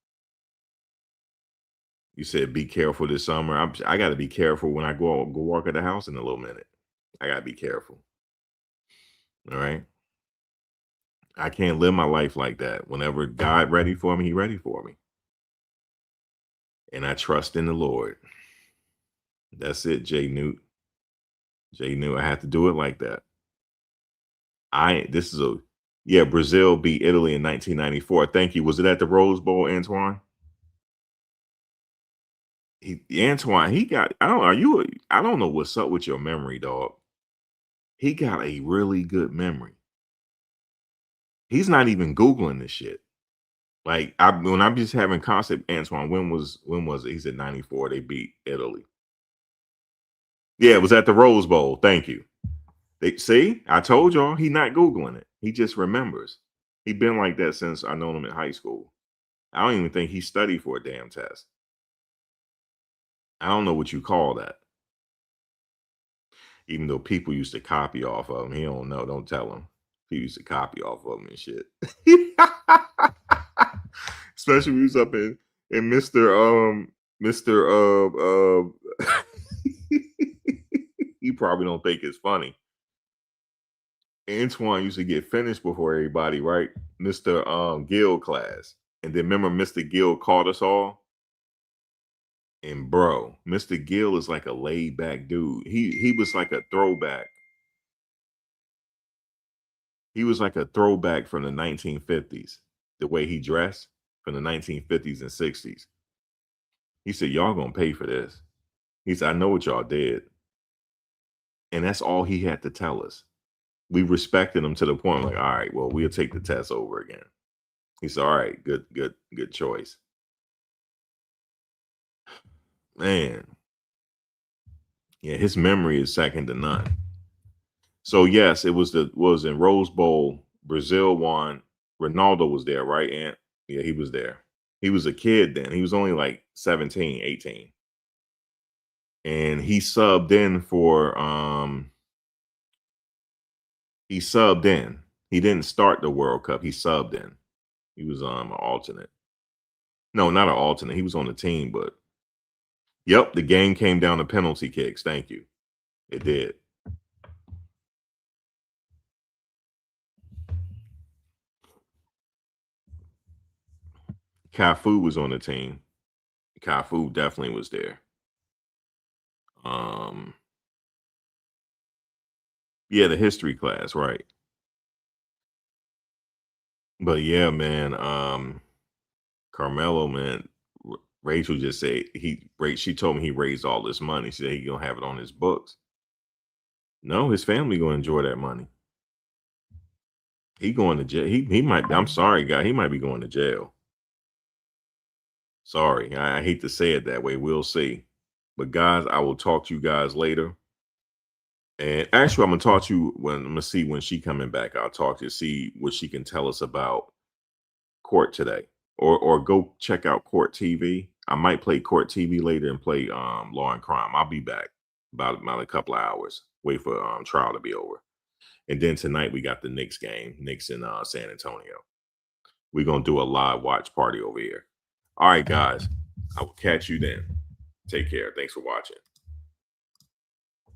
You said be careful this summer. I got to be careful when I go walk at the house in a little minute. I got to be careful. All right. I can't live my life like that. Whenever God ready for me, he ready for me. And I trust in the Lord. That's it, Jay Newt. Jay Newt, I have to do it like that. Brazil beat Italy in 1994. Thank you. Was it at the Rose Bowl, Antoine? Antoine, I don't know what's up with your memory, dog. He got a really good memory. He's not even Googling this shit. Like when I'm just having concept, Antoine, when was it? He said 94, they beat Italy. Yeah, it was at the Rose Bowl. Thank you. See, I told y'all he not Googling it. He just remembers. He been like that since I known him in high school. I don't even think he studied for a damn test. I don't know what you call that. Even though people used to copy off of him, he don't know. Don't tell him. He used to copy off of him and shit. Especially when he was up in Mr. He probably don't think it's funny. Antoine used to get finished before everybody, right? Mr. Gill class. And then remember Mr. Gill called us all? And bro, Mr. Gill is like a laid back dude. He was like a throwback. He was like a throwback from the 1950s. The way he dressed from the 1950s and 60s. He said, y'all gonna pay for this. He said, I know what y'all did. And that's all he had to tell us. We respected him to the point like, all right, well, we'll take the test over again. He said, all right, good choice. Man. Yeah, his memory is second to none. So yes, it was in Rose Bowl. Brazil won. Ronaldo was there, right, Ant? Yeah, he was there. He was a kid then. He was only like 17, 18. And he subbed in for he subbed in. He didn't start the World Cup. He subbed in. He was an alternate. No, not an alternate. He was on the team, but yep, the game came down to penalty kicks. Thank you. It did. Cafu was on the team. Cafu definitely was there. Yeah, the history class, right. But yeah, man, Karmelo, man, Rachel just said she told me he raised all this money. She said he gonna have it on his books. No, his family gonna enjoy that money. He going to jail. He might. I'm sorry, guy. He might be going to jail. Sorry, I hate to say it that way. We'll see. But guys, I will talk to you guys later. And actually, I'm gonna talk to you when I'm gonna see when she coming back. I'll talk to see what she can tell us about court today. Or go check out Court TV. I might play Court TV later and play Law and Crime. I'll be back about a couple of hours. Wait for trial to be over. And then tonight we got the Knicks game, Knicks in San Antonio. We're gonna do a live watch party over here. All right, guys. I will catch you then. Take care. Thanks for watching.